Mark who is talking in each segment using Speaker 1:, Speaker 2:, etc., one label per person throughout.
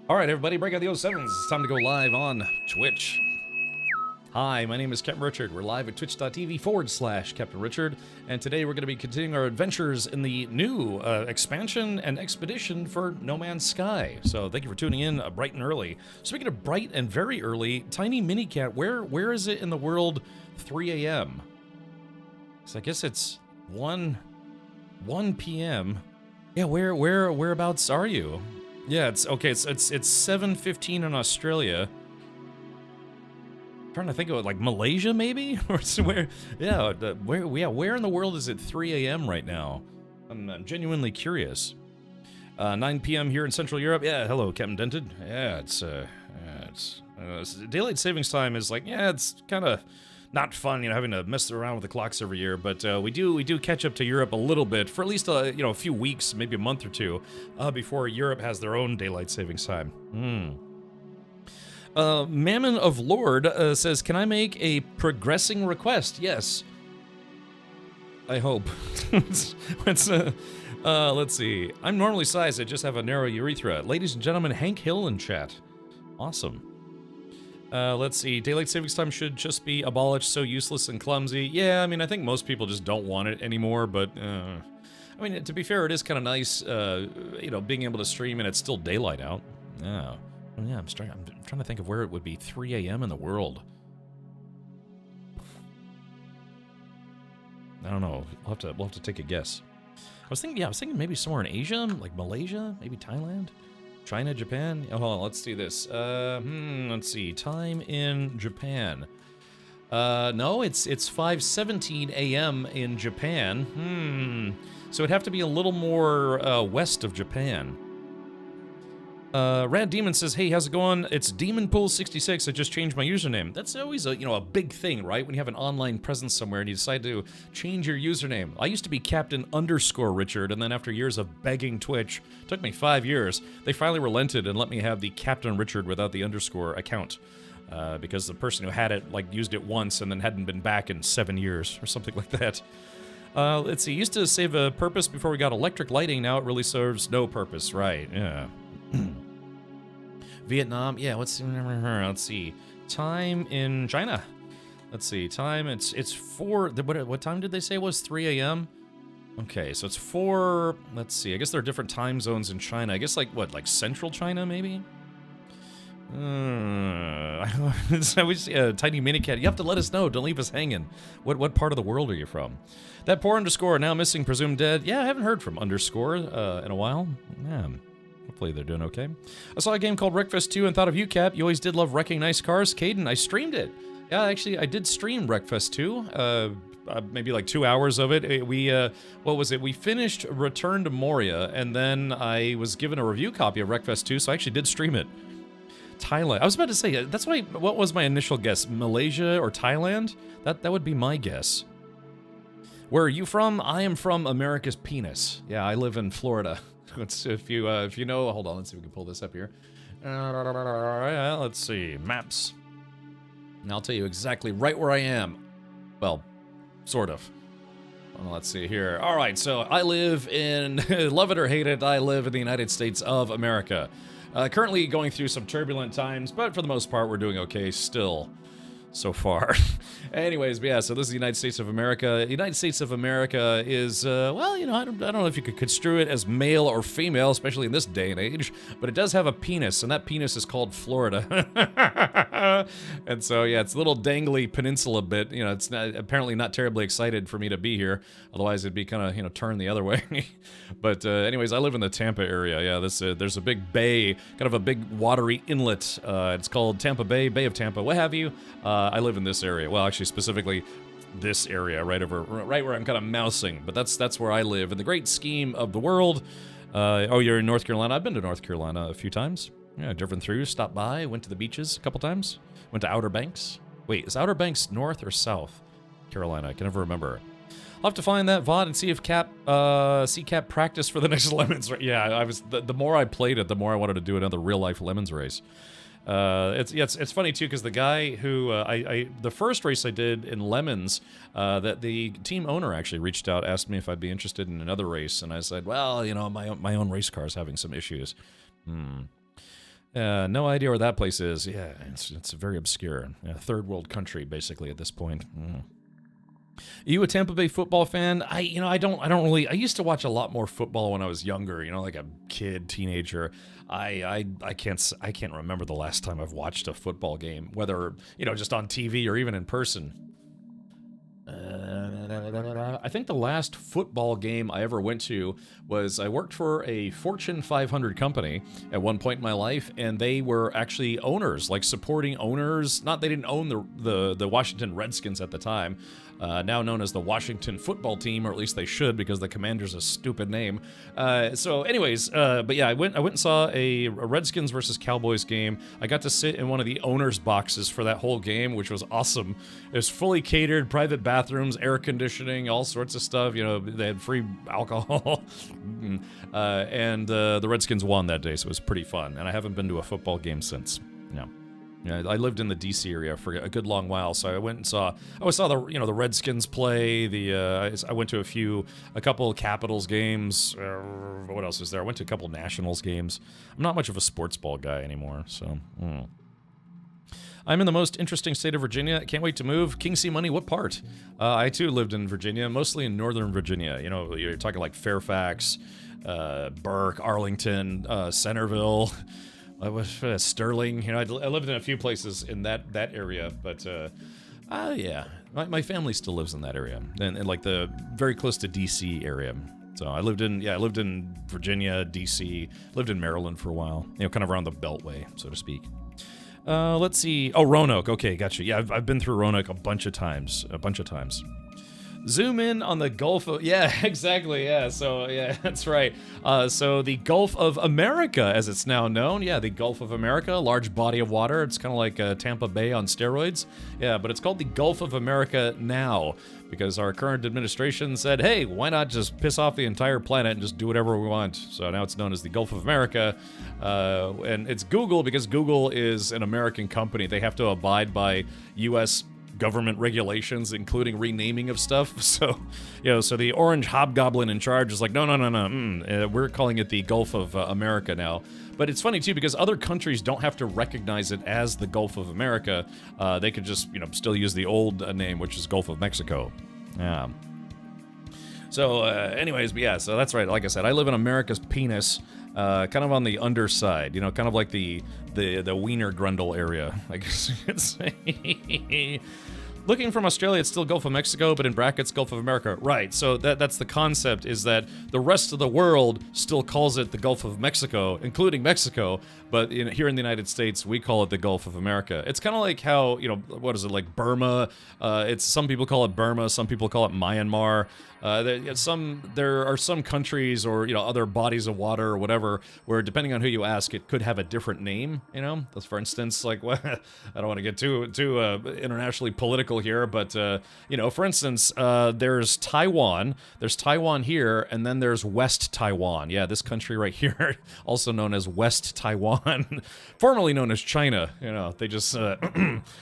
Speaker 1: Alright everybody, break out the 07s. It's time to go live on Twitch. Hi, my name is Captain Richard. We're live at twitch.tv/Captain Richard, and today we're going to be continuing our adventures in the new expansion and expedition for No Man's Sky. So thank you for tuning in bright and early. Speaking of bright and very early, Tiny Mini Cat, where is it in the world 3 a.m.? So I guess it's 1 p.m. Yeah, whereabouts are you? Yeah, it's okay. It's 7:15 in Australia. I'm trying to think of it, like Malaysia, maybe, or somewhere. Yeah, where in the world is it 3 a.m. right now? I'm genuinely curious. 9 p.m. here in Central Europe. Yeah, hello, Captain Dented. Yeah, it's daylight savings time is like, yeah, it's kind of not fun, you know, having to mess around with the clocks every year, but we do catch up to Europe a little bit for at least you know, a few weeks, maybe a month or two, before Europe has their own daylight savings time. Mammon of Lord says, "Can I make a progressing request?" Yes. I hope. Let's see. I'm normally sized. I just have a narrow urethra. Ladies and gentlemen, Hank Hill in chat. Awesome. Let's see, daylight savings time should just be abolished, so useless and clumsy. Yeah, I mean, I think most people just don't want it anymore, but, I mean, to be fair, it is kind of nice, you know, being able to stream and it's still daylight out. Yeah, I'm trying to think of where it would be 3 a.m. in the world. I don't know, we'll have to take a guess. I was thinking maybe somewhere in Asia, like Malaysia, maybe Thailand? China, Japan? Oh, hold on, let's see this. Let's see. Time in Japan. No, it's 5:17 a.m. in Japan. So it'd have to be a little more west of Japan. Rad Demon says, "Hey, how's it going? It's DemonPool66. I just changed my username." That's always a, you know, a big thing, right? When you have an online presence somewhere and you decide to change your username. I used to be Captain_Richard, and then after years of begging Twitch, took me 5 years, they finally relented and let me have the Captain Richard without the underscore account. Because the person who had it, like, used it once and then hadn't been back in 7 years or something like that. Let's see, used to save a purpose before we got electric lighting. Now it really serves no purpose, right? Yeah. Vietnam, yeah, let's see, time in China. Let's see, time, it's 4, what time did they say it was? 3 a.m.? Okay, so it's 4, let's see, I guess there are different time zones in China. I guess, like, what, like Central China, maybe? Tiny Mini Cat, you have to let us know, don't leave us hanging. What part of the world are you from? That poor underscore, now missing, presumed dead. Yeah, I haven't heard from underscore in a while. Yeah. Hopefully they're doing okay. I saw a game called Wreckfest 2 and thought of you, Cap. You always did love wrecking nice cars. Caden, I streamed it. Yeah, actually, I did stream Wreckfest 2. Maybe like 2 hours of it. What was it? We finished Return to Moria, and then I was given a review copy of Wreckfest 2, so I actually did stream it. Thailand. I was about to say, what was my initial guess? Malaysia or Thailand? That would be my guess. Where are you from? I am from America's penis. Yeah, I live in Florida. If you know, hold on, let's see if we can pull this up here. Let's see, maps. And I'll tell you exactly right where I am. Well, sort of. Well, let's see here. All right, so I live in, love it or hate it, I live in the United States of America. Currently going through some turbulent times, but for the most part, we're doing okay still. So far. Anyways, but yeah, so this is the United States of America. The United States of America is, well, you know, I don't know if you could construe it as male or female, especially in this day and age, but it does have a penis, and that penis is called Florida. And so, yeah, it's a little dangly peninsula bit. You know, it's apparently not terribly excited for me to be here. Otherwise, it'd be kind of, you know, turned the other way. But anyways, I live in the Tampa area. Yeah, there's a big bay, kind of a big watery inlet. It's called Tampa Bay, Bay of Tampa, what have you. I live in this area. Well, actually, specifically this area, right where I'm kind of mousing. But that's where I live in the great scheme of the world. Oh, you're in North Carolina? I've been to North Carolina a few times. Yeah, driven through, stopped by, went to the beaches a couple times. Went to Outer Banks. Wait, is Outer Banks North or South Carolina? I can never remember. I'll have to find that VOD and see if Cap practice for the next Lemons race. Yeah, I was the more I played it, the more I wanted to do another real life Lemons race. It's funny too, because the guy who the first race I did in Lemons, that the team owner actually reached out, asked me if I'd be interested in another race, and I said, well, you know, my own race car is having some issues. No idea where that place is. Yeah, it's very obscure. A third world country, basically, at this point. Are you a Tampa Bay football fan? I don't really. I used to watch a lot more football when I was younger. Like a kid, teenager. I can't remember the last time I've watched a football game, whether just on TV or even in person. I think the last football game I ever went to was I worked for a Fortune 500 company at one point in my life, and they were actually owners, like supporting owners. Not they didn't own the Washington Redskins at the time, now known as the Washington Football Team, or at least they should, because the Commander's a stupid name. So anyways, but yeah, I went and saw a Redskins versus Cowboys game. I got to sit in one of the owners' boxes for that whole game, which was awesome. It was fully catered, private bathrooms, air conditioning, all sorts of stuff. They had free alcohol. And the Redskins won that day, so it was pretty fun. And I haven't been to a football game since. No. Yeah, I lived in the D.C. area for a good long while, so I went and saw the Redskins play. I went to a couple Capitals games. What else is there? I went to a couple Nationals games. I'm not much of a sports ball guy anymore, so. I'm in the most interesting state of Virginia. Can't wait to move. King C Money, what part? I too lived in Virginia, mostly in Northern Virginia. You're talking like Fairfax, Burke, Arlington, Centerville. Sterling, I lived in a few places in that area, but yeah, my family still lives in that area, and like the very close to DC area. So I lived in Virginia, DC, lived in Maryland for a while, kind of around the Beltway, so to speak. Let's see. Oh, Roanoke. Okay, gotcha. Yeah, I've been through Roanoke a bunch of times. Zoom in on the Gulf of... Yeah, exactly, yeah. So, yeah, that's right. So the Gulf of America, as it's now known. Yeah, the Gulf of America, large body of water. It's kind of like Tampa Bay on steroids. Yeah, but it's called the Gulf of America now because our current administration said, hey, why not just piss off the entire planet and just do whatever we want? So now it's known as the Gulf of America. And it's Google because Google is an American company. They have to abide by U.S. government regulations, including renaming of stuff. So, so the orange hobgoblin in charge is like, no. We're calling it the Gulf of America now. But it's funny, too, because other countries don't have to recognize it as the Gulf of America. They could just, still use the old name, which is Gulf of Mexico. Yeah. So, anyways, but yeah, so that's right. Like I said, I live in America's penis, kind of on the underside, kind of like the Wiener Grundle area, I guess you could say. Looking from Australia, it's still Gulf of Mexico, but in brackets, Gulf of America. Right, so that's the concept, is that the rest of the world still calls it the Gulf of Mexico, including Mexico, but here in the United States, we call it the Gulf of America. It's kind of like how, what is it, like Burma? Some people call it Burma, some people call it Myanmar. There are some countries or other bodies of water or whatever where, depending on who you ask, it could have a different name. For instance, like I don't want to get too internationally political here, but for instance, there's Taiwan. There's Taiwan here, and then there's West Taiwan. Yeah, this country right here, also known as West Taiwan, formerly known as China. They just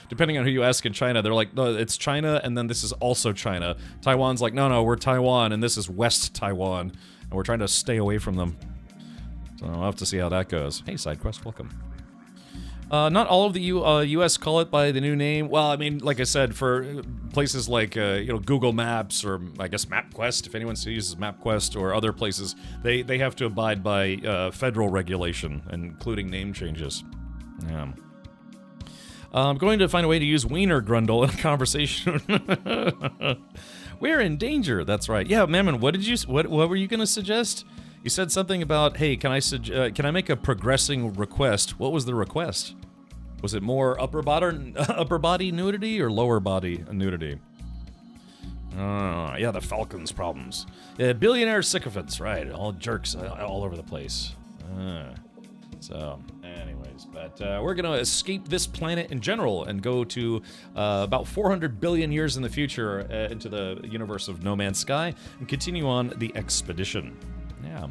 Speaker 1: depending on who you ask in China, they're like, no, it's China, and then this is also China. Taiwan's like, no, we're Taiwan, and this is West Taiwan, and we're trying to stay away from them. So I'll have to see how that goes. Hey, SideQuest, welcome. Not all of the U.S. call it by the new name. Well, I mean, like I said, for places like Google Maps or I guess MapQuest, if anyone still uses MapQuest, or other places, they have to abide by federal regulation, including name changes. Yeah. I'm going to find a way to use Wiener Grundle in a conversation. We're in danger. That's right. Yeah, Mammon, what were you going to suggest? You said something about, hey, can I make a progressing request? What was the request? Was it more upper body nudity or lower body nudity? Yeah, the Falcons problems. Billionaire sycophants, right? All jerks all over the place. So, anyways, but we're going to escape this planet in general and go to about 400 billion years in the future into the universe of No Man's Sky and continue on the expedition. Yeah.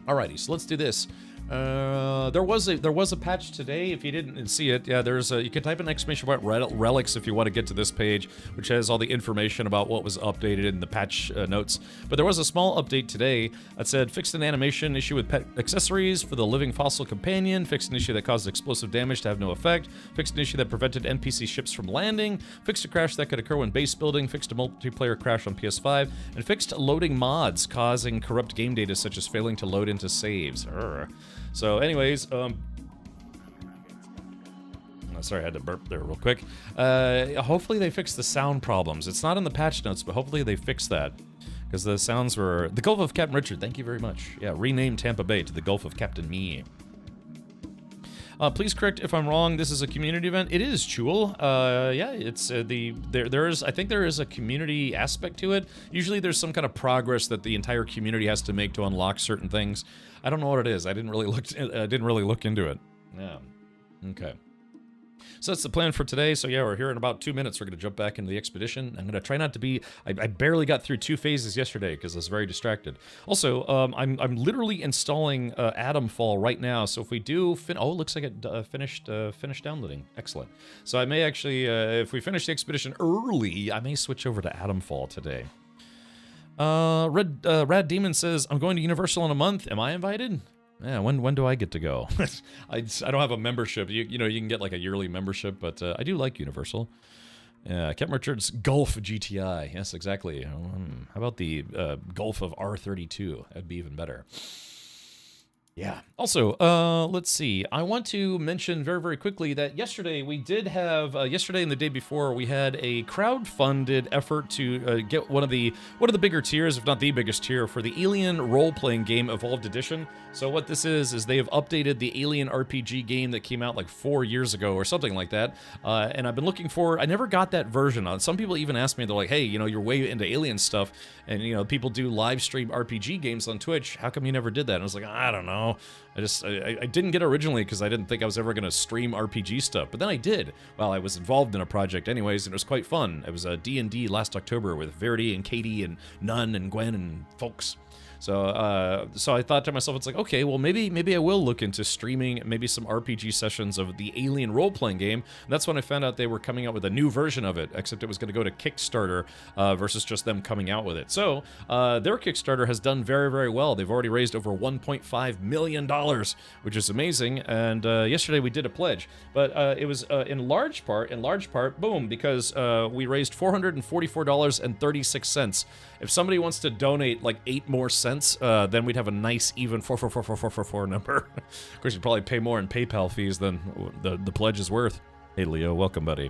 Speaker 1: Alrighty, so let's do this. There was a patch today. If you didn't see it, yeah, you can type an exclamation point relics if you want to get to this page, which has all the information about what was updated in the patch notes. But there was a small update today that said fixed an animation issue with pet accessories for the living fossil companion, fixed an issue that caused explosive damage to have no effect, fixed an issue that prevented NPC ships from landing, fixed a crash that could occur when base building, fixed a multiplayer crash on PS5, and fixed loading mods causing corrupt game data such as failing to load into saves. Urgh. So anyways, sorry, I had to burp there real quick. Hopefully they fix the sound problems. It's not in the patch notes, but hopefully they fix that. Because the sounds were... The Gulf of Captain Richard, thank you very much. Yeah, rename Tampa Bay to the Gulf of Captain Me. Please correct if I'm wrong, this is a community event. It is, Chul. Yeah, it's I think there is a community aspect to it. Usually there's some kind of progress that the entire community has to make to unlock certain things. I don't know what it is. I didn't really look into it. Yeah. Okay. So that's the plan for today. So yeah, we're here in about 2 minutes. We're going to jump back into the expedition. I'm going to try not to be... I barely got through 2 phases yesterday because I was very distracted. Also, I'm literally installing Atomfall right now. So if we do... oh, it looks like it finished downloading. Excellent. So I may actually... if we finish the expedition early, I may switch over to Atomfall today. Rad Demon says, I'm going to Universal in a month. Am I invited? Yeah, when do I get to go? I don't have a membership. You know, you can get like a yearly membership, but I do like Universal. Yeah, Captain Richard's Gulf GTI. Yes, exactly. How about the Gulf of R32? That'd be even better. Yeah. Also, let's see. I want to mention very, very quickly that yesterday we did have, yesterday and the day before, we had a crowd-funded effort to get one of the bigger tiers, if not the biggest tier, for the Alien role-playing game Evolved Edition. So what this is they have updated the Alien RPG game that came out like 4 years ago or something like that. And I've been looking for, I never got that version. Some people even asked me, they're like, hey, you know, you're way into Alien stuff, and you know, people do live stream RPG games on Twitch. How come you never did that? And I was like, I don't know. I didn't get it originally because I didn't think I was ever going to stream RPG stuff, but then I did. Well, I was involved in a project anyways, and it was quite fun. It was a D&D last October with Verity and Katie and Nun and Gwen and folks. So, so I thought to myself, it's like, okay, well, maybe I will look into streaming maybe some RPG sessions of the Alien role-playing game. And that's when I found out they were coming out with a new version of it, except it was going to go to Kickstarter versus just them coming out with it. So, their Kickstarter has done very, very well. They've already raised over $1.5 million, which is amazing. And yesterday we did a pledge, but it was in large part, boom, because we raised $444.36. If somebody wants to donate like 8 more cents, then we'd have a nice even 4444444 number. Of course, you'd probably pay more in PayPal fees than the pledge is worth. Hey, Leo, welcome, buddy.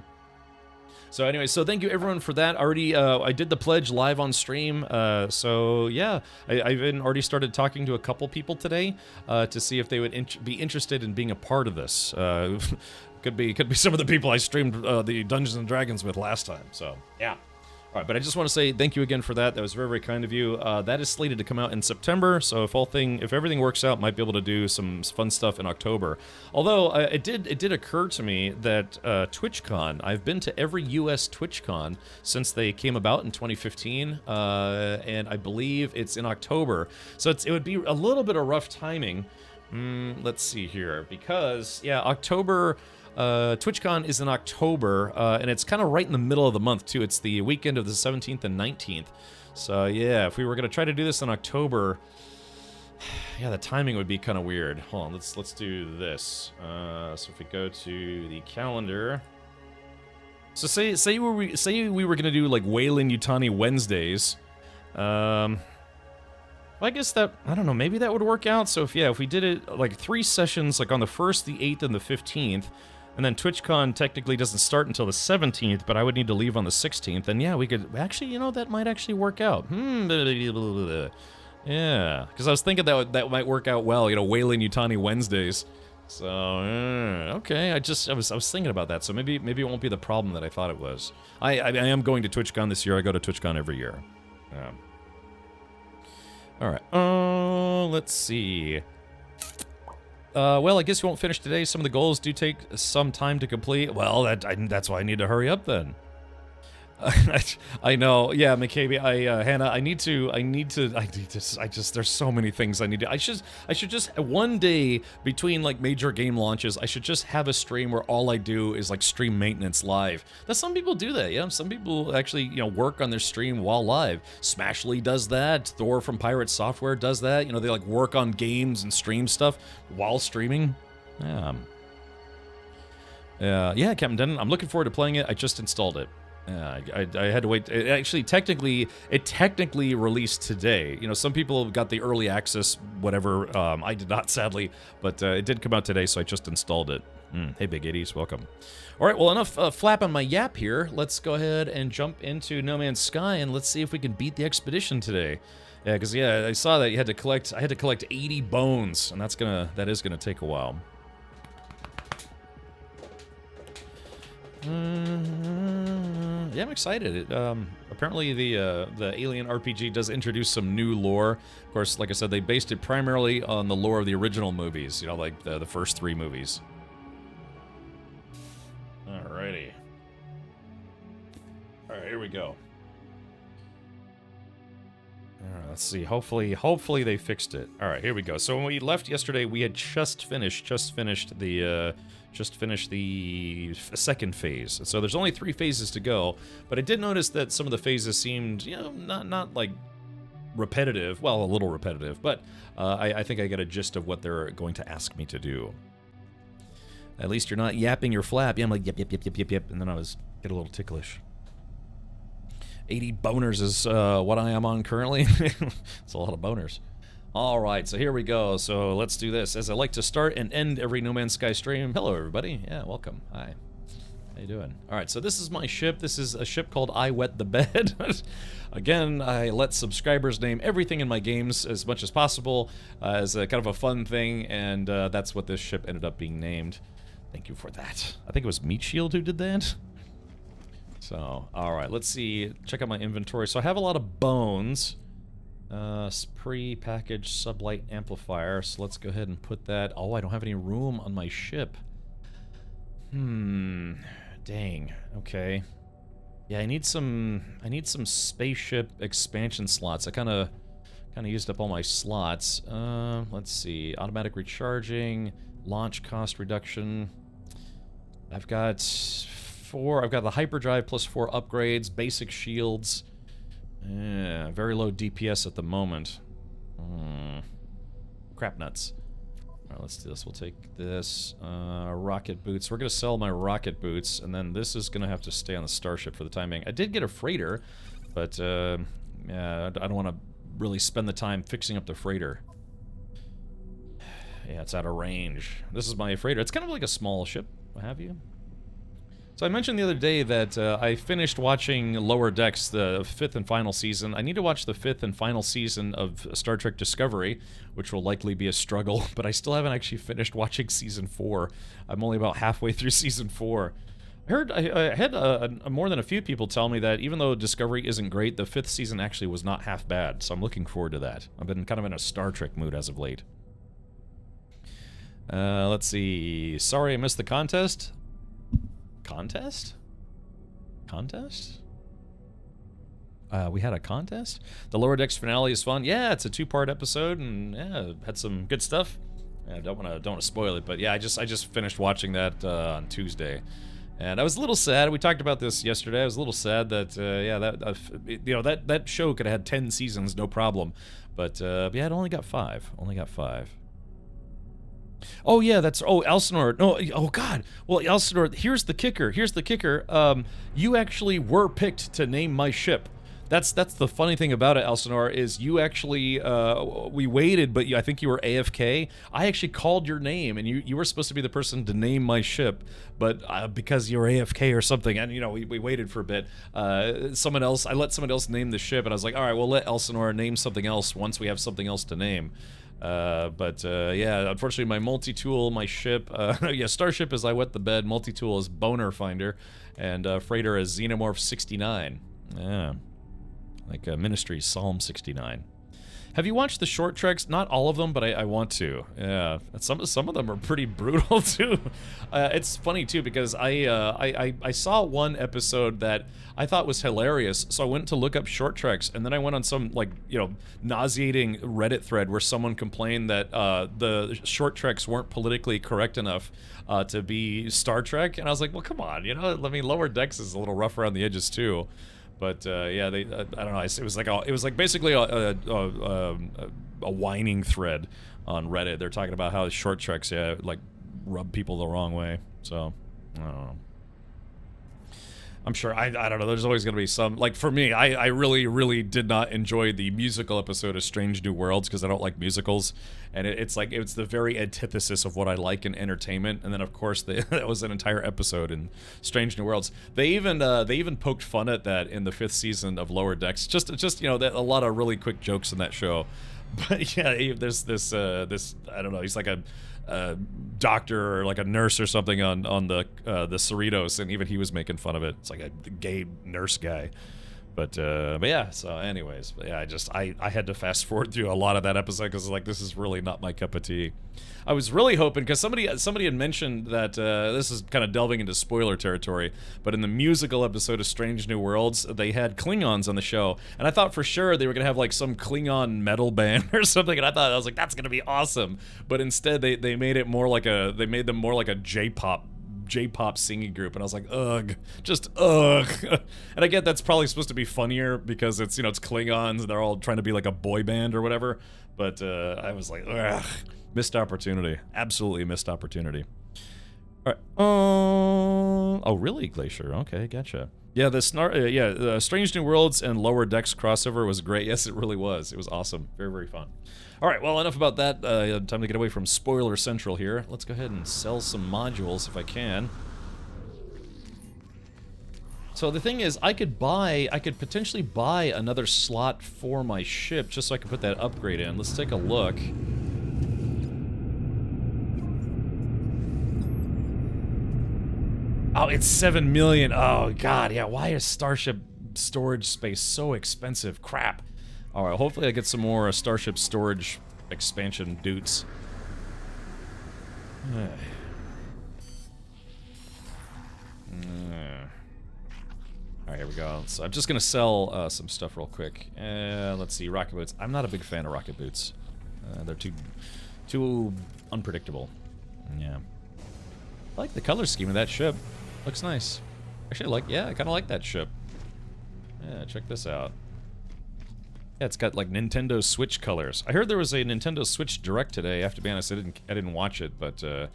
Speaker 1: So anyway, so thank you everyone for that. Already, I did the pledge live on stream. So yeah, I've already started talking to a couple people today to see if they would be interested in being a part of this. Could be some of the people I streamed the Dungeons and Dragons with last time. So yeah. All right, but I just want to say thank you again for that. That was very, very kind of you. That is slated to come out in September, so if everything works out, might be able to do some fun stuff in October. Although it did occur to me that TwitchCon, I've been to every U.S. TwitchCon since they came about in 2015, and I believe it's in October. So it would be a little bit of rough timing. Let's see here, because yeah, October. TwitchCon is in October, and it's kind of right in the middle of the month, too. It's the weekend of the 17th and 19th. So, yeah, if we were going to try to do this in October, yeah, the timing would be kind of weird. Hold on, let's do this. So if we go to the calendar... So say we were going to do, like, Weyland-Yutani Wednesdays. Well, I guess that, I don't know, maybe that would work out. So if we did it, like, 3 sessions, like, on the 1st, the 8th, and the 15th... And then TwitchCon technically doesn't start until the 17th, but I would need to leave on the 16th. And yeah, we could... Actually, you know, that might actually work out. Yeah. Because I was thinking that might work out well, you know, Weyland-Yutani Wednesdays. So, okay. I was thinking about that. So maybe it won't be the problem that I thought it was. I am going to TwitchCon this year. I go to TwitchCon every year. All right. Let's see. Well, I guess you won't finish today. Some of the goals do take some time to complete. Well, that's why I need to hurry up then. I know. Yeah, McCabe. Hannah. There's so many things I need to. I should just one day between like major game launches, I should just have a stream where all I do is like stream maintenance live. That some people do that. Yeah, some people actually work on their stream while live. Smashly does that. Thor from Pirate Software does that. They like work on games and stream stuff while streaming. Yeah. Yeah, Captain Denon. I'm looking forward to playing it. I just installed it. I had to wait. It technically released today. Some people got the early access, whatever. I did not, sadly, but it did come out today, so I just installed it. Hey, Big 80s, welcome. All right, well, enough flap on my yap here. Let's go ahead and jump into No Man's Sky, and let's see if we can beat the expedition today. Yeah, because I saw that you had to collect. I had to collect 80 bones, and that is gonna take a while. Yeah, I'm excited. Apparently the Alien RPG does introduce some new lore. Of course, like I said, they based it primarily on the lore of the original movies, like the first 3 movies. Alrighty. Alright, here we go. Alright, let's see. Hopefully they fixed it. Alright, here we go. So when we left yesterday, we had just finished the second phase. So there's only 3 phases to go, but I did notice that some of the phases seemed, not like repetitive. Well, a little repetitive, but I think I got a gist of what they're going to ask me to do. At least you're not yapping your flap. Yeah, I'm like, yep, and then I get a little ticklish. 80 boners is what I am on currently. It's a lot of boners. Alright, so here we go. So let's do this. As I like to start and end every No Man's Sky stream. Hello, everybody. Yeah, welcome. Hi. How you doing? Alright, so this is my ship. This is a ship called I Wet the Bed. Again, I let subscribers name everything in my games as much as possible as a kind of a fun thing, and that's what this ship ended up being named. Thank you for that. I think it was Meat Shield who did that. So, alright, let's see. Check out my inventory. So I have a lot of bones. Pre-packaged sublight amplifier, so let's go ahead and put that. Oh, I don't have any room on my ship. Dang. Okay. Yeah, I need some spaceship expansion slots. I kind of used up all my slots. Let's see. Automatic recharging, launch cost reduction. I've got 4. I've got the hyperdrive plus 4 upgrades, basic shields. Yeah, very low DPS at the moment. Crap nuts. Alright, let's do this. We'll take this. Rocket boots. We're going to sell my rocket boots, and then this is going to have to stay on the starship for the time being. I did get a freighter, but yeah, I don't want to really spend the time fixing up the freighter. Yeah, it's out of range. This is my freighter. It's kind of like a small ship, what have you. So I mentioned the other day that I finished watching Lower Decks, the 5th and final season. I need to watch the 5th and final season of Star Trek Discovery, which will likely be a struggle, but I still haven't actually finished watching Season 4. I'm only about halfway through Season 4. I had more than a few people tell me that even though Discovery isn't great, the 5th season actually was not half bad, so I'm looking forward to that. I've been kind of in a Star Trek mood as of late. Let's see. Sorry I missed the contest. Contest? We had a contest? The Lower Decks finale is fun. Yeah, it's a 2-part episode, and yeah, had some good stuff. I don't want to spoil it, but yeah, I just finished watching that on Tuesday, and I was a little sad. We talked about this yesterday. I was a little sad that yeah, that show could have had 10 seasons, no problem, but yeah, it only got 5. Oh yeah, Elsinore. No, oh god. Well, Elsinore. Here's the kicker. You actually were picked to name my ship. That's the funny thing about it, Elsinore, is you actually we waited, but I think you were AFK. I actually called your name, and you were supposed to be the person to name my ship, but because you were AFK or something, and we waited for a bit. I let someone else name the ship, and I was like, all right, we'll let Elsinore name something else once we have something else to name. Yeah, unfortunately my multi-tool, my ship, yeah, Starship is I Wet the Bed, multi-tool is Boner Finder, and Freighter is Xenomorph 69. Yeah, like Ministry's Psalm 69. Have you watched the short treks? Not all of them, but I want to. Yeah, and some of them are pretty brutal too. It's funny too because I saw one episode that I thought was hilarious, so I went to look up short treks, and then I went on some like nauseating Reddit thread where someone complained that the short treks weren't politically correct enough to be Star Trek, and I was like, well, come on, I mean, Lower Decks is a little rough around the edges too. But yeah, they I don't know. It was like basically a whining thread on Reddit. They're talking about how short treks like rub people the wrong way. So I don't know. I'm sure I don't know. There's always gonna be some, like for me. I really did not enjoy the musical episode of Strange New Worlds because I don't like musicals, and it's the very antithesis of what I like in entertainment. And then of course that was an entire episode in Strange New Worlds. They even poked fun at that in the 5th season of Lower Decks. Just that a lot of really quick jokes in that show. But yeah, there's this I don't know. He's like a doctor or like a nurse or something on the Cerritos, and even he was making fun of it. It's like a gay nurse guy. But yeah, so anyways, yeah, I had to fast forward through a lot of that episode because like this is really not my cup of tea. I was really hoping, because somebody had mentioned that this is kind of delving into spoiler territory, but in the musical episode of Strange New Worlds, they had Klingons on the show, and I thought for sure they were gonna have like some Klingon metal band or something, and I was like, that's gonna be awesome. But instead, they made them more like a J-pop singing group, and I was like, ugh, just ugh. And I get that's probably supposed to be funnier because it's it's Klingons and they're all trying to be like a boy band or whatever, but I was like, ugh, missed opportunity, absolutely missed opportunity. All right, oh really, Glacier? Okay, gotcha. Yeah, the Strange New Worlds and Lower Decks crossover was great. Yes, it really was. It was awesome, very fun. All right, well, enough about that. Time to get away from Spoiler Central here. Let's go ahead and sell some modules if I can. So the thing is, I could potentially buy another slot for my ship just so I can put that upgrade in. Let's take a look. Oh, it's 7 million. Oh, God, yeah. Why is Starship storage space so expensive? Crap. All right, hopefully I get some more Starship storage expansion doots. All right, here we go. So I'm just gonna sell some stuff real quick. Let's see, rocket boots. I'm not a big fan of rocket boots. They're too unpredictable. Yeah. I like the color scheme of that ship. Looks nice. Actually, I kind of like that ship. Yeah, check this out. Yeah, it's got like Nintendo Switch colors. I heard there was a Nintendo Switch Direct today. I have to be honest, I didn't watch it, but I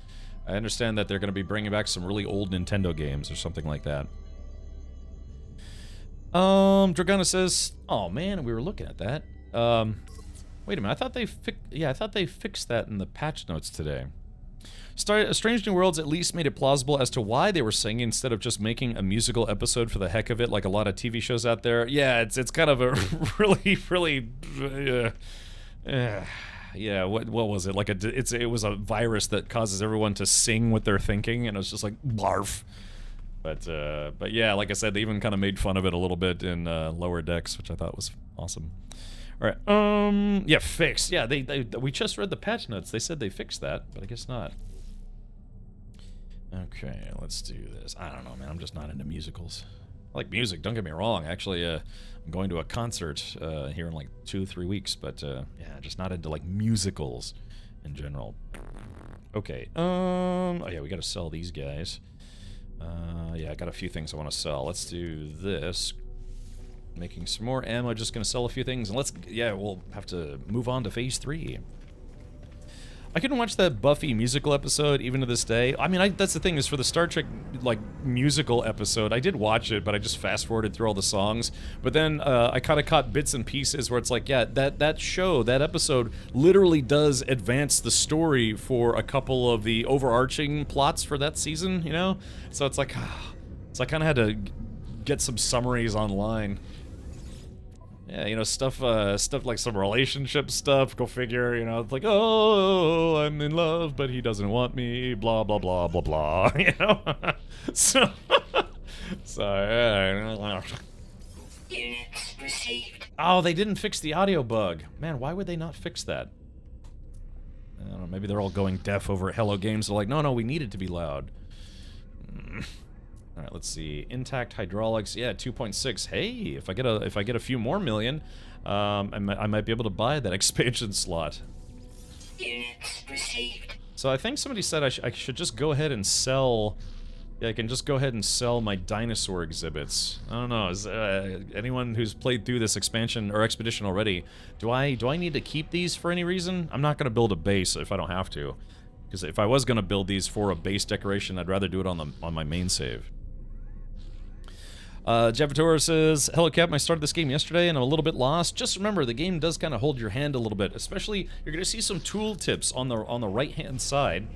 Speaker 1: understand that they're going to be bringing back some really old Nintendo games or something like that. Dragana says, "Oh man, we were looking at that. Wait a minute. I thought they fixed that in the patch notes today. Strange New Worlds at least made it plausible as to why they were singing instead of just making a musical episode for the heck of it, like a lot of TV shows out there. Yeah, it's kind of a really yeah. What was it? Like it was a virus that causes everyone to sing what they're thinking, and it was just like barf. But yeah, like I said, they even kind of made fun of it a little bit in Lower Decks, which I thought was awesome. All right, yeah, fixed. Yeah, we just read the patch notes. They said they fixed that, but I guess not. Okay, let's do this. I don't know, man. I'm just not into musicals. I like music, don't get me wrong. Actually, I'm going to a concert here in like 2-3 weeks, but yeah, just not into like musicals in general. Okay, oh yeah, we gotta sell these guys. Yeah, I got a few things I want to sell. Let's do this. Making some more ammo, just gonna sell a few things, and we'll have to move on to phase 3. I couldn't watch that Buffy musical episode even to this day. I mean, that's the thing, is for the Star Trek, like, musical episode, I did watch it, but I just fast-forwarded through all the songs. But then I kind of caught bits and pieces where it's like, yeah, that episode literally does advance the story for a couple of the overarching plots for that season, you know? So it's like, so I kind of had to get some summaries online. Yeah, you know, stuff like some relationship stuff, go figure, you know, it's like, oh, I'm in love, but he doesn't want me, blah, blah, blah, blah, blah, you know? So, yeah.
Speaker 2: Units received.
Speaker 1: Oh, they didn't fix the audio bug. Man, why would they not fix that? I don't know, maybe they're all going deaf over at Hello Games. They're like, no, we need it to be loud. All right, let's see. Intact hydraulics, yeah, 2.6. Hey, if I get a few more million, I might be able to buy that expansion slot.
Speaker 2: Units received.
Speaker 1: So I think somebody said I should just go ahead and sell. Yeah, I can just go ahead and sell my dinosaur exhibits. I don't know. Is anyone who's played through this expansion or expedition already? Do I need to keep these for any reason? I'm not going to build a base if I don't have to, because if I was going to build these for a base decoration, I'd rather do it on my main save. Javatora says, "Hello Cap, I started this game yesterday and I'm a little bit lost. Just remember, the game does kind of hold your hand a little bit. Especially, you're going to see some tool tips on the right-hand side.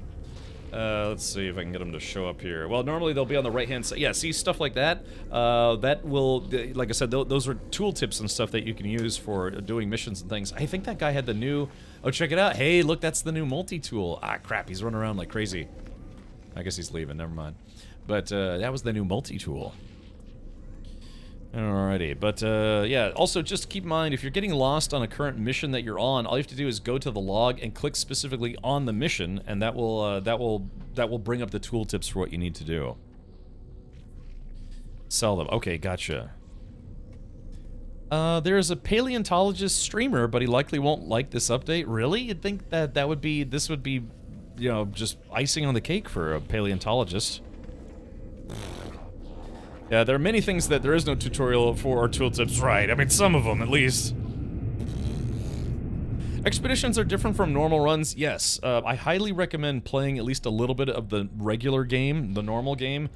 Speaker 1: Let's see if I can get them to show up here. Well, normally they'll be on the right-hand side. Yeah, see stuff like that? That will, like I said, those are tool tips and stuff that you can use for doing missions and things. I think that guy had the new... Oh, check it out. Hey, look, that's the new multi-tool. Ah, crap, he's running around like crazy. I guess he's leaving, never mind. But that was the new multi-tool. Alrighty, but yeah, also just keep in mind, if you're getting lost on a current mission that you're on, all you have to do is go to the log and click specifically on the mission, and that will bring up the tooltips for what you need to do. Sell them. Okay, gotcha. There's a paleontologist streamer, but he likely won't like this update. Really? You'd think that this would be, you know, just icing on the cake for a paleontologist. Yeah, there are many things that there is no tutorial for or tooltips, right? I mean, some of them, at least. Expeditions are different from normal runs, yes. I highly recommend playing at least a little bit of the regular game, the normal game,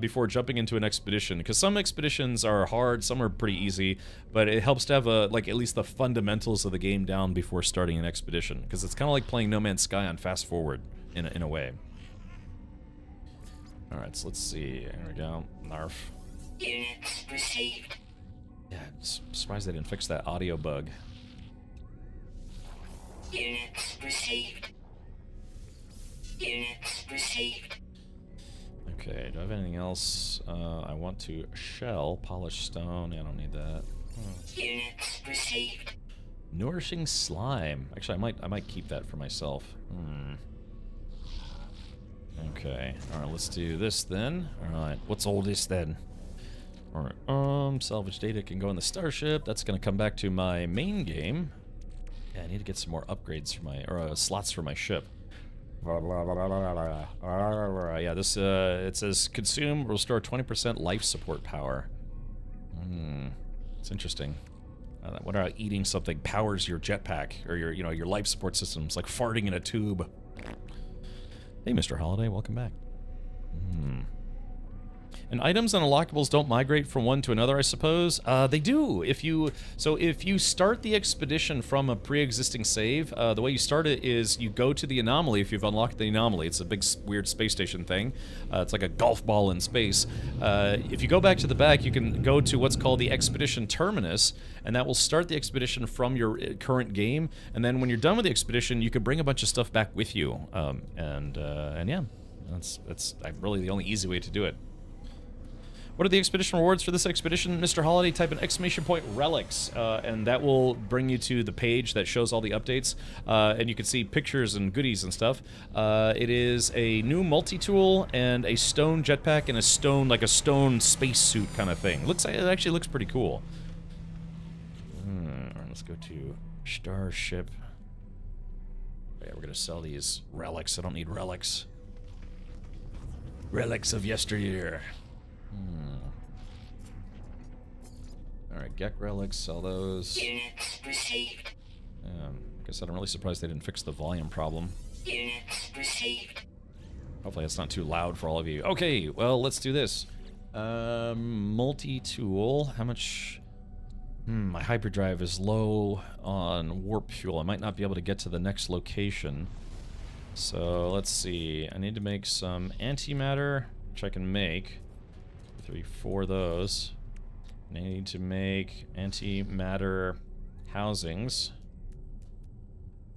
Speaker 1: before jumping into an expedition. Because some expeditions are hard, some are pretty easy, but it helps to have, like, at least the fundamentals of the game down before starting an expedition. Because it's kind of like playing No Man's Sky on fast forward, in a way. Alright, so let's see. Here we go. Narf.
Speaker 2: Units received.
Speaker 1: Yeah, I'm surprised they didn't fix that audio bug.
Speaker 2: Units received. Units received.
Speaker 1: Okay, do I have anything else? I want to shell, polish stone. Yeah, I don't need that.
Speaker 2: Units received.
Speaker 1: Nourishing slime. Actually, I might keep that for myself. Okay, alright, let's do this then. Alright, what's all this then? Alright, salvage data can go in the starship. That's gonna come back to my main game. Yeah, I need to get some more upgrades for my, or slots for my ship. Yeah, this, it says consume, restore 20% life support power. It's interesting. What about eating something powers your jetpack, or your life support system? It's like farting in a tube. Hey, Mr. Holiday, welcome back. And items and unlockables don't migrate from one to another, I suppose. They do. If you start the expedition from a pre-existing save, the way you start it is you go to the anomaly if you've unlocked the anomaly. It's a big, weird space station thing. It's like a golf ball in space. If you go back to the back, you can go to what's called the expedition terminus, and that will start the expedition from your current game. And then when you're done with the expedition, you can bring a bunch of stuff back with you. And yeah, that's really the only easy way to do it. What are the expedition rewards for this expedition? Mr. Holiday, type an !Relics, and that will bring you to the page that shows all the updates, and you can see pictures and goodies and stuff. It is a new multi-tool and a stone jetpack and a stone spacesuit kind of thing. It actually looks pretty cool. Alright, let's go to Starship. Yeah, we're gonna sell these relics. I don't need relics. Relics of yesteryear. Alright, Gek relics, sell those.
Speaker 2: Units received.
Speaker 1: Guess I'm really surprised they didn't fix the volume problem.
Speaker 2: Units received.
Speaker 1: Hopefully that's not too loud for all of you. Okay, well, let's do this. Multi-tool. How much... my hyperdrive is low on warp fuel. I might not be able to get to the next location. So, let's see. I need to make some antimatter, which I can make. 4 of those. And I need to make antimatter housings.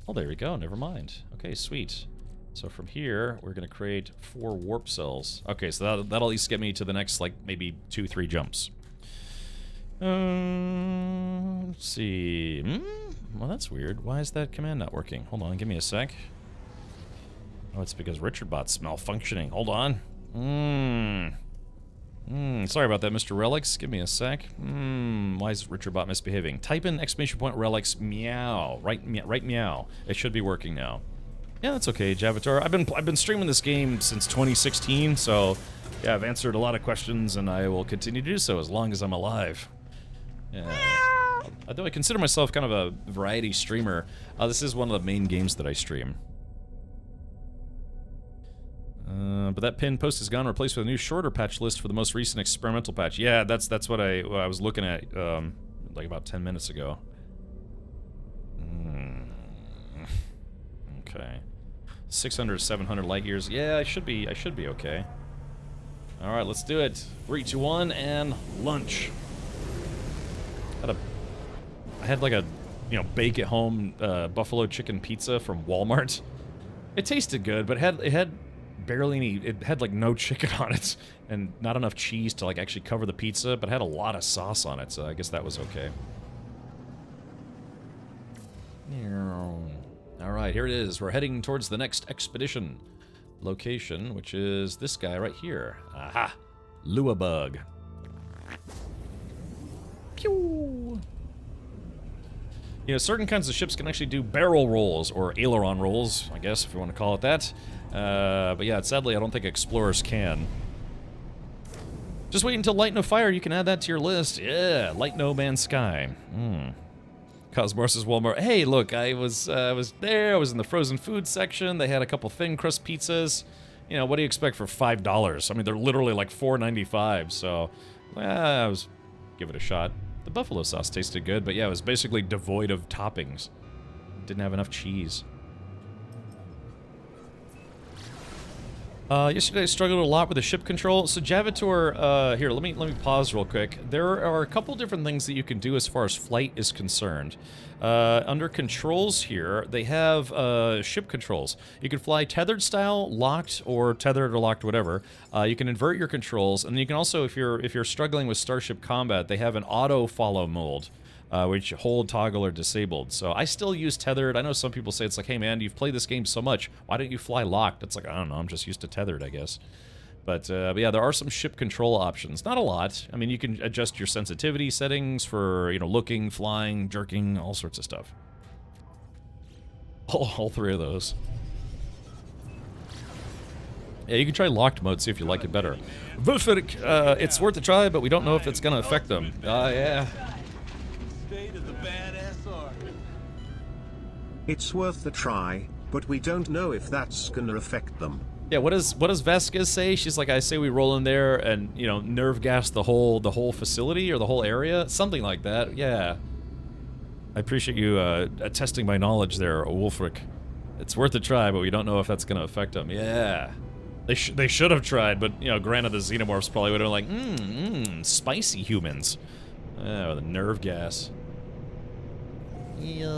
Speaker 1: Oh, there we go. Never mind. Okay, sweet. So from here, we're going to create 4 warp cells. Okay, so that'll at least get me to the next, like, maybe 2-3 jumps. Let's see. Well, that's weird. Why is that command not working? Hold on, give me a sec. Oh, it's because RichardBot's malfunctioning. Hold on. Sorry about that, Mr. Relics. Give me a sec. Why is RichardBot misbehaving? Type in !Relics meow. Right meow. It should be working now. Yeah, that's okay, Javatar. I've been streaming this game since 2016, so yeah, I've answered a lot of questions, and I will continue to do so as long as I'm alive. Although I consider myself kind of a variety streamer, this is one of the main games that I stream. But that pinned post is gone, replaced with a new shorter patch list for the most recent experimental patch. Yeah, that's what I was looking at like about 10 minutes ago. Okay. 600, 700 light years. Yeah, I should be okay. All right, let's do it. 3, 2, 1, and lunch. I had like a, bake at home buffalo chicken pizza from Walmart. It tasted good, but it had barely any. It had like no chicken on it, and not enough cheese to like actually cover the pizza. But it had a lot of sauce on it, so I guess that was okay. All right, here it is. We're heading towards the next expedition location, which is this guy right here. Aha, Luabug. Pew. Certain kinds of ships can actually do barrel rolls, or aileron rolls, I guess, if you want to call it that. But yeah, sadly, I don't think explorers can. Just wait until Light No Fire, you can add that to your list. Yeah, Light No Man's Sky. Cosmos says Walmart. Hey, look, I was there, I was in the frozen food section, they had a couple thin crust pizzas. What do you expect for $5? I mean, they're literally like $4.95, so, I was, give it a shot. The buffalo sauce tasted good, but yeah, it was basically devoid of toppings. Didn't have enough cheese. Yesterday I struggled a lot with the ship control. So Javator, here, let me pause real quick. There are a couple different things that you can do as far as flight is concerned. Under controls here, they have ship controls. You can fly tethered style, locked, or tethered or locked, whatever. You can invert your controls, and you can also, if you're struggling with Starship Combat, they have an auto follow mode. Which hold, toggle, or disabled. So I still use tethered. I know some people say it's like, hey man, you've played this game so much, why don't you fly locked? It's like, I don't know, I'm just used to tethered, I guess. But yeah, there are some ship control options. Not a lot. I mean, you can adjust your sensitivity settings for, looking, flying, jerking, all sorts of stuff. All three of those. Yeah, you can try locked mode, see if you like it better. Wolfric, it's worth a try, but we don't know if it's going to affect them. Yeah.
Speaker 3: It's worth the try, but we don't know if that's gonna affect them.
Speaker 1: Yeah, what does Vasquez say? She's like, I say we roll in there and, nerve gas the whole facility or the whole area? Something like that, yeah. I appreciate you testing my knowledge there, Wolfric. It's worth a try, but we don't know if that's gonna affect them. Yeah. They should have tried, but, granted the xenomorphs probably would have been like, spicy humans. Oh, the nerve gas. Yep.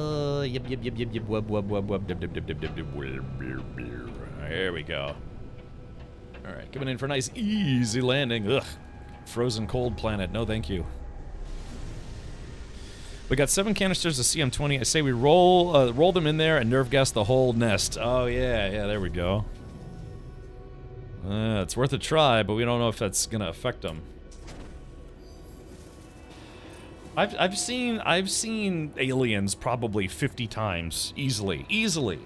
Speaker 1: There we go. Alright, coming in for a nice easy landing. Ugh. Frozen cold planet. No, thank you. We got 7 canisters of CM20. I say we roll them in there and nerve gas the whole nest. Oh, yeah, there we go. It's worth a try, but we don't know if that's gonna affect them. I've seen aliens probably 50 times easily,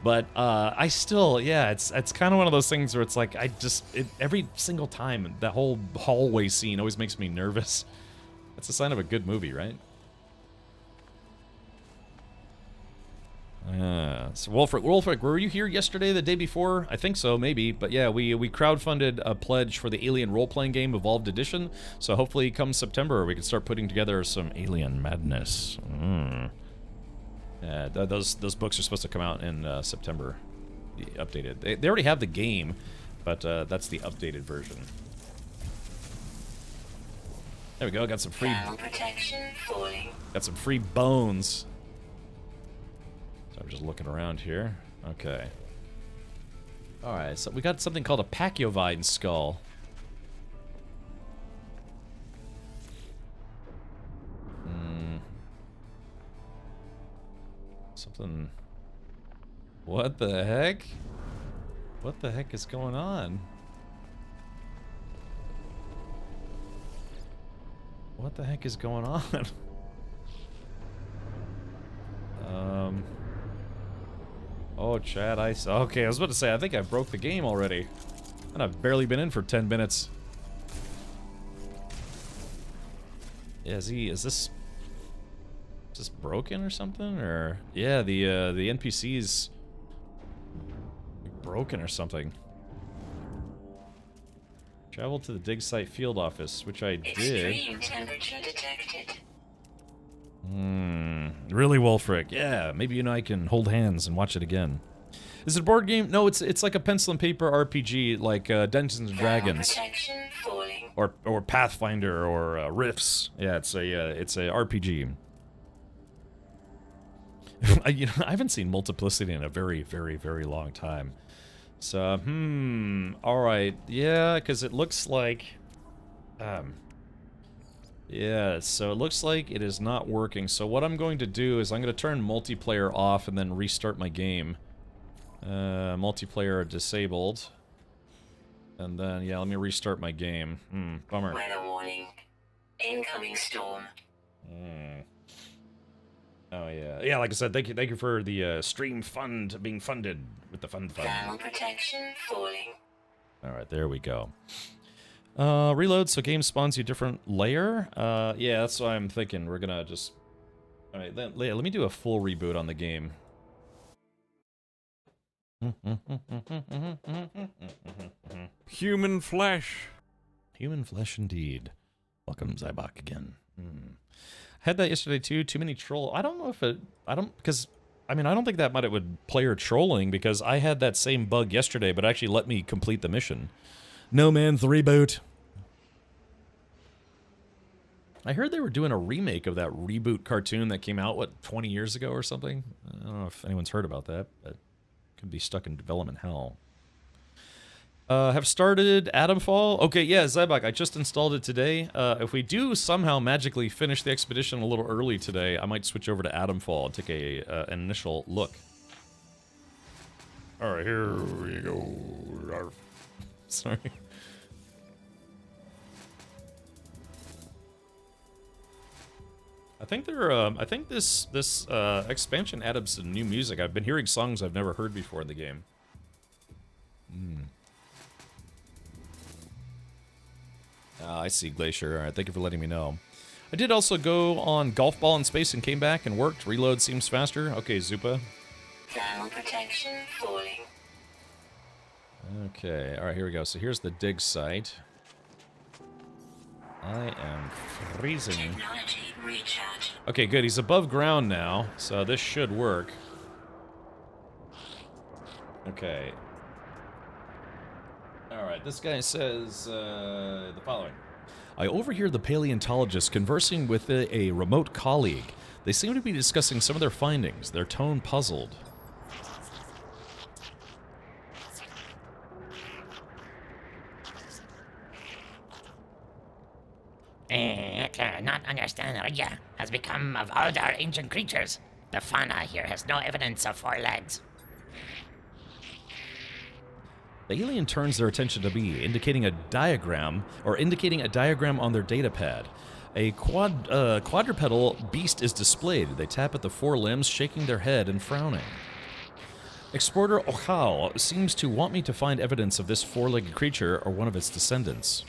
Speaker 1: but I still, yeah, it's kind of one of those things where it's like every single time that whole hallway scene always makes me nervous. That's a sign of a good movie, right? So Wolfric, were you here yesterday, the day before? I think so, maybe. But yeah, we crowdfunded a pledge for the Alien role-playing game Evolved Edition. So hopefully come September, we can start putting together some alien madness. Yeah, those books are supposed to come out in September. Updated. They already have the game, but that's the updated version. There we go. Got some free bones. So I'm just looking around here. Okay. Alright, so we got something called a Pachyovine skull. Something... What the heck? What the heck is going on? What the heck is going on? Oh, Chad, okay, I was about to say, I think I broke the game already. And I've barely been in for 10 minutes. Yeah, is this broken or something? Or, yeah, the NPC's broken or something. Travel to the dig site field office, which I did.
Speaker 2: Extreme temperature detected.
Speaker 1: Really, Wolfric? Yeah, maybe you and I can hold hands and watch it again. Is it a board game? No, it's like a pencil and paper RPG, like Dungeons and Dragons,
Speaker 2: Protection falling.
Speaker 1: or Pathfinder, or Rifts. Yeah, it's a RPG. I haven't seen Multiplicity in a very, very, very long time. So, all right, yeah, because it looks like, yeah, so it looks like it is not working. So what I'm going to do is I'm going to turn multiplayer off and then restart my game. Multiplayer disabled. And then, yeah, let me restart my game. Bummer.
Speaker 2: Weather warning. Incoming storm.
Speaker 1: Oh, yeah. Yeah, like I said, thank you for the stream fund being funded with the fund.
Speaker 2: Thermal protection falling.
Speaker 1: Alright, there we go. Reload, so game spawns you a different layer? Yeah, that's what I'm thinking. We're gonna just... Alright, let me do a full reboot on the game.
Speaker 4: Human flesh.
Speaker 1: Human flesh indeed. Welcome, Zybok, again. Had that yesterday too. Too many troll. I don't know if it... because... I mean, I don't think that would player trolling, because I had that same bug yesterday, but actually let me complete the mission. No man's reboot. I heard they were doing a remake of that Reboot cartoon that came out, what, 20 years ago or something? I don't know if anyone's heard about that, but could be stuck in development hell. Have started Atomfall. Okay, yeah, Zybok, I just installed it today. If we do somehow magically finish the expedition a little early today, I might switch over to Atomfall and take an initial look. Alright, here we go. Sorry. I think I think this expansion added some new music. I've been hearing songs I've never heard before in the game. I see, Glacier. Alright, thank you for letting me know. I did also go on Golf Ball in Space and came back and worked. Reload seems faster. Okay, Zupa.
Speaker 2: Thermal protection falling.
Speaker 1: Okay, alright, here we go. So here's the dig site. I am freezing.
Speaker 2: Technology recharge.
Speaker 1: Okay, good. He's above ground now, so this should work. Okay. Alright, this guy says the following. I overhear the paleontologists conversing with a remote colleague. They seem to be discussing some of their findings, their tone puzzled.
Speaker 5: I cannot understand what has become of all our ancient creatures. The fauna here has no evidence of 4 legs.
Speaker 1: The alien turns their attention to me, indicating a diagram on their data pad. A quadrupedal beast is displayed. They tap at the 4 limbs, shaking their head and frowning. Explorer Ohao seems to want me to find evidence of this 4-legged creature or one of its descendants.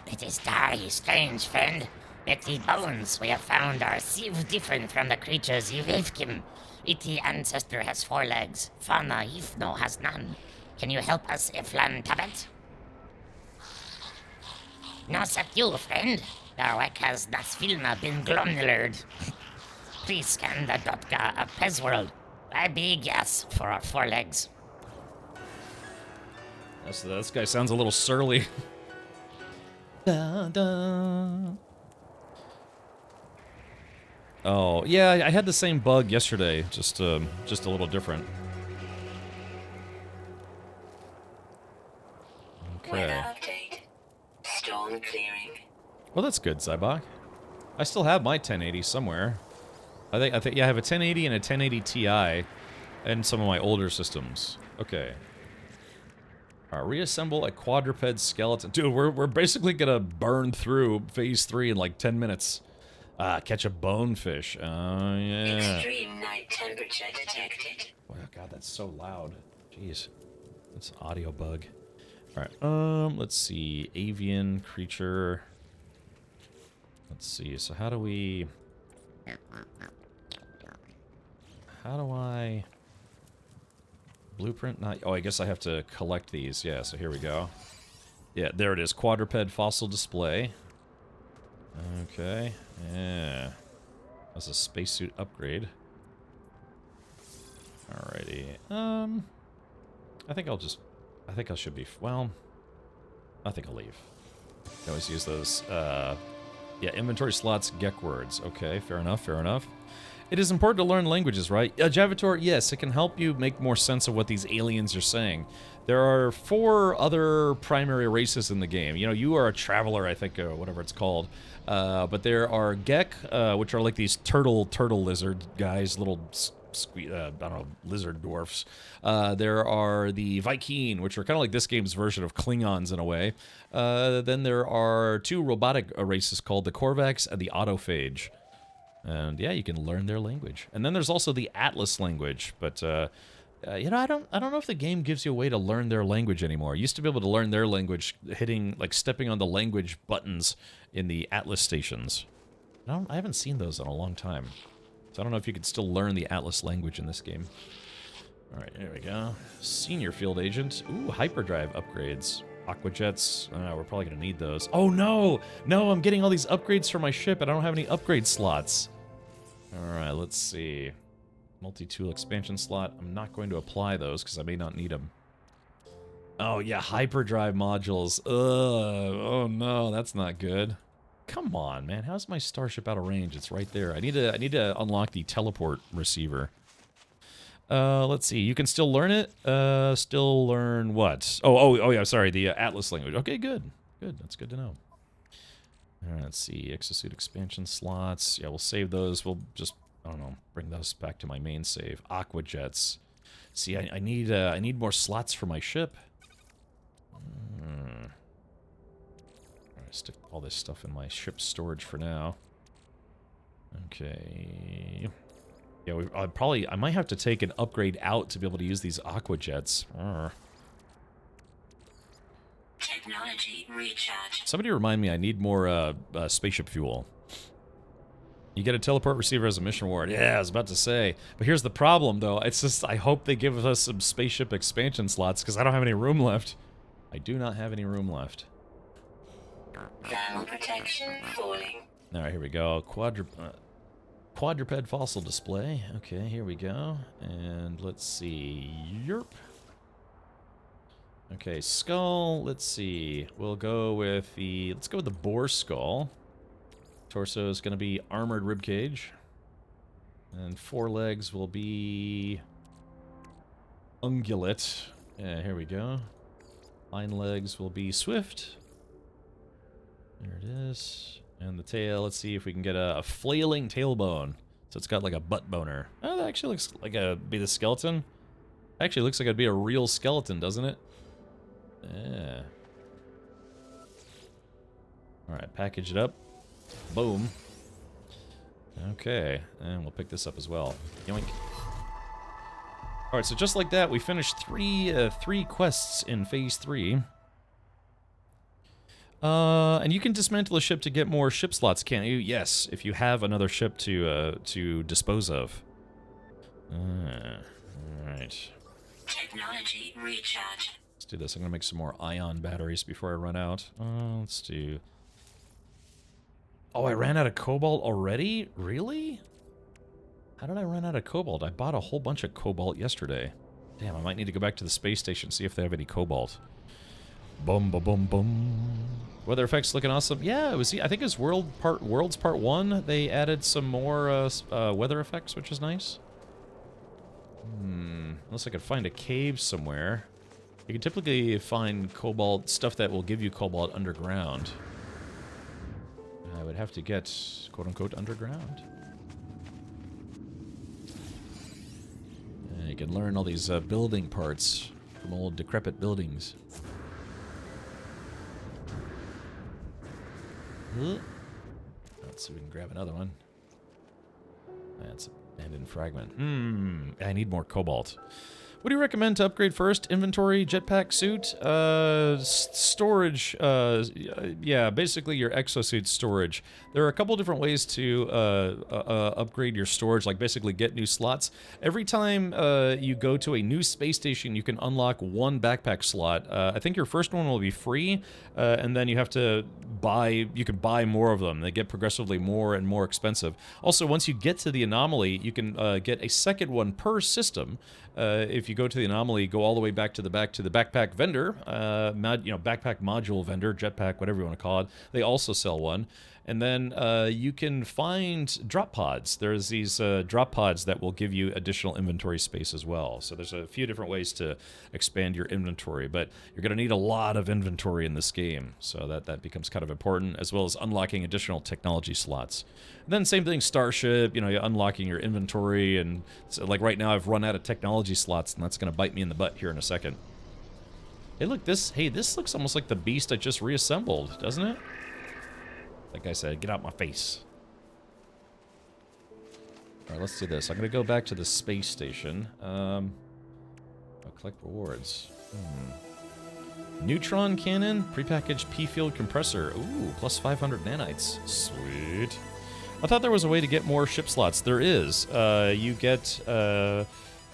Speaker 5: It is very strange, friend. But the bones we have found are so different from the creatures you left him. Iti ancestor has 4 legs. Fauna Ifno has none. Can you help us, Iflan Tabet? No, sup you, friend. The work has das Filma been glomnillard. Please scan the Dotka of Pezworld. A big yes for our 4 legs.
Speaker 1: This guy sounds a little surly. Da, da. Oh, yeah, I had the same bug yesterday, just a little different.
Speaker 2: Weather
Speaker 1: Okay.
Speaker 2: update. Storm clearing.
Speaker 1: Well, that's good, Zybok. I still have my 1080 somewhere. I think yeah, I have a 1080 and a 1080 Ti and some of my older systems. Okay. Reassemble a quadruped skeleton. Dude, we're basically gonna burn through phase 3 in like 10 minutes. Catch a bonefish. Oh, yeah.
Speaker 2: Extreme night temperature detected.
Speaker 1: Oh, God, that's so loud. Jeez. That's an audio bug. Alright, let's see. Avian creature. Let's see. So how do we... How do I... Blueprint? Not... Oh, I guess I have to collect these. Yeah, so here we go. Yeah, there it is. Quadruped fossil display. Okay. Yeah. That's a spacesuit upgrade. Alrighty. I think I should be... Well, I think I'll leave. I always use those, yeah, inventory slots, Gek words. Okay, fair enough, fair enough. It is important to learn languages, right? Javator, yes, it can help you make more sense of what these aliens are saying. There are 4 other primary races in the game. You know, you are a traveler, I think, or whatever it's called. But there are Gek, which are like these turtle lizard guys, little... I don't know, lizard dwarfs. There are the Vy'keen, which are kind of like this game's version of Klingons in a way. Then there are 2 robotic races called the Korvax and the Autophage. And yeah, you can learn their language. And then there's also the Atlas language, but you know, I don't know if the game gives you a way to learn their language anymore. I used to be able to learn their language stepping on the language buttons in the Atlas stations. I haven't seen those in a long time. So I don't know if you could still learn the Atlas language in this game. Alright, there we go. Senior field agent. Ooh, hyperdrive upgrades. Aquajets. We're probably going to need those. Oh, no! No, I'm getting all these upgrades for my ship, and I don't have any upgrade slots. Alright, let's see. Multi-tool expansion slot. I'm not going to apply those, because I may not need them. Oh, yeah, hyperdrive modules. Ugh. Oh, no, that's not good. Come on, man. How's my starship out of range? It's right there. I need to unlock the teleport receiver. Let's see. You can still learn it. Still learn what? Oh yeah, sorry. The Atlas language. Okay, good. Good. That's good to know. All right, let's see. Exosuit expansion slots. Yeah, we'll save those. We'll just, I don't know, bring those back to my main save. Aquajets. See, I need more slots for my ship. Stick all this stuff in my ship storage for now. Okay. Yeah, I might have to take an upgrade out to be able to use these aquajets.
Speaker 2: Technology recharge.
Speaker 1: Somebody remind me, I need more spaceship fuel. You get a teleport receiver as a mission reward. Yeah, I was about to say. But here's the problem, though. It's just, I hope they give us some spaceship expansion slots, because I don't have any room left. I do not have any room left.
Speaker 2: Thermal protection falling.
Speaker 1: Alright, here we go. Quadruped fossil display. Okay, here we go. And let's see. Yerp. Okay, skull. Let's see. We'll go with the... Let's go with the boar skull. Torso is going to be armored ribcage. And 4 legs will be... ungulate. Yeah, here we go. Hind legs will be swift. There it is. And the tail, let's see if we can get a flailing tailbone. So it's got like a butt boner. Oh, that actually looks like be the skeleton. Actually looks like it'd be a real skeleton, doesn't it? Yeah. Alright, package it up. Boom. Okay, and we'll pick this up as well. Yoink. Alright, so just like that, we finished three quests in Phase 3. And you can dismantle a ship to get more ship slots, can't you? Yes, if you have another ship to dispose of. Alright.
Speaker 2: Technology recharge.
Speaker 1: Let's do this. I'm gonna make some more ion batteries before I run out. Let's do... Oh, I ran out of cobalt already? Really? How did I run out of cobalt? I bought a whole bunch of cobalt yesterday. Damn, I might need to go back to the space station and see if they have any cobalt. Boom, boom, boom, boom. Weather effects looking awesome. Yeah, it was. I think it's Worlds Part 1. They added some more weather effects, which is nice. Unless I could find a cave somewhere. You can typically find cobalt, stuff that will give you cobalt underground. I would have to get, quote-unquote, underground. can learn all these building parts from old decrepit buildings. Let's see if we can grab another one. That's abandoned fragment. I need more cobalt. What do you recommend to upgrade first? Inventory, jetpack, suit, storage. Yeah, basically your exosuit storage. There are a couple different ways to upgrade your storage, like basically get new slots. Every time you go to a new space station, you can unlock one backpack slot. I think your first one will be free, and then you have to buy. You can buy more of them. They get progressively more and more expensive. Also, once you get to the anomaly, you can get a second one per system. If you go to the anomaly, go all the way back to the backpack vendor, backpack module vendor, jetpack, whatever you want to call it. They also sell one. And then you can find drop pods. There's these drop pods that will give you additional inventory space as well. So there's a few different ways to expand your inventory, but you're going to need a lot of inventory in this game. So that becomes kind of important, as well as unlocking additional technology slots. And then same thing, Starship, you're unlocking your inventory, and so, like right now I've run out of technology slots, and that's going to bite me in the butt here in a second. Hey, look, this looks almost like the beast I just reassembled, doesn't it? Like I said, get out my face. Alright, let's do this. I'm going to go back to the space station. I'll collect rewards. Neutron cannon, prepackaged P-field compressor. Ooh, plus 500 nanites. Sweet. I thought there was a way to get more ship slots. There is. You get...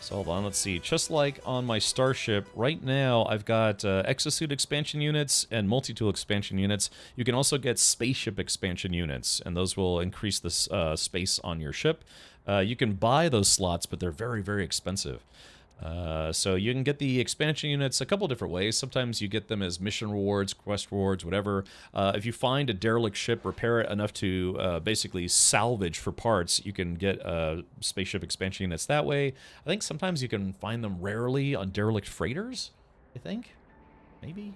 Speaker 1: so hold on, let's see. Just like on my Starship, right now I've got exosuit expansion units and multi-tool expansion units. You can also get spaceship expansion units, and those will increase the space on your ship. You can buy those slots, but they're very, very expensive. So you can get the expansion units a couple different ways. Sometimes you get them as mission rewards, quest rewards, whatever. If you find a derelict ship, repair it enough to basically salvage for parts, you can get spaceship expansion units that way. I think sometimes you can find them rarely on derelict freighters, I think. Maybe?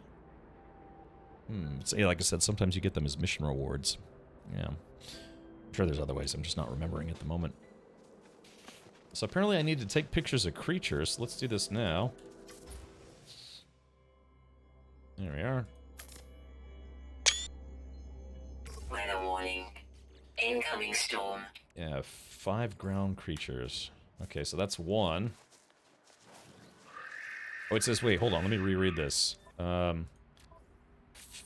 Speaker 1: So, yeah, like I said, sometimes you get them as mission rewards. Yeah. I'm sure there's other ways. I'm just not remembering at the moment. So apparently I need to take pictures of creatures. Let's do this now. There we are.
Speaker 2: Weather warning. Incoming storm.
Speaker 1: Yeah, 5 ground creatures. Okay, so that's one. Oh, it says, wait, hold on, let me reread this.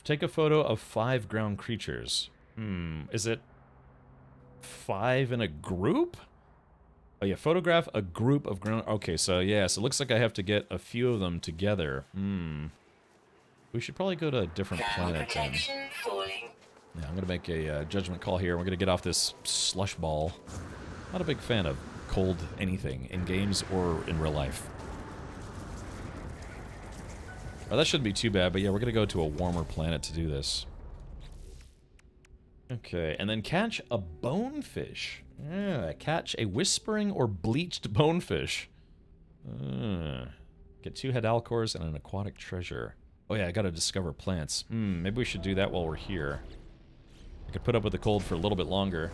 Speaker 1: Take a photo of 5 ground creatures. Is it 5 in a group? Oh yeah, photograph a group of ground... Okay, so yeah, so it looks like I have to get a few of them together. We should probably go to a different planet then.
Speaker 2: Falling.
Speaker 1: Yeah, I'm gonna make a judgment call here. We're gonna get off this slush ball. Not a big fan of cold anything, in games or in real life. Oh, that shouldn't be too bad, but yeah, we're gonna go to a warmer planet to do this. Okay, and then catch a bonefish. Yeah, catch a whispering or bleached bonefish. Get 2 head alcors and an aquatic treasure. Oh yeah, I gotta discover plants. Maybe we should do that while we're here. I could put up with the cold for a little bit longer.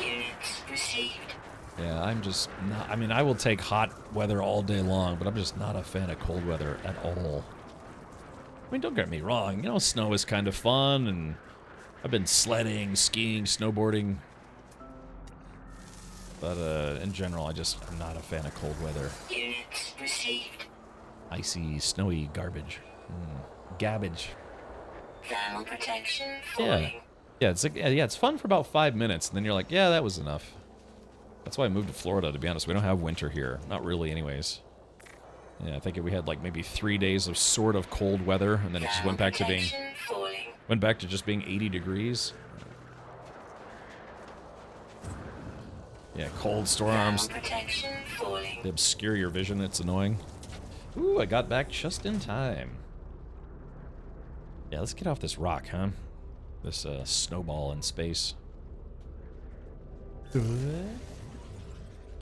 Speaker 2: Units received.
Speaker 1: Yeah, I'm just not... I mean, I will take hot weather all day long, but I'm just not a fan of cold weather at all. I mean, don't get me wrong, snow is kind of fun, and I've been sledding, skiing, snowboarding. But, in general, I'm not a fan of cold weather.
Speaker 2: Units received.
Speaker 1: Icy, snowy garbage. Gabbage.
Speaker 2: Thermal protection falling.
Speaker 1: Yeah, it's like, yeah, it's fun for about 5 minutes, and then you're like, yeah, that was enough. That's why I moved to Florida, to be honest. We don't have winter here. Not really, anyways. Yeah, I think we had like maybe 3 days of sort of cold weather, and then it just went back to just being 80 degrees. Yeah, cold storms. They obscure your vision. It's annoying. Ooh, I got back just in time. Yeah, let's get off this rock, huh? This snowball in space.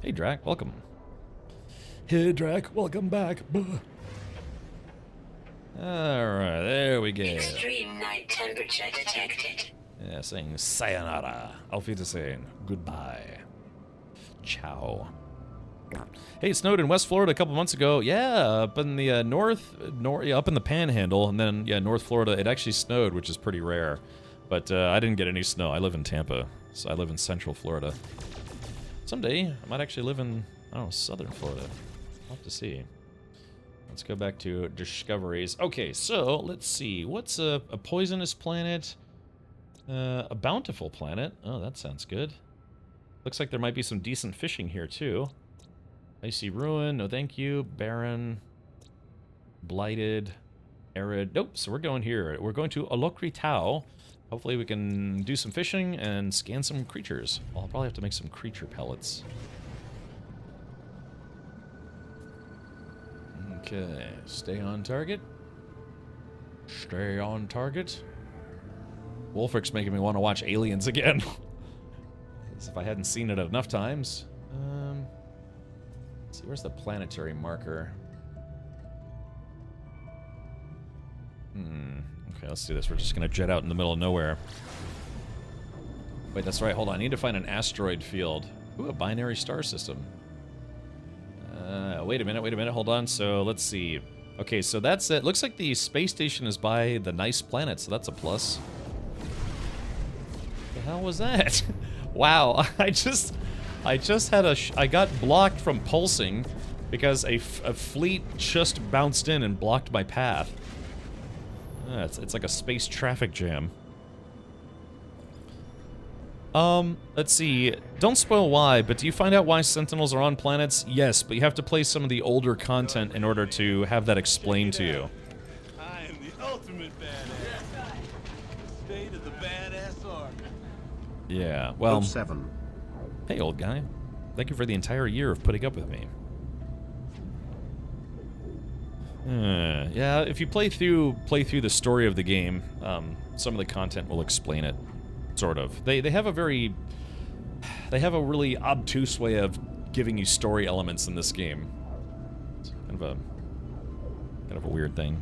Speaker 1: Hey, Drac, welcome. Hey, Drac, welcome back. Alright, there we go.
Speaker 2: Extreme night temperature detected.
Speaker 1: Yeah, saying sayonara. Auf Wiedersehen. Goodbye. Ciao. Hey, it snowed in West Florida a couple months ago. Yeah, up in the up in the Panhandle, and then yeah, North Florida. It actually snowed, which is pretty rare. But I didn't get any snow. I live in Tampa, so I live in Central Florida. Someday I might actually live in, I don't know, Southern Florida. I'll have to see. Let's go back to discoveries. Okay, so let's see. What's a poisonous planet? A bountiful planet. Oh, that sounds good. Looks like there might be some decent fishing here too. Icy ruin, no thank you. Barren, blighted, arid. Nope, so we're going here. We're going to Olokri Tau. Hopefully we can do some fishing and scan some creatures. Well, I'll probably have to make some creature pellets. Okay, stay on target. Stay on target. Wolfric's making me want to watch Aliens again. As if I hadn't seen it enough times. Let's see, where's the planetary marker? Okay, let's do this. We're just gonna jet out in the middle of nowhere. Wait, that's right. Hold on. I need to find an asteroid field. Ooh, a binary star system. Wait a minute. Hold on. So, let's see. Okay, so that's it. Looks like the space station is by the nice planet, so that's a plus. What the hell was that? Wow, I just had I got blocked from pulsing because a fleet just bounced in and blocked my path. It's like a space traffic jam. Let's see. Don't spoil why, but do you find out why Sentinels are on planets? Yes, but you have to play some of the older content in order to have that explained to you.
Speaker 4: I am the ultimate badass. The state of the badass army.
Speaker 1: Yeah, well...
Speaker 3: 07.
Speaker 1: Hey, old guy. Thank you for the entire year of putting up with me. Yeah, if you play through the story of the game, some of the content will explain it. Sort of. They have a really obtuse way of giving you story elements in this game. It's kind of a weird thing.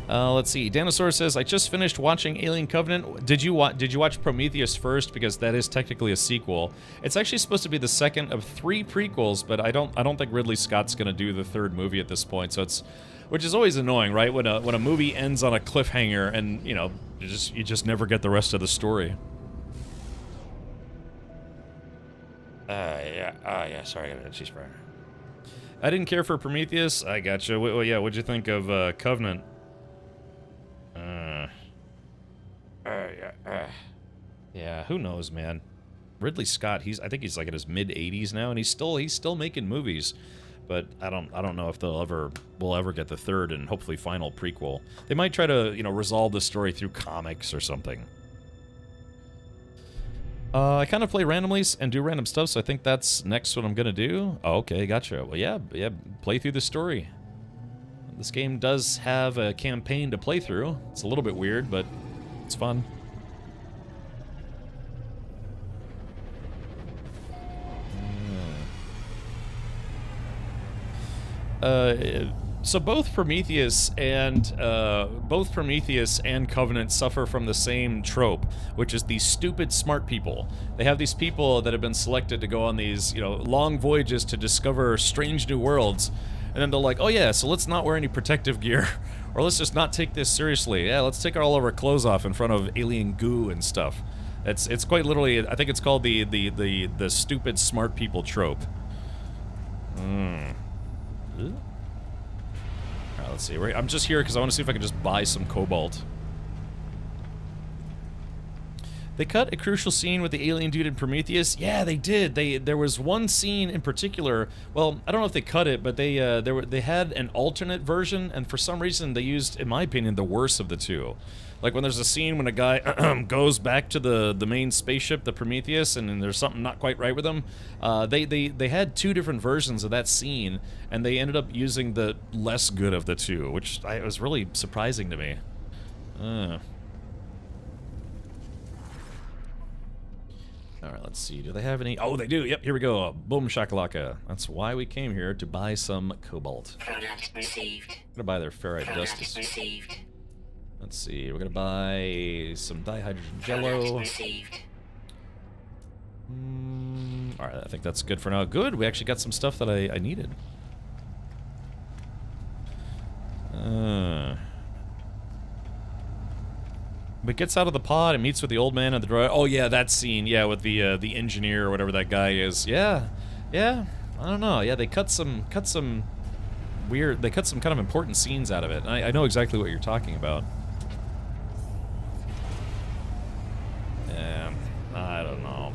Speaker 1: Let's see. Danosaur says, I just finished watching Alien Covenant. Did you watch Prometheus first? Because that is technically a sequel. It's actually supposed to be the second of 3 prequels, but I don't think Ridley Scott's gonna do the 3rd movie at this point. So which is always annoying, right? When a movie ends on a cliffhanger and, you know, you just never get the rest of the story. Yeah, sorry, I got a cheeseburger. I didn't care for Prometheus. I gotcha. Well, yeah, what'd you think of Covenant? Yeah, who knows, man. Ridley Scott, I think he's like in his mid-80s now, and he's still making movies. But I don't know if we'll ever get the 3rd and hopefully final prequel. They might try to, you know, resolve the story through comics or something. I kind of play randomly and do random stuff, so I think that's next what I'm gonna do. Oh, okay, gotcha. Well, yeah, play through the story. This game does have a campaign to play through. It's a little bit weird, but it's fun. So both Prometheus and Covenant suffer from the same trope, which is these stupid smart people. They have these people that have been selected to go on these, you know, long voyages to discover strange new worlds, and then they're like, oh yeah, so let's not wear any protective gear, or let's just not take this seriously. Yeah, let's take all of our clothes off in front of alien goo and stuff. It's quite literally, I think it's called the stupid smart people trope. Alright, let's see. I'm just here because I want to see if I can just buy some cobalt. They cut a crucial scene with the alien dude in Prometheus. Yeah, they did. There was one scene in particular. Well, I don't know if they cut it, but they had an alternate version, and for some reason they used, in my opinion, the worst of the two. Like when there's a scene when a guy goes back to the main spaceship, the Prometheus, and there's something not quite right with him. They had 2 different versions of that scene, and they ended up using the less good of the 2, which was really surprising to me. Alright, let's see. Do they have any? Oh, they do. Yep, here we go. Boom shakalaka. That's why we came here, to buy some cobalt.
Speaker 2: Product received.
Speaker 1: I'm gonna buy their ferrite dust.
Speaker 2: Product received.
Speaker 1: Let's see. We're gonna buy some dihydrogen
Speaker 2: Product
Speaker 1: jello.
Speaker 2: received.
Speaker 1: All right, I think that's good for now. Good. We actually got some stuff that I needed. But gets out of the pod and meets with the old man and the droid. Oh yeah, that scene. Yeah, with the engineer or whatever that guy is. Yeah, yeah. I don't know. Yeah, they cut some weird. They cut some kind of important scenes out of it. I know exactly what you're talking about. Yeah, I don't know.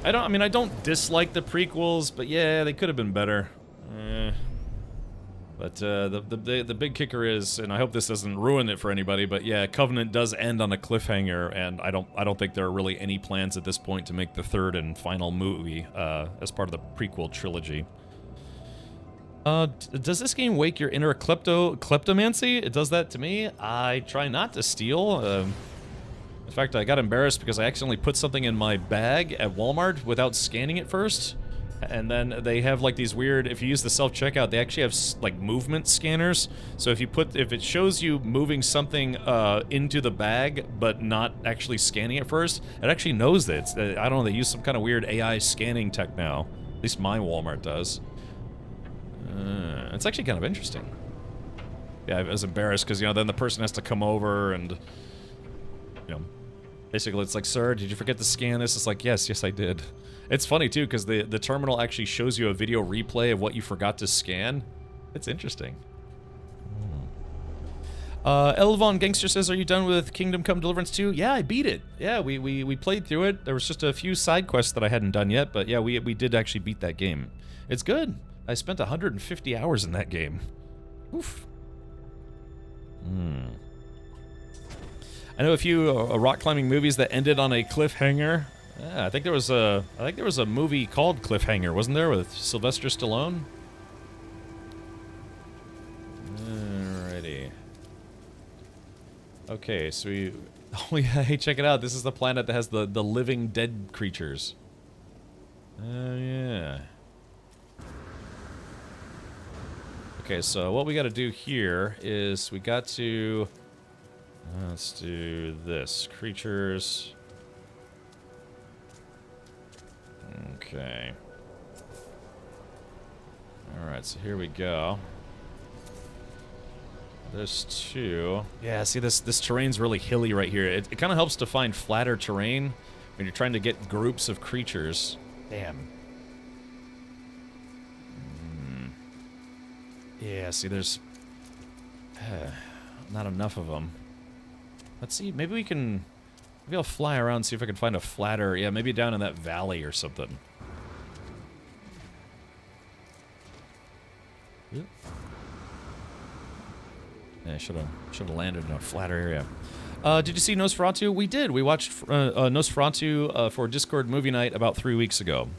Speaker 1: I mean, I don't dislike the prequels, but yeah, they could have been better. But the big kicker is, and I hope this doesn't ruin it for anybody, but yeah, Covenant does end on a cliffhanger, and I don't think there are really any plans at this point to make the third and final movie as part of the prequel trilogy. Does this game wake your inner kleptomancy? It does that to me. I try not to steal. In fact, I got embarrassed because I accidentally put something in my bag at Walmart without scanning it first. And then they have like these weird, if you use the self-checkout, they actually have like movement scanners. So if it shows you moving something into the bag, but not actually scanning it first, it actually knows that. I don't know, they use some kind of weird AI scanning tech now. At least my Walmart does. It's actually kind of interesting. Yeah, I was embarrassed because, you know, then the person has to come over and, you know, basically it's like, sir, did you forget to scan this? It's like, yes, I did. It's funny, too, because the terminal actually shows you a video replay of what you forgot to scan. It's interesting. Elvon Gangster says, are you done with Kingdom Come Deliverance 2? Yeah, I beat it. Yeah, we played through it. There was just a few side quests that I hadn't done yet, but yeah, we did actually beat that game. It's good. I spent 150 hours in that game. Oof. I know a few rock climbing movies that ended on a cliffhanger. Yeah, I think there was a movie called Cliffhanger, wasn't there, with Sylvester Stallone? Alrighty. Okay, so we... Oh yeah, hey, check it out. This is the planet that has the living dead creatures. Oh yeah. Okay, so what we gotta do here is we got to... Let's do this. Creatures... Okay. Alright, so here we go. There's two. Yeah, see, this terrain's really hilly right here. It kind of helps to find flatter terrain when you're trying to get groups of creatures. Damn. Yeah, see, there's... not enough of them. Let's see, maybe we can... Maybe I'll fly around and see if I can find a flatter... Yeah, maybe down in that valley or something. Yep. Yeah, I should have landed in a flatter area. Did you see Nosferatu? We did. We watched Nosferatu for Discord movie night about 3 weeks ago.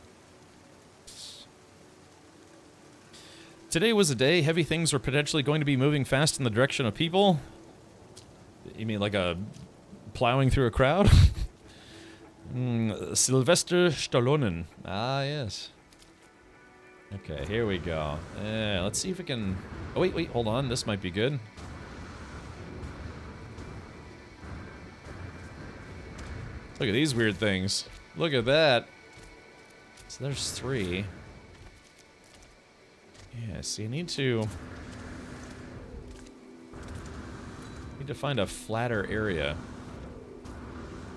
Speaker 1: Today was a day heavy things were potentially going to be moving fast in the direction of people. You mean like a plowing through a crowd? Sylvester Stallone. Ah, yes. Okay, here we go. Yeah, let's see if we can... Oh, wait, hold on. This might be good. Look at these weird things. Look at that. So there's 3. Yeah, see, I need to find a flatter area.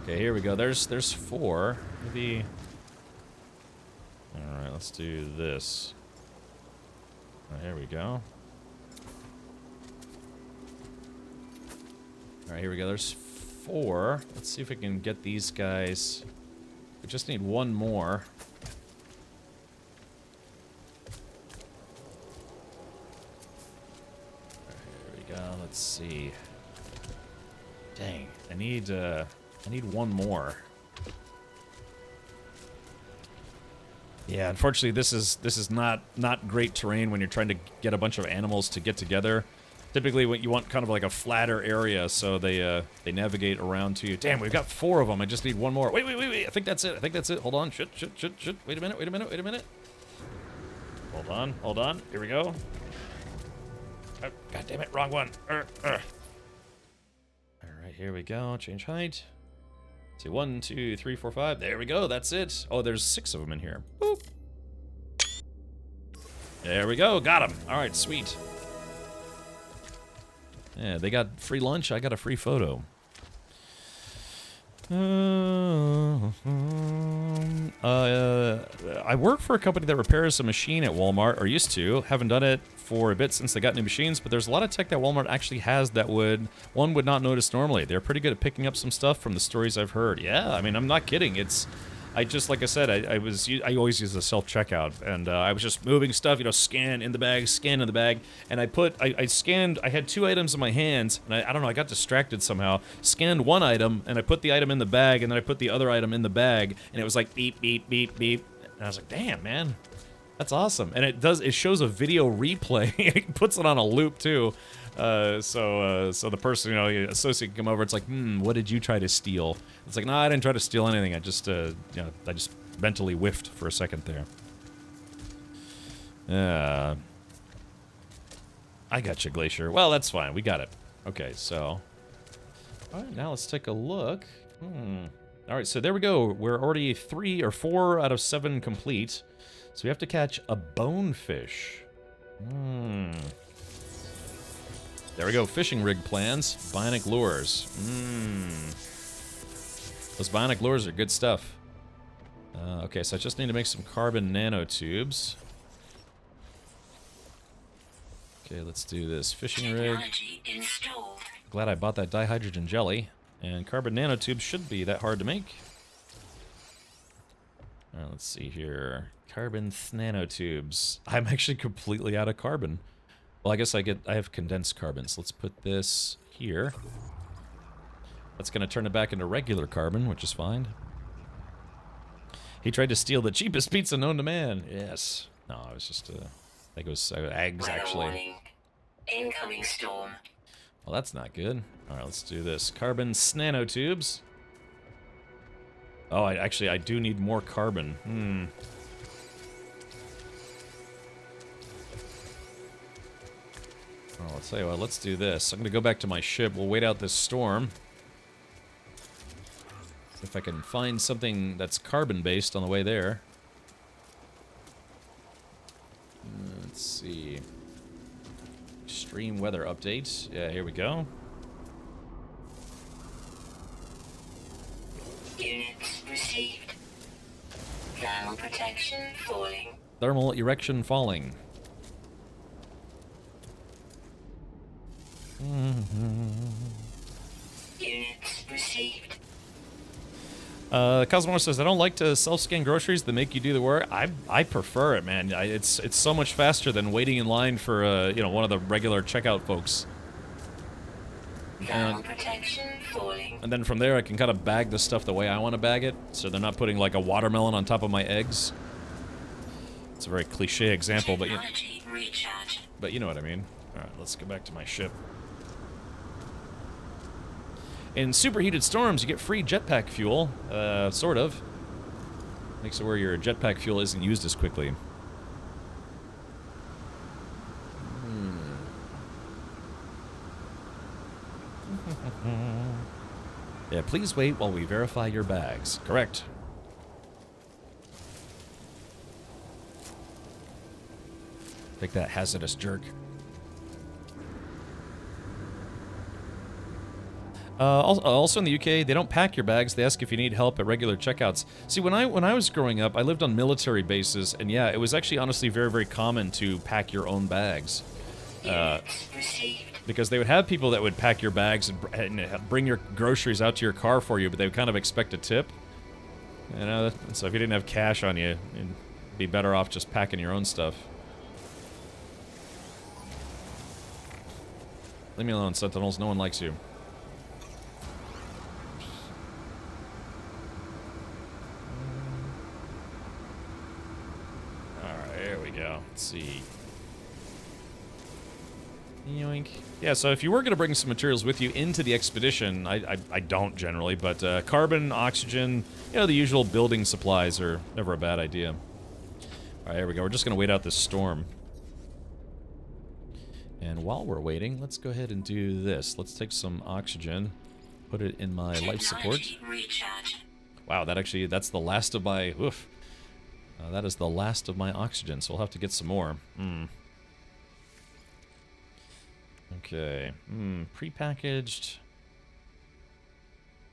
Speaker 1: Okay, here we go. There's 4. Maybe... Alright, let's do this. Oh, here we go. Alright, here we go. There's 4. Let's see if we can get these guys. We just need 1 more. Here we go. Let's see. Dang, I need 1 more. Yeah, unfortunately, this is not great terrain when you're trying to get a bunch of animals to get together. Typically, what you want kind of like a flatter area, so they navigate around to you. Damn, we've got 4 of them. I just need 1 more. Wait! I think that's it. Hold on. Shit. Wait a minute. Hold on. Here we go. God damn it, wrong one. All right, here we go. Change height. Let's see, 1, 2, 3, 4, 5. There we go. That's it. Oh, there's 6 of them in here. Boop. There we go. Got them. All right, sweet. Yeah, they got free lunch. I got a free photo. I work for a company that repairs a machine at Walmart, or used to. Haven't done it for a bit since they got new machines, but there's a lot of tech that Walmart actually has that one would not notice normally. They're pretty good at picking up some stuff from the stories I've heard. Yeah, I mean, I'm not kidding. Like I said, I always use the self-checkout, and I was just moving stuff, scan in the bag, and I scanned, I had 2 items in my hands, and I don't know, I got distracted somehow, scanned 1 item, and I put the item in the bag, and then I put the other item in the bag, and it was like beep, beep, beep, beep, and I was like, damn, man, that's awesome. And it shows a video replay, it puts it on a loop, too. So the person, the associate can come over. It's like, what did you try to steal? It's like, no, I didn't try to steal anything. I just, I just mentally whiffed for a second there. I got you, Glacier. Well, that's fine. We got it. Okay, so, all right, now let's take a look. All right, so there we go. We're already 3 or 4 out of 7 complete. So we have to catch a bonefish. There we go, fishing rig plans, bionic lures. Those bionic lures are good stuff. Okay, so I just need to make some carbon nanotubes. Okay, let's do this. Fishing rig. Glad I bought that dihydrogen jelly. And carbon nanotubes shouldn't be that hard to make. Alright, let's see here. Carbon nanotubes. I'm actually completely out of carbon. Well, I guess I have condensed carbon, so let's put this here. That's going to turn it back into regular carbon, which is fine. He tried to steal the cheapest pizza known to man. Yes. No, I was just, I think it was eggs, actually.
Speaker 2: Warning. Incoming storm.
Speaker 1: Well, that's not good. All right, let's do this. Carbon nanotubes. Oh, I do need more carbon. Oh, I'll tell you what, let's do this. I'm going to go back to my ship. We'll wait out this storm. If I can find something that's carbon-based on the way there. Let's see. Extreme weather update. Yeah, here we go.
Speaker 2: Units received. Thermal protection falling.
Speaker 1: Thermal erection falling.
Speaker 2: Units received.
Speaker 1: Cosmos says, I don't like to self-scan groceries that make you do the work. I prefer it, man. It's so much faster than waiting in line for one of the regular checkout folks.
Speaker 2: Thermal protection falling.
Speaker 1: And then from there, I can kind of bag the stuff the way I want to bag it, so they're not putting like a watermelon on top of my eggs. It's a very cliche example, but you know what I mean. All right, let's go back to my ship. In superheated storms, you get free jetpack fuel, sort of. Makes it where your jetpack fuel isn't used as quickly. Yeah, please wait while we verify your bags. Correct. Take that, hazardous jerk. Also in the UK, they don't pack your bags. They ask if you need help at regular checkouts. See, when I was growing up, I lived on military bases, and yeah, it was actually honestly very, very common to pack your own bags. Because they would have people that would pack your bags and bring your groceries out to your car for you, but they would kind of expect a tip. You know, so if you didn't have cash on you, you'd be better off just packing your own stuff. Leave me alone, Sentinels. No one likes you. Let's see. Yoink. Yeah, so if you were going to bring some materials with you into the expedition, I don't generally, but carbon, oxygen, the usual building supplies are never a bad idea. Alright, here we go. We're just going to wait out this storm. And while we're waiting, let's go ahead and do this. Let's take some oxygen, put it in my life support.
Speaker 2: Technology recharge.
Speaker 1: Wow, that's the last of my, oof. That is the last of my oxygen, so we'll have to get some more. Okay, prepackaged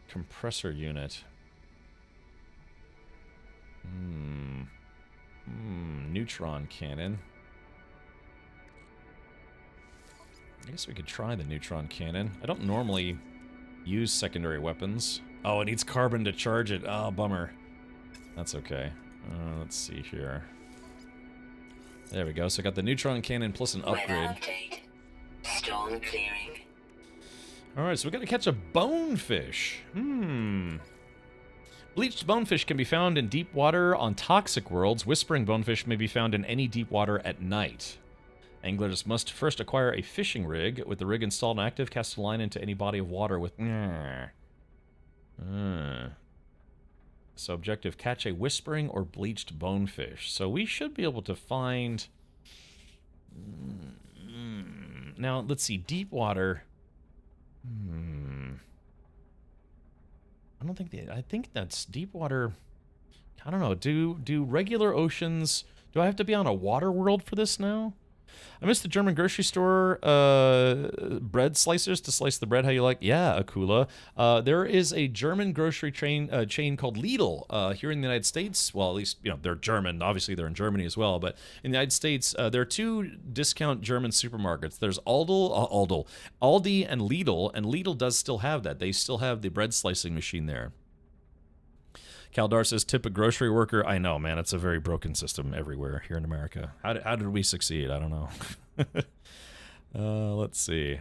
Speaker 1: compressor unit. Neutron cannon. I guess we could try the neutron cannon. I don't normally use secondary weapons. Oh, it needs carbon to charge it. Oh, bummer. That's okay. Let's see here. There we go. So I got the neutron cannon plus an
Speaker 2: Weather
Speaker 1: upgrade.
Speaker 2: update. Storm clearing.
Speaker 1: Alright, so we gotta catch a bonefish. Bleached bonefish can be found in deep water on toxic worlds. Whispering bonefish may be found in any deep water at night. Anglers must first acquire a fishing rig. With the rig installed and active, cast a line into any body of water with... So objective, catch a whispering or bleached bonefish. So we should be able to find... Now, let's see, deep water... I think that's deep water. I don't know. Do regular oceans... Do I have to be on a water world for this now? I miss the German grocery store bread slicers to slice the bread how you like. Yeah, Akula. There is a German grocery chain called Lidl here in the United States. Well, at least, you know, they're German. Obviously, they're in Germany as well. But in the United States, there are two discount German supermarkets. There's Aldi and Lidl. And Lidl does still have that. They still have the bread slicing machine there. Kaldar says, tip a grocery worker. I know, man. It's a very broken system everywhere here in America. How did we succeed? I don't know. Let's see.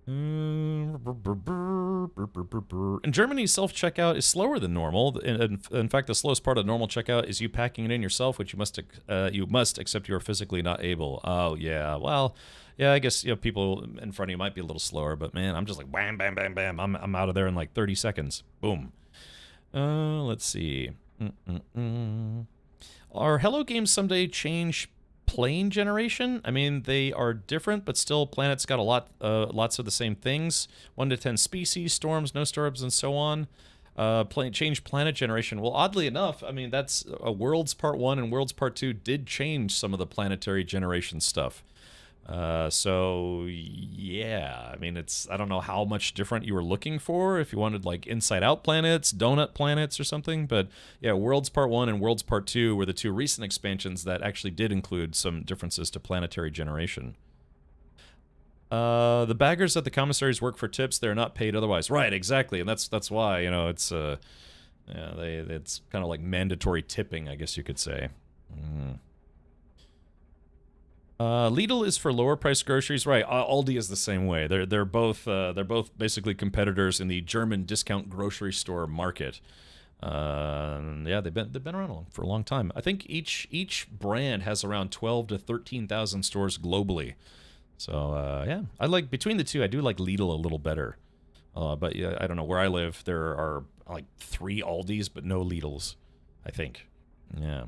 Speaker 1: In Germany, self-checkout is slower than normal. In fact, the slowest part of normal checkout is you packing it in yourself, which you must accept you are physically not able. Oh, yeah. Well, yeah, I guess, you know, people in front of you might be a little slower, but man, I'm just like wham, bam, bam, bam. I'm out of there in like 30 seconds. Boom. Let's see. Are Hello Games someday change plane generation? I mean, they are different, but still, planets got lots of the same things. 1 to 10 species, storms, no storms, and so on. Change planet generation. Well, oddly enough, I mean, that's Worlds Part 1 and Worlds Part 2 did change some of the planetary generation stuff. So yeah, I mean, I don't know how much different you were looking for, if you wanted like inside out planets, donut planets or something, but yeah, Worlds Part 1 and Worlds Part 2 were the two recent expansions that actually did include some differences to planetary generation. The baggers at the commissaries work for tips, they're not paid otherwise. Right, exactly, and that's why, you know, it's it's kind of like mandatory tipping, I guess you could say. Lidl is for lower priced groceries, right? Aldi is the same way. They're both basically competitors in the German discount grocery store market. Yeah, they've been around for a long time. I think each brand has around 12 to 13,000 stores globally. So yeah, I like between the two. I do like Lidl a little better. But yeah, I don't know where I live. There are like 3 Aldis, but no Lidls, I think. Yeah.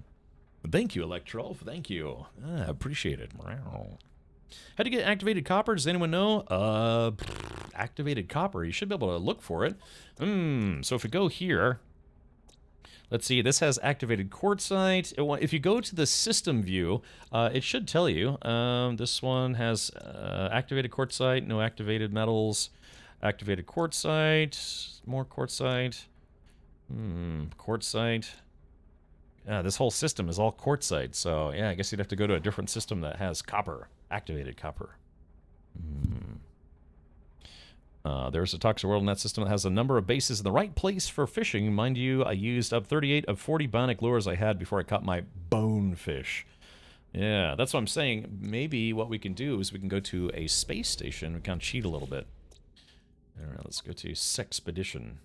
Speaker 1: Thank you, Electro. Thank you. Appreciate it. How to get activated copper? Does anyone know? Activated copper. You should be able to look for it. So if we go here, let's see. This has activated quartzite. If you go to the system view, it should tell you. This one has activated quartzite, no activated metals. Activated quartzite, more quartzite. Quartzite. This whole system is all quartzite, so yeah, I guess you'd have to go to a different system that has copper, activated copper. There's a toxic world in that system that has a number of bases in the right place for fishing. Mind you, I used up 38 of 40 bionic lures I had before I caught my bonefish. Yeah, that's what I'm saying. Maybe what we can do is we can go to a space station and kind of cheat a little bit. All right, let's go to Sexpedition.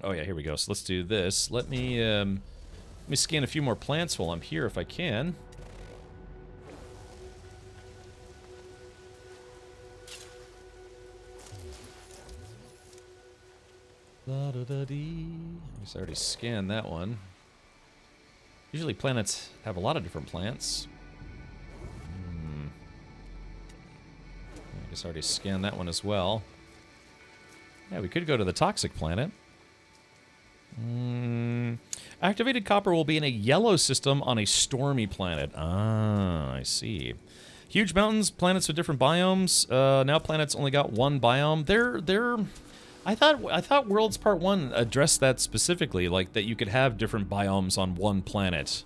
Speaker 1: Oh yeah, here we go. So let's do this. Let me scan a few more plants while I'm here if I can. La-da-da-dee. I guess I already scanned that one. Usually planets have a lot of different plants. guess I already scanned that one as well. Yeah, we could go to the toxic planet. Activated copper will be in a yellow system on a stormy planet. Ah, I see. Huge mountains, planets with different biomes. Now planets only got one biome. I thought Worlds Part 1 addressed that specifically, like that you could have different biomes on one planet.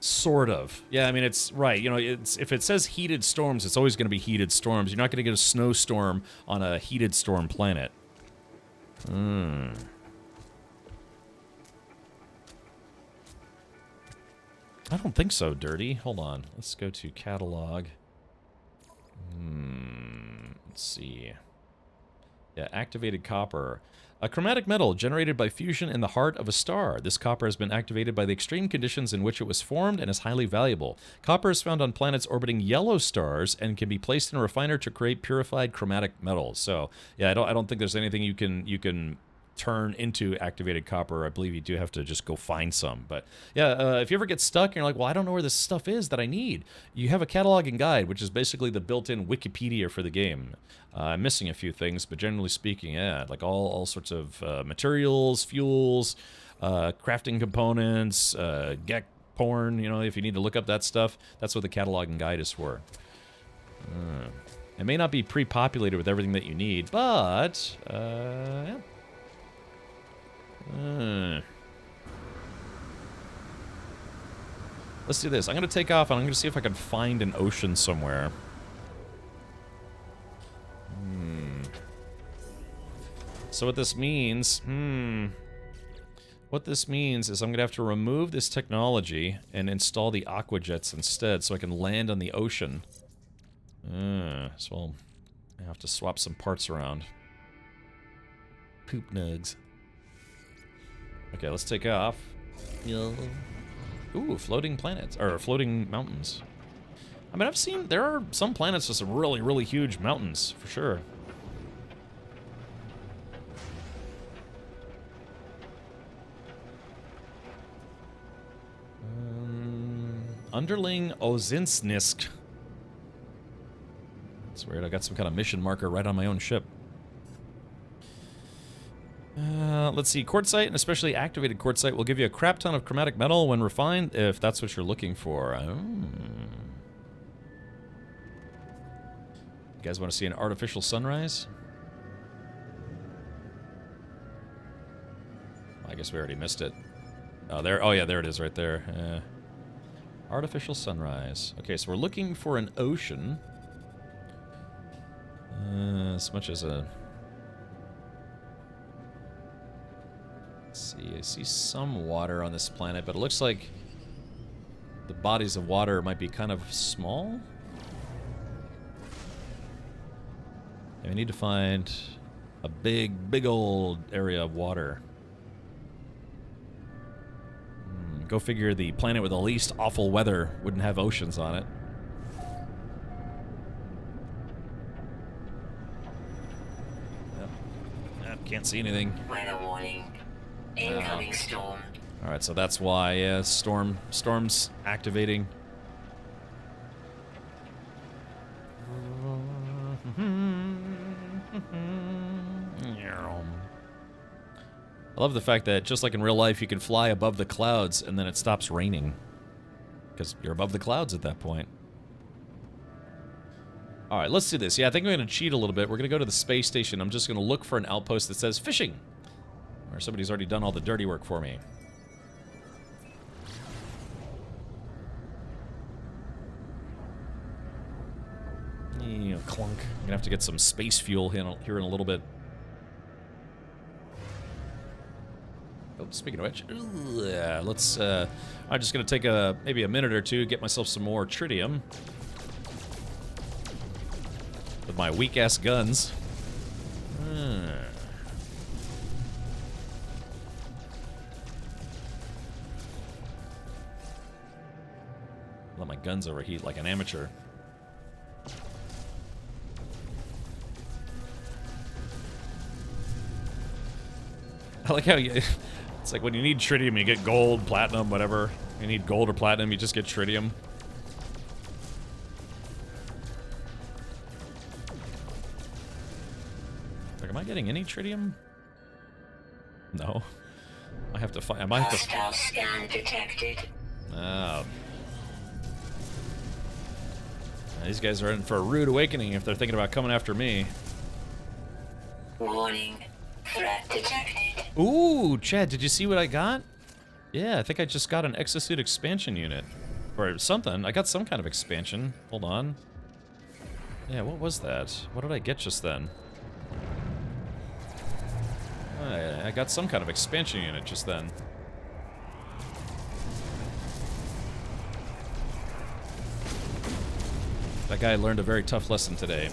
Speaker 1: Sort of. Yeah, I mean, it's right. You know, if it says heated storms, it's always going to be heated storms. You're not going to get a snowstorm on a heated storm planet. I don't think so, Dirty. Hold on. Let's go to catalog. Let's see. Yeah, activated copper. A chromatic metal generated by fusion in the heart of a star. This copper has been activated by the extreme conditions in which it was formed and is highly valuable. Copper is found on planets orbiting yellow stars and can be placed in a refiner to create purified chromatic metals. So, yeah, I don't think there's anything you can turn into activated copper. I believe you do have to just go find some. But yeah, if you ever get stuck and you're like, well, I don't know where this stuff is that I need, you have a catalog and guide, which is basically the built-in Wikipedia for the game. I'm missing a few things, but generally speaking, yeah, like all sorts of materials, fuels, crafting components, gek porn, you know, if you need to look up that stuff, that's what the catalog and guide is for. It may not be pre-populated with everything that you need, but yeah. Let's do this. I'm going to take off and I'm going to see if I can find an ocean somewhere. So what this means, what this means is I'm going to have to remove this technology and install the aquajets instead so I can land on the ocean. So I have to swap some parts around. Poop nugs. Okay, let's take off. Ooh, floating planets, or floating mountains. I mean, I've seen, there are some planets with some really, really huge mountains, for sure. Underling Ozinsnisk. That's weird, I got some kind of mission marker right on my own ship. Let's see, quartzite, and especially activated quartzite, will give you a crap ton of chromatic metal when refined, if that's what you're looking for. Oh. You guys want to see an artificial sunrise? I guess we already missed it. Oh, there. Oh, yeah, there it is right there. Artificial sunrise. Okay, so we're looking for an ocean. As much as a... Let's see, I see some water on this planet, but it looks like the bodies of water might be kind of small. And we need to find a big old area of water. Go figure, the planet with the least awful weather wouldn't have oceans on it. Yep. Can't see anything.
Speaker 2: Weather warning. Incoming storm.
Speaker 1: Alright, so that's why, yeah, storm's activating. I love the fact that, just like in real life, you can fly above the clouds and then it stops raining. Because you're above the clouds at that point. Alright, let's do this. Yeah, I think I'm going to cheat a little bit. We're going to go to the space station. I'm just going to look for an outpost that says fishing. Or somebody's already done all the dirty work for me. Clunk. I'm going to have to get some space fuel here in a little bit. Oh, speaking of which, let's, I'm just going to take maybe a minute or two, get myself some more tritium. With my weak-ass guns. Let my guns overheat like an amateur. I like how it's like when you need tritium, you get gold, platinum, whatever. You need gold or platinum, you just get tritium. Like, am I getting any tritium? No. I have to find. I might have to.
Speaker 2: Hostile scan detected.
Speaker 1: Oh. These guys are in for a rude awakening if they're thinking about coming after me.
Speaker 2: Warning. Threat detected.
Speaker 1: Ooh, Chad, did you see what I got? Yeah, I think I just got an exosuit expansion unit. Or something. I got some kind of expansion. Hold on. Yeah, what was that? What did I get just then? I got some kind of expansion unit just then. That guy learned a very tough lesson today.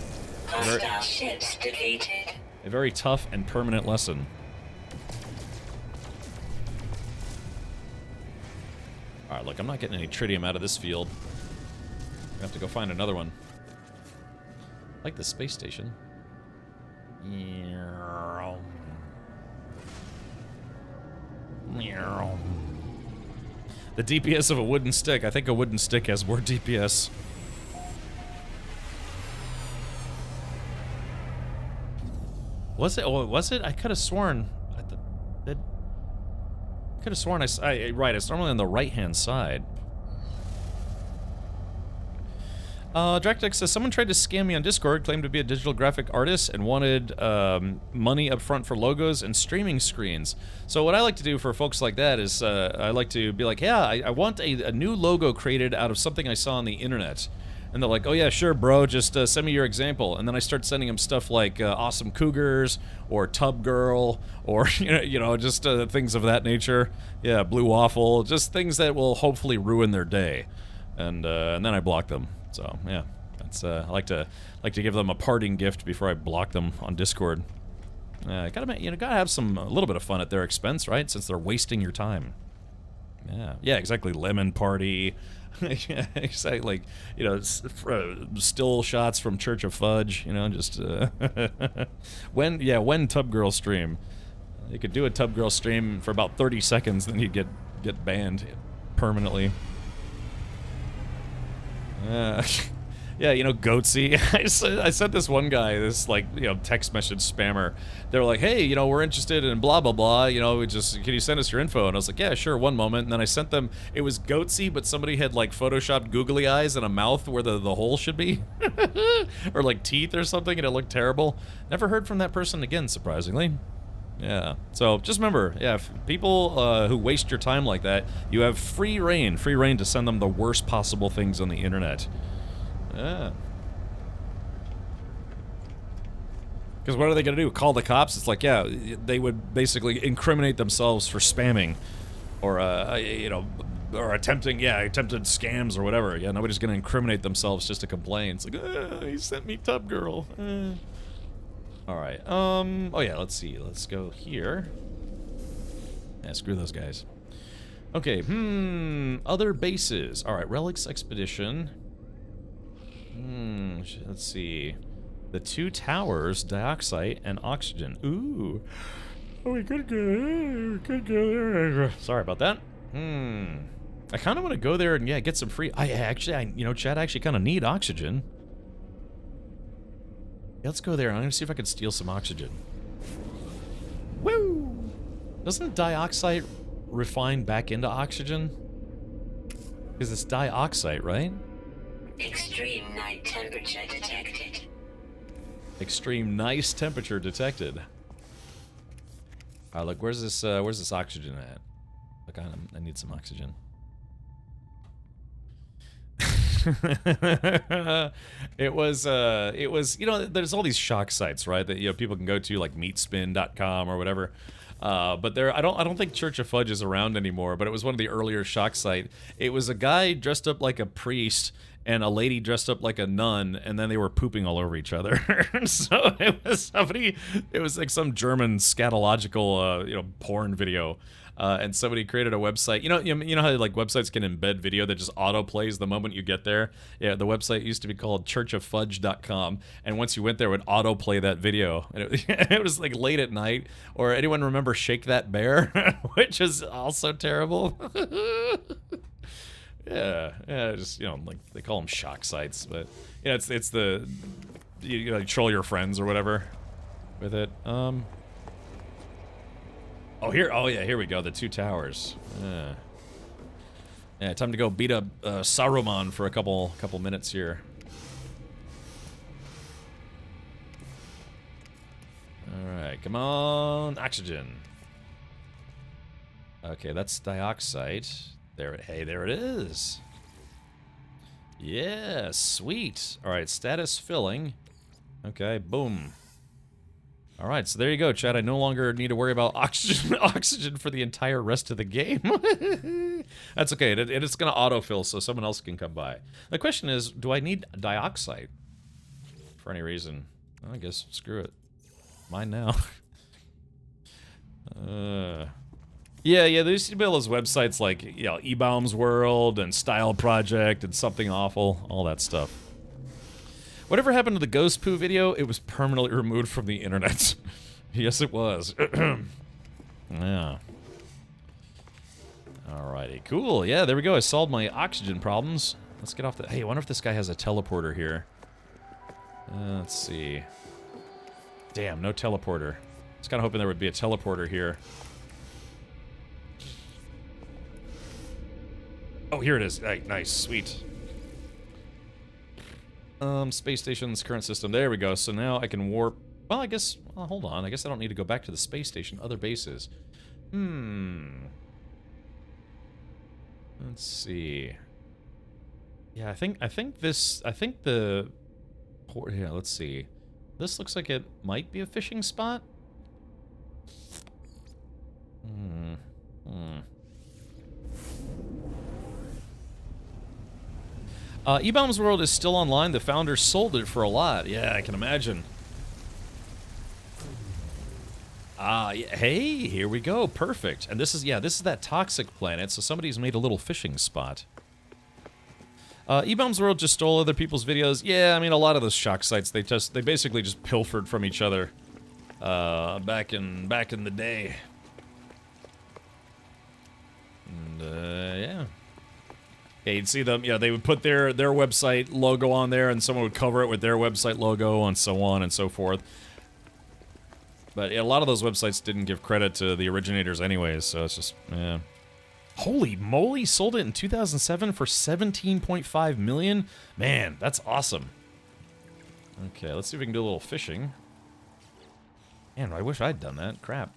Speaker 2: Hostile ships defeated.
Speaker 1: A very tough and permanent lesson. Alright, look, I'm not getting any tritium out of this field. I have to go find another one. I like the space station. The DPS of a wooden stick. I think a wooden stick has more DPS. Was it? Oh, was it? I could have sworn. I could have sworn right, it's normally on the right-hand side. Draktek says, someone tried to scam me on Discord, claimed to be a digital graphic artist, and wanted money up front for logos and streaming screens. So what I like to do for folks like that is I like to be like, yeah, I want a new logo created out of something I saw on the internet. And they're like, oh yeah, sure, bro, just send me your example. And then I start sending them stuff like Awesome Cougars or Tub Girl or, just things of that nature. Yeah, Blue Waffle, just things that will hopefully ruin their day. And then I block them. So yeah, that's I like to give them a parting gift before I block them on Discord. Gotta have a little bit of fun at their expense, right? Since they're wasting your time. Yeah, exactly. Lemon party. Yeah, exactly. Like, still shots from Church of Fudge. Just when Tub Girl stream. You could do a Tub Girl stream for about 30 seconds, then you'd get banned permanently. Yeah, Goatsy. I sent this one guy this text message spammer. They were like, hey, we're interested in blah blah blah. Can you send us your info? And I was like, yeah, sure. One moment. And then I sent them. It was Goatsy, but somebody had photoshopped googly eyes and a mouth where the hole should be, or teeth or something, and it looked terrible. Never heard from that person again, surprisingly. Yeah. So just remember, if people who waste your time like that, you have free reign to send them the worst possible things on the internet. Yeah. Because what are they going to do? Call the cops? It's like, yeah, they would basically incriminate themselves for spamming, or or attempted scams or whatever. Yeah, nobody's going to incriminate themselves just to complain. It's like, he sent me Tub Girl. Alright, oh yeah, let's see. Let's go here. Yeah, screw those guys. Okay, other bases. Alright, Relics Expedition. Let's see. The 2 towers, dioxide and oxygen. Ooh. Oh, we could go there. Sorry about that. I kind of want to go there and, get some free... Chad, I actually kind of need oxygen. Let's go there. I'm going to see if I can steal some oxygen. Woo! Doesn't dioxide refine back into oxygen? Because it's dioxide, right?
Speaker 2: Extreme night temperature detected.
Speaker 1: Extreme nice temperature detected. Look, where's this oxygen at? Look, I need some oxygen. it was there's all these shock sites, right, that people can go to, like meatspin.com or whatever, but I don't think Church of Fudge is around anymore, but it was one of the earlier shock site. It was a guy dressed up like a priest and a lady dressed up like a nun, and then they were pooping all over each other. So it was like some German scatological porn video. And somebody created a website. You know how websites can embed video that just auto plays the moment you get there? Yeah, the website used to be called churchoffudge.com, and once you went there, it would auto play that video. And it was like late at night. Or anyone remember Shake That Bear, which is also terrible. Yeah, just they call them shock sites, but it's the troll your friends or whatever. with it. Oh, here. Oh, yeah, here we go. The 2 towers. Yeah, time to go beat up Saruman for a couple minutes here. Alright, come on. Oxygen. Okay, that's dioxide. Hey, there it is. Yeah, sweet. Alright, status filling. Okay, boom. Alright, so there you go, Chad. I no longer need to worry about oxygen for the entire rest of the game. That's okay. It's going to autofill so someone else can come by. The question is, do I need dioxide for any reason? Well, I guess screw it. Mine now. Yeah, there used to be all those websites like, you know, eBaum's World and Style Project and Something Awful, all that stuff. Whatever happened to the ghost poo video, it was permanently removed from the internet. Yes, it was. Yeah. Alrighty, cool. Yeah, there we go. I solved my oxygen problems. Let's get off the... Hey, I wonder if this guy has a teleporter here. Let's see. Damn, no teleporter. I was kind of hoping there would be a teleporter here. Oh, here it is. Hey, nice, sweet. Space station's current system. There we go. So now I can warp... Well, I guess... Well, hold on. I guess I don't need to go back to the space station. Other bases. Let's see. Yeah, I think the... Yeah, let's see. This looks like it might be a fishing spot. eBaum's World is still online. The founders sold it for a lot. Yeah, I can imagine. Yeah, hey, here we go. Perfect. And this is that toxic planet, so somebody's made a little fishing spot. eBaum's World just stole other people's videos. Yeah, I mean, a lot of those shock sites, they basically just pilfered from each other back in the day. And yeah. Yeah, you'd see them, they would put their website logo on there, and someone would cover it with their website logo, and so on and so forth. But yeah, a lot of those websites didn't give credit to the originators anyways, so it's just, yeah. Holy moly, sold it in 2007 for $17.5 million? Man, that's awesome. Okay, let's see if we can do a little fishing. Man, I wish I'd done that. Crap.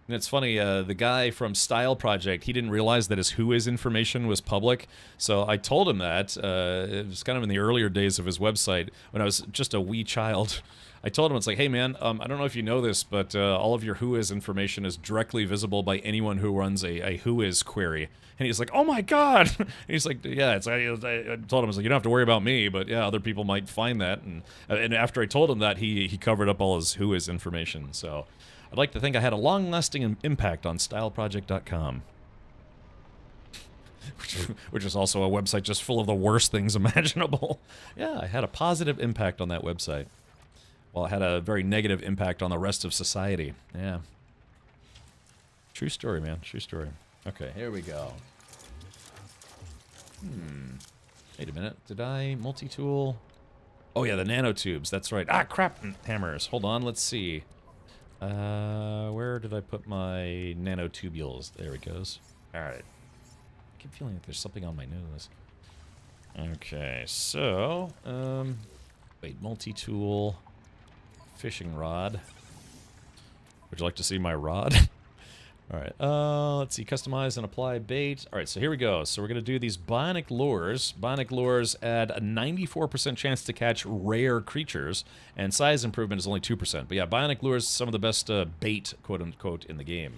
Speaker 1: And it's funny, the guy from Style Project, he didn't realize that his Whois information was public, so I told him that. It was kind of in the earlier days of his website, when I was just a wee child. I told him, it's like, hey man, I don't know if you know this, but all of your Whois information is directly visible by anyone who runs a Whois query. And he's like, oh my god! And he's like, yeah, I told him, I was like, you don't have to worry about me, but yeah, other people might find that. And after I told him that, he covered up all his Whois information, so... I'd like to think I had a long-lasting impact on StyleProject.com. Which is also a website just full of the worst things imaginable. Yeah, I had a positive impact on that website. Well, it had a very negative impact on the rest of society. Yeah. True story, man. True story. Okay, here we go. Wait a minute. Did I multi-tool? Oh, yeah, the nanotubes. That's right. Ah, crap. Hammers. Hold on. Let's see. Where did I put my nanotubules? There it goes. Alright. I keep feeling like there's something on my nose. Okay, so, wait, multi-tool, fishing rod. Would you like to see my rod? Alright, let's see, customize and apply bait. Alright, so here we go. So we're going to do these bionic lures. Bionic lures add a 94% chance to catch rare creatures, and size improvement is only 2%. But yeah, bionic lures, some of the best bait, quote-unquote, in the game.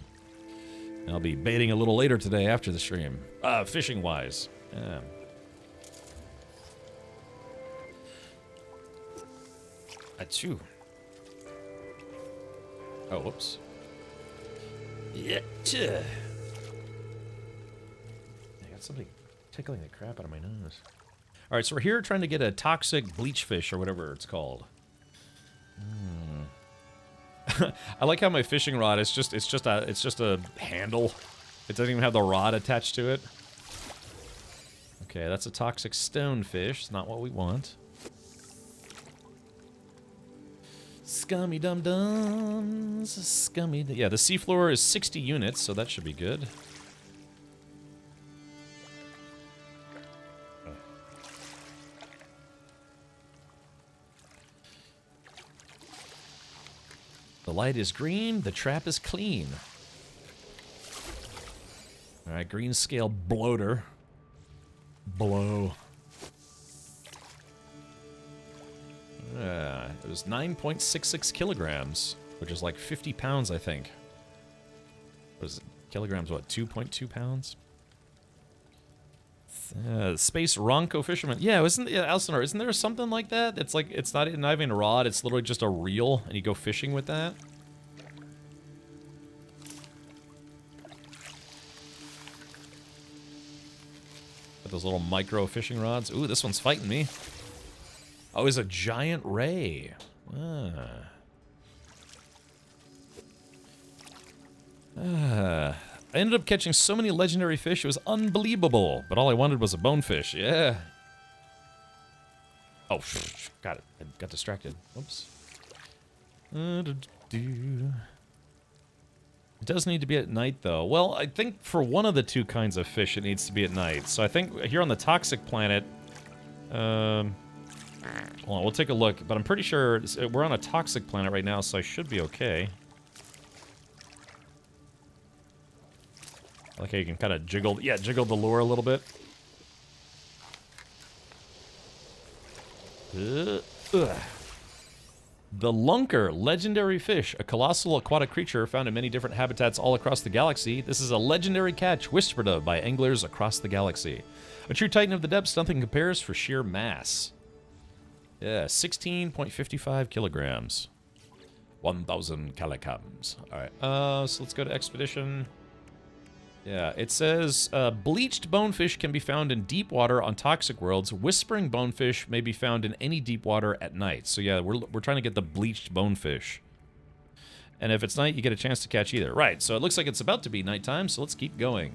Speaker 1: And I'll be baiting a little later today after the stream. Fishing-wise. Yeah. Achoo. Oh, whoops. Yeah. I got something tickling the crap out of my nose. Alright, so we're here trying to get a toxic bleach fish or whatever it's called. I like how my fishing rod is just a handle. It doesn't even have the rod attached to it. Okay, that's a toxic stonefish. It's not what we want. Scummy dum-dums. Scummy... Yeah, the seafloor is 60 units, so that should be good. The light is green, the trap is clean. Alright, green scale bloater. Blow. It was 9.66 kilograms, which is like 50 pounds, I think. What is it? Kilograms, what, 2.2 pounds? Space Ronco fisherman. Yeah, Elsinore, isn't there something like that? It's like, it's not even a rod, it's literally just a reel, and you go fishing with that? With those little micro fishing rods. Ooh, this one's fighting me. Oh, it's a giant ray. I ended up catching so many legendary fish, it was unbelievable. But all I wanted was a bonefish, yeah. Oh, got it. I got distracted. Oops. It does need to be at night, though. Well, I think for one of the two kinds of fish, it needs to be at night. So I think here on the toxic planet... Hold on, we'll take a look. But I'm pretty sure we're on a toxic planet right now, so I should be okay. I like how you can kind of jiggle the lure a little bit. The lunker, legendary fish, a colossal aquatic creature found in many different habitats all across the galaxy. This is a legendary catch whispered of by anglers across the galaxy. A true titan of the depths, nothing compares for sheer mass. Yeah, 16.55 kilograms. 1,000 calicams. Alright, so let's go to expedition. Yeah, it says, bleached bonefish can be found in deep water on toxic worlds. Whispering bonefish may be found in any deep water at night. So yeah, we're trying to get the bleached bonefish. And if it's night, you get a chance to catch either. Right, so it looks like it's about to be nighttime, so let's keep going.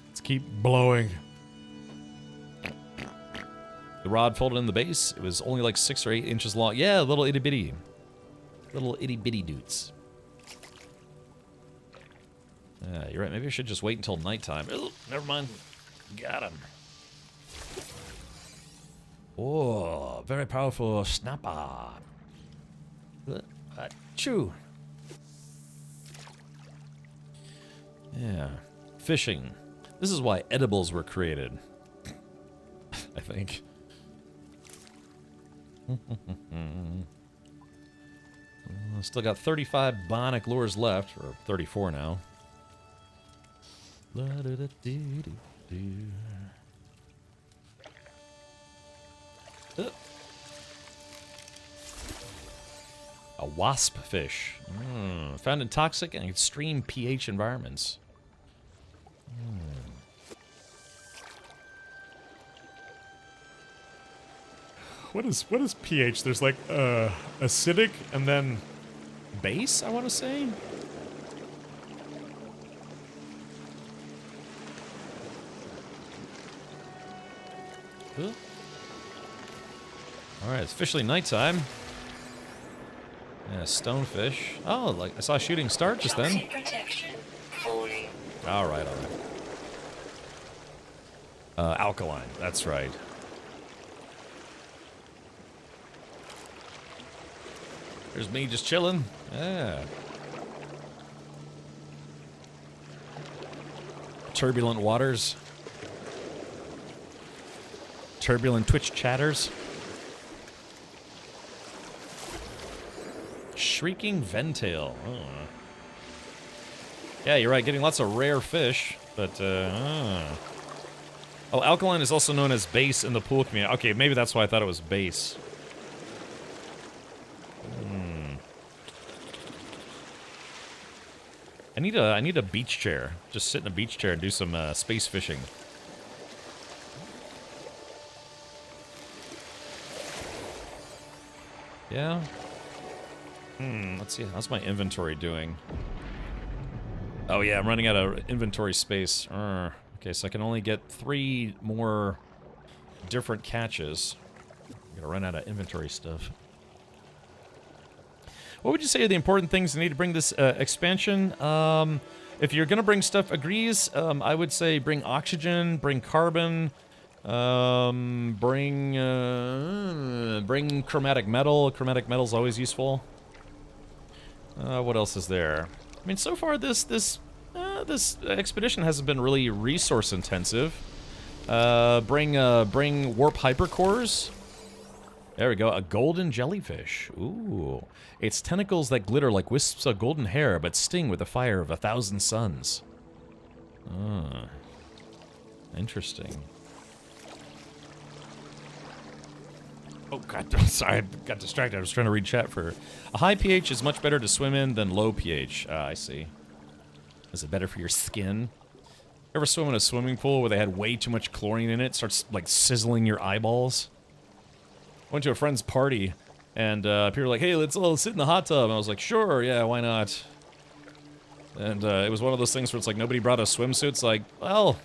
Speaker 1: Let's keep blowing. The rod folded in the base. It was only like 6 or 8 inches long. Yeah, little itty-bitty. Little itty-bitty dudes. You're right. Maybe I should just wait until nighttime. Oh, never mind. Got him. Oh, very powerful snapper. Chew. Yeah. Fishing. This is why edibles were created. I think. Still got 35 bionic lures left, or 34 now. A wasp fish. Found in toxic and extreme pH environments. What is pH? There's like acidic and then base, I want to say. Huh? All right, it's officially nighttime. Yeah, stonefish. Oh, like I saw a shooting star just then.
Speaker 2: Protection falling.
Speaker 1: All right, all right. Alkaline. That's right. There's me just chilling. Yeah. Turbulent waters. Turbulent Twitch chatters. Shrieking Ventail. Oh. Yeah, you're right. Getting lots of rare fish, but oh, alkaline is also known as base in the pool community. Okay, maybe that's why I thought it was base. I need a beach chair. Just sit in a beach chair and do some space fishing. Yeah. Let's see. How's my inventory doing? Oh yeah, I'm running out of inventory space. Okay, so I can only get 3 more different catches. Gonna run out of inventory stuff. What would you say are the important things you need to bring this expansion? If you're gonna bring stuff, agrees. I would say bring oxygen, bring carbon, bring chromatic metal. Chromatic metal's always useful. What else is there? I mean, so far this expedition hasn't been really resource intensive. Bring warp hypercores. There we go, a golden jellyfish. Ooh. Its tentacles that glitter like wisps of golden hair, but sting with the fire of 1,000 suns. Ah. Interesting. Oh god, sorry, I got distracted. I was trying to read chat for... A high pH is much better to swim in than low pH. Ah, I see. Is it better for your skin? Ever swim in a swimming pool where they had way too much chlorine in it? Starts, like, sizzling your eyeballs? Went to a friend's party, and people were like, hey, let's all sit in the hot tub. And I was like, sure, yeah, why not? And it was one of those things where it's like nobody brought a swimsuit. It's like, well,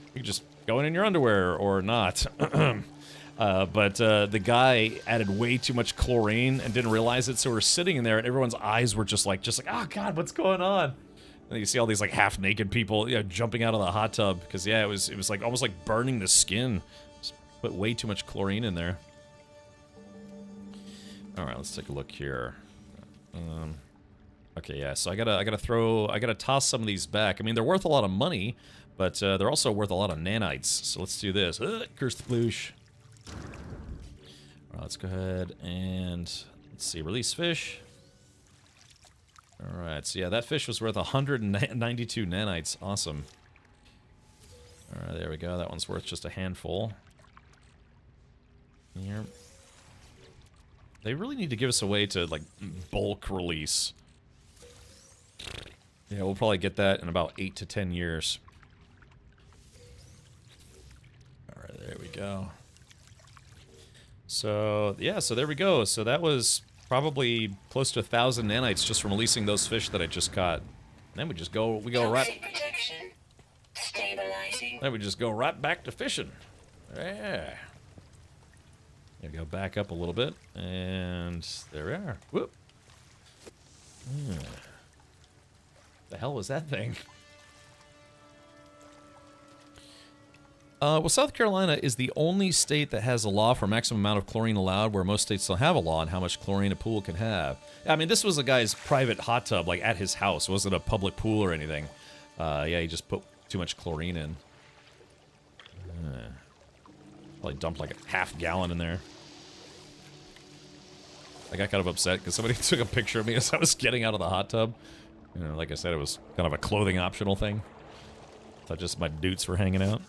Speaker 1: you could just go in your underwear or not. But the guy added way too much chlorine and didn't realize it, so we're sitting in there, and everyone's eyes were just like, oh god, what's going on? And you see all these like half-naked people, jumping out of the hot tub because it was like almost like burning the skin. Just put way too much chlorine in there. All right, let's take a look here. Okay, yeah. So I gotta toss some of these back. I mean, they're worth a lot of money, but they're also worth a lot of nanites. So let's do this. Curse the ploosh. All right, let's go ahead and let's see. Release fish. All right. So yeah, that fish was worth 192 nanites. Awesome. All right, there we go. That one's worth just a handful. Here. They really need to give us a way to, like, bulk release. Yeah, we'll probably get that in about 8 to 10 years. Alright, there we go. So, yeah, so there we go. So that was probably close to 1,000 nanites just from releasing those fish that I just caught. Then we just go, right... Then we just go right back to fishing. Yeah. Maybe go back up a little bit, and there we are. Whoop. The hell was that thing? Well, South Carolina is the only state that has a law for maximum amount of chlorine allowed, where most states don't have a law on how much chlorine a pool can have. I mean, this was a guy's private hot tub, like at his house. It wasn't a public pool or anything. Yeah, he just put too much chlorine in. Probably dumped like a half gallon in there. I got kind of upset because somebody took a picture of me as I was getting out of the hot tub. You know, like I said, it was kind of a clothing optional thing. Thought just my dudes were hanging out.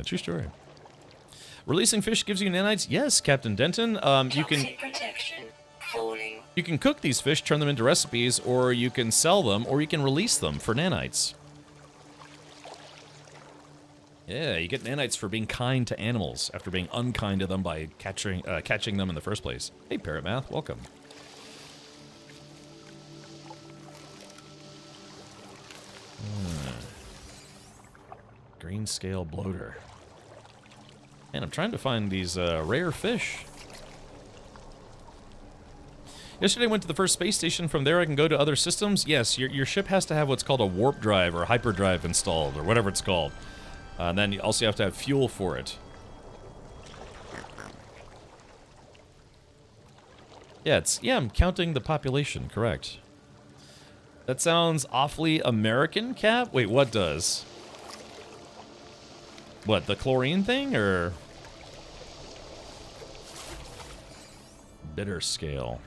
Speaker 1: True story. Releasing fish gives you nanites? Yes, Captain Denton. You can cook these fish, turn them into recipes, or you can sell them, or you can release them for nanites. Yeah, you get nanites for being kind to animals after being unkind to them by catching them in the first place. Hey, Parrot Math, welcome. Green scale bloater. Man, I'm trying to find these rare fish. Yesterday I went to the first space station. From there I can go to other systems. Yes, your ship has to have what's called a warp drive or hyperdrive installed, or whatever it's called. And then you also have to have fuel for it. Yeah, I'm counting the population, correct. That sounds awfully American, Cap? Wait, what does? What, the chlorine thing, or? Bitter scale.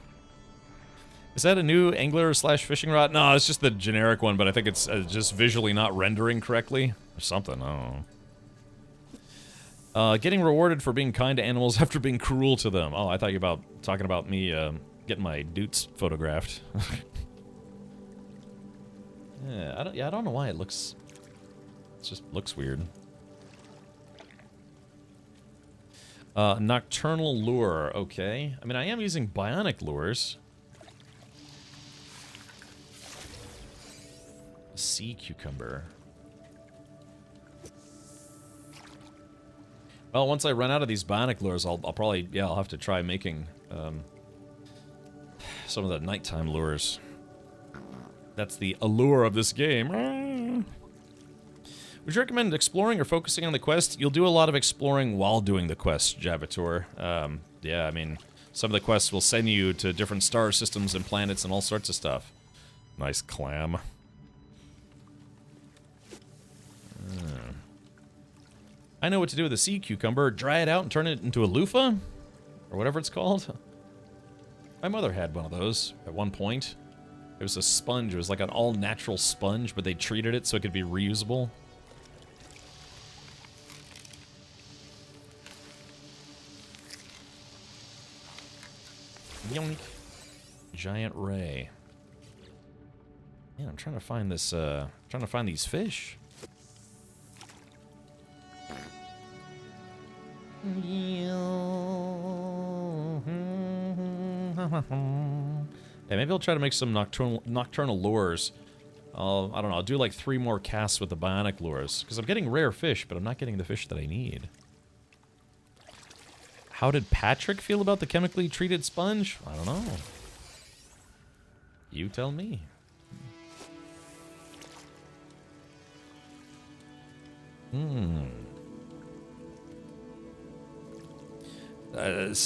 Speaker 1: Is that a new angler / fishing rod? No, it's just the generic one, but I think it's just visually not rendering correctly. Or something, I don't know. Getting rewarded for being kind to animals after being cruel to them. Oh, I thought you were talking about me getting my dudes photographed. Yeah, I don't know why it looks... It just looks weird. Nocturnal lure, okay. I mean, I am using bionic lures. Sea cucumber. Well, once I run out of these bionic lures, I'll probably, yeah, I'll have to try making some of the nighttime lures. That's the allure of this game. Would you recommend exploring or focusing on the quest? You'll do a lot of exploring while doing the quest, Javator. Yeah, I mean, some of the quests will send you to different star systems and planets and all sorts of stuff. Nice clam. I know what to do with a sea cucumber. Dry it out and turn it into a loofah? Or whatever it's called. My mother had one of those at one point. It was a sponge. It was like an all-natural sponge, but they treated it so it could be reusable. Yoink. Giant ray. Yeah, I'm trying to find this, trying to find these fish. Yeah, maybe I'll try to make some nocturnal lures. I don't know, I'll do like 3 more casts with the bionic lures. Because I'm getting rare fish, but I'm not getting the fish that I need. How did Patrick feel about the chemically treated sponge? I don't know. You tell me.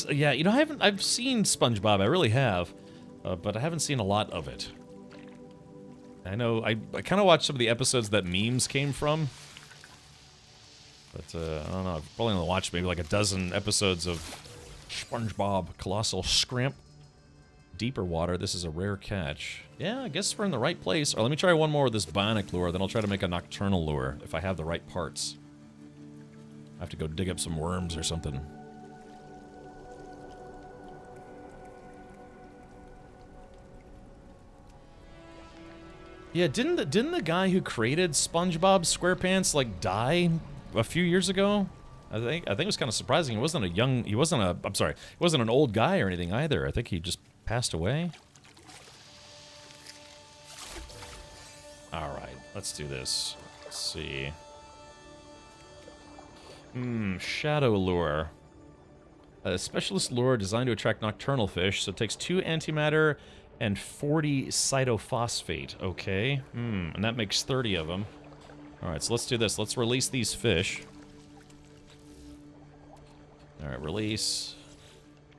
Speaker 1: Yeah, you know, I've seen SpongeBob, I really have, but I haven't seen a lot of it. I know, I kind of watched some of the episodes that memes came from, but I don't know, I've probably only watched maybe like a dozen episodes of SpongeBob Colossal Scrimp. Deeper water, this is a rare catch. Yeah, I guess we're in the right place. Or let me try one more with this bionic lure, then I'll try to make a nocturnal lure, if I have the right parts. I have to go dig up some worms or something. Yeah, didn't the guy who created SpongeBob SquarePants like die a few years ago? I think it was kind of surprising. He wasn't an old guy or anything either. I think he just passed away. All right, let's do this. Let's see. Shadow lure. A specialist lure designed to attract nocturnal fish, so it takes 2 antimatter and 40 cytophosphate. Okay. And that makes 30 of them. Alright, so let's do this. Let's release these fish. Alright, release.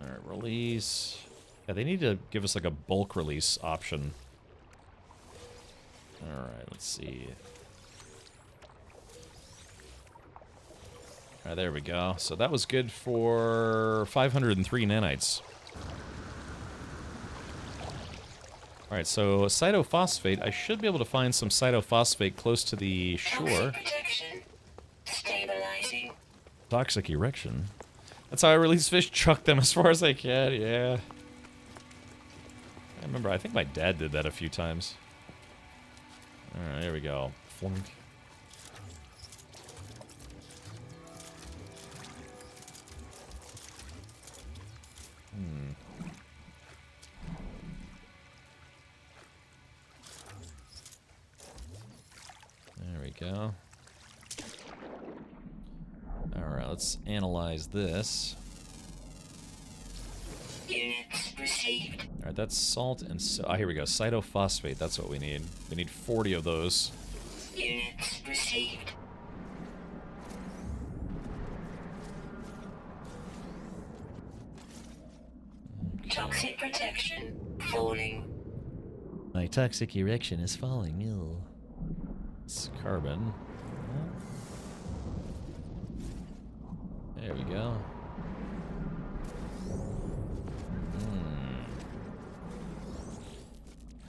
Speaker 1: Alright, release. Yeah, they need to give us like a bulk release option. Alright, let's see. Alright, there we go. So that was good for 503 nanites. Alright, so cytophosphate. I should be able to find some cytophosphate close to the shore. Toxic erection. That's how I release fish. Chuck them as far as I can, yeah. I remember, I think my dad did that a few times. Alright, here we go. Flunk. There we go. Alright, let's analyze this. Alright, that's salt and so. Oh, here we go. Cytophosphate, that's what we need. We need 40 of those.
Speaker 2: Units received.
Speaker 1: Okay.
Speaker 2: Toxic protection falling.
Speaker 1: My toxic erection is falling. Ew. It's carbon. There we go.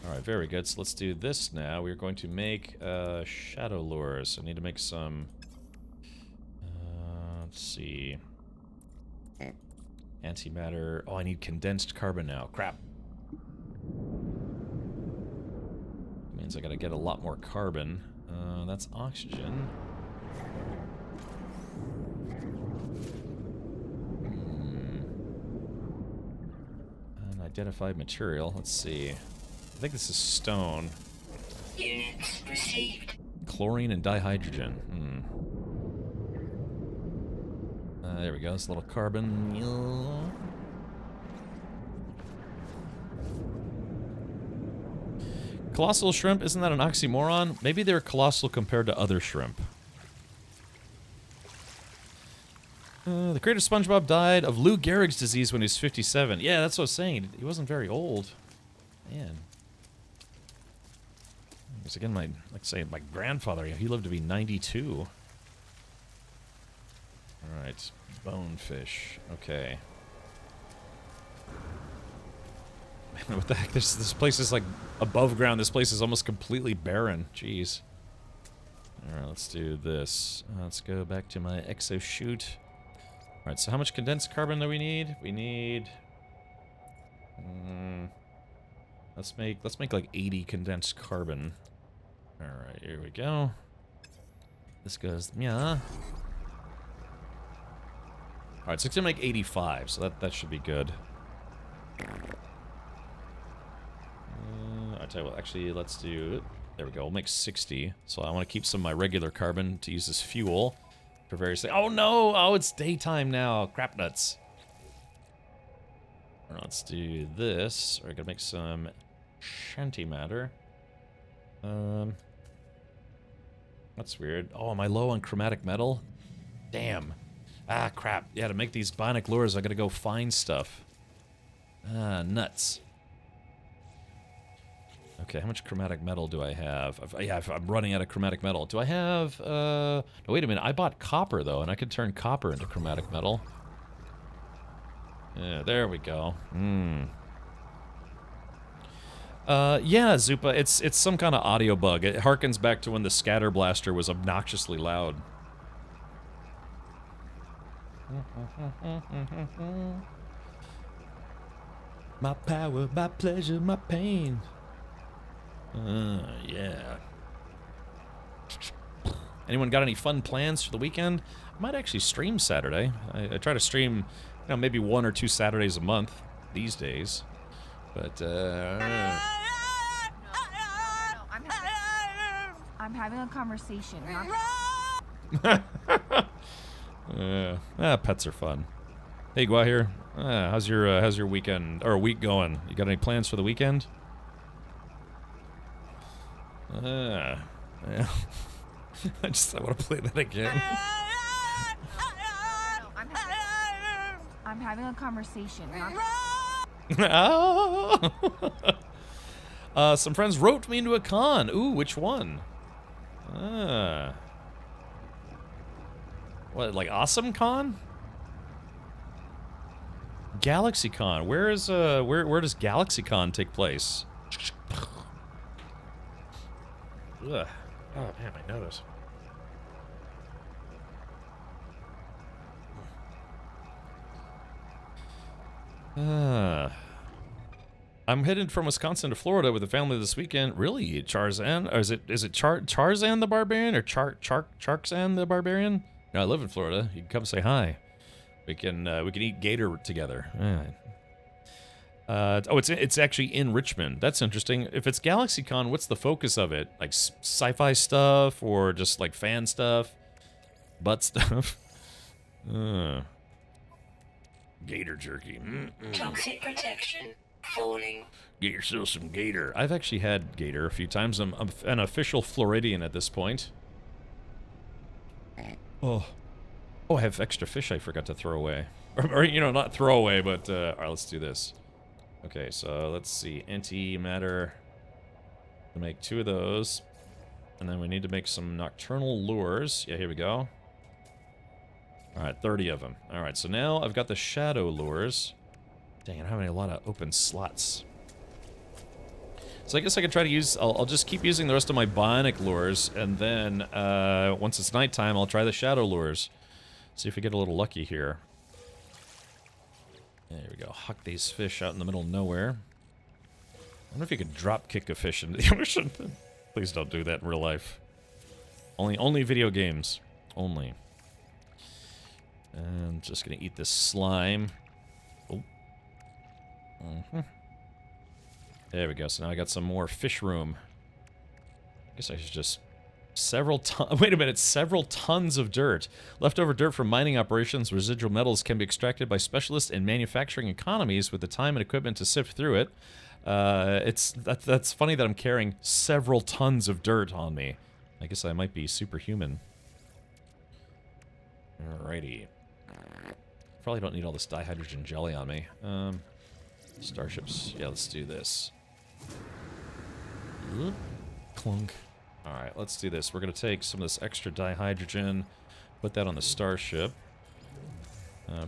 Speaker 1: Alright, very good. So let's do this now. We're going to make shadow lures. I need to make some... let's see. Antimatter. Oh, I need condensed carbon now. Crap. Means I gotta get a lot more carbon. That's oxygen. Unidentified material. Let's see. I think this is stone.
Speaker 2: Units received.
Speaker 1: Chlorine and dihydrogen. There we go. This little carbon. Colossal shrimp, isn't that an oxymoron? Maybe they're colossal compared to other shrimp. The creator of SpongeBob died of Lou Gehrig's disease when he was 57. Yeah, that's what I was saying. He wasn't very old. Man. Because again, like I say, my grandfather, he lived to be 92. Alright, bonefish. Okay. Man, what the heck? This place is like above ground. This place is almost completely barren. Jeez. Alright, let's do this. Let's go back to my exo shoot. Alright, so how much condensed carbon do we need? We need... let's make like 80 condensed carbon. Alright, here we go. This goes... yeah. Alright, so it's gonna make 85, so that should be good. I'll tell you what, actually, let's do... there we go, we'll make 60. So I want to keep some of my regular carbon to use as fuel. For various things. Oh no! Oh, it's daytime now. Crap nuts. Alright, let's do this. We're gonna make some shanty matter. That's weird. Oh, am I low on chromatic metal? Damn. Ah, crap. Yeah, to make these bionic lures, I gotta go find stuff. Ah, nuts. Okay, how much chromatic metal do I have? I'm running out of chromatic metal. Do I have, no, wait a minute. I bought copper, though, and I could turn copper into chromatic metal. Yeah, there we go. Yeah, Zupa, it's some kind of audio bug. It harkens back to when the scatter blaster was obnoxiously loud. My power, my pleasure, my pain. Yeah. Anyone got any fun plans for the weekend? I might actually stream Saturday. I try to stream, you know, maybe 1 or 2 Saturdays a month these days. But,
Speaker 6: I'm having a conversation.
Speaker 1: pets are fun. Hey, go out here. How's your weekend or week going? You got any plans for the weekend? Yeah. I want to play that again.
Speaker 6: I'm having a conversation.
Speaker 1: Some friends roped me into a con. Ooh, which one? What, like Awesome Con? Galaxy Con. Where is where does Galaxy Con take place? Ugh. Oh man, my nose. I'm headed from Wisconsin to Florida with the family this weekend. Really, Charzan? Or is it Charzan the Barbarian or Charkzan the Barbarian? No, I live in Florida. You can come say hi. We can eat gator together. It's actually in Richmond. That's interesting. If it's GalaxyCon, what's the focus of it? Like sci-fi stuff or just like fan stuff? Butt stuff? Gator jerky.
Speaker 2: Toxic protection. Falling.
Speaker 1: Get yourself some gator. I've actually had gator a few times. I'm an official Floridian at this point. Oh, I have extra fish I forgot to throw away. Or you know, not throw away, but all right, let's do this. Okay, so let's see. Antimatter. We'll make 2 of those. And then we need to make some nocturnal lures. Yeah, here we go. Alright, 30 of them. Alright, so now I've got the shadow lures. Dang, I'm having a lot of open slots. So I guess I could try to use... I'll just keep using the rest of my bionic lures, and then once it's nighttime, I'll try the shadow lures. See if we get a little lucky here. There we go. Huck these fish out in the middle of nowhere. I wonder if you could drop kick a fish into the ocean. Please don't do that in real life. Only video games. Only. And I'm just gonna eat this slime. Oh. There we go. So now I got some more fish room. I guess I should just Wait a minute, several tons of dirt. Leftover dirt from mining operations, residual metals can be extracted by specialists in manufacturing economies with the time and equipment to sift through it. That's funny that I'm carrying several tons of dirt on me. I guess I might be superhuman. Alrighty. Probably don't need all this dihydrogen jelly on me. Starships. Yeah, let's do this. Clunk. Alright, let's do this. We're going to take some of this extra dihydrogen, put that on the starship.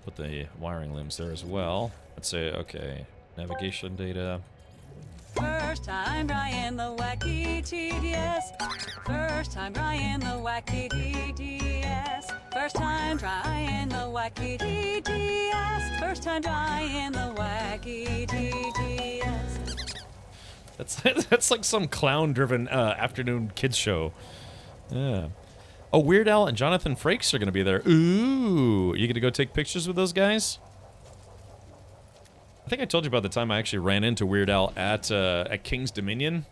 Speaker 1: Put the wiring looms there as well. Let's say, okay, navigation data.
Speaker 7: First time trying the wacky TDS. First time trying the wacky TDS. First time trying the wacky TDS. First time trying the wacky TDS.
Speaker 1: That's like some clown-driven afternoon kids show. Yeah. Oh, Weird Al and Jonathan Frakes are going to be there. Ooh, you going to go take pictures with those guys? I think I told you about the time I actually ran into Weird Al at King's Dominion.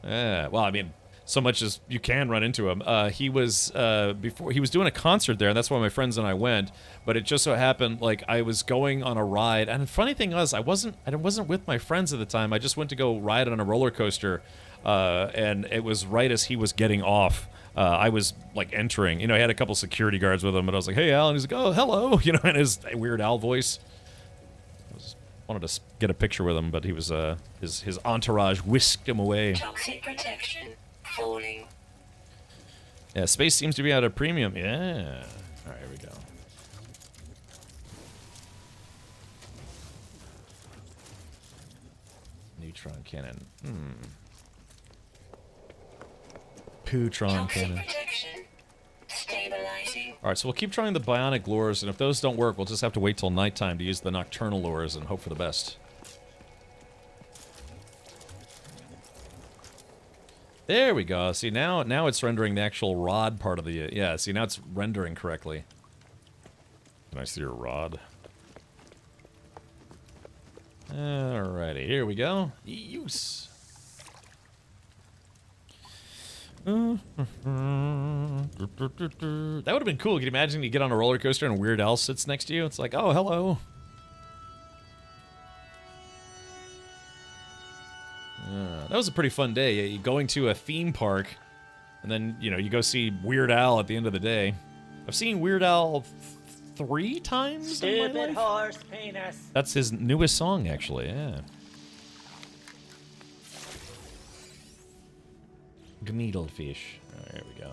Speaker 1: Well, I mean, so much as you can run into him. He was doing a concert there, and that's why my friends and I went. But it just so happened, like, I was going on a ride, and the funny thing was, I wasn't with my friends at the time. I just went to go ride on a roller coaster, and it was right as he was getting off. I was like entering. You know, he had a couple security guards with him, and I was like, "Hey, Al," and he's like, "Oh, hello," you know, in his Weird Al voice. Wanted to get a picture with him, but he was his entourage whisked him away.
Speaker 2: Toxic protection falling.
Speaker 1: Yeah, space seems to be at a premium. Yeah. All right, here we go. Neutron cannon. Pootron
Speaker 2: Toxic
Speaker 1: cannon.
Speaker 2: protection stabilizing.
Speaker 1: All right, so we'll keep trying the bionic lures, and if those don't work, we'll just have to wait till nighttime to use the nocturnal lures and hope for the best. There we go. See, now it's rendering the actual rod part of the... yeah, see, now it's rendering correctly. Can I see your rod? Alrighty, here we go. Use. That would have been cool. Can you imagine you get on a roller coaster and Weird Al sits next to you? It's like, oh, hello. That was a pretty fun day. You going to a theme park, and then, you know, you go see Weird Al at the end of the day. I've seen Weird Al 3 times in my life.
Speaker 8: Stupid horse penis.
Speaker 1: That's his newest song, actually, yeah. Gneedlefish. Alright, here we go.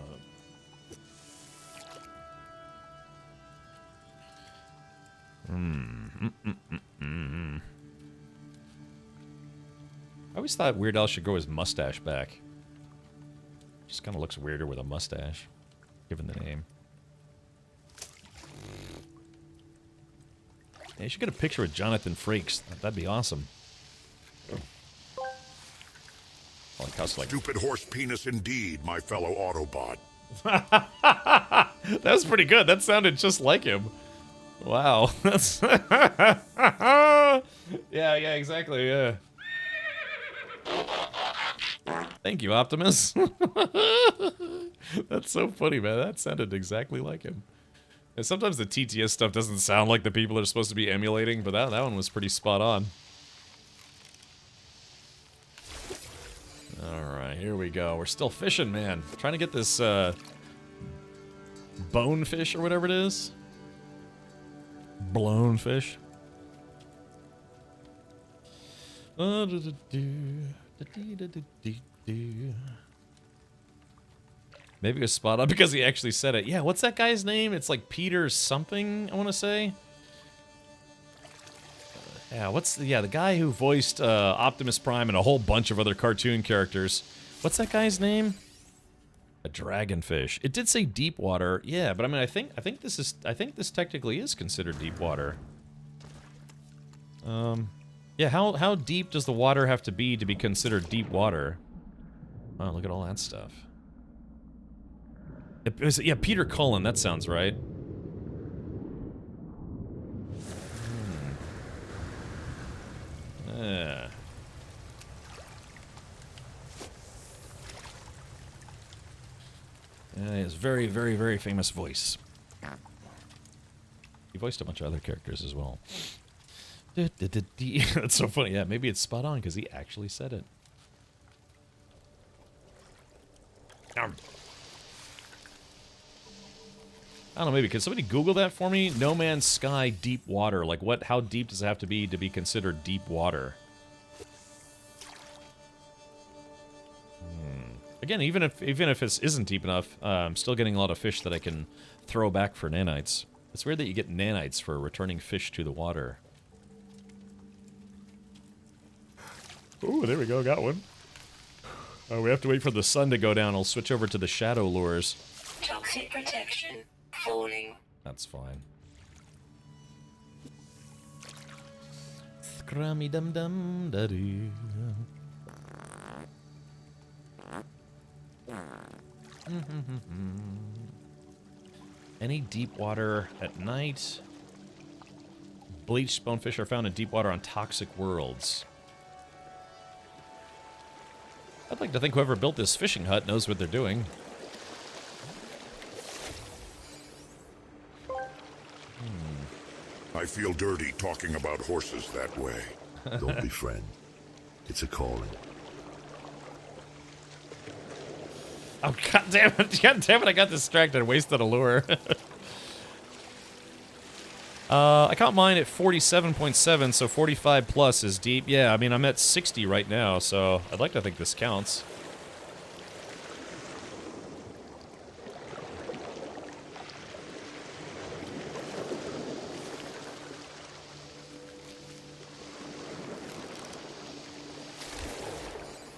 Speaker 1: I always thought Weird Al should grow his mustache back. Just kind of looks weirder with a mustache, given the name. Yeah, you should get a picture with Jonathan Frakes. That'd be awesome.
Speaker 9: Stupid horse penis indeed, my fellow Autobot.
Speaker 1: That was pretty good. That sounded just like him. Wow. That's yeah, exactly, yeah. Thank you, Optimus. That's so funny, man. That sounded exactly like him. And sometimes the TTS stuff doesn't sound like the people they're supposed to be emulating, but that one was pretty spot on. Alright, here we go. We're still fishing, man. Trying to get this, bonefish or whatever it is. Blown fish. Maybe it was spot on because he actually said it. Yeah, what's that guy's name? It's like Peter something, I want to say. Yeah, the guy who voiced Optimus Prime and a whole bunch of other cartoon characters. What's that guy's name? A dragonfish. It did say deep water. Yeah, but I mean, I think this technically is considered deep water. Yeah, how deep does the water have to be considered deep water? Oh, look at all that stuff. Yeah, Peter Cullen, that sounds right. Yeah. his very, very, very famous voice. He voiced a bunch of other characters as well. That's so funny. Yeah, maybe it's spot on because he actually said it. I don't know, maybe. Could somebody Google that for me? No Man's Sky deep water. Like, what? How deep does it have to be considered deep water? Again, even if it isn't deep enough, I'm still getting a lot of fish that I can throw back for nanites. It's weird that you get nanites for returning fish to the water. Ooh, there we go. Got one. Oh, we have to wait for the sun to go down. I'll switch over to the shadow lures.
Speaker 2: Toxic protection falling.
Speaker 1: That's fine. Scrummy dum dum da doo. Any deep water at night? Bleached bonefish are found in deep water on toxic worlds. I'd like to think whoever built this fishing hut knows what they're doing.
Speaker 9: I feel dirty talking about horses that way.
Speaker 8: Don't be friend. It's a calling.
Speaker 1: Oh, god damn it. God damn it, I got distracted. Wasted a lure. I caught mine at 47.7, so 45 plus is deep. Yeah, I mean, I'm at 60 right now, so I'd like to think this counts.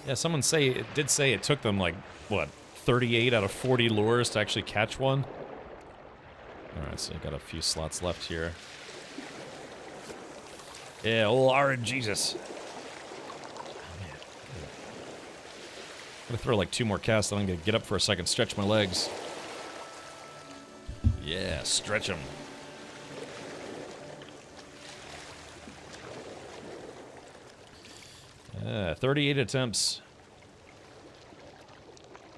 Speaker 1: Yeah, someone did say it took them, like, what, 38 out of 40 lures to actually catch one? Alright, so I got a few slots left here. Yeah, old RNGesus. Oh, man. I'm gonna throw like 2 more casts, then I'm gonna get up for a second, stretch my legs. Yeah, stretch them. 38 attempts.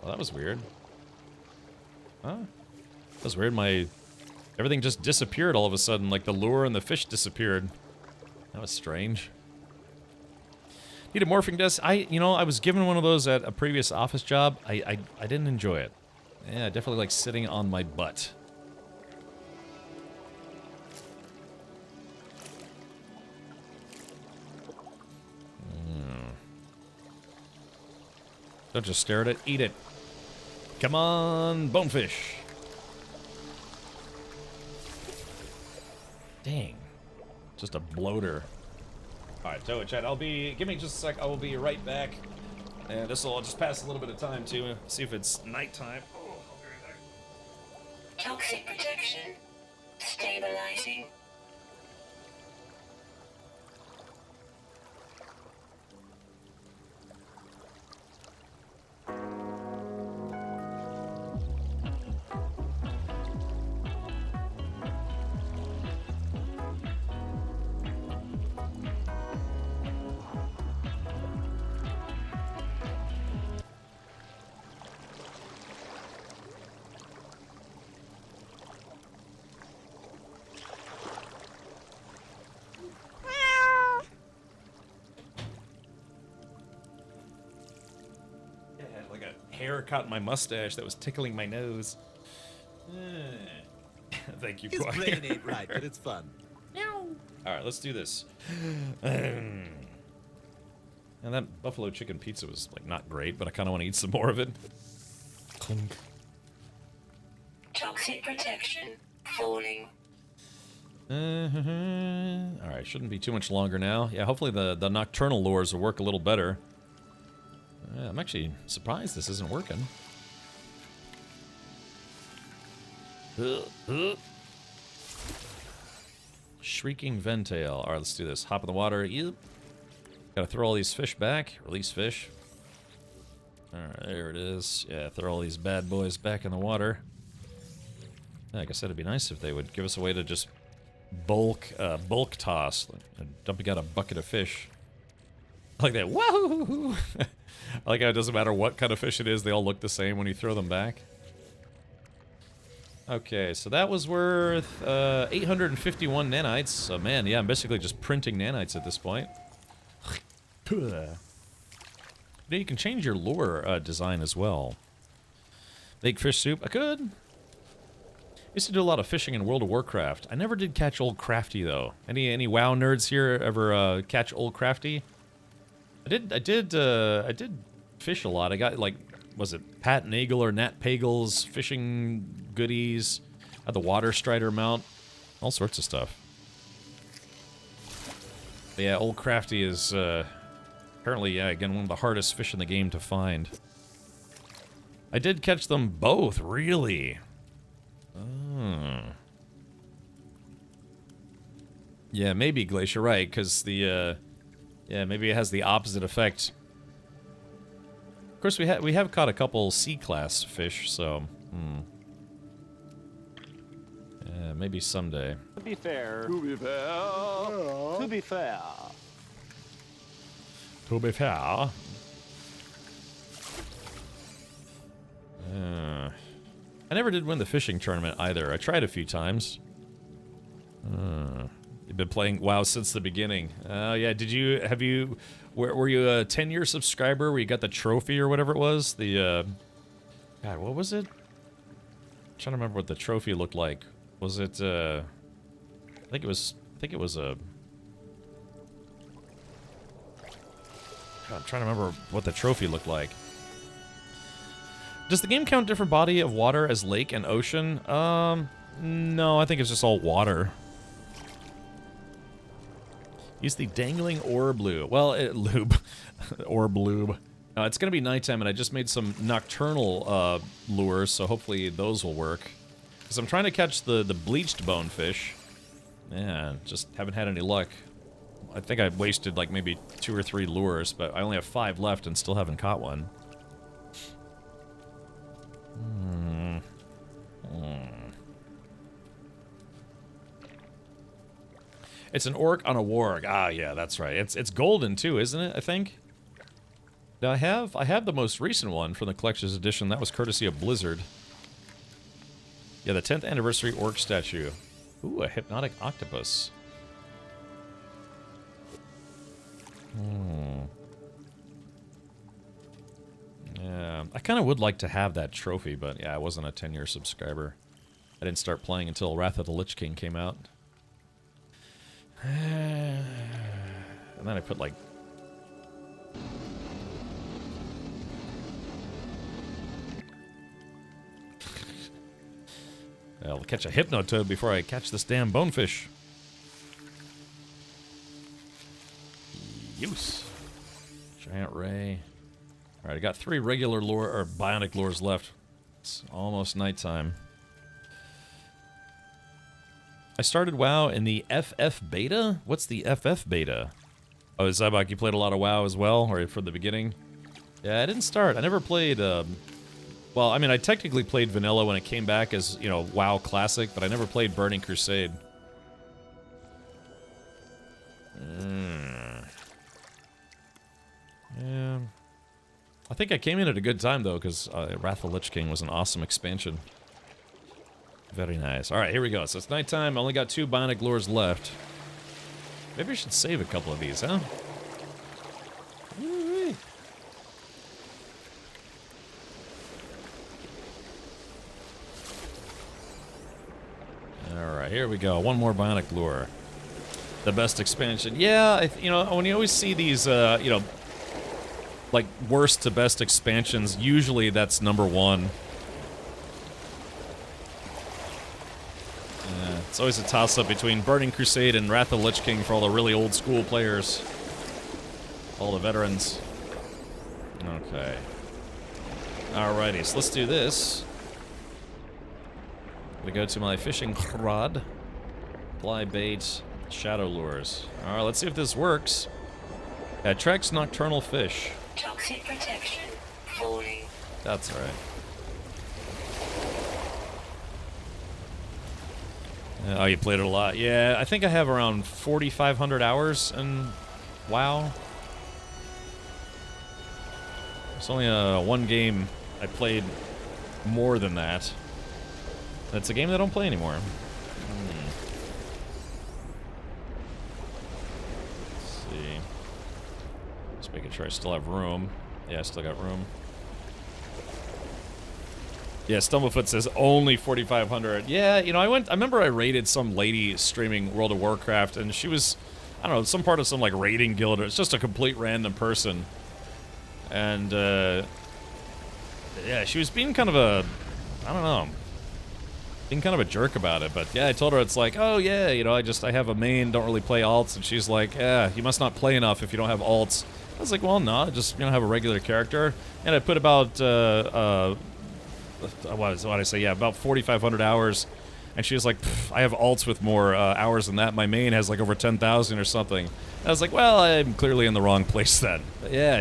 Speaker 1: Well, that was weird. Huh? That was weird. Everything just disappeared all of a sudden. Like the lure and the fish disappeared. That was strange. Need a morphing desk. I was given one of those at a previous office job. I didn't enjoy it. Yeah, I definitely like sitting on my butt. Don't just stare at it, eat it. Come on, bonefish. Dang. Just a bloater. Alright, Toa Chat, give me just a sec, I will be right back. And this will just pass a little bit of time to see if it's nighttime. Oh, I'll be right back.
Speaker 2: Toxic protection stabilizing.
Speaker 1: Hair caught in my mustache that was tickling my nose. Thank you,
Speaker 10: His
Speaker 1: Quiet.
Speaker 10: brain ain't right, but it's fun.
Speaker 1: Alright, let's do this. And that buffalo chicken pizza was, like, not great, but I kind of want to eat some more of it. Clink.
Speaker 2: Toxic protection falling.
Speaker 1: Alright, shouldn't be too much longer now. Yeah, hopefully the nocturnal lures will work a little better. Yeah, I'm actually surprised this isn't working. Shrieking Ventail. Alright, let's do this. Hop in the water. Yep. Gotta throw all these fish back. Release fish. Alright, there it is. Yeah, throw all these bad boys back in the water. Yeah, like I said, it'd be nice if they would give us a way to just bulk toss. Like, dumping out a bucket of fish. Like that. Woohoo! I like how it doesn't matter what kind of fish it is, they all look the same when you throw them back. Okay, so that was worth 851 nanites. So man, yeah, I'm basically just printing nanites at this point. Now you can change your lure design as well. Make fish soup. I could. Used to do a lot of fishing in World of Warcraft. I never did catch Old Crafty though. Any WoW nerds here ever catch Old Crafty? I did fish a lot. I got like, was it Pat Nagel or Nat Pagel's fishing goodies? Had the Water Strider mount, all sorts of stuff. But yeah, Old Crafty is apparently, yeah, again, one of the hardest fish in the game to find. I did catch them both, really. Oh. Yeah, maybe Glacier, right, because the, yeah, maybe it has the opposite effect. Of course, we have caught a couple C-class fish, so, yeah, maybe someday.
Speaker 10: To be fair. To be fair. To be fair.
Speaker 1: To be fair. I never did win the fishing tournament either. I tried a few times. You've been playing WoW since the beginning. Oh yeah, were you a 10-year subscriber where you got the trophy or whatever it was? The, God, what was it? I'm trying to remember what the trophy looked like. Was it, I think it was a... God, I'm trying to remember what the trophy looked like. Does the game count different body of water as lake and ocean? No, I think it's just all water. Use the dangling orb lube. Well, lube. Orb lube. It's gonna be nighttime, and I just made some nocturnal lures, so hopefully those will work. Because I'm trying to catch the bleached bonefish. Yeah, just haven't had any luck. I think I wasted like maybe 2 or 3 lures, but I only have 5 left and still haven't caught one. It's an orc on a warg. Ah, yeah, that's right. It's golden too, isn't it? I think. Now I have the most recent one from the collector's edition. That was courtesy of Blizzard. Yeah, the 10th anniversary orc statue. Ooh, a hypnotic octopus. Yeah, I kind of would like to have that trophy, but yeah, I wasn't a 10-year subscriber. I didn't start playing until Wrath of the Lich King came out. And then I put like... I'll catch a Hypnotoad before I catch this damn bonefish. Use. Giant ray. Alright, I got 3 regular lure, or bionic lures left. It's almost nighttime. I started WoW in the FF beta? What's the FF beta? Oh, Zybok, you played a lot of WoW as well, or from the beginning? Yeah, I didn't start. I never played, well, I mean, I technically played vanilla when it came back as, you know, WoW Classic, but I never played Burning Crusade. Yeah. I think I came in at a good time, though, because Wrath of the Lich King was an awesome expansion. Very nice. Alright, here we go. So it's nighttime. I only got 2 bionic lures left. Maybe I should save a couple of these, huh? Alright, here we go. One more bionic lure. The best expansion. Yeah, you know, when you always see these, you know, like, worst to best expansions, usually that's #1. It's always a toss-up between Burning Crusade and Wrath of the Lich King for all the really old-school players. All the veterans. Okay. Alrighty, so let's do this. I'm gonna go to my fishing rod. Fly bait, shadow lures. Alright, let's see if this works. Attracts nocturnal fish.
Speaker 2: Toxic protection falling.
Speaker 1: That's right. Oh, you played it a lot. Yeah, I think I have around 4,500 hours in WoW. It's only one game I played more than that. That's a game that I don't play anymore. Let's see. Just making sure I still have room. Yeah, I still got room. Yeah, Stumblefoot says only 4,500. Yeah, you know, I remember I raided some lady streaming World of Warcraft, and she was, I don't know, some part of some, like, raiding guild, or it's just a complete random person. And, yeah, she was being kind of a, I don't know, being kind of a jerk about it, but yeah, I told her it's like, oh yeah, you know, I have a main, don't really play alts, and she's like, yeah, you must not play enough if you don't have alts. I was like, well, no, I just, you know, have a regular character, and I put about, what did I say, yeah, about 4,500 hours, and she was like, I have alts with more hours than that, my main has like over 10,000 or something. And I was like, well, I'm clearly in the wrong place then. But yeah,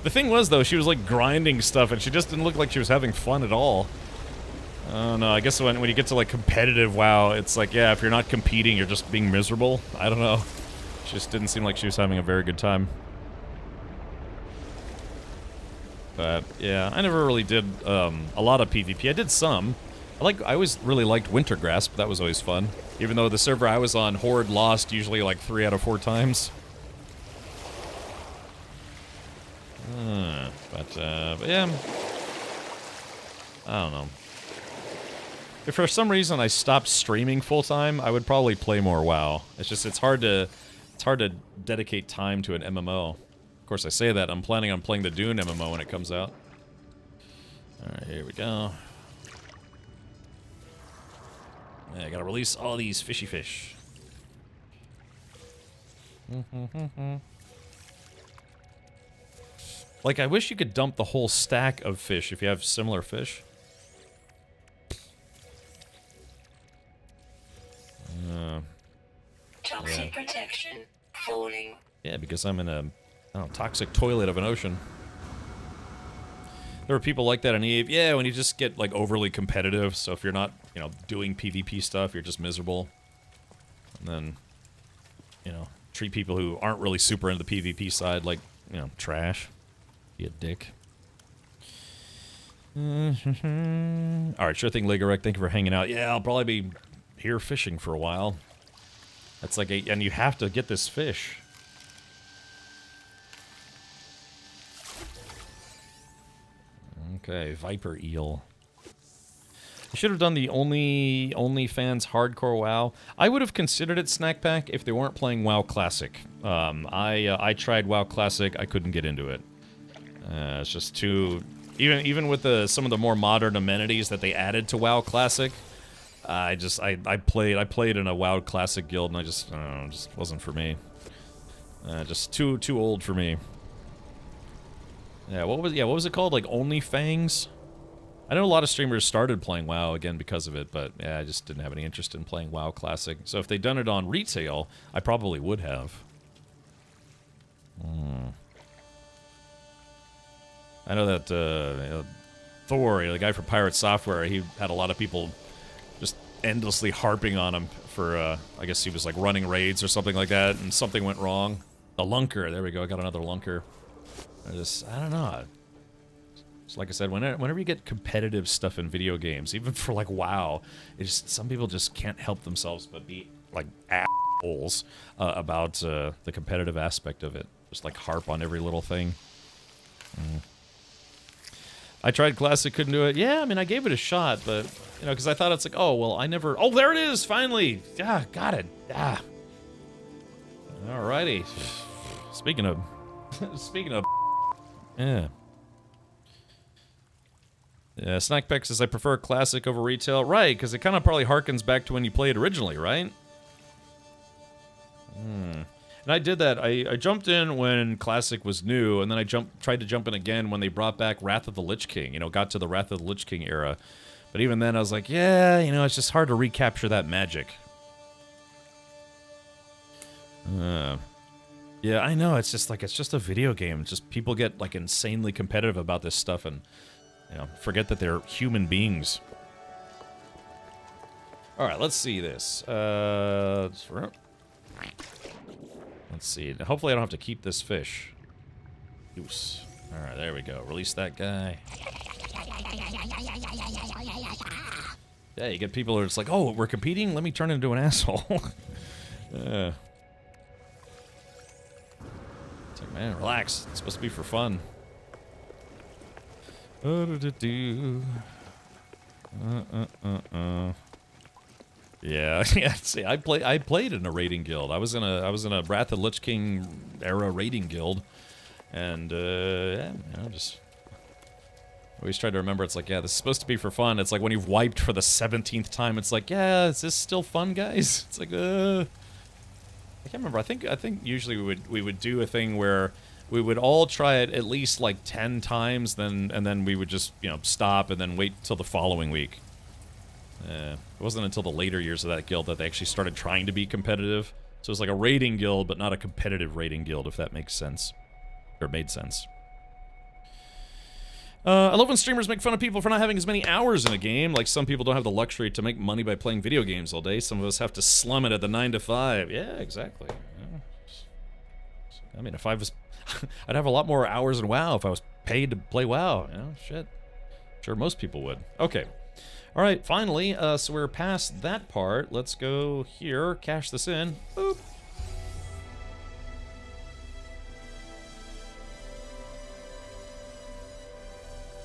Speaker 1: the thing was, though, she was like grinding stuff, and she just didn't look like she was having fun at all. I don't know, I guess when you get to, like, competitive WoW, it's like, yeah, if you're not competing, you're just being miserable. I don't know. She just didn't seem like she was having a very good time. But, yeah, I never really did a lot of PvP. I did some. I always really liked Wintergrasp. That was always fun. Even though the server I was on, Horde lost usually, like, 3 out of 4 times. But yeah. I don't know. If for some reason I stopped streaming full-time, I would probably play more WoW. It's hard to dedicate time to an MMO. Of course, I say that. I'm planning on playing the Dune MMO when it comes out. Alright, here we go. Yeah, I gotta release all these fishy fish. Like, I wish you could dump the whole stack of fish if you have similar fish.
Speaker 2: Toxic protection falling.
Speaker 1: Yeah, because I'm in a toxic toilet of an ocean. There are people like that in EVE. Yeah, when you just get, like, overly competitive, so if you're not, you know, doing PvP stuff, you're just miserable. And then, you know, treat people who aren't really super into the PvP side like, you know, trash. Be a dick. Alright, sure thing, Ligorek. Thank you for hanging out. Yeah, I'll probably be here fishing for a while. That's like and you have to get this fish. Okay, Viper Eel. I should have done the OnlyFans hardcore WoW. I would have considered it Snack Pack if they weren't playing WoW Classic. I tried WoW Classic, I couldn't get into it. It's just too... Even with some of the more modern amenities that they added to WoW Classic, I played in a WoW Classic guild, and I don't know, just wasn't for me. Just too old for me. Yeah, what was it called? Like OnlyFangs? I know a lot of streamers started playing WoW again because of it, but yeah, I just didn't have any interest in playing WoW Classic. So if they'd done it on retail, I probably would have. I know that Thor, the guy from Pirate Software, he had a lot of people just endlessly harping on him for, I guess he was like running raids or something like that, and something went wrong. The Lunker, there we go, I got another Lunker. I don't know. It's like I said, whenever you get competitive stuff in video games, even for like WoW, some people just can't help themselves but be like assholes about the competitive aspect of it. Just like harp on every little thing. I tried Classic, couldn't do it. Yeah, I mean, I gave it a shot, but, you know, because I thought it's like, oh, well, I never... Oh, there it is, finally! Yeah, got it. Ah. Alrighty. Speaking of... Yeah. Yeah, Snack Pack says, I prefer Classic over retail. Right, because it kind of probably harkens back to when you played originally, right? And I did that. I jumped in when Classic was new, and then I tried to jump in again when they brought back Wrath of the Lich King. You know, got to the Wrath of the Lich King era. But even then, I was like, yeah, you know, it's just hard to recapture that magic. Yeah, I know. It's just like, it's just a video game. It's just people get like insanely competitive about this stuff and, you know, forget that they're human beings. All right, let's see this. Let's see. Hopefully I don't have to keep this fish. Loose. All right, there we go. Release that guy. Yeah, you get people who are just like, oh, we're competing? Let me turn into an asshole. It's like, man, relax. It's supposed to be for fun. Yeah, yeah. See, I played in a raiding guild. I was in a Wrath of Lich King era raiding guild, and yeah, you know, just always try to remember. It's like, yeah, this is supposed to be for fun. It's like when you've wiped for the 17th time. It's like, yeah, is this still fun, guys? It's like, I can't remember. I think usually we would do a thing where we would all try it at least like 10 times, and then we would just, you know, stop and then wait till the following week. It wasn't until the later years of that guild that they actually started trying to be competitive. So it was like a raiding guild, but not a competitive raiding guild, if that makes sense. Or made sense. I love when streamers make fun of people for not having as many hours in a game. Like, some people don't have the luxury to make money by playing video games all day. Some of us have to slum it at the 9 to 5. Yeah, exactly. Yeah. I mean, if I was... I'd have a lot more hours in WoW if I was paid to play WoW. You know, shit. Sure, most people would. Okay. Alright, finally, so we're past that part. Let's go here, cash this in. Boop.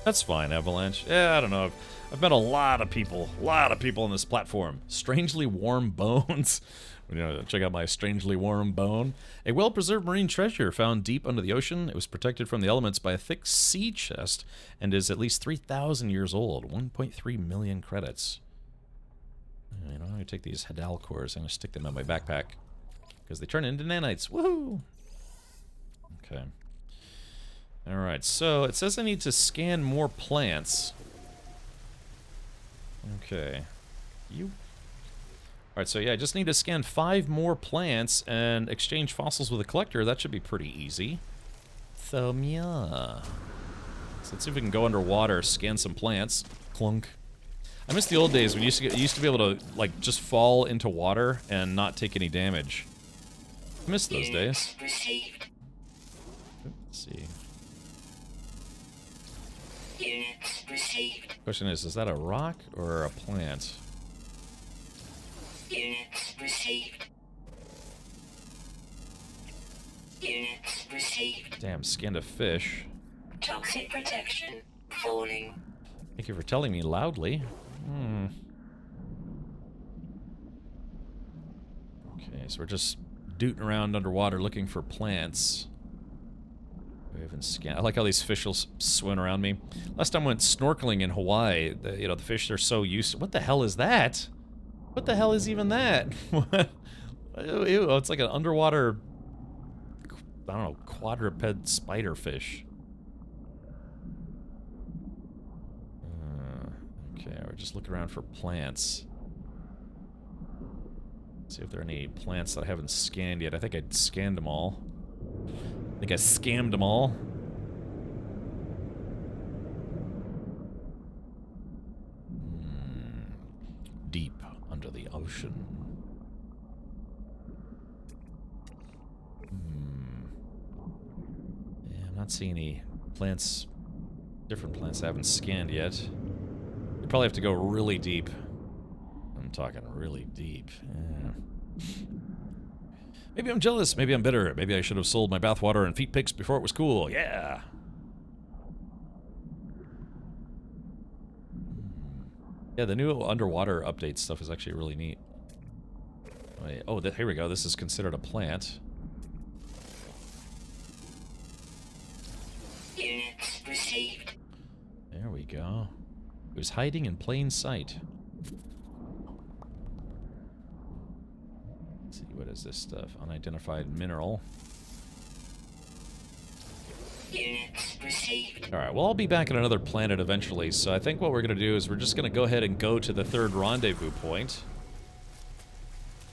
Speaker 1: That's fine, Avalanche. Yeah, I don't know. I've met a lot of people on this platform. Strangely warm bones. You know, check out my strangely warm bone. A well-preserved marine treasure found deep under the ocean. It was protected from the elements by a thick sea chest and is at least 3,000 years old. 1.3 million credits. You know, I'm going to take these Hadal cores. I'm going to stick them in my backpack because they turn into nanites. Woohoo! Okay. Alright, so it says I need to scan more plants. Okay. Alright, so yeah, I just need to scan 5 more plants and exchange fossils with a collector. That should be pretty easy. So, yeah. So let's see if we can go underwater, scan some plants. Clunk. I miss the old days when you used to be able to, like, just fall into water and not take any damage. I miss those days.
Speaker 2: Received.
Speaker 1: Let's see.
Speaker 2: Units received.
Speaker 1: Question is that a rock or a plant?
Speaker 2: Units received. Units received.
Speaker 1: Damn, scanned a fish.
Speaker 2: Toxic protection falling.
Speaker 1: Thank you for telling me loudly. Okay, so we're just dooting around underwater looking for plants. We haven't scanned. I like how these fish will swim around me. Last time I went snorkeling in Hawaii, you know, the fish are so used to... What the hell is that? What the hell is even that? What? Ew, it's like an underwater... I don't know, quadruped spider fish. Okay, we're just looking around for plants. See if there are any plants that I haven't scanned yet. I think I scanned them all. I think I scammed them all. Deep under the ocean. Yeah, I'm not seeing any plants, different plants I haven't scanned yet. You probably have to go really deep. I'm talking really deep. Yeah. Maybe I'm jealous, maybe I'm bitter, maybe I should have sold my bathwater and feet pics before it was cool, yeah! Yeah, the new underwater update stuff is actually really neat. Wait, oh, here we go, this is considered a plant.
Speaker 2: Units received.
Speaker 1: There we go. It was hiding in plain sight. Let's see, what is this stuff? Unidentified mineral.
Speaker 2: Units received.
Speaker 1: Alright, well, I'll be back at another planet eventually, so I think what we're going to do is we're just going to go ahead and go to the 3rd rendezvous point.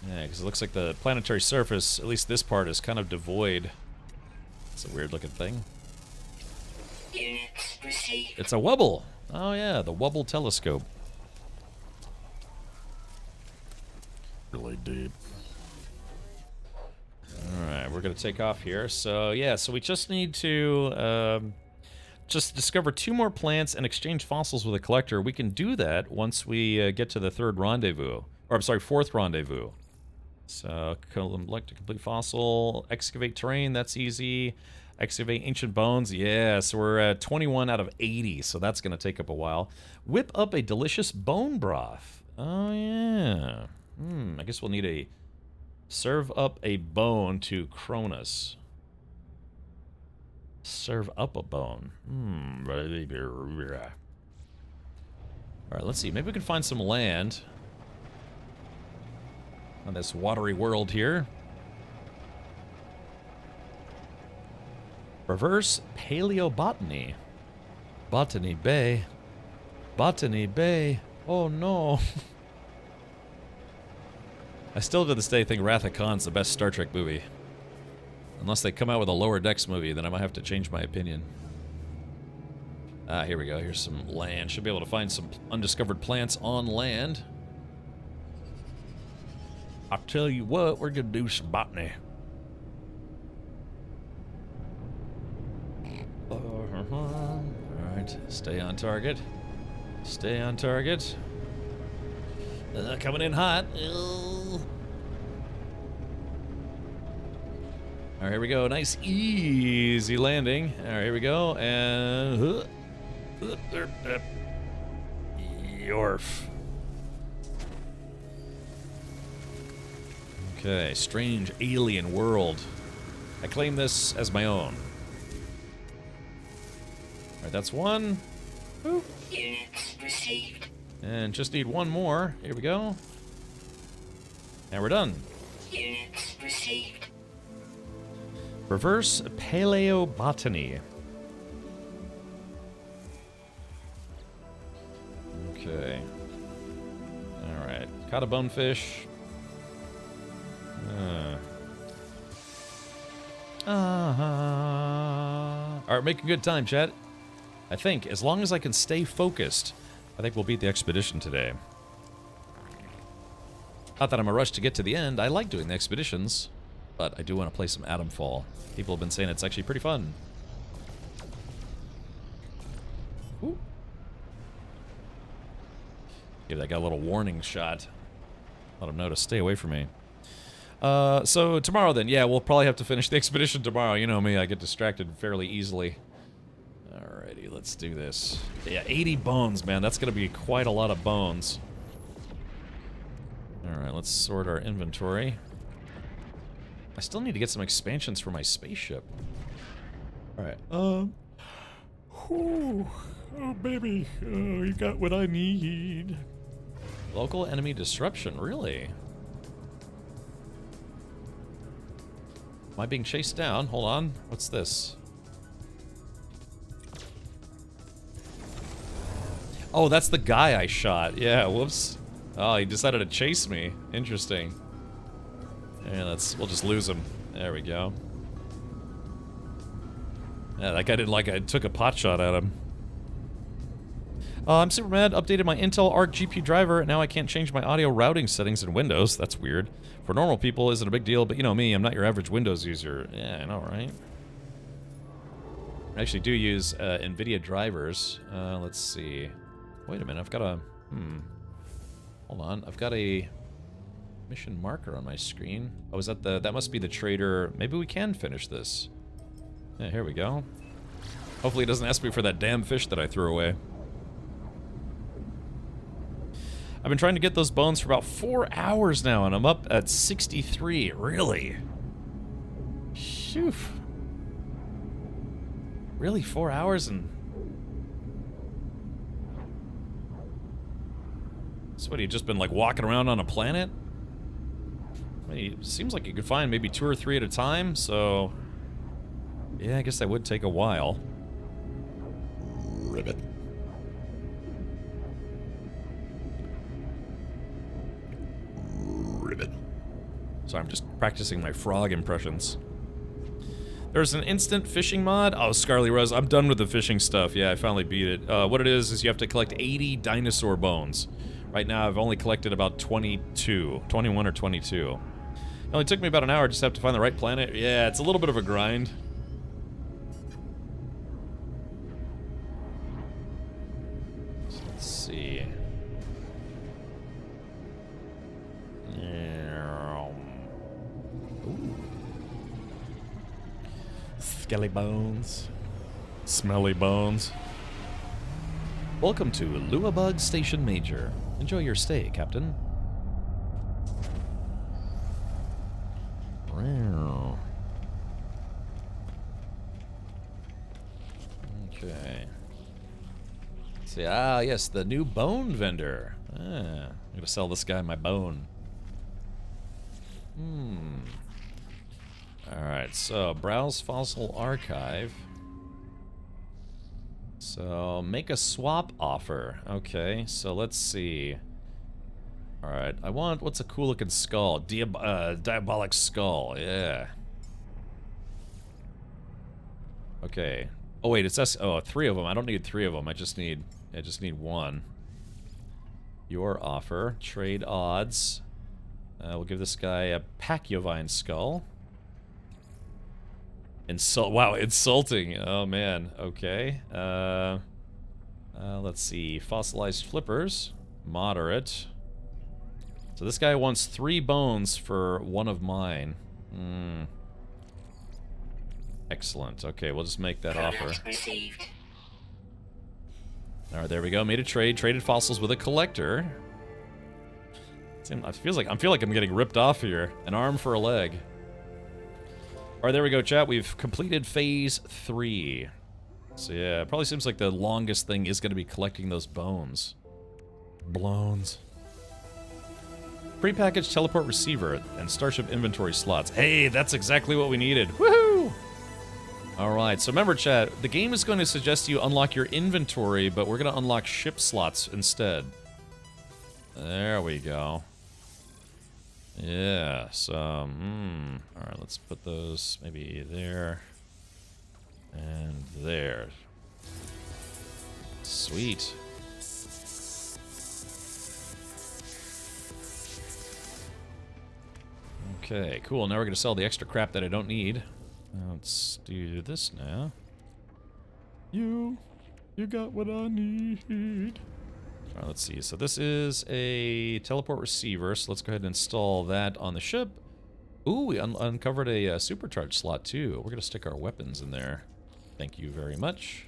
Speaker 1: Yeah, because it looks like the planetary surface, at least this part, is kind of devoid. It's a weird-looking thing.
Speaker 2: Units received.
Speaker 1: It's a Wubble! Oh yeah, the Wubble telescope. Really deep. Alright, we're gonna take off here. So, yeah, so we just need to just discover 2 more plants and exchange fossils with a collector. We can do that once we get to the 3rd rendezvous. Or, I'm sorry, 4th rendezvous. So, collect a complete fossil. Excavate terrain, that's easy. Excavate ancient bones, yeah, so we're at 21 out of 80, so that's going to take up a while. Whip up a delicious bone broth. Oh, yeah. I guess we'll need a... Serve up a bone to Cronus. Serve up a bone. Alright, let's see. Maybe we can find some land on this watery world here. Reverse paleobotany. Botany Bay. Botany Bay. Oh no. I still to this day think Wrath of Khan's the best Star Trek movie. Unless they come out with a Lower Decks movie, then I might have to change my opinion. Ah, here we go. Here's some land. Should be able to find some undiscovered plants on land. I'll tell you what, we're gonna do some botany. Alright, stay on target. Stay on target. Coming in hot. Alright, here we go. Nice, easy landing. Alright, here we go. And... Yorf. Okay, strange alien world. I claim this as my own. Alright, that's one. Boop.
Speaker 2: Units received.
Speaker 1: And just need one more. Here we go. And we're done.
Speaker 2: Units received.
Speaker 1: Reverse paleobotany. Okay. Alright. Caught a bonefish. Alright, making good time, chat. I think, as long as I can stay focused, I think we'll beat the expedition today. Not that I'm a rush to get to the end. I like doing the expeditions, but I do want to play some Atomfall. People have been saying it's actually pretty fun. Ooh. Give that guy a little warning shot. Let him know to stay away from me. So tomorrow then, yeah, we'll probably have to finish the expedition tomorrow. You know me, I get distracted fairly easily. Alrighty, let's do this. Yeah, 80 bones, man. That's going to be quite a lot of bones. Alright, let's sort our inventory. I still need to get some expansions for my spaceship. Alright, oh, baby. Oh, you got what I need. Local enemy disruption, really? Am I being chased down? Hold on. What's this? Oh, that's the guy I shot. Yeah, whoops. Oh, he decided to chase me. Interesting. Yeah, we'll just lose him. There we go. Yeah, that guy didn't like I took a pot shot at him. I'm super mad. Updated my Intel Arc GPU driver, and now I can't change my audio routing settings in Windows. That's weird. For normal people, isn't a big deal, but you know me, I'm not your average Windows user. Yeah, I know, right? I actually do use NVIDIA drivers. Let's see. Wait a minute, I've got a... Hold on, I've got a mission marker on my screen. Oh, is that the... That must be the trader. Maybe we can finish this. Yeah, here we go. Hopefully it doesn't ask me for that damn fish that I threw away. I've been trying to get those bones for about 4 hours now, and I'm up at 63. Really? Phew. Really, 4 hours and... So what, you just been like walking around on a planet? I mean, it seems like you could find maybe 2 or 3 at a time, so... Yeah, I guess that would take a while. Ribbit. Ribbit. So I'm just practicing my frog impressions. There's an instant fishing mod. Oh, Scarly Rose, I'm done with the fishing stuff. Yeah, I finally beat it. What it is you have to collect 80 dinosaur bones. Right now, I've only collected about 21 or 22. It only took me about an hour just to have to find the right planet. Yeah, it's a little bit of a grind. Skelly bones. Smelly bones. Welcome to Luabug Station Major. Enjoy your stay, Captain. Wow. Okay. See, yes, the new bone vendor. I'm gonna sell this guy my bone. Alright, so browse fossil archive. So make a swap offer. Okay, so let's see. Alright, I want, what's a cool looking skull? Diabolic skull, yeah. Okay. Oh wait, it's us. Oh, 3 of them. I don't need 3 of them. I just need one. Your offer. Trade odds. We'll give this guy a Pachyovine skull. Wow, insulting. Oh man. Okay. Let's see. Fossilized flippers. Moderate. So this guy wants 3 bones for 1 of mine. Excellent. Okay, we'll just make that offer. Alright, there we go. Made a trade. Traded fossils with a collector. I feel like I'm getting ripped off here. An arm for a leg. Alright, there we go, chat. We've completed phase 3. So yeah, it probably seems like the longest thing is going to be collecting those bones. Blones. Prepackaged teleport receiver and starship inventory slots. Hey, that's exactly what we needed. Woohoo! Alright, so remember, chat, the game is going to suggest you unlock your inventory, but we're going to unlock ship slots instead. There we go. Yeah, so, alright, let's put those maybe there. And there. Sweet. Okay, cool. Now we're going to sell the extra crap that I don't need. Let's do this now. You got what I need. Alright, let's see. So this is a teleport receiver, so let's go ahead and install that on the ship. Ooh, we uncovered a supercharge slot too. We're going to stick our weapons in there. Thank you very much.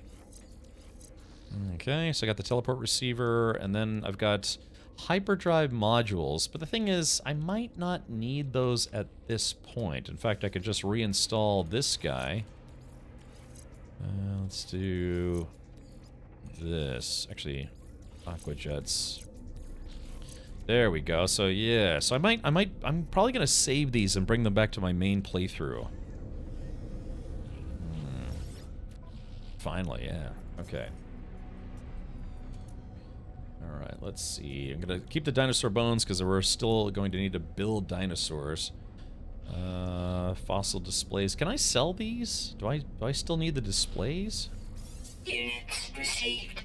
Speaker 1: Okay, so I got the teleport receiver, and then I've got hyperdrive modules, but the thing is, I might not need those at this point. In fact, I could just reinstall this guy. Let's do this. Actually, aqua jets. There we go. So yeah, so I'm probably gonna save these and bring them back to my main playthrough. Finally, yeah. Okay. Alright, let's see. I'm gonna keep the dinosaur bones because we're still going to need to build dinosaurs. Fossil displays. Can I sell these? Do I still need the displays?
Speaker 2: Units received.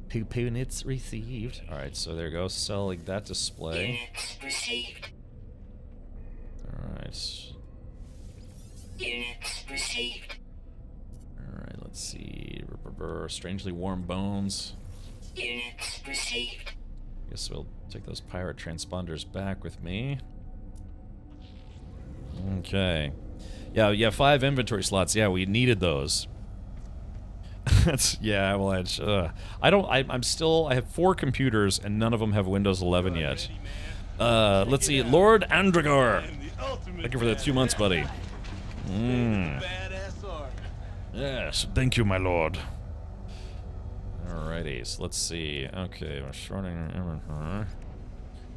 Speaker 1: Poo units received. Alright, so there goes. Selling that display.
Speaker 2: Units received.
Speaker 1: Alright.
Speaker 2: Units received.
Speaker 1: Alright, let's see. Strangely warm bones.
Speaker 2: Units received.
Speaker 1: Guess we'll take those pirate transponders back with me. Okay. Yeah, 5 inventory slots. Yeah, we needed those. That's, yeah, Avalanche. I have 4 computers and none of them have Windows 11 yet. Let's see. Lord Andragor. Thank you for the 2 months, buddy. Yes, thank you, my lord. Alrighty, so let's see. Okay, we're shorting inventory.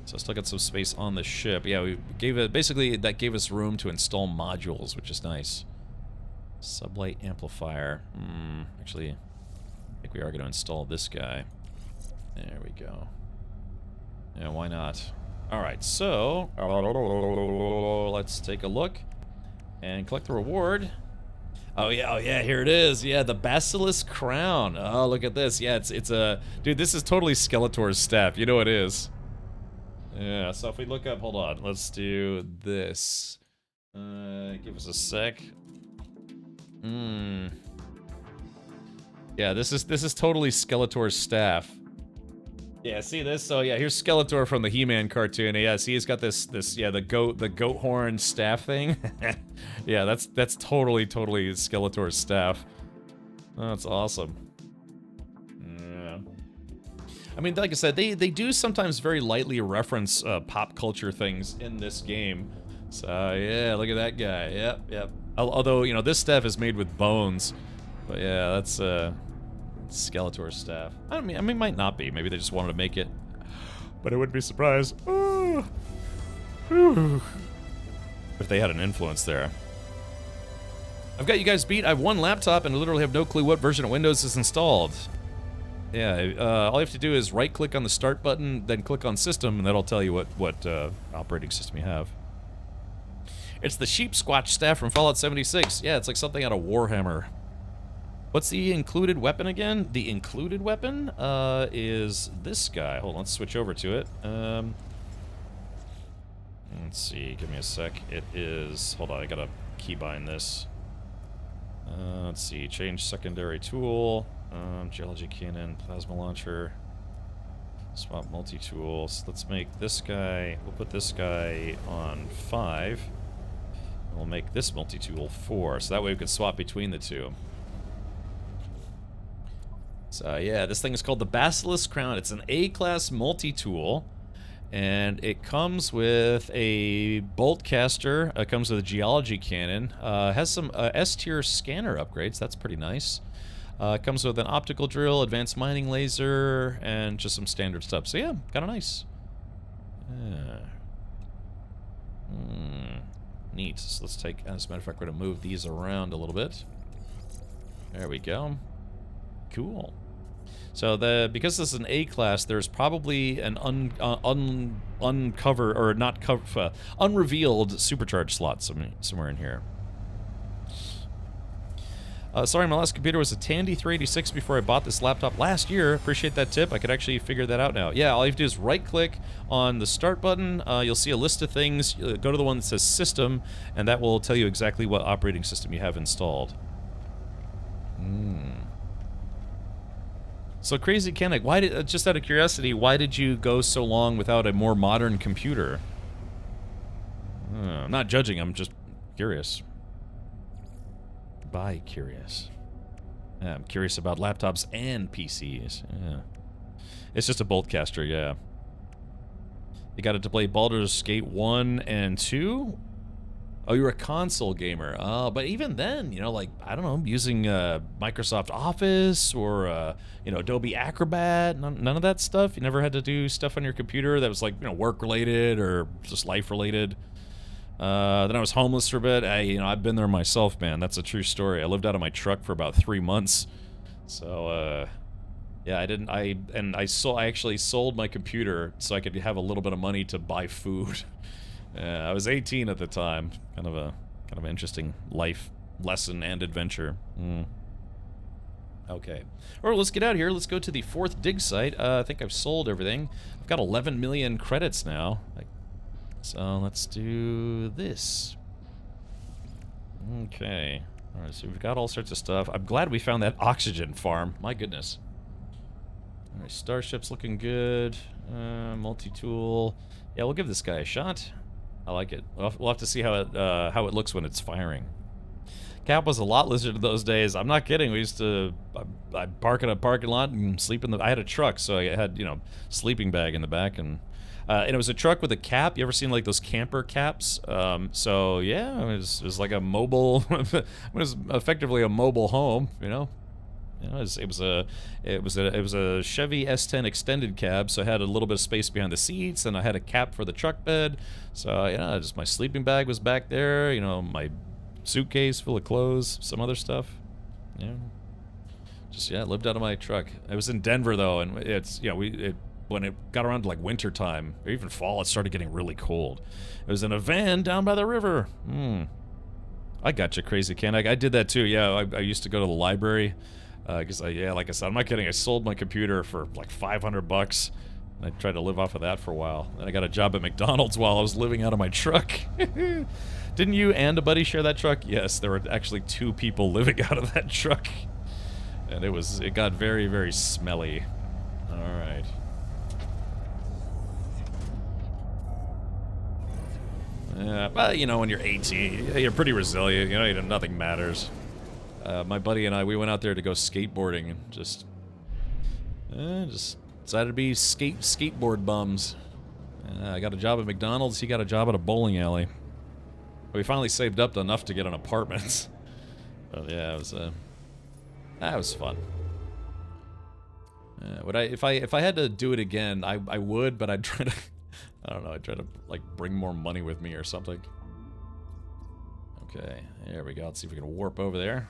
Speaker 1: So I still got some space on the ship. Yeah, we gave it, basically that gave us room to install modules, which is nice. Sublight amplifier. Actually, I think we are going to install this guy. There we go. Yeah, why not? Alright, so let's take a look and collect the reward. Oh yeah, here it is. Yeah, the Basilisk Crown. Oh, look at this. Yeah, it's a... Dude, this is totally Skeletor's staff. You know it is. Yeah, so if we look up... Hold on. Let's do this. Give us a sec. Yeah, this is totally Skeletor's staff. Yeah, see this? So yeah, here's Skeletor from the He-Man cartoon. Yeah, see he's got this the goat horn staff thing. Yeah, that's totally Skeletor's staff. Oh, that's awesome. Yeah. I mean, like I said, they do sometimes very lightly reference pop culture things in this game. So yeah, look at that guy. Yep. Although, you know, this staff is made with bones. But yeah, that's Skeletor's staff. I mean, it might not be. Maybe they just wanted to make it. But I wouldn't be surprised. If they had an influence there. I've got you guys beat. I have one laptop and I literally have no clue what version of Windows is installed. Yeah, all you have to do is right-click on the Start button, then click on System, and that'll tell you what operating system you have. It's the Sheep Squatch staff from Fallout 76. Yeah, it's like something out of Warhammer. What's the included weapon again? The included weapon is this guy. Hold on, let's switch over to it. Let's see, give me a sec. It is... Hold on, I gotta keybind this. Let's see, change secondary tool. Geology cannon, plasma launcher. Swap multi-tools. Let's make this guy... We'll put this guy on 5. We'll make this multi-tool 4, so that way we can swap between the two. So yeah, this thing is called the Basilisk Crown. It's an A-class multi-tool, and it comes with a bolt caster. It comes with a geology cannon. Has some S-tier scanner upgrades. That's pretty nice. It comes with an optical drill, advanced mining laser, and just some standard stuff. So yeah, kind of nice. Yeah. Neat. So let's take, as a matter of fact, we're going to move these around a little bit. There we go. Cool. So because this is an A class, there's probably an unrevealed supercharge slot somewhere in here. Sorry, my last computer was a Tandy 386 before I bought this laptop last year. Appreciate that tip. I could actually figure that out now. Yeah, all you have to do is right-click on the Start button. You'll see a list of things. Go to the one that says System, and that will tell you exactly what operating system you have installed. So Crazy Canik, why did, just out of curiosity, why did you go so long without a more modern computer? I'm not judging, I'm just curious. Curious. Yeah, I'm curious about laptops and PCs. Yeah. It's just a bolt caster, yeah. You got it to play Baldur's Gate 1 and 2? Oh, you're a console gamer. But even then, you know, like, I don't know, using Microsoft Office or, you know, Adobe Acrobat, none of that stuff? You never had to do stuff on your computer that was, like, you know, work-related or just life-related? Then I was homeless for a bit. You know, I've been there myself, man. That's a true story. I lived out of my truck for about 3 months. So, yeah, I actually sold my computer so I could have a little bit of money to buy food. I was 18 at the time. Kind of an interesting life lesson and adventure. Okay. Alright, let's get out of here. Let's go to the 4th dig site. I think I've sold everything. I've got 11 million credits now. So let's do this. Okay. Alright, so we've got all sorts of stuff. I'm glad we found that oxygen farm. My goodness. Alright, Starship's looking good. Multi-tool. Yeah, we'll give this guy a shot. I like it. We'll have to see how it looks when it's firing. Cap was a lot lizard in those days. I'm not kidding. We used to... I'd park in a parking lot and sleep in the... I had a truck, so I had, you know, sleeping bag in the back, and it was a truck with a cap. You ever seen, like, those camper caps? So, yeah, it was like a mobile... it was effectively a mobile home, you know? You know, it was a Chevy S10 extended cab, so I had a little bit of space behind the seats, and I had a cap for the truck bed. So, you know, just my sleeping bag was back there, you know, my suitcase full of clothes, some other stuff. Yeah. Just, yeah, lived out of my truck. I was in Denver, though, and it's, you know, when it got around to, like, winter time, or even fall, it started getting really cold. It was in a van down by the river. I got you, Crazy Can. I did that, too. Yeah, I used to go to the library. Because, yeah, like I said, I'm not kidding. I sold my computer for like $500. And I tried to live off of that for a while. Then I got a job at McDonald's while I was living out of my truck. Didn't you and a buddy share that truck? Yes, there were actually 2 people living out of that truck. And it got very, very smelly. Alright. But, you know, when you're 18, you're pretty resilient. You know, nothing matters. My buddy and I, we went out there to go skateboarding and just decided to be skateboard bums. I got a job at McDonald's. He got a job at a bowling alley. We finally saved up enough to get an apartment. But yeah, that was fun. If I had to do it again, I would, but I'd try to, I don't know, I'd try to like bring more money with me or something. Okay, there we go. Let's see if we can warp over there.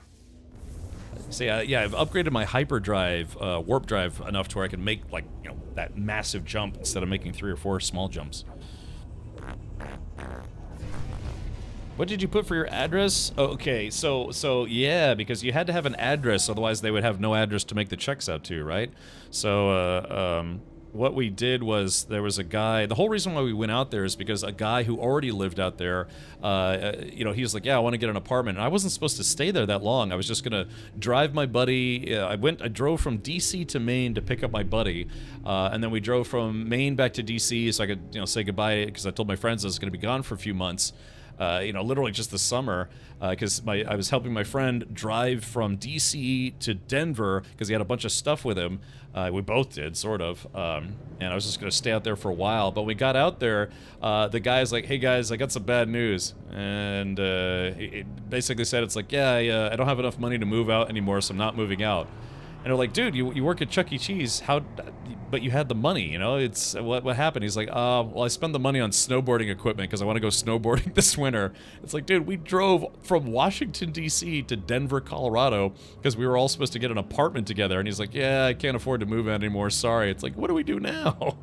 Speaker 1: See, yeah, I've upgraded my hyperdrive, warp drive enough to where I can make like, you know, that massive jump instead of making 3 or 4 small jumps. What did you put for your address? Oh, okay, so yeah, because you had to have an address, otherwise they would have no address to make the checks out to, right? So, what we did was, there was a guy, the whole reason why we went out there is because a guy who already lived out there, you know, he was like, yeah, I want to get an apartment. And I wasn't supposed to stay there that long. I was just going to drive my buddy. I drove from DC to Maine to pick up my buddy. And then we drove from Maine back to DC so I could, you know, say goodbye, because I told my friends I was going to be gone for a few months. You know, literally just the summer, because I was helping my friend drive from DC to Denver because he had a bunch of stuff with him. We both did, sort of. And I was just going to stay out there for a while. But we got out there, the guy's like, hey guys, I got some bad news. And he basically said, it's like, yeah, I don't have enough money to move out anymore, so I'm not moving out. And they're like, dude, you work at Chuck E. Cheese, but you had the money, you know, it's, what happened? He's like, well, I spent the money on snowboarding equipment because I want to go snowboarding this winter. It's like, dude, we drove from Washington, D.C. to Denver, Colorado, because we were all supposed to get an apartment together, and he's like, yeah, I can't afford to move out anymore, sorry. It's like, what do we do now?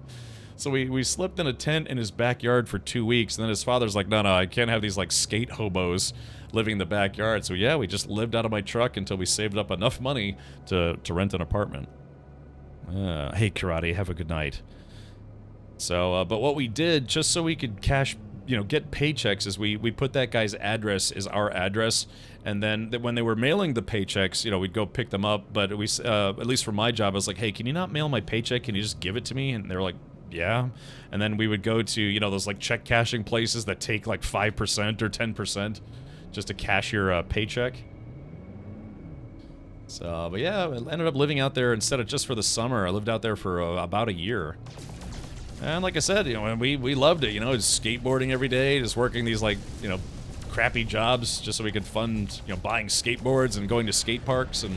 Speaker 1: So we slept in a tent in his backyard for 2 weeks, and then his father's like, no, I can't have these, like, skate hobos living in the backyard. So yeah, we just lived out of my truck until we saved up enough money to rent an apartment. Hey, Karate, have a good night. So, but what we did, just so we could cash, you know, get paychecks, is we put that guy's address as our address, and then when they were mailing the paychecks, you know, we'd go pick them up, but we, at least for my job, I was like, hey, can you not mail my paycheck? Can you just give it to me? And they were like, yeah. And then we would go to, you know, those like check cashing places that take like 5% or 10% just to cash your paycheck. So, but yeah, I ended up living out there instead of just for the summer. I lived out there for about a year. And like I said, you know, and we loved it, you know, just skateboarding every day, just working these like, you know, crappy jobs just so we could fund, you know, buying skateboards and going to skate parks and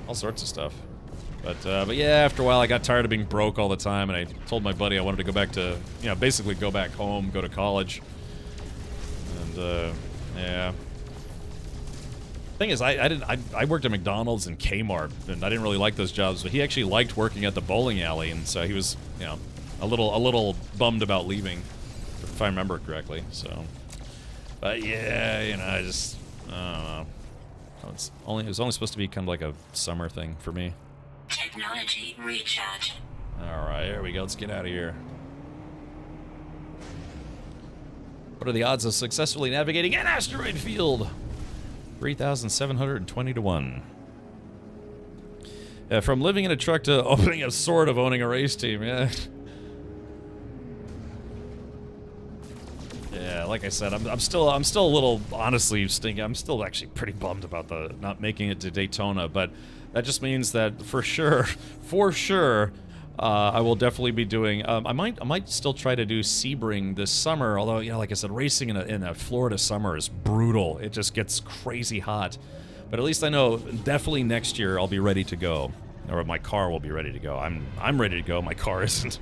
Speaker 1: all sorts of stuff. But yeah, after a while I got tired of being broke all the time, and I told my buddy I wanted to go back to, you know, basically go back home, go to college. And, yeah. Thing is, I worked at McDonald's and Kmart, and I didn't really like those jobs, but he actually liked working at the bowling alley, and so he was, you know, a little bummed about leaving, if I remember correctly, so. But yeah, you know, I don't know. It was only supposed to be kind of like a summer thing for me.
Speaker 2: Technology recharge.
Speaker 1: Alright, here we go, let's get out of here. What are the odds of successfully navigating an asteroid field? 3,720 to 1. From living in a truck to opening a sword of owning a race team, yeah. Yeah, like I said, I'm still a little, honestly, stinky. I'm still actually pretty bummed about the not making it to Daytona, but that just means that for sure, I will definitely be doing. I might still try to do Sebring this summer. Although, you know, like I said, racing in a Florida summer is brutal. It just gets crazy hot. But at least I know definitely next year I'll be ready to go, or my car will be ready to go. I'm ready to go. My car isn't.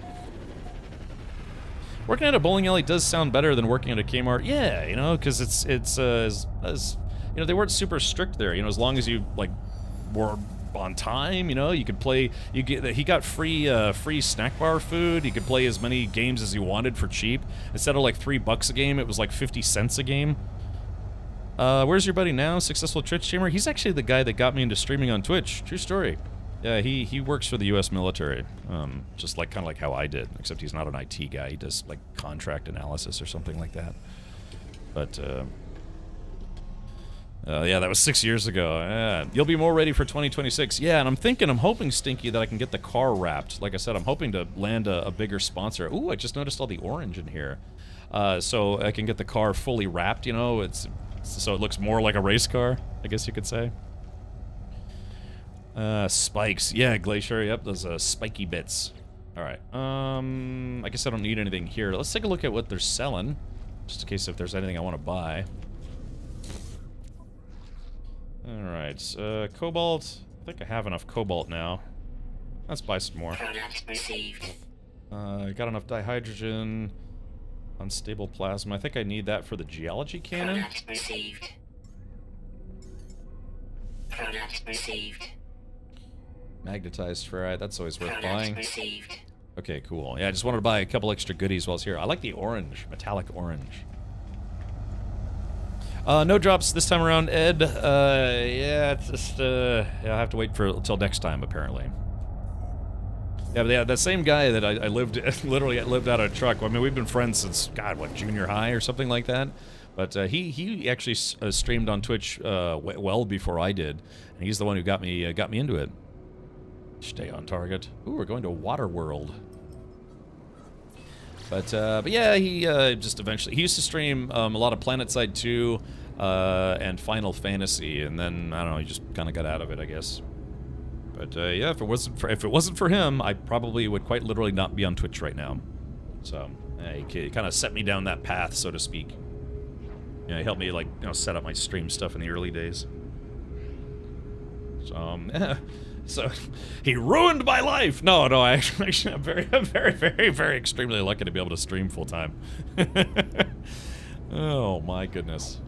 Speaker 1: Working at a bowling alley does sound better than working at a Kmart. Yeah, you know, because it's as you know, they weren't super strict there. You know, as long as you like were on time, you know, you could play. He got free snack bar food. You could play as many games as you wanted for cheap. Instead of like $3 a game, it was like 50 cents a game. Where's your buddy now? Successful Twitch streamer. He's actually the guy that got me into streaming on Twitch. True story. Yeah, he works for the U.S. military, just like kind of like how I did, except he's not an IT guy. He does like contract analysis or something like that. But yeah, that was 6 years ago. Yeah, you'll be more ready for 2026. Yeah, and I'm hoping, Stinky, that I can get the car wrapped. Like I said, I'm hoping to land a bigger sponsor. Ooh, I just noticed all the orange in here. so I can get the car fully wrapped, you know, so it looks more like a race car, I guess you could say. Spikes. Yeah, Glacier, yep, those spiky bits. Alright, I guess I don't need anything here. Let's take a look at what they're selling, just in case if there's anything I want to buy. Alright, cobalt. I think I have enough cobalt now. Let's buy some more.
Speaker 2: Product received.
Speaker 1: Got enough dihydrogen. Unstable plasma. I think I need that for the geology cannon.
Speaker 2: Product received. Product received.
Speaker 1: Magnetized ferrite. That's always worth
Speaker 2: Product
Speaker 1: buying.
Speaker 2: received.
Speaker 1: Okay, cool. Yeah, I just wanted to buy a couple extra goodies while I was here. I like the orange. Metallic orange. No drops this time around, Ed. Yeah, it's just, yeah, I'll have to wait until next time, apparently. Yeah, but yeah, that same guy that I literally lived out of a truck. I mean, we've been friends since, God, what, junior high or something like that? But he actually streamed on Twitch well before I did, and he's the one who got me into it. Stay on target. Ooh, we're going to Waterworld. But yeah, he just eventually... He used to stream a lot of PlanetSide 2 and Final Fantasy, and then, I don't know, he just kind of got out of it, I guess. But yeah, if it wasn't for him, I probably would quite literally not be on Twitch right now. So, he kind of set me down that path, so to speak. Yeah, he helped me, like, you know, set up my stream stuff in the early days. So, yeah. So, he ruined my life! No, actually, I'm very, very extremely lucky to be able to stream full-time. Oh, my goodness.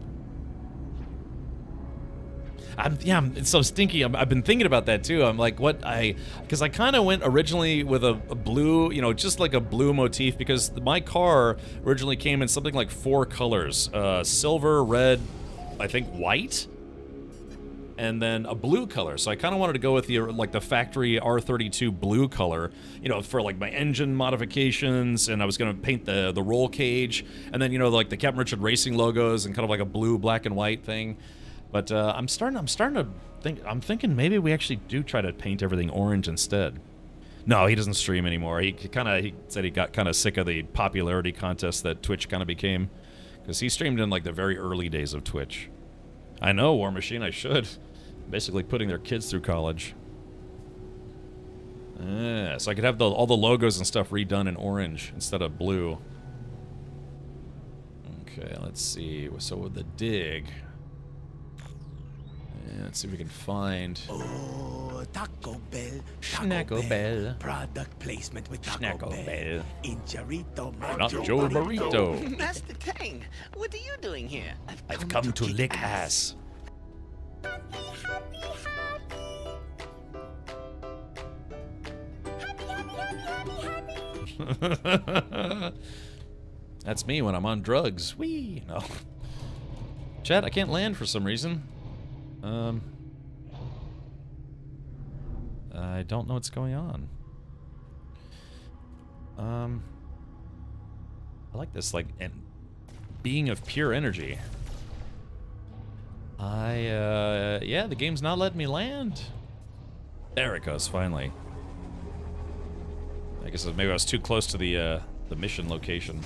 Speaker 1: It's so stinky. I've been thinking about that, too. I'm like, because I kind of went originally with a blue, you know, just like a blue motif, because my car originally came in something like 4 colors. Silver, red, I think white, and then a blue color. So I kind of wanted to go with the factory R32 blue color, you know, for like my engine modifications, and I was going to paint the roll cage, and then, you know, like the Captain Richard Racing logos and kind of like a blue, black and white thing. But I'm starting to think, I'm thinking maybe we actually do try to paint everything orange instead. No, he doesn't stream anymore. He said he got kind of sick of the popularity contest that Twitch kind of became, because he streamed in like the very early days of Twitch. I know, War Machine, I should. Basically putting their kids through college. So I could have all the logos and stuff redone in orange instead of blue. Okay, let's see. So with the dig... let's see if we can find...
Speaker 11: Oh, Taco Bell.
Speaker 1: Taco Bell.
Speaker 11: Product placement with
Speaker 1: Taco Bell.
Speaker 11: Injarito.
Speaker 1: Not Joe Burrito.
Speaker 12: Master Tang, what are you doing here?
Speaker 1: I've come to lick ass. That's me when I'm on drugs. Whee! No. Chat, I can't land for some reason. I don't know what's going on. I like this, like, being of pure energy. Yeah, the game's not letting me land. There it goes, finally. I guess maybe I was too close to the mission location.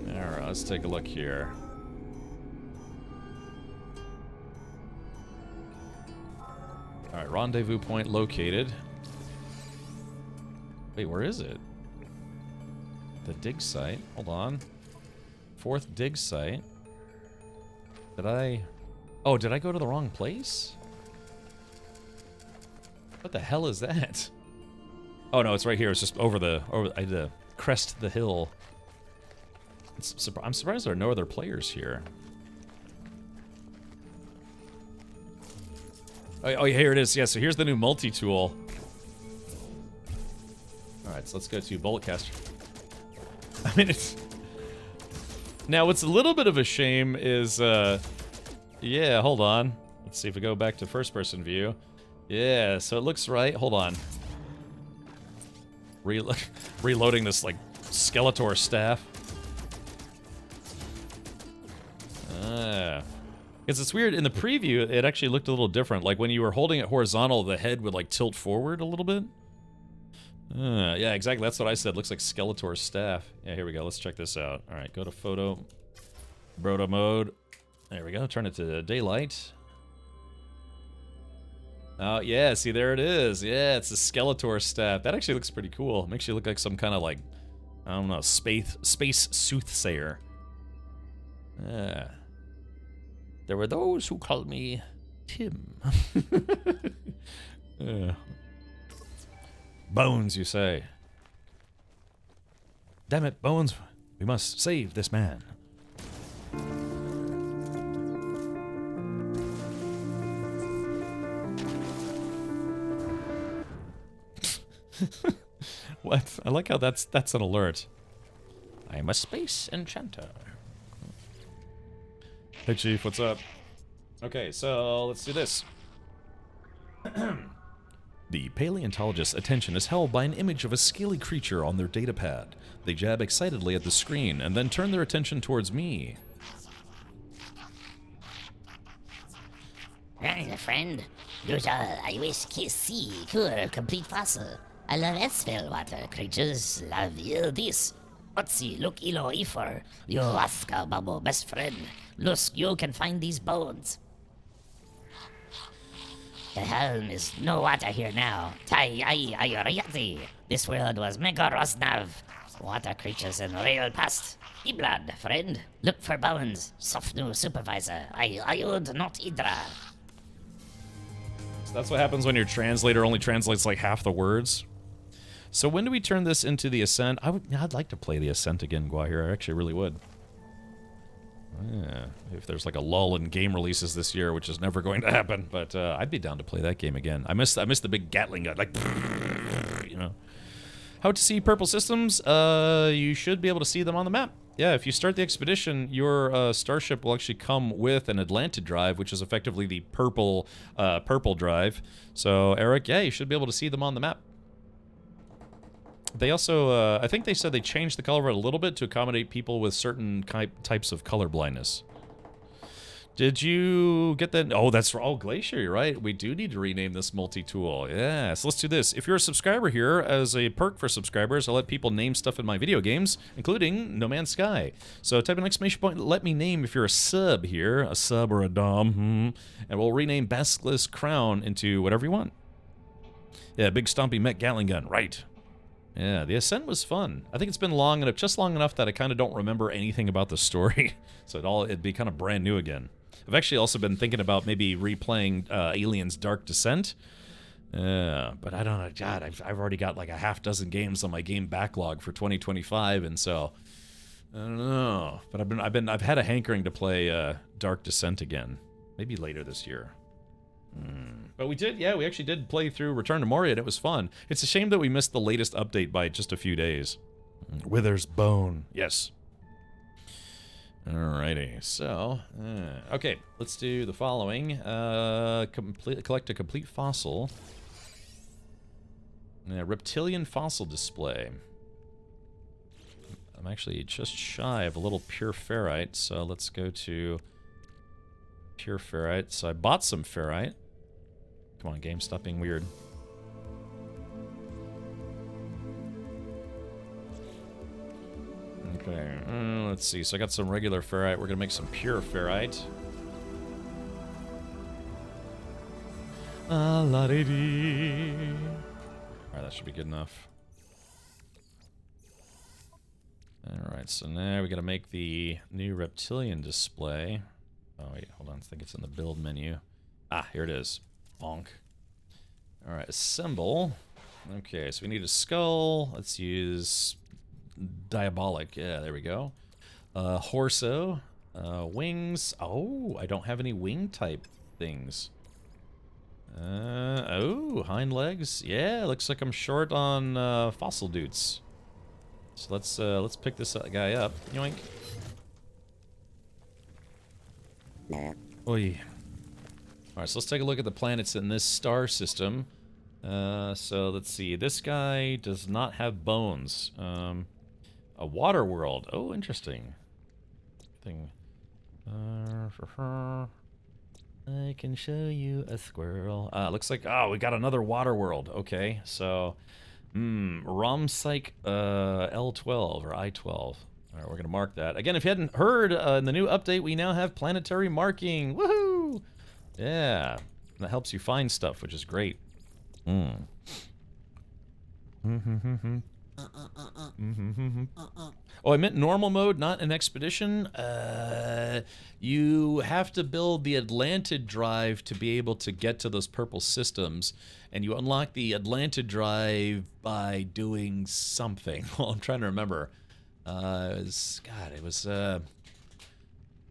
Speaker 1: Alright, let's take a look here. Alright, rendezvous point located. Wait, where is it? The dig site. Hold on. 4th dig site. Did I... Oh, did I go to the wrong place? What the hell is that? Oh no, it's right here. It's just over I had to crest the hill. I'm surprised there are no other players here. Oh, here it is. Yeah, so here's the new multi-tool. Alright, so let's go to Bullet Caster. I mean, it's... Now, what's a little bit of a shame is, yeah, hold on. Let's see if we go back to first-person view. Yeah, so it looks right. Hold on. Reloading this, like, Skeletor staff. Because it's weird, in the preview, it actually looked a little different. Like, when you were holding it horizontal, the head would, like, tilt forward a little bit. Yeah, exactly. That's what I said. Looks like Skeletor's staff. Yeah, here we go. Let's check this out. All right, go to photo. Broto mode. There we go. Turn it to daylight. Oh, yeah. See, there it is. Yeah, it's a Skeletor staff. That actually looks pretty cool. Makes you look like some kind of, like, I don't know, space soothsayer. Yeah. There were those who called me Tim. Yeah. Bones, you say? Damn it, Bones. We must save this man. What? I like how that's an alert. I am a space enchanter. Hey, Chief, what's up? Okay, so let's do this. The paleontologist's attention is held by an image of a scaly creature on their datapad. They jab excitedly at the screen and then turn their attention towards me.
Speaker 5: Right, friend. Usual, I wish to see cool, complete fossil. I love Esfel water creatures. Love you this. Otzi, look ilo ifor. You Aska babo best friend. Look, you can find these bones. The helm is no water here now. Tai ai ayoriati. This world was Mega Rosnav. Water creatures in real past. Iblad, friend. Look for bones. Sofnu supervisor. Ayud not Idra.
Speaker 1: So that's what happens when your translator only translates like half the words. So when do we turn this into the Ascent? I'd like to play the Ascent again, Guahir. I actually really would. Yeah, if there's like a lull in game releases this year, which is never going to happen, but I'd be down to play that game again. I miss the big Gatling gun, like, you know. How to see purple systems? You should be able to see them on the map. Yeah, if you start the expedition, your starship will actually come with an Atlantid drive, which is effectively the purple drive. So, Eric, yeah, you should be able to see them on the map. They also, I think they said they changed the color of it a little bit to accommodate people with certain types of color blindness. Did you get that? Oh, that's oh, Glacier, you're right. We do need to rename this multi-tool. Yeah, so let's do this. If you're a subscriber here, as a perk for subscribers, I'll let people name stuff in my video games, including No Man's Sky. So type an exclamation point, let me name if you're a sub here, a sub or a dom, and we'll rename Basilisk Crown into whatever you want. Yeah, big stompy mech Gatling gun, right. Yeah, the Ascent was fun. I think it's been long enough, just long enough that I kind of don't remember anything about the story. So it'd be kind of brand new again. I've actually also been thinking about maybe replaying Alien's Dark Descent. But I don't know, God, I've already got like a half dozen games on my game backlog for 2025, and so I don't know. But I've had a hankering to play Dark Descent again, maybe later this year. But we actually did play through Return to Moria, and it was fun. It's a shame that we missed the latest update by just a few days. Wither's Bone, yes. Alrighty, so, okay, let's do the following. Collect a complete fossil. Reptilian fossil display. I'm actually just shy of a little pure ferrite, so let's go to pure ferrite. So I bought some ferrite. Come on, game, stop being weird. Okay, let's see. So I got some regular ferrite. We're gonna make some pure ferrite. La-di-dee. Alright, that should be good enough. Alright, so now we gotta make the new reptilian display. Oh wait, hold on, I think it's in the build menu. Ah, here it is. Bonk. Alright, assemble. Okay, so we need a skull. Let's use Diabolic. Yeah, there we go. Horso. Wings. Oh, I don't have any wing type things. Oh, hind legs. Yeah, looks like I'm short on fossil dudes. So let's pick this guy up. Yoink. Oi. Alright, so let's take a look at the planets in this star system. So let's see. This guy does not have bones. A water world. Oh, interesting. I can show you a squirrel. Looks like, oh, we got another water world. Okay, so ROM Psych L12 or I-12. All right, we're gonna mark that. Again, if you hadn't heard, in the new update, we now have planetary marking. Woohoo! Yeah, that helps you find stuff, which is great. Oh, I meant normal mode, not an expedition. You have to build the Atlantid drive to be able to get to those purple systems, and you unlock the Atlantid drive by doing something. Well, I'm trying to remember.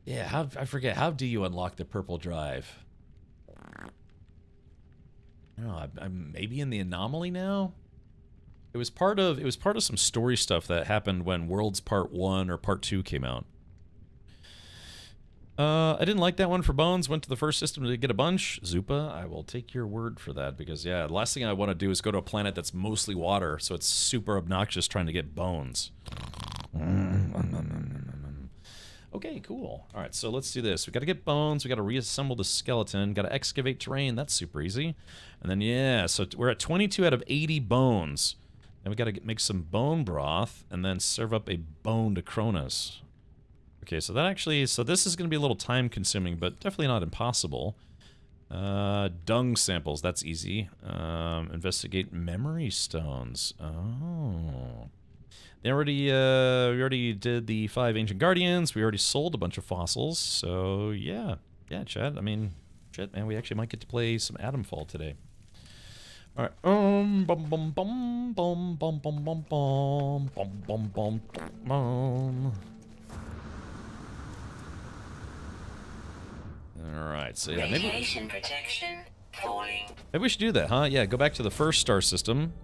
Speaker 1: Yeah, I forget. How do you unlock the purple drive? I don't know. I'm maybe in the anomaly now. It was part of some story stuff that happened when Worlds Part 1 or Part 2 came out. I didn't like that one for bones. Went to the first system to get a bunch. Zupa, I will take your word for that because, yeah, the last thing I want to do is go to a planet that's mostly water, so it's super obnoxious trying to get bones. Okay, cool. All right, so let's do this. We got to get bones. We got to reassemble the skeleton. Got to excavate terrain. That's super easy. And then, yeah, so we're at 22 out of 80 bones. And we got to make some bone broth and then serve up a bone to Cronus. Okay, so that actually, so this is going to be a little time consuming, but definitely not impossible. Dung samples, that's easy. Investigate memory stones. Oh. We already did the 5 ancient guardians. We already sold a bunch of fossils. So yeah, Chad. I mean, shit, man. We actually might get to play some Atomfall today. All right. Bum bum bum bum bum bum bum bum bum bum bum. All right. So yeah,
Speaker 2: Radiation protection falling.
Speaker 1: Maybe we should do that, huh? Yeah. Go back to the first star system.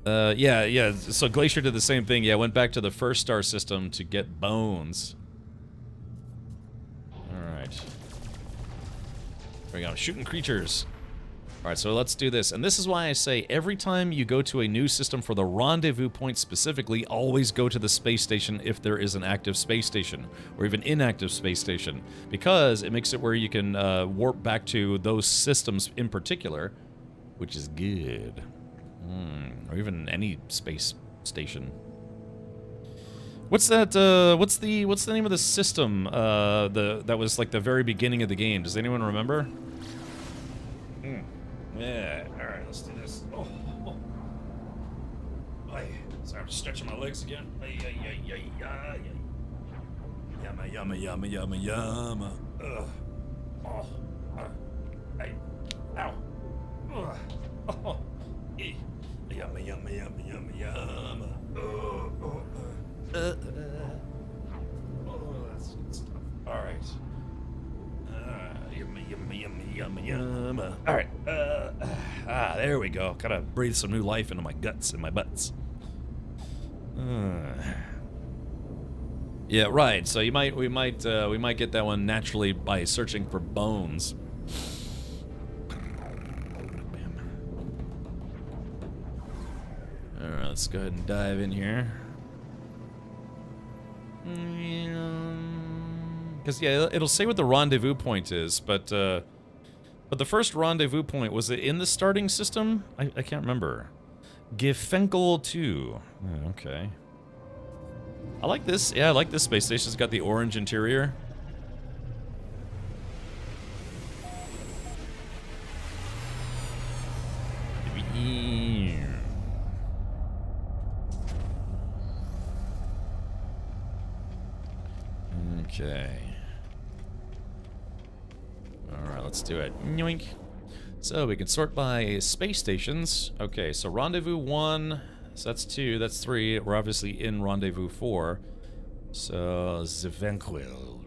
Speaker 1: Yeah. So Glacier did the same thing. Yeah, went back to the first star system to get bones. All right. There we go. Shooting creatures. All right, so let's do this. And this is why I say every time you go to a new system for the rendezvous point specifically, always go to the space station if there is an active space station or even inactive space station, because it makes it where you can warp back to those systems in particular, which is good. Or even any space station. What's that? What's the name of the system? That was like the very beginning of the game. Does anyone remember? Yeah. All right. Let's do this. Oh. Sorry, I'm stretching my legs again. Yama. Ugh. Oh. Hey. Ow. Ugh. Oh. Yama. Oh, that's good stuff. All right. Yumma. All right. There we go. Gotta breathe some new life into my guts and my butts. Yeah, right. So we might get that one naturally by searching for bones. All right, let's go ahead and dive in here. Because yeah, it'll say what the rendezvous point is, but the first rendezvous point, was it in the starting system? I can't remember. Gefenkel 2. Oh, okay. I like this. Yeah, I like this space station. It's got the orange interior. Okay. Alright, let's do it. Yoink. So we can sort by space stations. Okay, so Rendezvous 1, so that's 2, that's 3. We're obviously in Rendezvous 4. So, Zevenquil.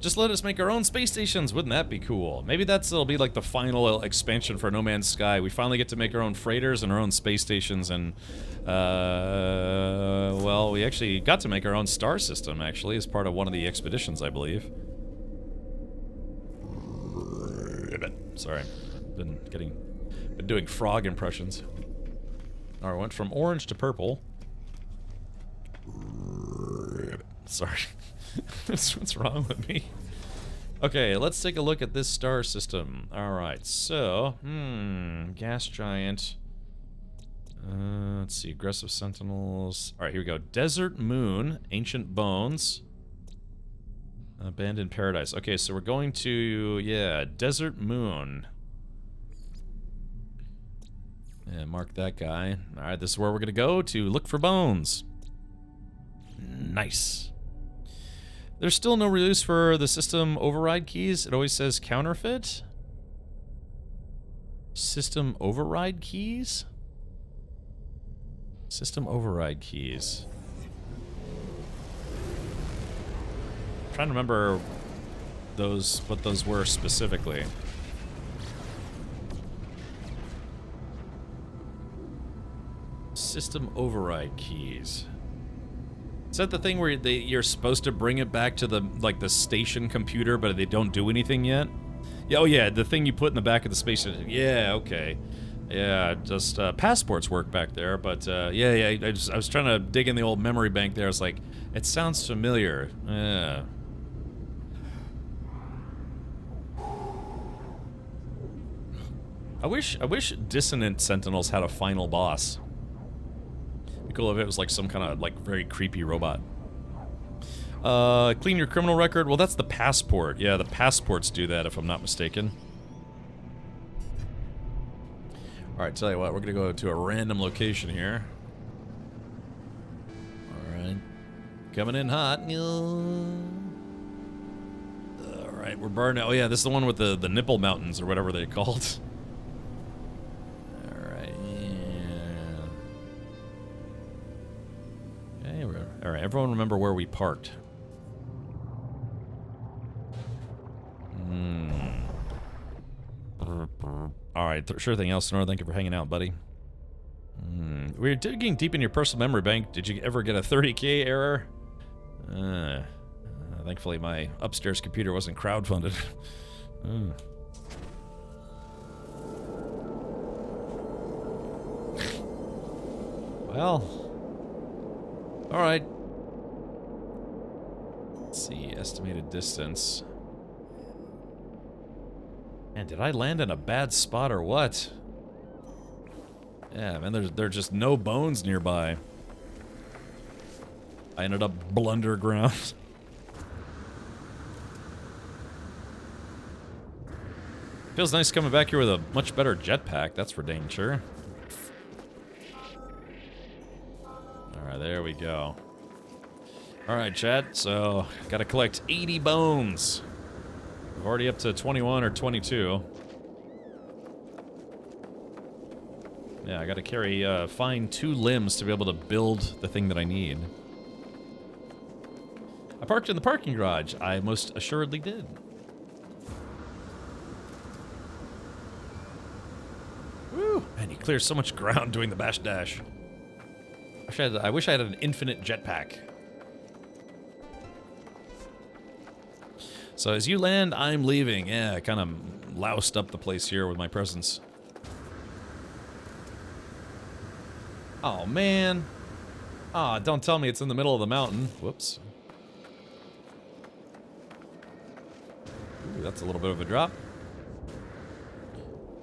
Speaker 1: Just let us make our own space stations. Wouldn't that be cool? Maybe it'll be like the final expansion for No Man's Sky. We finally get to make our own freighters and our own space stations, and well, we actually got to make our own star system actually as part of one of the expeditions, I believe. Sorry, been doing frog impressions. All right, went from orange to purple. Sorry. What's wrong with me? Okay, let's take a look at this star system. Alright, so, gas giant. Let's see, aggressive sentinels. Alright, here we go. Desert moon, ancient bones. Abandoned paradise. Okay, so we're going to, yeah, desert moon. Yeah, mark that guy. Alright, this is where we're gonna go to look for bones. Nice. There's still no release for the system override keys. It always says counterfeit. System override keys? System override keys. I'm trying to remember those, what those were specifically. System override keys. Is that the thing where you're supposed to bring it back to the, like, the station computer, but they don't do anything yet? Yeah, oh yeah, the thing you put in the back of the space station. Yeah, okay. Yeah, just, passports work back there, but, yeah, I was trying to dig in the old memory bank there. I was like, it sounds familiar. Yeah. I wish Dissonant Sentinels had a final boss. It'd be cool if it was like some kind of, like, very creepy robot. Clean your criminal record? Well, that's the passport. Yeah, the passports do that, if I'm not mistaken. Alright, tell you what, we're gonna go to a random location here. Alright. Coming in hot. Alright, we're burning. Oh yeah, this is the one with the nipple mountains, or whatever they're called. Alright, yeah. Okay, alright, everyone remember where we parked. Alright, sure thing, Elsinore. Thank you for hanging out, buddy. We're digging deep in your personal memory bank. Did you ever get a 30K error? Thankfully, my upstairs computer wasn't crowdfunded. Well. Alright. Let's see, estimated distance. Man, did I land in a bad spot or what? Yeah, man, there's just no bones nearby. I ended up blunderground. Feels nice coming back here with a much better jetpack, that's for dang sure. Alright, there we go. Alright, chat, so gotta collect 80 bones. We're already up to 21 or 22. Yeah, I gotta carry, find 2 limbs to be able to build the thing that I need. I parked in the parking garage. I most assuredly did. Woo! Man, you clear so much ground doing the bash dash. I wish I had an infinite jetpack. So as you land, I'm leaving. Yeah, I kind of loused up the place here with my presence. Oh, man. Ah, don't tell me it's in the middle of the mountain. Whoops. Ooh, that's a little bit of a drop.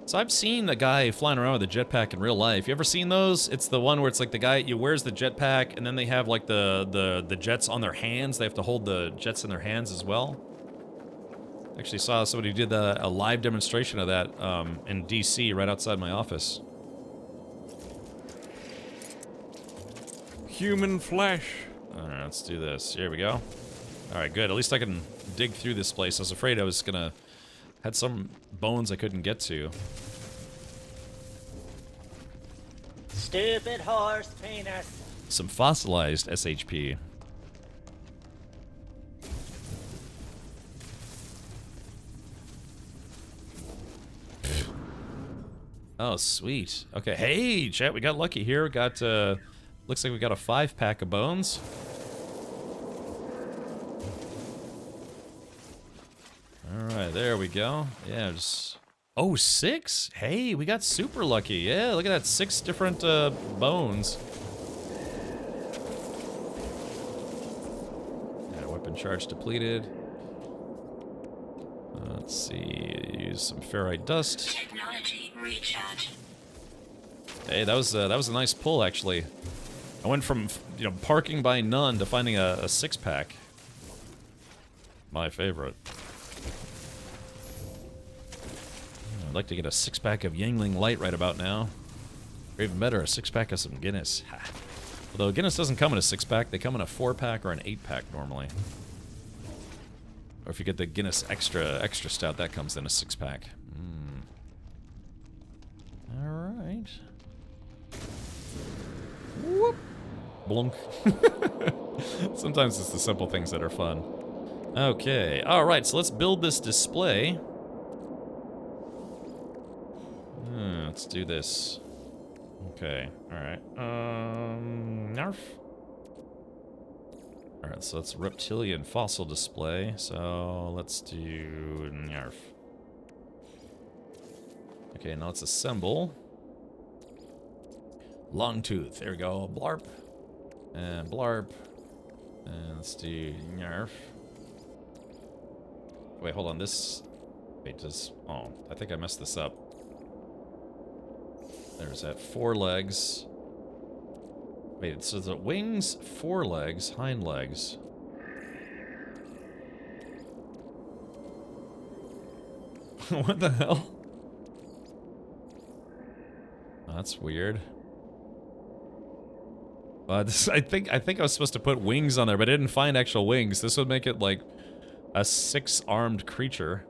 Speaker 1: So I've seen a guy flying around with a jetpack in real life. You ever seen those? It's the one where it's like the guy, you wears the jetpack, and then they have like the jets on their hands. They have to hold the jets in their hands as well. Actually saw somebody did a live demonstration of that in DC right outside my office.
Speaker 10: Human flesh.
Speaker 1: Alright, let's do this. Here we go. Alright, good. At least I can dig through this place. I was afraid I was gonna... had some bones I couldn't get to.
Speaker 13: Stupid horse penis.
Speaker 1: Some fossilized SHP. Oh, sweet. Okay, hey, chat, we got lucky here. We got, looks like we got a 5-pack of bones. Alright, there we go. Yeah, just... Oh, 6? Hey, we got super lucky. Yeah, look at that, 6 different, bones. Yeah, weapon charge depleted. Let's see, use some ferrite dust.
Speaker 2: Technology recharge.
Speaker 1: Hey, that was a nice pull, actually. I went from, parking by none to finding a six-pack. My favorite. I'd like to get a six-pack of Yangling Light right about now. Or even better, a six-pack of some Guinness. Ha. Although Guinness doesn't come in a six-pack, they come in a four-pack or an eight-pack normally. Or if you get the Guinness extra stout, that comes in a six-pack. Alright. Whoop. Blunk. Sometimes it's the simple things that are fun. Okay, alright, so let's build this display. Let's do this. Okay, alright. Narf. Alright, so that's reptilian fossil display. So let's do Narf. Okay, now let's assemble. Long tooth. There we go. Blarp. And blarp. And let's do Narf. Wait, hold on. This. Wait, does. Oh, I think I messed this up. There's that. 4 legs. Wait, so the wings, 4 legs, hind legs. What the hell? Oh, that's weird. I think I was supposed to put wings on there, but I didn't find actual wings. This would make it like a 6-armed creature.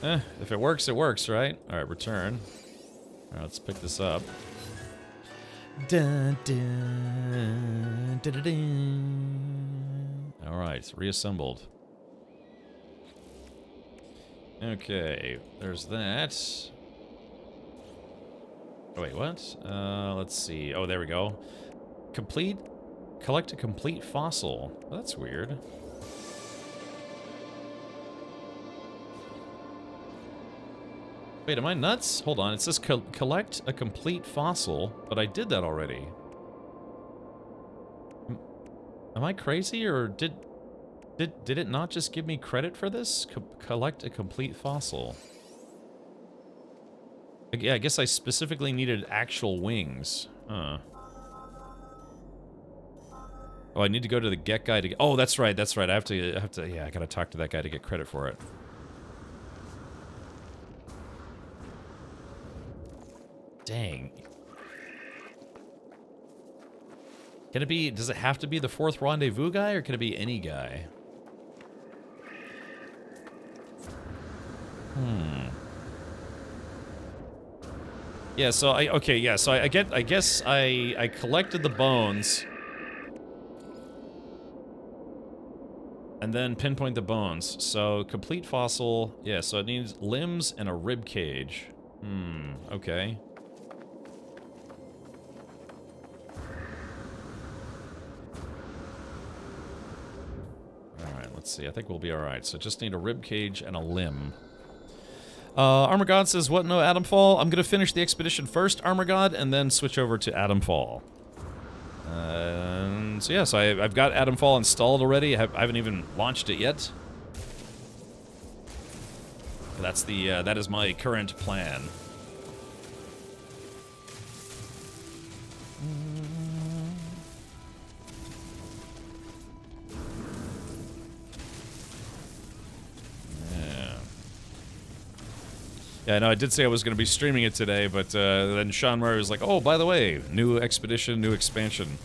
Speaker 1: If it works, right? Alright, return. Alright, let's pick this up. Dun, dun, dun, dun, dun. Alright, reassembled. Okay, there's that. Oh, wait, what? Let's see. Oh, there we go. Collect a complete fossil. Well, that's weird. Wait, am I nuts? Hold on, it says collect a complete fossil, but I did that already. Am I crazy, or did it not just give me credit for this? Collect a complete fossil. Yeah, I guess I specifically needed actual wings. Huh. Oh, I need to go to the get guy to get... Oh, that's right, that's right. I have to, yeah, I gotta talk to that guy to get credit for it. Dang. Can it be... Does it have to be the 4th rendezvous guy, or can it be any guy? Yeah, so okay, yeah, so I guess I collected the bones. And then pinpoint the bones. So, complete fossil. Yeah, so it needs limbs and a rib cage. Okay. Alright, let's see. I think we'll be alright. So just need a rib cage and a limb. Armor God says, what? No, Adamfall? I'm gonna finish the expedition first, Armor God, and then switch over to Adamfall. So yeah, so I've got Adamfall installed already. I haven't even launched it yet. That's the, that is my current plan. Yeah, no, I did say I was going to be streaming it today, but then Sean Murray was like, oh, by the way, new expedition, new expansion.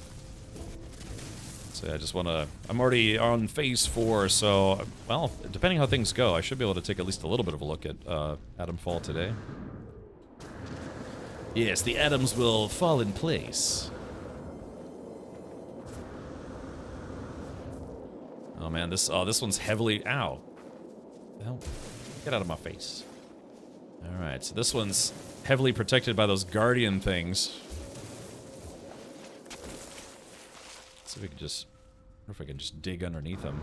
Speaker 1: So yeah, I just want to... I'm already on phase 4, so, well, depending how things go, I should be able to take at least a little bit of a look at Adamfall today. Yes, the atoms will fall in place. Oh man, this one's heavily... Ow. The hell? Get out of my face. Alright, so this one's heavily protected by those guardian things. Let's see if we can just... I wonder if I can just dig underneath them.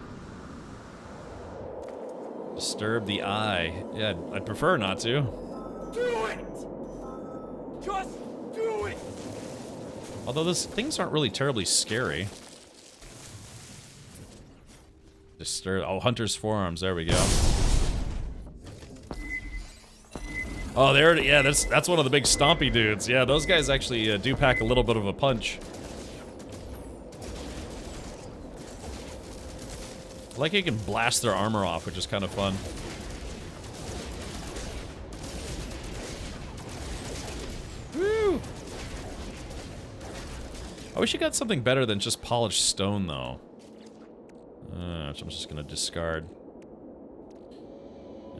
Speaker 1: Disturb the eye. Yeah, I'd prefer not to.
Speaker 11: Do it! Just do it!
Speaker 1: Although those things aren't really terribly scary. Disturb... Oh, Hunter's Forearms, there we go. Oh, there. Yeah, that's one of the big stompy dudes. Yeah, those guys actually do pack a little bit of a punch. Like you can blast their armor off, which is kind of fun. Woo! I wish you got something better than just polished stone, though. Which I'm just gonna discard.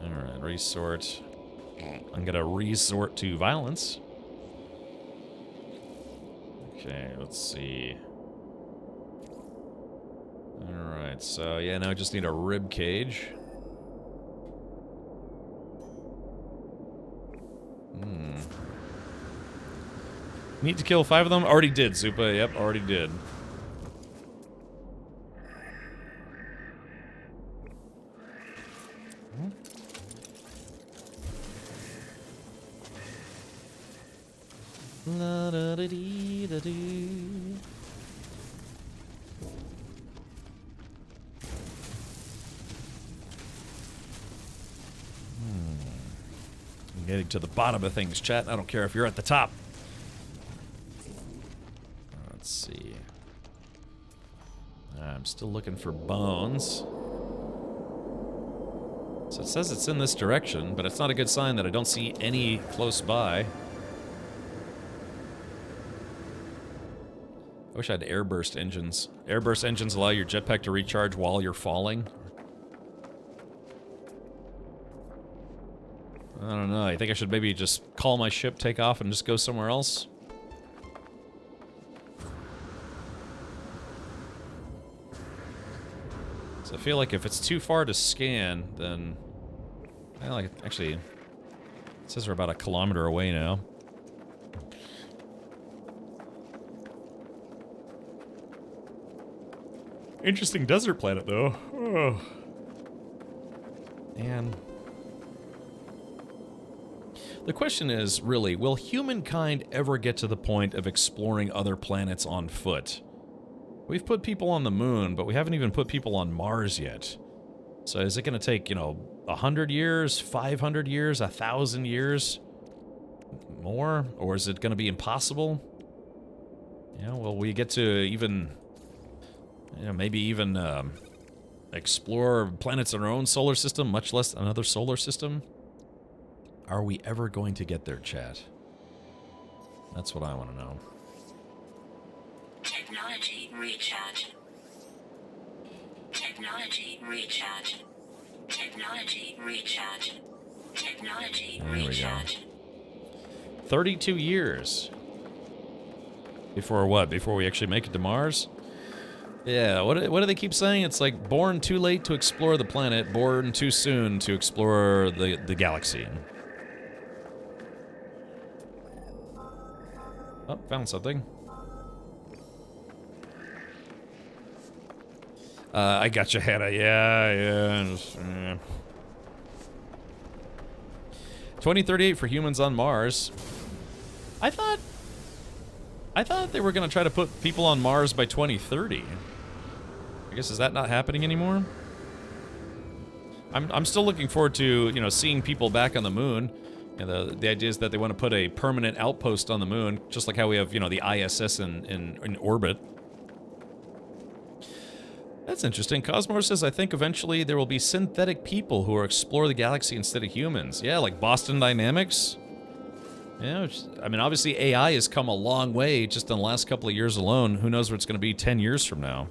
Speaker 1: Alright, resort. I'm gonna resort to violence. Okay, let's see. Alright, so yeah, now I just need a rib cage. Need to kill 5 of them? Already did, Zupa. Yep, already did. La da da dee da dee. I'm getting to the bottom of things, chat. I don't care if you're at the top. Let's see. I'm still looking for bones. So it says it's in this direction, but it's not a good sign that I don't see any close by. I wish I had airburst engines. Airburst engines allow your jetpack to recharge while you're falling. I don't know. I think I should maybe just call my ship, take off, and just go somewhere else. So I feel like if it's too far to scan, then... Actually, it says we're about 1 kilometer away now. Interesting desert planet, though. Oh. And... the question is, really, will humankind ever get to the point of exploring other planets on foot? We've put people on the moon, but we haven't even put people on Mars yet. So is it going to take, 100 years, 500 years, 1,000 years? More? Or is it going to be impossible? Yeah, will we get to even... maybe even explore planets in our own solar system, much less another solar system? Are we ever going to get there, chat? That's what I want to know.
Speaker 2: Technology recharge. Technology recharge. Technology recharge. Technology recharge.
Speaker 1: 32 years. Before what? Before we actually make it to Mars? Yeah, what do they keep saying? It's like born too late to explore the planet, born too soon to explore the galaxy. Oh, found something. I got you, Hannah. Yeah. 2038 for humans on Mars. I thought they were going to try to put people on Mars by 2030. I guess, is that not happening anymore? I'm still looking forward to, seeing people back on the moon. And the idea is that they want to put a permanent outpost on the moon, just like how we have, the ISS in orbit. That's interesting. Cosmore says, I think eventually there will be synthetic people who will explore the galaxy instead of humans. Yeah, like Boston Dynamics. Yeah, obviously AI has come a long way just in the last couple of years alone. Who knows where it's going to be 10 years from now.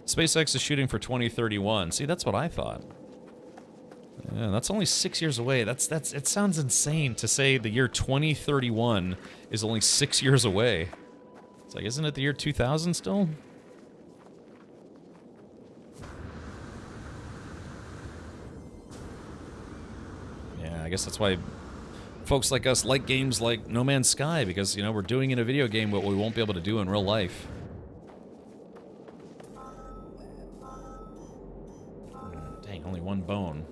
Speaker 1: SpaceX is shooting for 2031. See, that's what I thought. Yeah, that's only 6 years away. It sounds insane to say the year 2031 is only 6 years away. It's like, isn't it the year 2000 still? Yeah, I guess that's why folks like us like games like No Man's Sky, because, we're doing in a video game what we won't be able to do in real life. Dang, only one bone.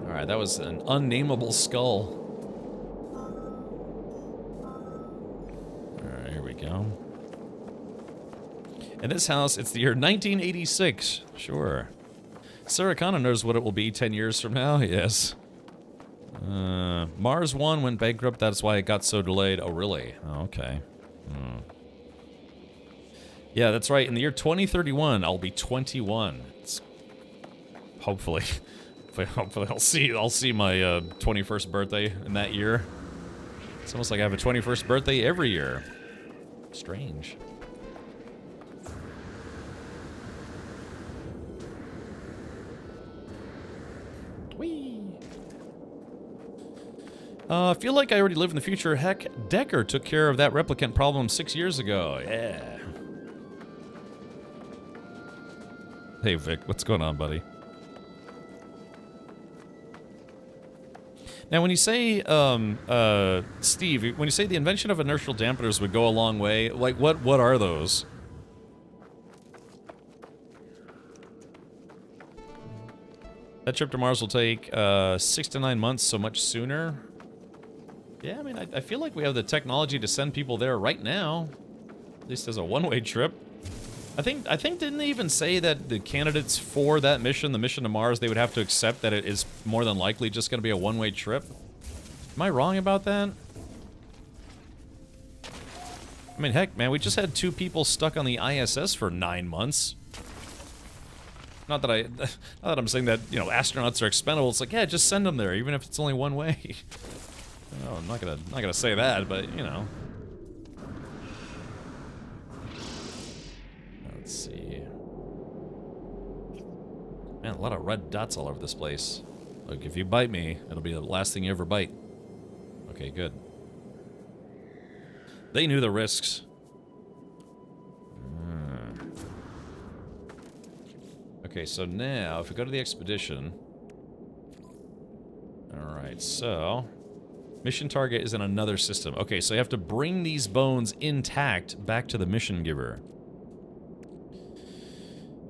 Speaker 1: Alright, that was an unnameable skull. Alright, here we go. In this house, it's the year 1986. Sure. Sarah Connor knows what it will be 10 years from now. Yes. Mars 1 went bankrupt. That's why it got so delayed. Oh, really? Oh, okay. Yeah, that's right. In the year 2031, I'll be 21. Hopefully. Hopefully I'll see my 21st birthday in that year. It's almost like I have a 21st birthday every year. Strange. Whee! I feel like I already live in the future. Heck, Decker took care of that replicant problem 6 years ago. Yeah. Hey, Vic, what's going on, buddy? Now, when you say, Steve, when you say the invention of inertial dampeners would go a long way, like, what are those? That trip to Mars will take 6 to 9 months, so much sooner. Yeah, I mean, I feel like we have the technology to send people there right now. At least as a one-way trip. I think didn't they even say that the candidates for that mission, the mission to Mars, they would have to accept that it is more than likely just going to be a one-way trip? Am I wrong about that? I mean, heck, man, we just had 2 people stuck on the ISS for 9 months. Not that I'm saying that, you know, astronauts are expendable. It's like, yeah, just send them there, even if it's only one way. No, I'm not gonna say that, but you know. Let's see. Man, a lot of red dots all over this place. Look, if you bite me, it'll be the last thing you ever bite. Okay, good. They knew the risks. Okay, so now, if we go to the expedition... Alright, so... Mission target is in another system. Okay, so you have to bring these bones intact back to the mission giver.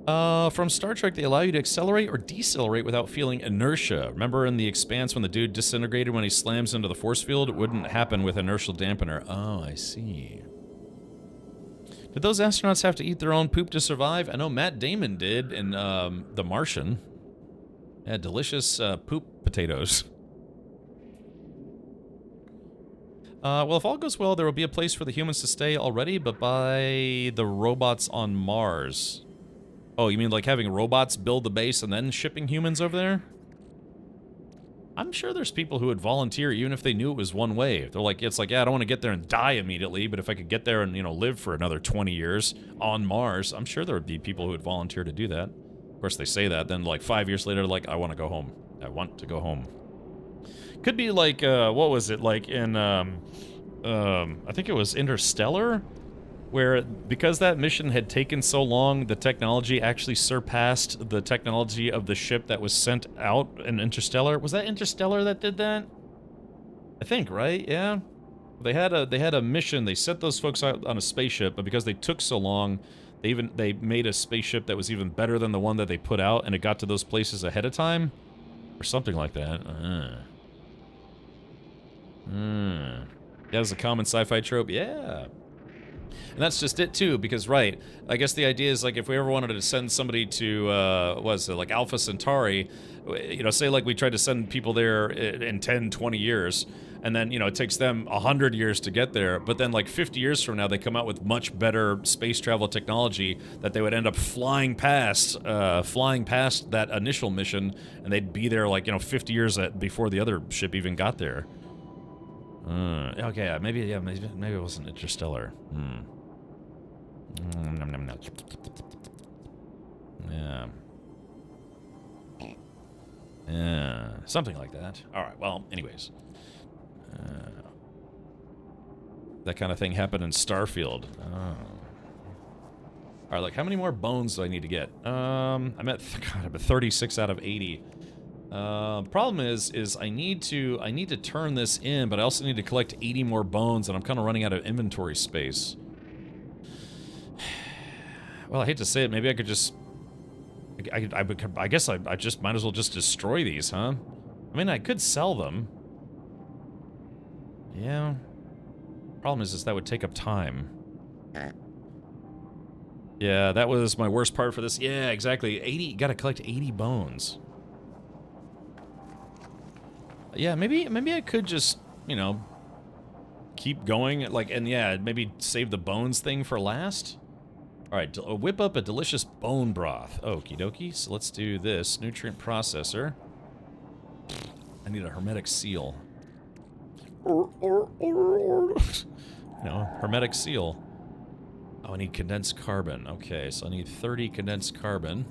Speaker 1: From Star Trek, they allow you to accelerate or decelerate without feeling inertia. Remember in The Expanse when the dude disintegrated when he slams into the force field? It wouldn't happen with inertial dampener. Oh, I see. Did those astronauts have to eat their own poop to survive? I know Matt Damon did in The Martian. Yeah, delicious poop potatoes. Well, if all goes well, there will be a place for the humans to stay already, but by the robots on Mars. Oh, you mean like having robots build the base and then shipping humans over there? I'm sure there's people who would volunteer even if they knew it was one way. They're like, it's like, yeah, I don't want to get there and die immediately, but if I could get there and, you know, live for another 20 years on Mars, I'm sure there would be people who would volunteer to do that. Of course, they say that, then like 5 years later, like, I want to go home. I want to go home. Could be like, what was it, like in, I think it was Interstellar, where because that mission had taken so long, the technology actually surpassed the technology of the ship that was sent out in Interstellar. Was that Interstellar that did that? I think, right? Yeah. They had a mission. They sent those folks out on a spaceship, but because they took so long, they made a spaceship that was even better than the one that they put out, and it got to those places ahead of time, or something like that. That was a common sci-fi trope. Yeah. And that's just it, too, because, right, I guess the idea is, like, if we ever wanted to send somebody to, what was it, like, Alpha Centauri, you know, say, like, we tried to send people there in 10, 20 years, and then, you know, it takes them 100 years to get there, but then, like, 50 years from now, they come out with much better space travel technology that they would end up flying past that initial mission, and they'd be there, like, you know, 50 years before the other ship even got there. Okay, maybe it wasn't Interstellar. Yeah. Yeah, something like that. Alright, well, anyways. That kind of thing happened in Starfield. Oh. Alright, like, how many more bones do I need to get? I'm at 36 out of 80. Problem is I need to turn this in, but I also need to collect 80 more bones, and I'm kind of running out of inventory space. Well, I hate to say it, maybe I could just... I guess I just might as well just destroy these, huh? I mean, I could sell them. Yeah. Problem is that would take up time. Yeah, that was my worst part for this. Yeah, exactly. 80, gotta collect 80 bones. Yeah, maybe I could just, you know, keep going, like, and yeah, maybe save the bones thing for last. All right, whip up a delicious bone broth. Okie dokie. So let's do this. Nutrient processor. I need a hermetic seal. No, hermetic seal. Oh, I need condensed carbon. Okay, so I need 30 condensed carbon.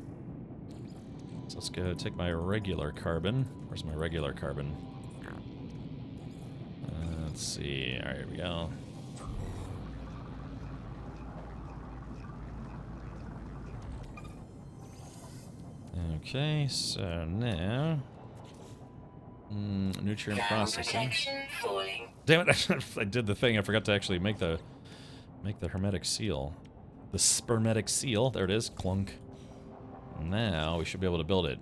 Speaker 1: So let's go take my regular carbon. Where's my regular carbon? Let's see. All right, here we go. Okay, so now... nutrient processing. Damn it, I did the thing. I forgot to actually make the hermetic seal. The spermetic seal. There it is. Clunk. Now we should be able to build it.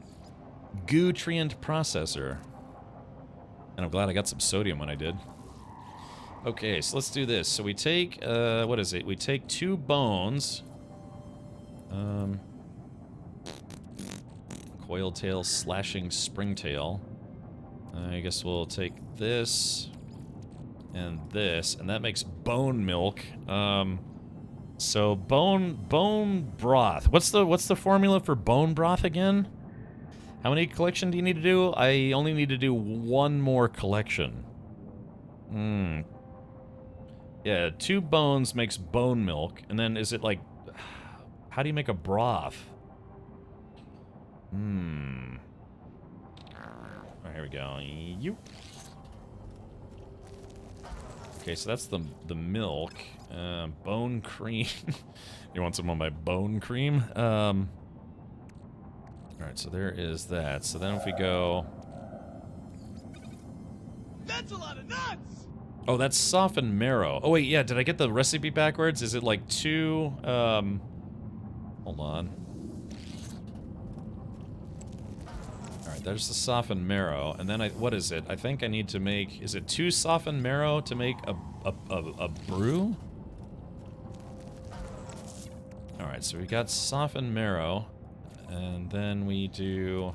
Speaker 1: Gootrient processor. And I'm glad I got some sodium when I did. Okay, so let's do this. So we take, what is it? We take 2 bones. Coil tail, slashing springtail. I guess we'll take this and this, and that makes bone milk. So bone broth. What's the formula for bone broth again? How many collection do you need to do? I only need to do 1 more collection. Yeah, 2 bones makes bone milk, and then is it like, how do you make a broth? Alright, here we go. Okay, so that's the milk. Bone cream. You want some of my bone cream? Alright, so there is that. So then if we go...
Speaker 4: That's a lot of nuts!
Speaker 1: Oh, that's softened marrow. Oh, wait, yeah, did I get the recipe backwards? Is it like 2, hold on. Alright, there's the softened marrow, and then what is it? I think I need to make, is it 2 softened marrow to make a brew? Alright, so we got softened marrow, and then we do,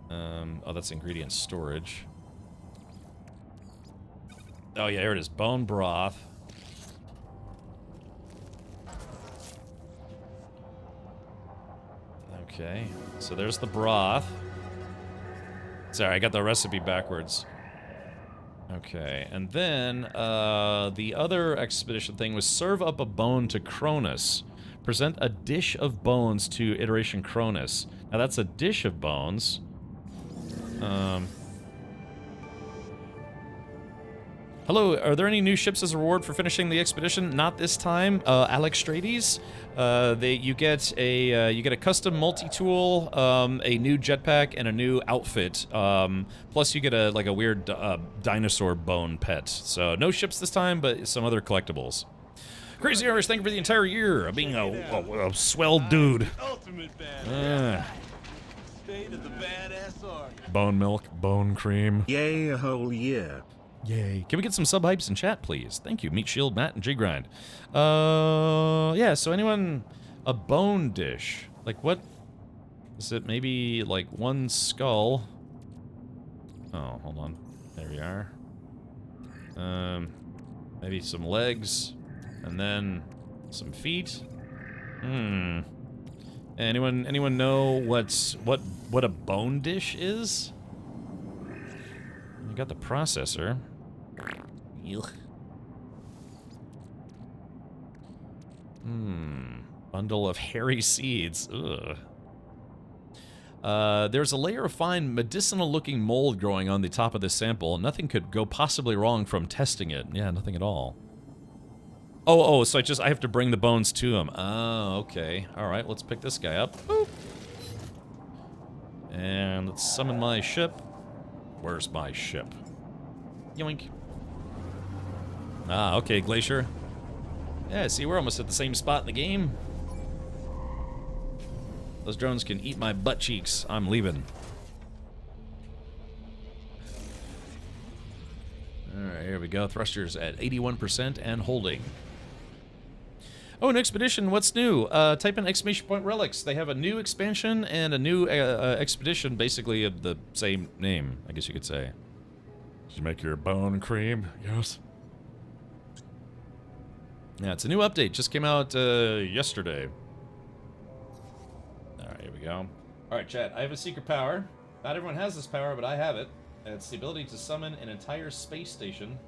Speaker 1: oh, that's ingredient storage. Oh yeah, here it is, bone broth. Okay, so there's the broth. Sorry, I got the recipe backwards. Okay, and then the other expedition thing was serve up a bone to Cronus. Present a dish of bones to Iteration Cronus. Now that's a dish of bones. Hello, are there any new ships as a reward for finishing the expedition? Not this time. Alex Strades. You get a custom multi-tool, a new jetpack, and a new outfit. Plus you get a weird dinosaur bone pet. So no ships this time, but some other collectibles. Crazy Irish, thank you for the entire year of being a swell dude.
Speaker 4: Ultimate badass. State of the badass art.
Speaker 1: Bone milk, bone cream.
Speaker 3: Yay, a whole year.
Speaker 1: Yay. Can we get some sub-hypes in chat, please? Thank you. Meat Shield, Matt, and G-Grind. Yeah, so anyone... A bone dish. Like, what... Is it maybe, like, 1 skull? Oh, hold on. There we are. Maybe some legs. And then some feet. Anyone know what a bone dish is? You got the processor. Yuck. Bundle of hairy seeds. Ugh. There's a layer of fine medicinal-looking mold growing on the top of this sample. Nothing could go possibly wrong from testing it. Yeah, nothing at all. Oh, so I have to bring the bones to him. Oh, okay. Alright, let's pick this guy up. Boop. And let's summon my ship. Where's my ship? Yoink. Ah, okay, Glacier. Yeah, see, we're almost at the same spot in the game. Those drones can eat my butt cheeks. I'm leaving. Alright, here we go. Thrusters at 81% and holding. Oh, an expedition. What's new? Type in exclamation point relics. They have a new expansion and a new expedition, basically of the same name, I guess you could say.
Speaker 13: Did you make your bone cream? Yes.
Speaker 1: Yeah, it's a new update. Just came out yesterday. All right, here we go. All right, chat. I have a secret power. Not everyone has this power, but I have it. It's the ability to summon an entire space station.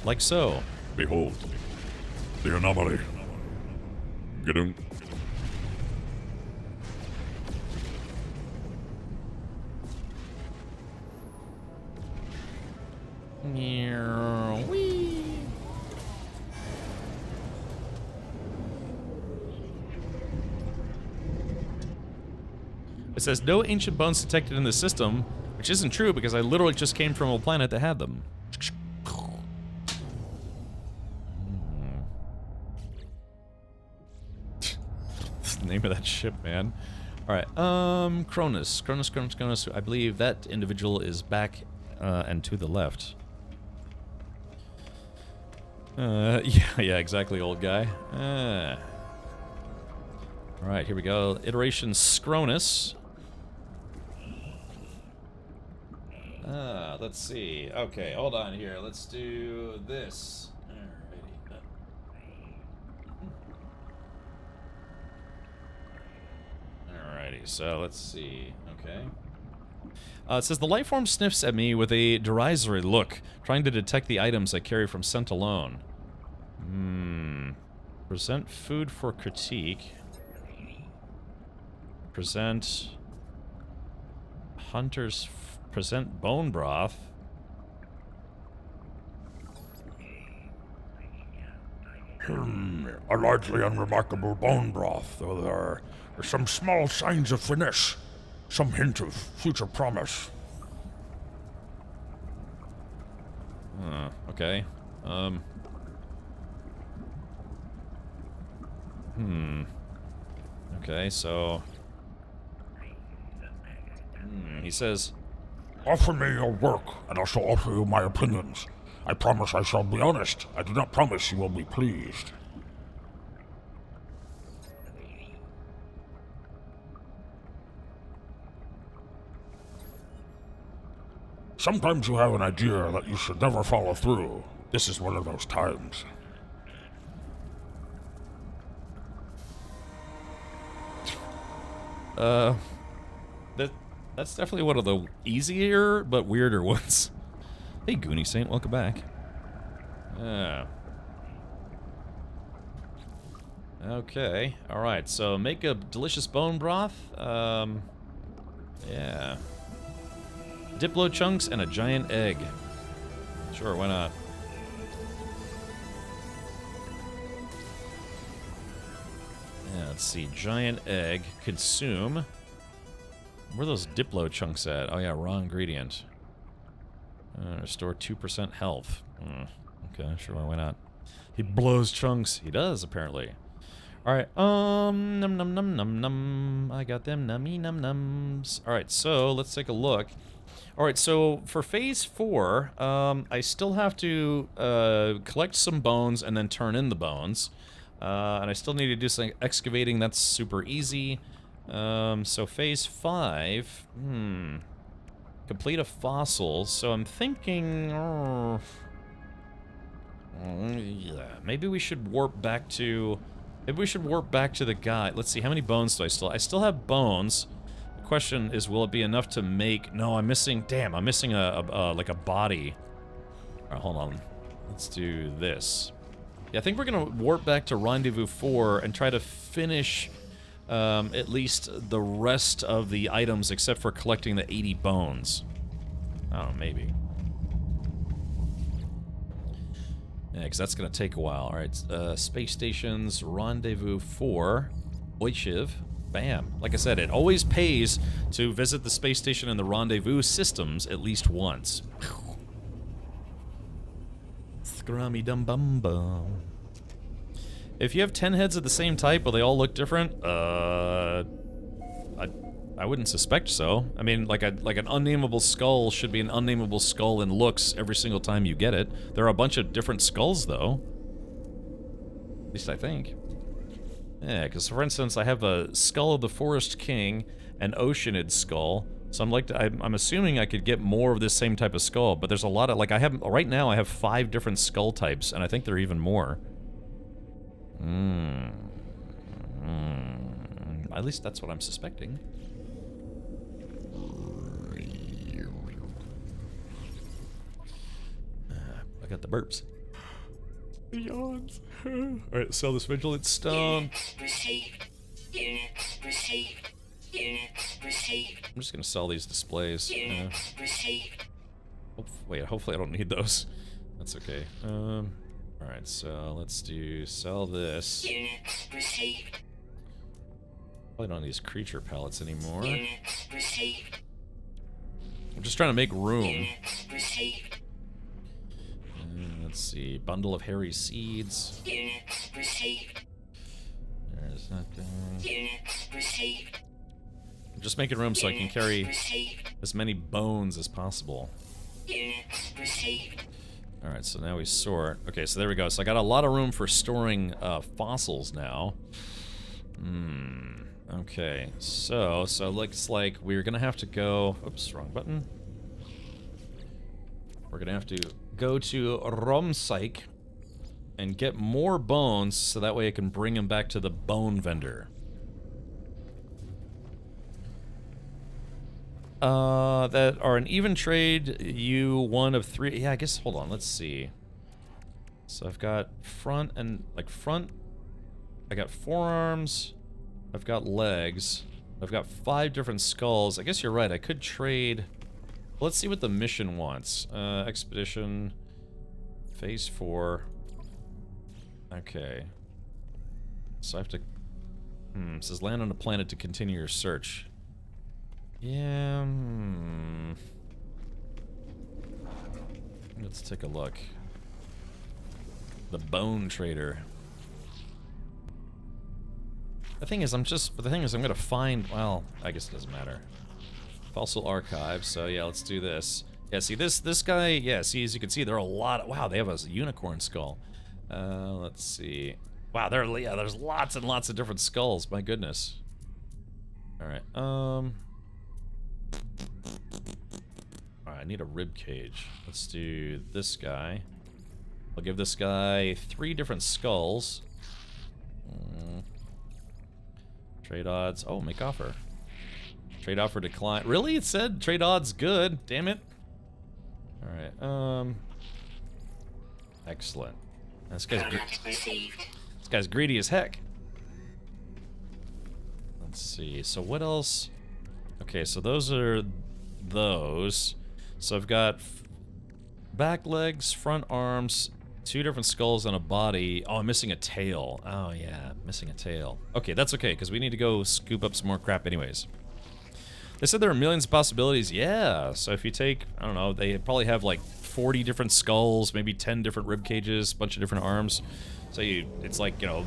Speaker 1: Like so.
Speaker 13: Behold, the anomaly. Gedunk.
Speaker 1: Whee. It says no ancient bones detected in the system, which isn't true because I literally just came from a planet that had them. That's the name of that ship, man. Alright, Cronus. Cronus. I believe that individual is back and to the left. Yeah, exactly, old guy. Alright, here we go. Iteration Scronus. Let's see. Okay, hold on here. Let's do this. Alrighty, so let's see. Okay. It says, the life form sniffs at me with a derisory look, trying to detect the items I carry from scent alone. Present food for critique. Present hunters. Present bone broth.
Speaker 13: A largely unremarkable bone broth, though there are some small signs of finesse, some hint of future promise.
Speaker 1: Okay. Okay, so... he says...
Speaker 13: Offer me your work, and I shall offer you my opinions. I promise I shall be honest. I do not promise you will be pleased. Sometimes you have an idea that you should never follow through. This is one of those times.
Speaker 1: That's definitely one of the easier but weirder ones. Hey, Goonie Saint, welcome back. Okay, alright, so make a delicious bone broth. Yeah. Diplo chunks and a giant egg. Sure, why not? Yeah, let's see. Giant egg. Consume. Where are those Diplo chunks at? Oh yeah, raw ingredient. Restore 2% health. Okay, sure, why not? He blows chunks. He does, apparently. Alright, num num num num num. I got them nummy num nums. Alright, so let's take a look. Alright, so for phase 4, I still have to collect some bones and then turn in the bones. And I still need to do some excavating. That's super easy. So phase 5, complete a fossil. So I'm thinking, yeah, maybe we should warp back to, the guy. Let's see, how many bones do I still have bones. The question is, will it be enough to make, no, I'm missing a like a body. Alright, hold on. Let's do this. Yeah, I think we're gonna warp back to Rendezvous 4 and try to finish at least the rest of the items except for collecting the 80 bones. Oh, maybe. Yeah, because that's going to take a while. Alright, space stations, Rendezvous 4, Oishiv, bam. Like I said, it always pays to visit the space station and the Rendezvous systems at least once. Scrummy dum bum bum. If you have 10 heads of the same type, will they all look different? I wouldn't suspect so. I mean, like an unnameable skull should be an unnameable skull in looks every single time you get it. There are a bunch of different skulls, though. least I think. Yeah, because for instance, I have a Skull of the Forest King, an Oceanid skull. So I'm assuming I could get more of this same type of skull, but there's a lot of, like, right now I have 5 different skull types, and I think there are even more. At least that's what I'm suspecting. I got the burps. The yawns. Alright, sell this Vigilance Stone.
Speaker 2: Units received. Units received. Units received.
Speaker 1: I'm just gonna sell these displays.
Speaker 2: Units received.
Speaker 1: Wait, hopefully I don't need those. That's okay. Alright, so let's sell this.
Speaker 2: Units received.
Speaker 1: Probably don't need these creature pallets anymore.
Speaker 2: Units received.
Speaker 1: I'm just trying to make room.
Speaker 2: Units received.
Speaker 1: Let's see. Bundle of hairy seeds.
Speaker 2: Units received.
Speaker 1: There's that thing.
Speaker 2: Units received.
Speaker 1: I'm just making room so I can carry
Speaker 2: received.
Speaker 1: as many bones as possible.
Speaker 2: Units received.
Speaker 1: Alright, so now we sort. Okay, so there we go. So I got a lot of room for storing fossils now. Okay, so looks like we're gonna have to go... Oops, wrong button. We're gonna have to go to Romsyk and get more bones so that way I can bring them back to the bone vendor. That are an even trade, you one of 3. Yeah, I guess, hold on, let's see. So I've got front and, like, front. I got forearms. I've got legs. I've got 5 different skulls. I guess you're right, I could trade. Let's see what the mission wants. Expedition. Phase 4. Okay. So I have to... it says land on a planet to continue your search. Yeah, Let's take a look. The Bone Trader. The thing is, I'm gonna find, well, I guess it doesn't matter. Fossil Archive, so yeah, let's do this. Yeah, see, this guy, yeah, see, as you can see, there are a lot of, wow, they have a unicorn skull. Let's see. Wow, there's lots and lots of different skulls, my goodness. Alright, Alright, I need a rib cage. Let's do this guy. I'll give this guy 3 different skulls. Trade odds. Oh, make offer. Trade offer decline. Really? It said trade odds good. Damn it. Alright, excellent. This guy's greedy as heck. Let's see. So what else? Okay, so those are those. So I've got back legs, front arms, 2 different skulls and a body. Oh, I'm missing a tail. Oh yeah, missing a tail. Okay, that's okay, because we need to go scoop up some more crap anyways. They said there are millions of possibilities. Yeah, so if you take, I don't know, they probably have like 40 different skulls, maybe 10 different rib cages, a bunch of different arms. So it's like, you know,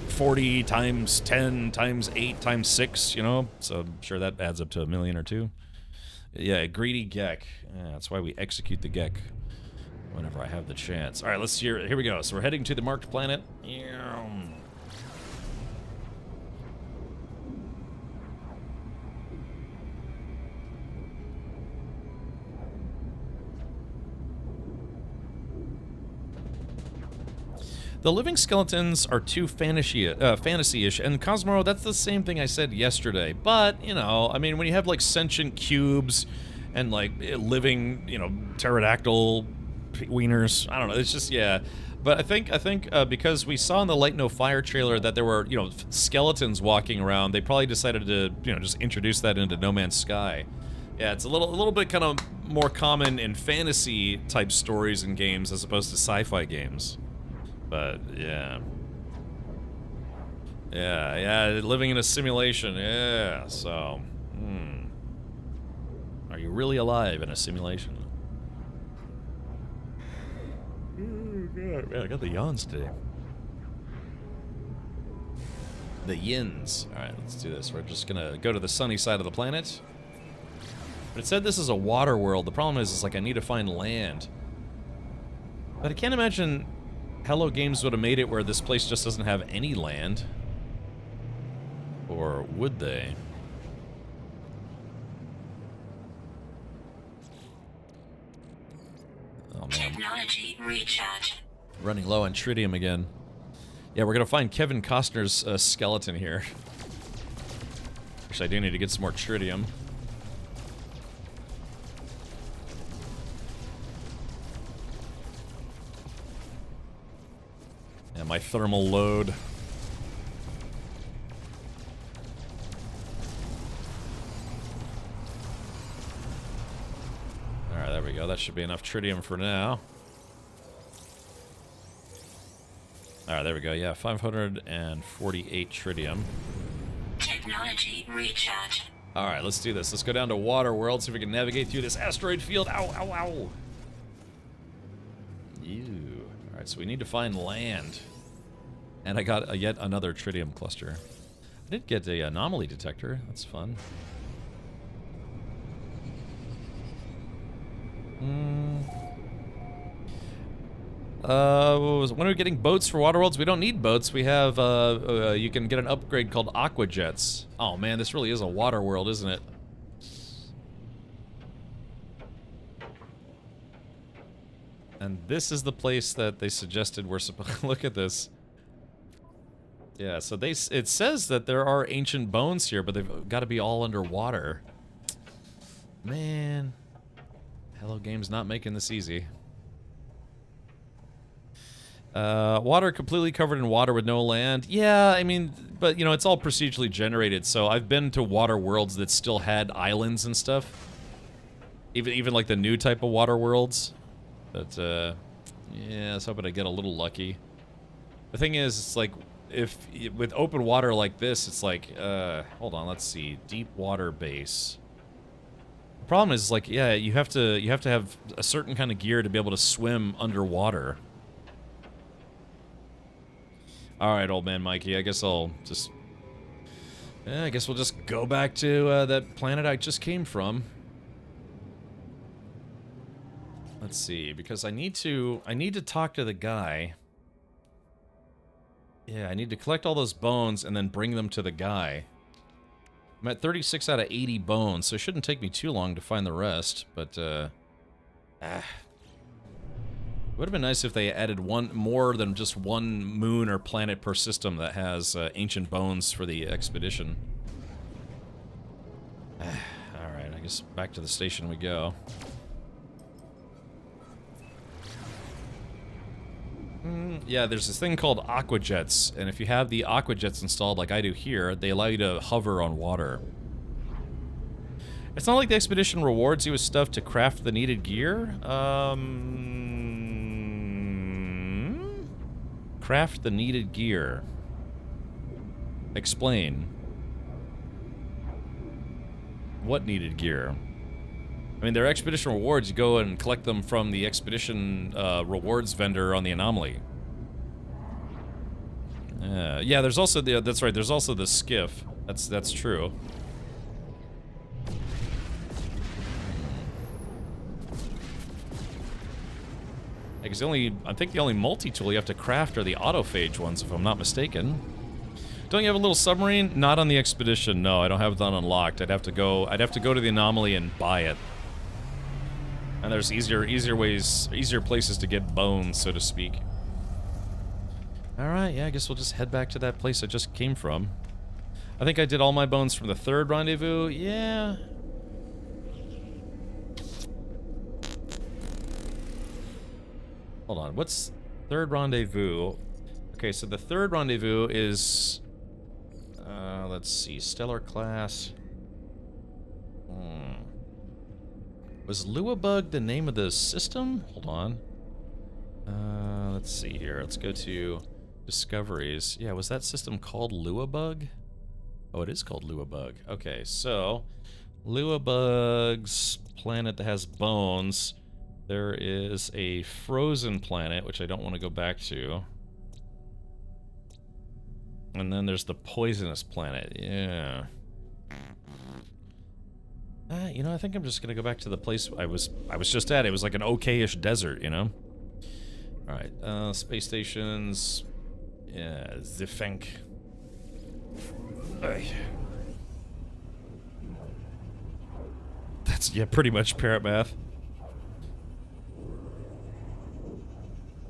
Speaker 1: 40 times 10 times 8 times 6, you know? So I'm sure that adds up to 1 million or 2. Yeah, greedy Gek. Yeah, that's why we execute the Gek whenever I have the chance. All right, let's hear. Here we go. So we're heading to the marked planet. The living skeletons are too fantasy-ish, and Cosmoro, that's the same thing I said yesterday. But, you know, I mean, when you have, like, sentient cubes and, like, living, you know, pterodactyl wieners, I don't know, it's just, yeah. But I think because we saw in the Light No Fire trailer that there were, you know, skeletons walking around, they probably decided to, you know, just introduce that into No Man's Sky. Yeah, it's a little bit kind of more common in fantasy-type stories and games as opposed to sci-fi games. But, yeah. Yeah, living in a simulation, yeah, so, Are you really alive in a simulation? Oh, God, man, I got the yawns today. The yins. Alright, let's do this. We're just gonna go to the sunny side of the planet. But it said this is a water world. The problem is like, I need to find land. But I can't imagine... Hello Games would have made it where this place just doesn't have any land. Or would they? Oh man.
Speaker 2: Technology recharge.
Speaker 1: Running low on tritium again. Yeah, we're gonna find Kevin Costner's skeleton here. Actually, I do need to get some more tritium. Yeah, my thermal load. Alright, there we go. That should be enough tritium for now. Alright, there we go. Yeah, 548 tritium.
Speaker 2: Technology recharge.
Speaker 1: Alright, let's do this. Let's go down to Water World, see if we can navigate through this asteroid field. Ow, ow, ow. Ew. Alright, so we need to find land. And I got yet another tritium cluster. I did get a anomaly detector. That's fun. When are we getting boats for Water Worlds? We don't need boats. We have, you can get an upgrade called Aqua Jets. Oh man, this really is a water world, isn't it? And this is the place that they suggested we're supposed to look at this. Yeah, so it says that there are ancient bones here, but they've got to be all underwater. Man. Hello Game's not making this easy. Water completely covered in water with no land. Yeah, I mean, but you know, it's all procedurally generated, so I've been to water worlds that still had islands and stuff. Even like the new type of water worlds. But, yeah, I was hoping to get a little lucky. The thing is, it's like, with open water like this, it's like, hold on, let's see, deep water base. The problem is, like, yeah, you have to have a certain kind of gear to be able to swim underwater. Alright, old man Mikey, I guess I'll just... Yeah, I guess we'll just go back to that planet I just came from. Let's see, because I need to talk to the guy. Yeah, I need to collect all those bones and then bring them to the guy. I'm at 36 out of 80 bones, so it shouldn't take me too long to find the rest, but, It would have been nice if they added more than just one moon or planet per system that has ancient bones for the expedition. Alright, I guess back to the station we go. Yeah, there's this thing called Aqua Jets, and if you have the Aqua Jets installed like I do here, they allow you to hover on water. It's not like the expedition rewards you with stuff to craft the needed gear. Craft the needed gear. Explain. What needed gear? I mean, they're expedition rewards. You go and collect them from the expedition rewards vendor on the anomaly. Yeah, there's also the... that's right, there's also the skiff. That's true. Because I think the only multi-tool you have to craft are the autophage ones, if I'm not mistaken. Don't you have a little submarine? Not on the expedition. No, I don't have that unlocked. I'd have to go to the anomaly and buy it. And there's easier places to get bones, so to speak. Alright, yeah, I guess we'll just head back to that place I just came from. I think I did all my bones from the third rendezvous. Yeah. Hold on, what's third rendezvous? Okay, so the third rendezvous is... let's see, stellar class. Was Luabug the name of the system? Hold on. Let's see here. Let's go to discoveries. Yeah, was that system called Luabug? Oh, it is called Luabug. Okay, so Luabug's planet that has bones. There is a frozen planet, which I don't want to go back to. And then there's the poisonous planet. Yeah. You know, I think I'm just gonna go back to the place I was just at. It was like an okay-ish desert, you know? Alright, space stations. Yeah, Zifenk. That's, yeah, pretty much parrot math.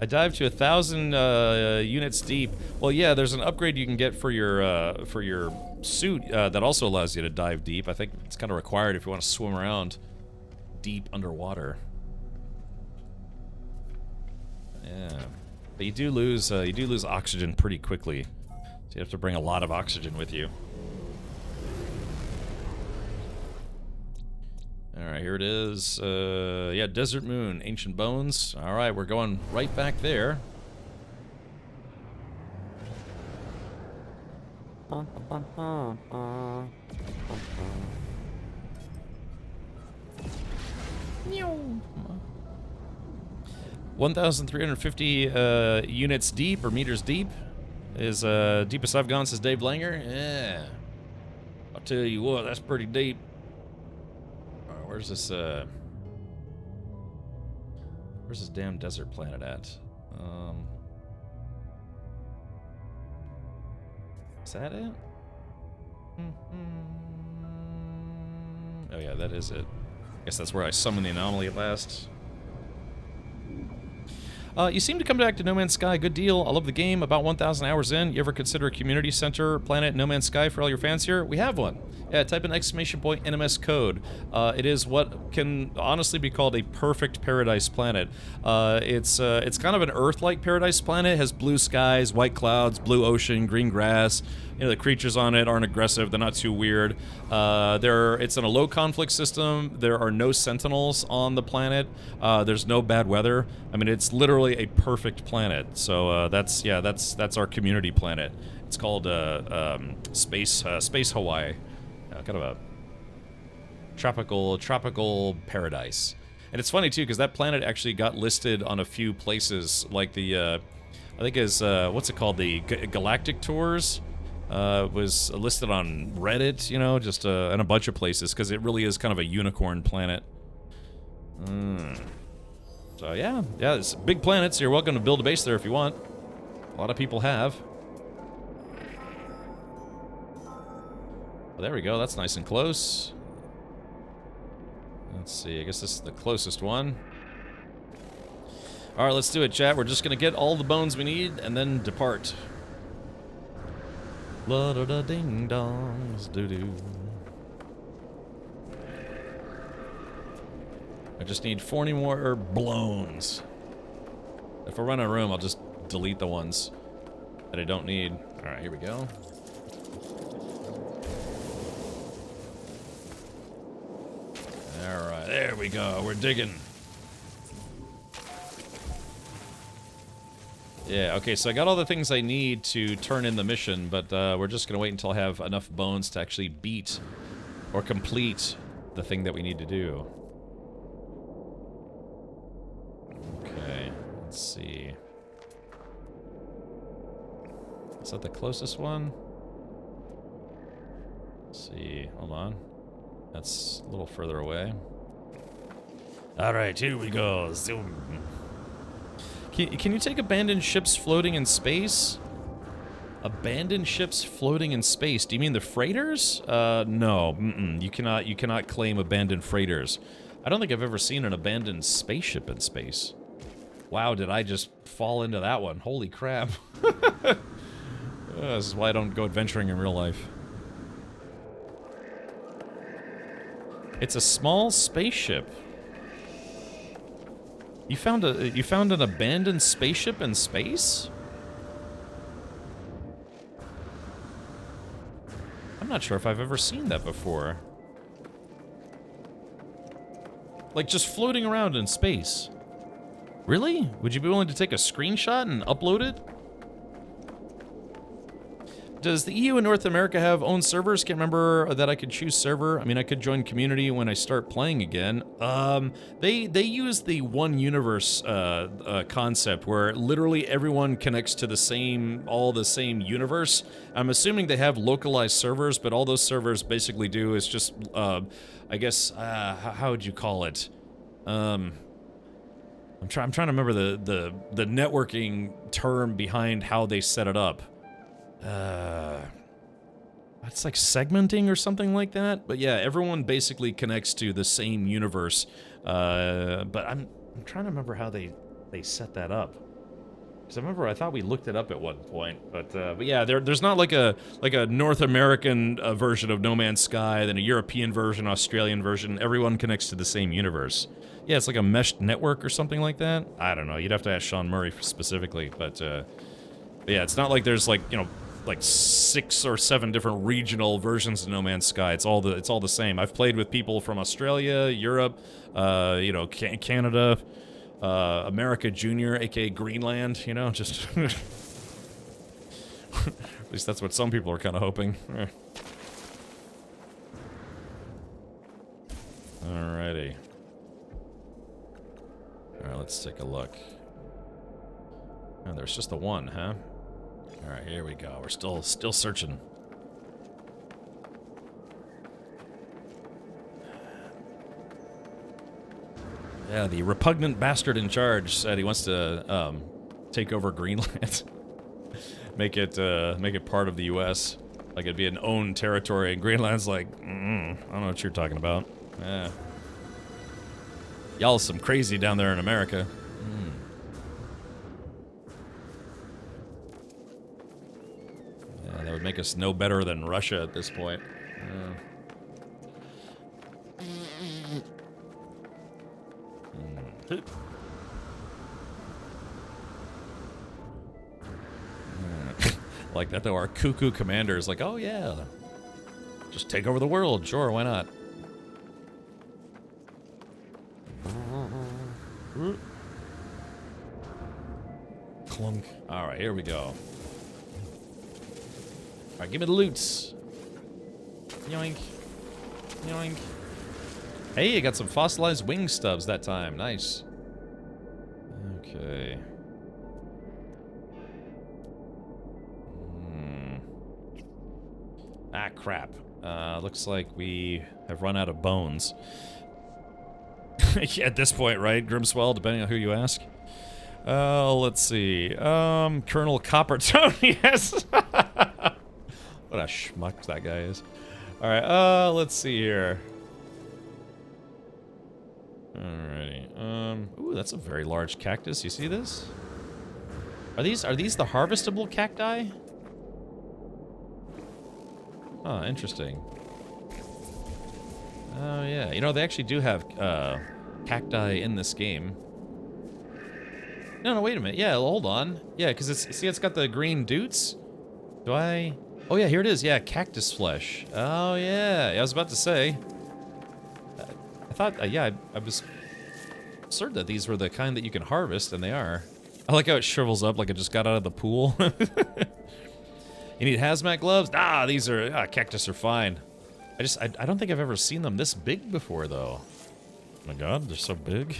Speaker 1: I dived to 1,000 units deep. Well, yeah, there's an upgrade you can get for your suit that also allows you to dive deep. I think it's kind of required if you want to swim around deep underwater. Yeah, but you do lose oxygen pretty quickly, so you have to bring a lot of oxygen with you. Alright, here it is. Yeah, Desert Moon, Ancient Bones. Alright, we're going right back there. Bum, bum, bum, bum, bum. 1,350 units deep, or meters deep, is deepest I've gone since Dave Langer. Yeah. I'll tell you what, that's pretty deep. Where's this damn desert planet at? Is that it? Oh yeah, that is it. Guess that's where I summoned the anomaly at last. You seem to come back to No Man's Sky. Good deal. I love the game. About 1,000 hours in. You ever consider a community center planet No Man's Sky for all your fans here? We have one. Yeah, type in !NMS code. It is what can honestly be called a perfect paradise planet. It's kind of an Earth-like paradise planet. It has blue skies, white clouds, blue ocean, green grass. You know, the creatures on it aren't aggressive. They're not too weird. It's in a low conflict system. There are no sentinels on the planet. There's no bad weather. I mean, it's literally a perfect planet. So that's our community planet. It's called Space Hawaii. Kind of a tropical paradise. And it's funny too, because that planet actually got listed on a few places, like the I think is what's it called, the Galactic Tours. Was listed on Reddit, you know, just and a bunch of places, because it really is kind of a unicorn planet. So yeah, it's big planets. So you're welcome to build a base there if you want. A lot of people have. Well, there we go. That's nice and close. Let's see. I guess this is the closest one. All right, let's do it, chat. We're just gonna get all the bones we need and then depart. La da da ding dongs, doo doo. I just need 40 more blowns. If I run out of room, I'll just delete the ones that I don't need. All right, here we go. All right, there we go. We're digging. Yeah, okay, so I got all the things I need to turn in the mission, but we're just going to wait until I have enough bones to actually beat or complete the thing that we need to do. Okay, let's see. Is that the closest one? Let's see, hold on. That's a little further away. Alright, here we go. Zoom. Can you take abandoned ships floating in space? Abandoned ships floating in space? Do you mean the freighters? No. You cannot claim abandoned freighters. I don't think I've ever seen an abandoned spaceship in space. Wow, did I just fall into that one? Holy crap. This is why I don't go adventuring in real life. It's a small spaceship. You found an abandoned spaceship in space? I'm not sure if I've ever seen that before. Like, just floating around in space. Really? Would you be willing to take a screenshot and upload it? Does the EU and North America have own servers? Can't remember that I could choose server. I mean, I could join community when I start playing again. They use the one universe concept where literally everyone connects to the same universe. I'm assuming they have localized servers, but all those servers basically do is just, I guess, how would you call it? I'm trying to remember the networking term behind how they set it up. It's like segmenting or something like that. But yeah, everyone basically connects to the same universe. But I'm trying to remember how they set that up. Because I remember I thought we looked it up at one point, but yeah, there's not like a North American version of No Man's Sky, then a European version, Australian version. Everyone connects to the same universe. Yeah, it's like a meshed network or something like that. I don't know. You'd have to ask Sean Murray specifically, but yeah, it's not like there's like like 6 or 7 different regional versions of No Man's Sky. It's all the same. I've played with people from Australia, Europe, Canada. America Junior, aka Greenland, just at least that's what some people are kind of hoping. Alrighty. Alright, let's take a look. Oh, there's just the one, huh? Alright, here we go. We're still searching. Yeah, the repugnant bastard in charge said he wants to take over Greenland, make it part of the U.S. Like it'd be an owned territory. And Greenland's like, I don't know what you're talking about. Yeah, y'all some crazy down there in America. Yeah, that would make us no better than Russia at this point. Like that though, our cuckoo commander is like, oh yeah, just take over the world, sure, why not? Clunk. Alright, here we go. Alright, give me the loots. Yoink. Yoink. Hey, you got some fossilized wing stubs that time. Nice. Okay. Ah, crap. Looks like we have run out of bones. Yeah, at this point, right? Grimswell, depending on who you ask. Let's see. Colonel Coppertone, yes! What a schmuck that guy is. Alright, let's see here. Alrighty. Ooh, that's a very large cactus. You see this? Are these the harvestable cacti? Oh, interesting. Oh yeah, they actually do have cacti in this game. No, wait a minute. Yeah, hold on. Yeah, because it's got the green doots. Do I? Oh yeah, here it is. Yeah, cactus flesh. Oh yeah, I was about to say. I thought, yeah, I was certain that these were the kind that you can harvest, and they are. I like how it shrivels up like it just got out of the pool. You need hazmat gloves? Ah, these are, cactus are fine. I don't think I've ever seen them this big before, though. Oh my god, they're so big.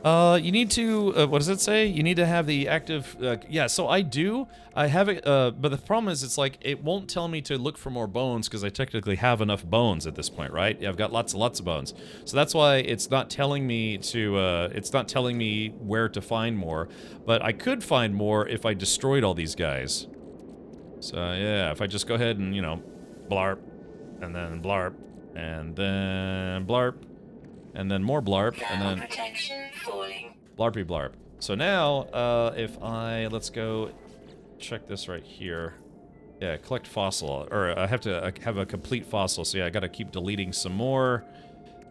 Speaker 1: You need to, what does it say? You need to have the active, yeah, so I do. I have it, but the problem is it's like, it won't tell me to look for more bones because I technically have enough bones at this point, right? Yeah, I've got lots of bones. So that's why it's not telling me to, it's not telling me where to find more. But I could find more if I destroyed all these guys. So, yeah, if I just go ahead and, blarp, and then blarp, and then blarp, and then more blarp, and then blarpy blarp. So now, if let's go check this right here. Yeah, collect fossil, or I have to have a complete fossil, so yeah, I gotta keep deleting some more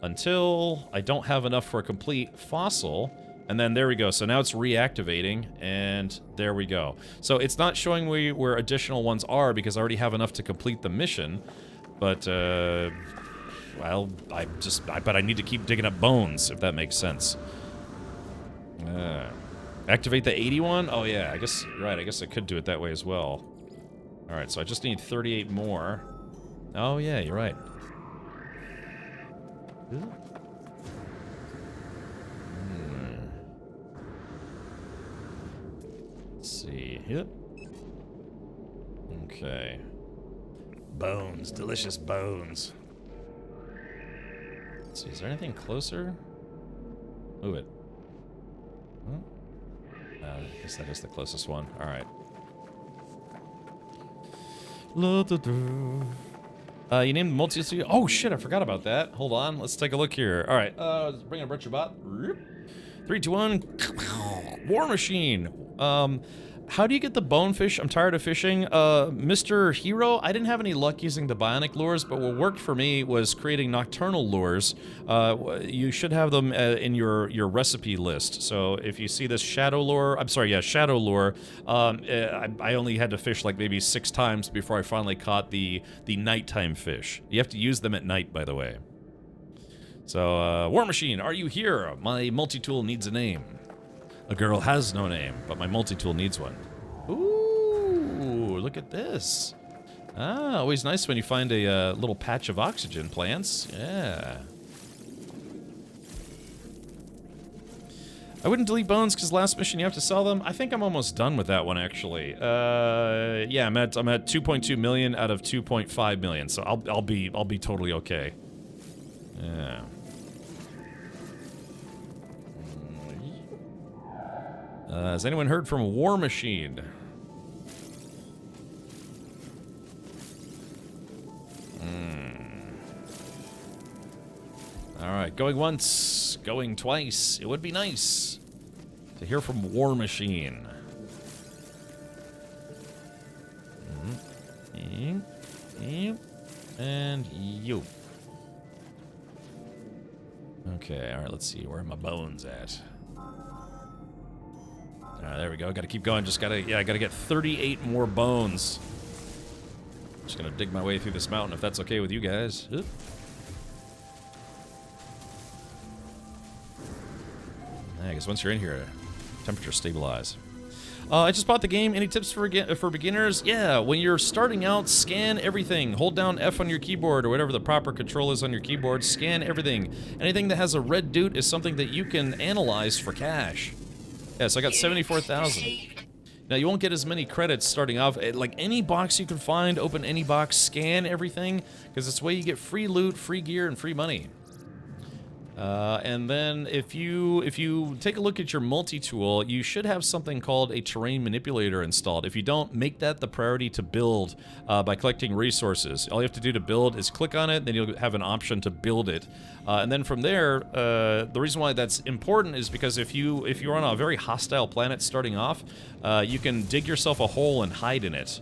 Speaker 1: until I don't have enough for a complete fossil, and then there we go. So now it's reactivating, and there we go. So it's not showing me where additional ones are because I already have enough to complete the mission, but, well, but I need to keep digging up bones, if that makes sense. Activate the 81? Oh yeah, I guess, right, I guess I could do it that way as well. Alright, so I just need 38 more. Oh yeah, you're right. Let's see, yep. Okay. Bones, delicious bones. Let's see, is there anything closer? Move it. I guess that is the closest one. All right. You named the multi. Oh shit! I forgot about that. Hold on. Let's take a look here. All right. Let's bring up Richard Bot. 3, 2, 1. War Machine. How do you get the bonefish? I'm tired of fishing. Mr. Hero, I didn't have any luck using the bionic lures, but what worked for me was creating nocturnal lures. You should have them in your recipe list. So if you see this shadow lure, shadow lure, I only had to fish like maybe 6 times before I finally caught the nighttime fish. You have to use them at night, by the way. So, War Machine, are you here? My multi-tool needs a name. A girl has no name, but my multi-tool needs one. Ooh, look at this. Ah, always nice when you find a little patch of oxygen plants. Yeah. I wouldn't delete bones because last mission you have to sell them. I think I'm almost done with that one actually. Yeah, I'm at 2.2 million out of 2.5 million, so I'll be totally okay. Yeah. Has anyone heard from War Machine? Alright, going once, going twice. It would be nice to hear from War Machine. And you. Okay, alright, let's see. Where are my bones at? There we go. Gotta keep going. I gotta get 38 more bones. Just gonna dig my way through this mountain if that's okay with you guys. Oop. I guess once you're in here, temperature stabilize. I just bought the game. Any tips for beginners? Yeah, when you're starting out, scan everything. Hold down F on your keyboard or whatever the proper control is on your keyboard. Scan everything. Anything that has a red doot is something that you can analyze for cash. Yeah, so I got 74,000. Now, you won't get as many credits starting off. Like, any box you can find, open any box, scan everything, because it's the way you get free loot, free gear, and free money. And then if you take a look at your multi-tool, you should have something called a terrain manipulator installed. If you don't, make that the priority to build by collecting resources. All you have to do to build is click on it, then you'll have an option to build it. And then from there, the reason why that's important is because if you're on a very hostile planet starting off, you can dig yourself a hole and hide in it.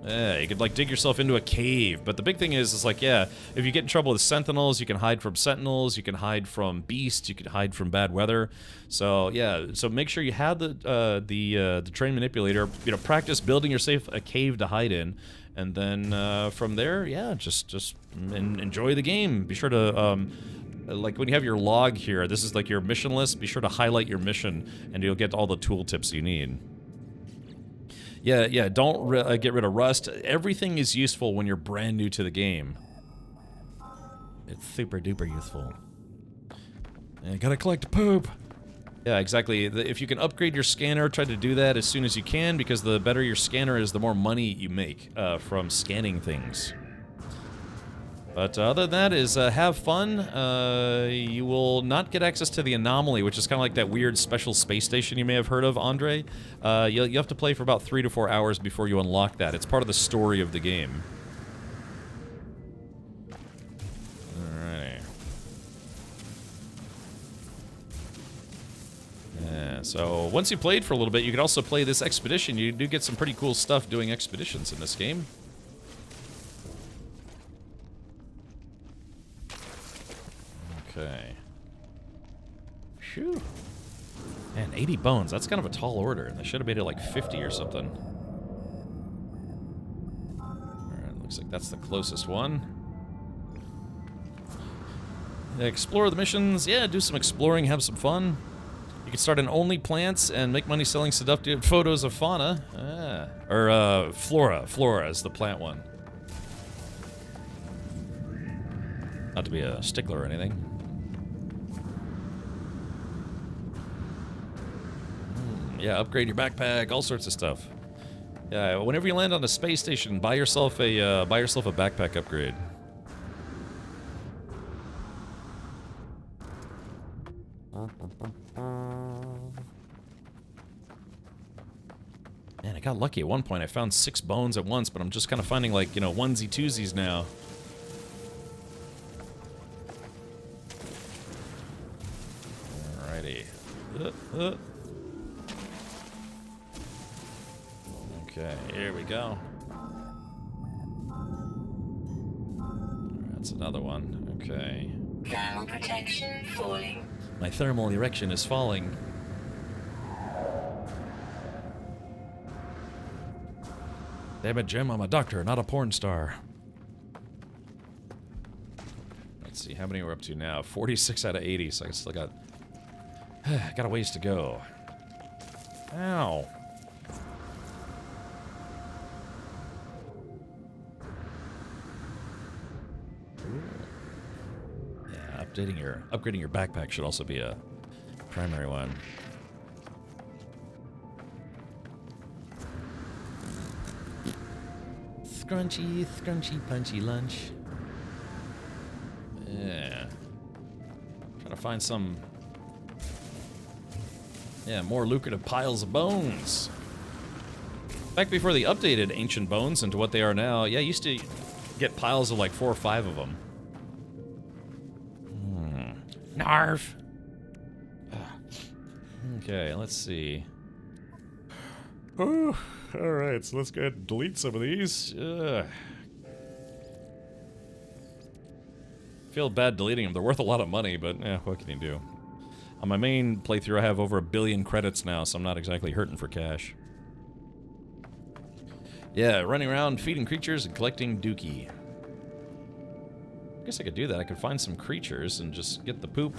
Speaker 1: Yeah, you could like dig yourself into a cave, but the big thing is like, yeah, if you get in trouble with sentinels, you can hide from sentinels, you can hide from beasts, you can hide from bad weather. So yeah, so make sure you have the terrain manipulator. You know, practice building yourself a cave to hide in, and then from there, yeah, just enjoy the game. Be sure to like when you have your log here, this is like your mission list. Be sure to highlight your mission, and you'll get all the tooltips you need. Yeah, don't get rid of rust. Everything is useful when you're brand new to the game. It's super duper useful. You gotta collect poop. Yeah, exactly. If you can upgrade your scanner, try to do that as soon as you can, because the better your scanner is, the more money you make from scanning things. But other than that is have fun. You will not get access to the anomaly, which is kind of like that weird special space station you may have heard of, Andre. You have to play for about 3 to 4 hours before you unlock that. It's part of the story of the game. Alright. Yeah, so once you played for a little bit, you can also play this expedition. You do get some pretty cool stuff doing expeditions in this game. Okay. Phew. Man, 80 bones. That's kind of a tall order. They should have made it like 50 or something. Alright, looks like that's the closest one. Explore the missions. Yeah, do some exploring, have some fun. You can start an only plants and make money selling seductive photos of fauna. Ah. Or, flora. Flora is the plant one. Not to be a stickler or anything. Yeah, upgrade your backpack, all sorts of stuff. Yeah, whenever you land on a space station, buy yourself a backpack upgrade. Man, I got lucky at one point. I found 6 bones at once, but I'm just kind of finding, like, you know, onesie-twosies now. Alrighty. Okay, here we go. That's another one. Okay.
Speaker 2: Thermal protection falling.
Speaker 1: My thermal erection is falling. Damn it, Jim, I'm a doctor, not a porn star. Let's see, how many we're up to now? 46 out of 80, so I still got... got a ways to go. Ow. Yeah, upgrading your backpack should also be a primary one. Scrunchy, scrunchy, punchy lunch. Yeah. Trying to find some... yeah, more lucrative piles of bones. Back before they updated ancient bones into what they are now, yeah, I used to get piles of like 4 or 5 of them. Narf! Okay, let's see. Oh, alright, so let's go ahead and delete some of these. Feel bad deleting them. They're worth a lot of money, but what can you do? On my main playthrough, I have over 1 billion credits now, so I'm not exactly hurting for cash. Yeah, running around feeding creatures and collecting dookie. I guess I could do that. I could find some creatures and just get the poop.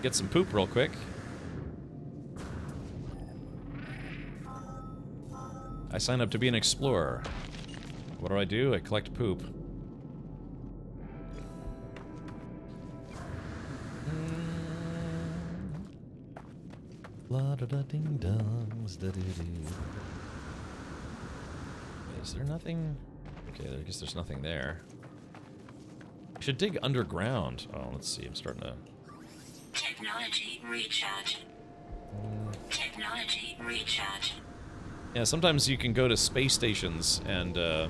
Speaker 1: Get some poop real quick. I sign up to be an explorer. What do? I collect poop. La da da ding dongs da dee dee. Is there nothing? Okay, I guess there's nothing there. I should dig underground. Oh, let's see. I'm starting to.
Speaker 2: Technology recharge. Technology recharge.
Speaker 1: Yeah, sometimes you can go to space stations and go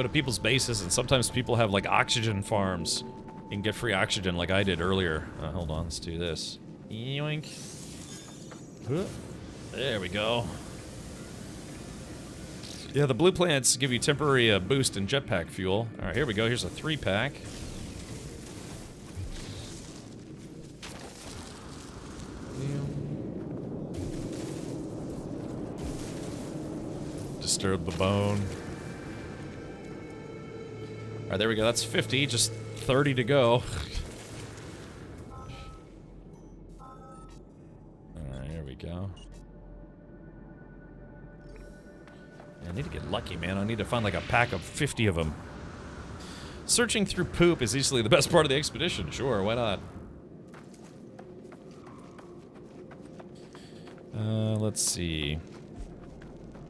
Speaker 1: to people's bases, and sometimes people have like oxygen farms. You can get free oxygen like I did earlier. Hold on, let's do this. Yoink. There we go. Yeah, the blue plants give you temporary boost in jetpack fuel. Alright, here we go. Here's a 3-pack. Disturb the bone. Alright, there we go. That's 50. Just 30 to go. Alright, here we go. I need to get lucky, man. I need to find like a pack of 50 of them. Searching through poop is easily the best part of the expedition. Sure, why not? Let's see.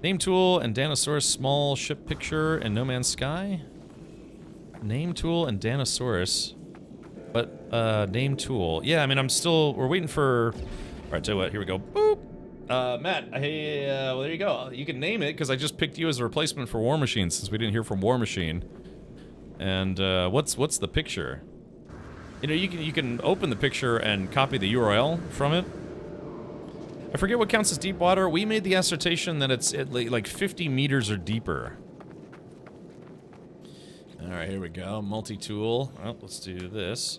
Speaker 1: Name tool and Danosaurus small ship picture and No Man's Sky? Name tool and Danosaurus. But, name tool. Yeah, I mean, we're waiting for... Alright, tell you what, here we go. Boop! Matt, hey, well, there you go. You can name it, because I just picked you as a replacement for War Machine, since we didn't hear from War Machine. And, what's the picture? You know, you can open the picture and copy the URL from it. I forget what counts as deep water. We made the assertion that it's at like 50 meters or deeper. Alright, here we go. Multi-tool. Well, let's do this.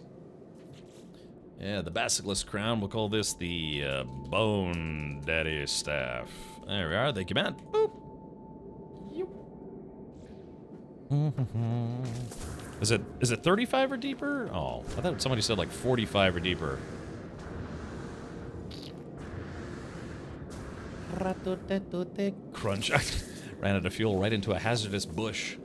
Speaker 1: Yeah, the Basilisk Crown. We'll call this the Bone Daddy Staff. There we are. Thank you, Matt. Boop. Is it 35 or deeper? Oh, I thought somebody said like 45 or deeper. Crunch. Ran out of fuel right into a hazardous bush.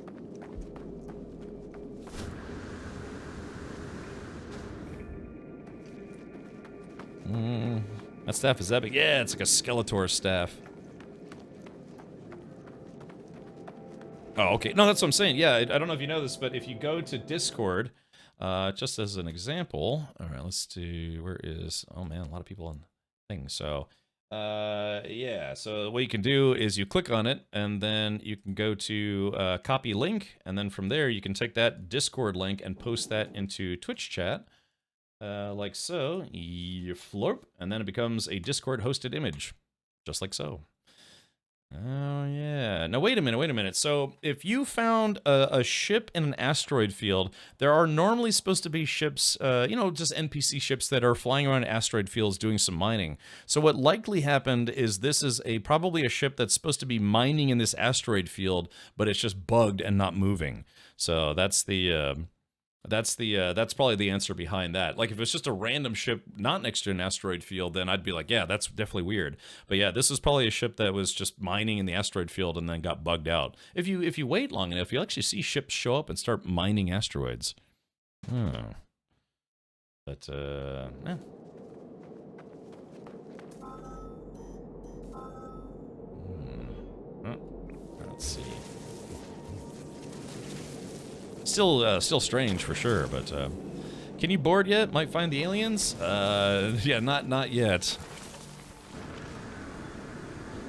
Speaker 1: That staff is epic. Yeah, it's like a Skeletor staff. Oh, okay. No, that's what I'm saying. Yeah, I don't know if you know this, but if you go to Discord, Just as an example, all right, let's do, where is, oh man, a lot of people on things. So, yeah, so what you can do is you click on it, and then you can go to copy link, and then from there you can take that Discord link and post that into Twitch chat, like so. You florp, and then it becomes a Discord hosted image, just like so. Oh, yeah. Now, wait a minute. So, if you found a ship in an asteroid field, there are normally supposed to be ships, you know, just NPC ships that are flying around asteroid fields doing some mining. So, what likely happened is this is probably a ship that's supposed to be mining in this asteroid field, but it's just bugged and not moving. So, that's probably the answer behind that. Like, if it's just a random ship not next to an asteroid field, then I'd be like, yeah, that's definitely weird. But yeah, this is probably a ship that was just mining in the asteroid field and then got bugged out. If you wait long enough, you'll actually see ships show up and start mining asteroids. Oh. But, yeah. Let's see. Still strange for sure, but can you board yet? Might find the aliens? Yeah, not yet.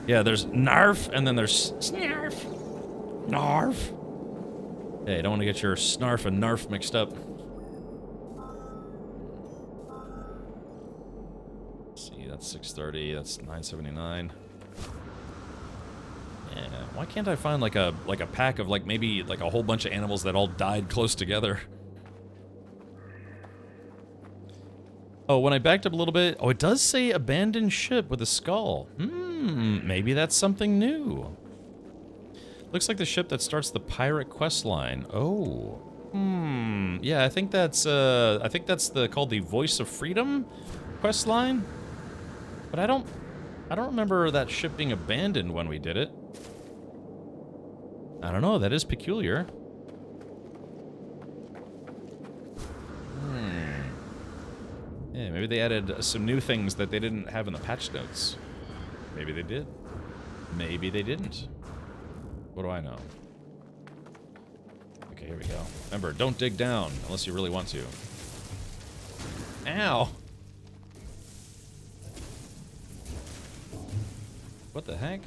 Speaker 1: Yeah, there's Narf, and then there's Snarf. Narf. Hey, don't want to get your Snarf and Narf mixed up. Let's see, that's 630, that's 979. Yeah, why can't I find like a pack of maybe a whole bunch of animals that all died close together? Oh, when I backed up a little bit, oh, it does say abandoned ship with a skull. Maybe that's something new. Looks like the ship that starts the pirate quest line. Oh. Yeah, I think that's called the Voice of Freedom quest line. But I don't remember that ship being abandoned when we did it. I don't know, that is peculiar. Yeah, maybe they added some new things that they didn't have in the patch notes. Maybe they did. Maybe they didn't. What do I know? Okay, here we go. Remember, don't dig down unless you really want to. Ow! What the heck?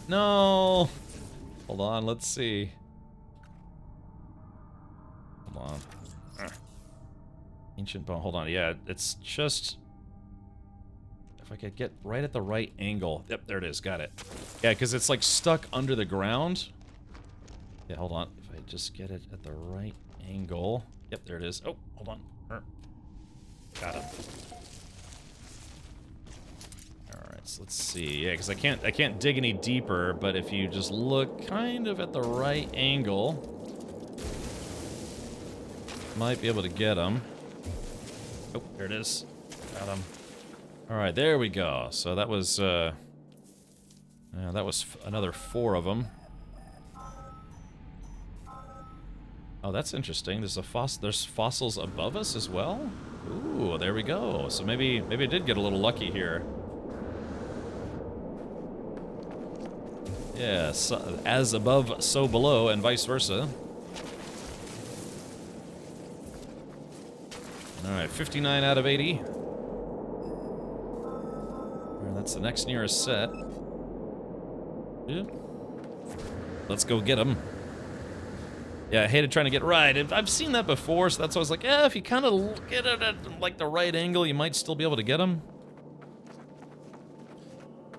Speaker 1: No! Hold on, let's see. Hold on. Ancient bone, hold on. Yeah, it's just... If I could get right at the right angle. Yep, there it is, got it. Yeah, because it's like stuck under the ground. Yeah, hold on. If I just get it at the right angle. Yep, there it is. Oh, hold on. Got him. So let's see. Yeah, because I can't dig any deeper, but if you just look kind of at the right angle, might be able to get him. Oh, there it is. Got him. All right, there we go. So that was another 4 of them. Oh, that's interesting. There's there's fossils above us as well. Ooh, there we go. So maybe I did get a little lucky here. Yeah, so, as above, so below, and vice versa. Alright, 59 out of 80. Right, that's the next nearest set. Yeah. Let's go get him. Yeah, I hated trying to get right. I've seen that before, so that's why I was like, yeah, if you kind of get it at like the right angle, you might still be able to get him.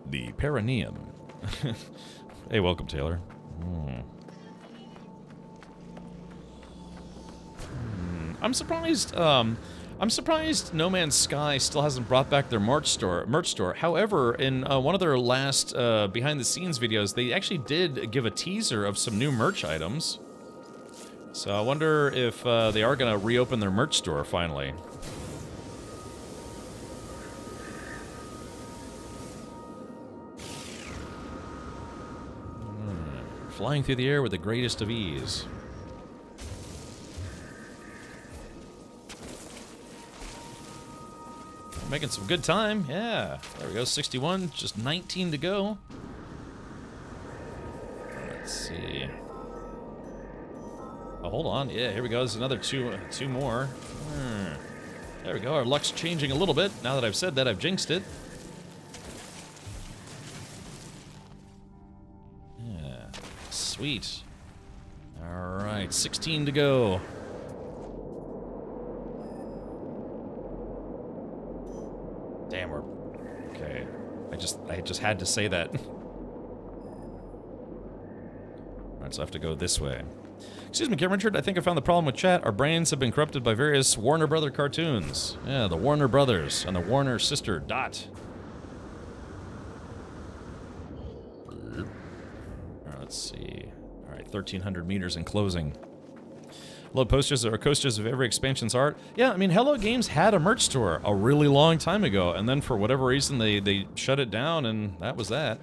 Speaker 1: The perineum. Hey, welcome, Taylor. I'm surprised. I'm surprised No Man's Sky still hasn't brought back their merch store. However, in one of their last behind-the-scenes videos, they actually did give a teaser of some new merch items. So I wonder if they are going to reopen their merch store finally. Flying through the air with the greatest of ease. Making some good time, yeah. There we go, 61, just 19 to go. Let's see. Oh, hold on. Yeah, here we go. There's another two more. There we go. Our luck's changing a little bit. Now that I've said that, I've jinxed it. Yeah. Sweet. All right, 16 to go. Damn, we're... Okay. I just had to say that. Alright, so I have to go this way. Excuse me, Kim Richard, I think I found the problem with chat. Our brains have been corrupted by various Warner Brother cartoons. Yeah, the Warner Brothers and the Warner sister, Dot. Alright, let's see. Alright, 1,300 meters in closing. Load posters or coasters of every expansion's art. Yeah, I mean, Hello Games had a merch store a really long time ago, and then for whatever reason they shut it down, and that was that.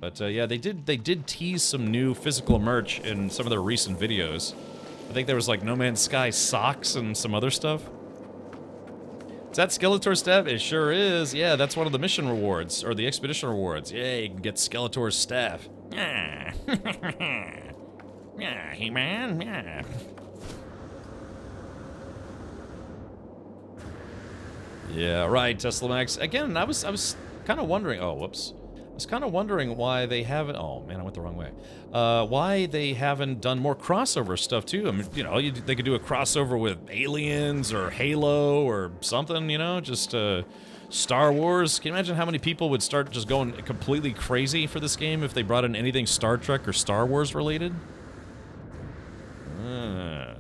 Speaker 1: But yeah, they did tease some new physical merch in some of their recent videos. I think there was like No Man's Sky socks and some other stuff. Is that Skeletor's staff? It sure is. Yeah, that's one of the mission rewards, or the expedition rewards. Yeah, you can get Skeletor's staff. Yeah. Yeah, He-Man, yeah. Yeah, right, Tesla Max. Again, I was kind of wondering... Oh, whoops. I was kind of wondering why they haven't... Oh, man, I went the wrong way. Why they haven't done more crossover stuff, too. I mean, you know, they could do a crossover with Aliens or Halo or something, you know? Just, Star Wars. Can you imagine how many people would start just going completely crazy for this game if they brought in anything Star Trek or Star Wars related?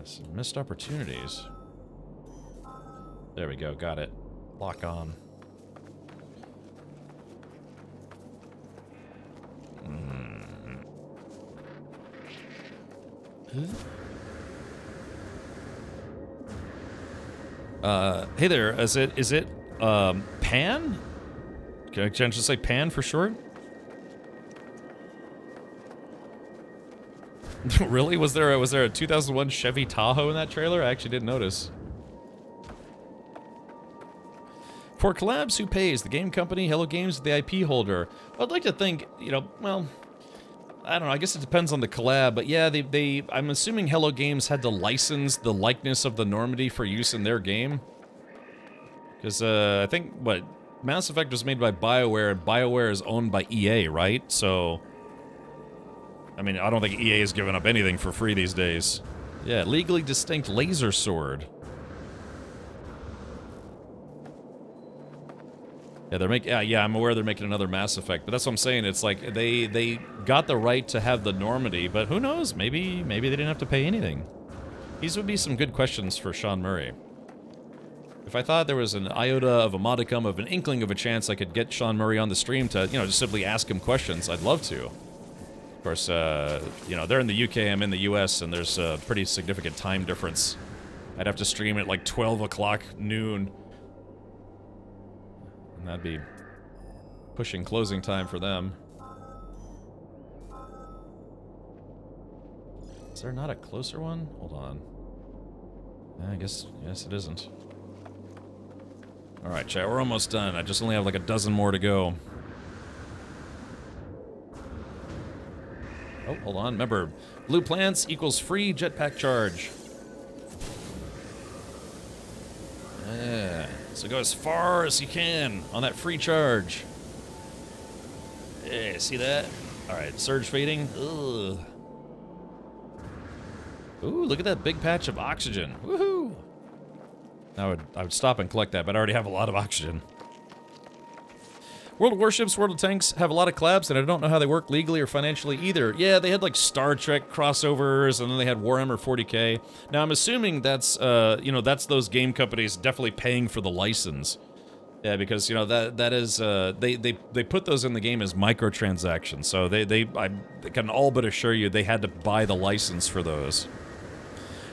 Speaker 1: Some missed opportunities. There we go, got it. Lock on. Hey there, is it Pan? Can I just say Pan for short? Really? Was there a 2001 Chevy Tahoe in that trailer? I actually didn't notice. For collabs, who pays? The game company, Hello Games, the IP holder? I'd like to think, you know, well, I don't know, I guess it depends on the collab, but yeah, I'm assuming Hello Games had to license the likeness of the Normandy for use in their game. Because, I think, what, Mass Effect was made by BioWare, and BioWare is owned by EA, right? So... I mean, I don't think EA has given up anything for free these days. Yeah, legally distinct laser sword. Yeah, they're making. Yeah, I'm aware they're making another Mass Effect, but that's what I'm saying. It's like they got the right to have the Normandy, but who knows? Maybe they didn't have to pay anything. These would be some good questions for Sean Murray. If I thought there was an iota of a modicum of an inkling of a chance I could get Sean Murray on the stream to, you know, just simply ask him questions, I'd love to. Of course, you know, they're in the UK, I'm in the US, and there's a pretty significant time difference. I'd have to stream at like 12 o'clock noon. And that'd be pushing closing time for them. Is there not a closer one? Hold on. I guess it isn't. Alright, chat, we're almost done. I just only have like a dozen more to go. Oh, hold on. Remember, blue plants equals free jetpack charge. Yeah. So go as far as you can on that free charge. Yeah, see that? Alright, surge fading. Ugh. Ooh, look at that big patch of oxygen. Woohoo! I would stop and collect that, but I already have a lot of oxygen. World of Warships, World of Tanks have a lot of collabs, and I don't know how they work legally or financially either. Yeah, they had like Star Trek crossovers, and then they had Warhammer 40k. Now, I'm assuming that's, you know, that's those game companies definitely paying for the license. Yeah, because, you know, that is, they put those in the game as microtransactions, so I can all but assure you they had to buy the license for those.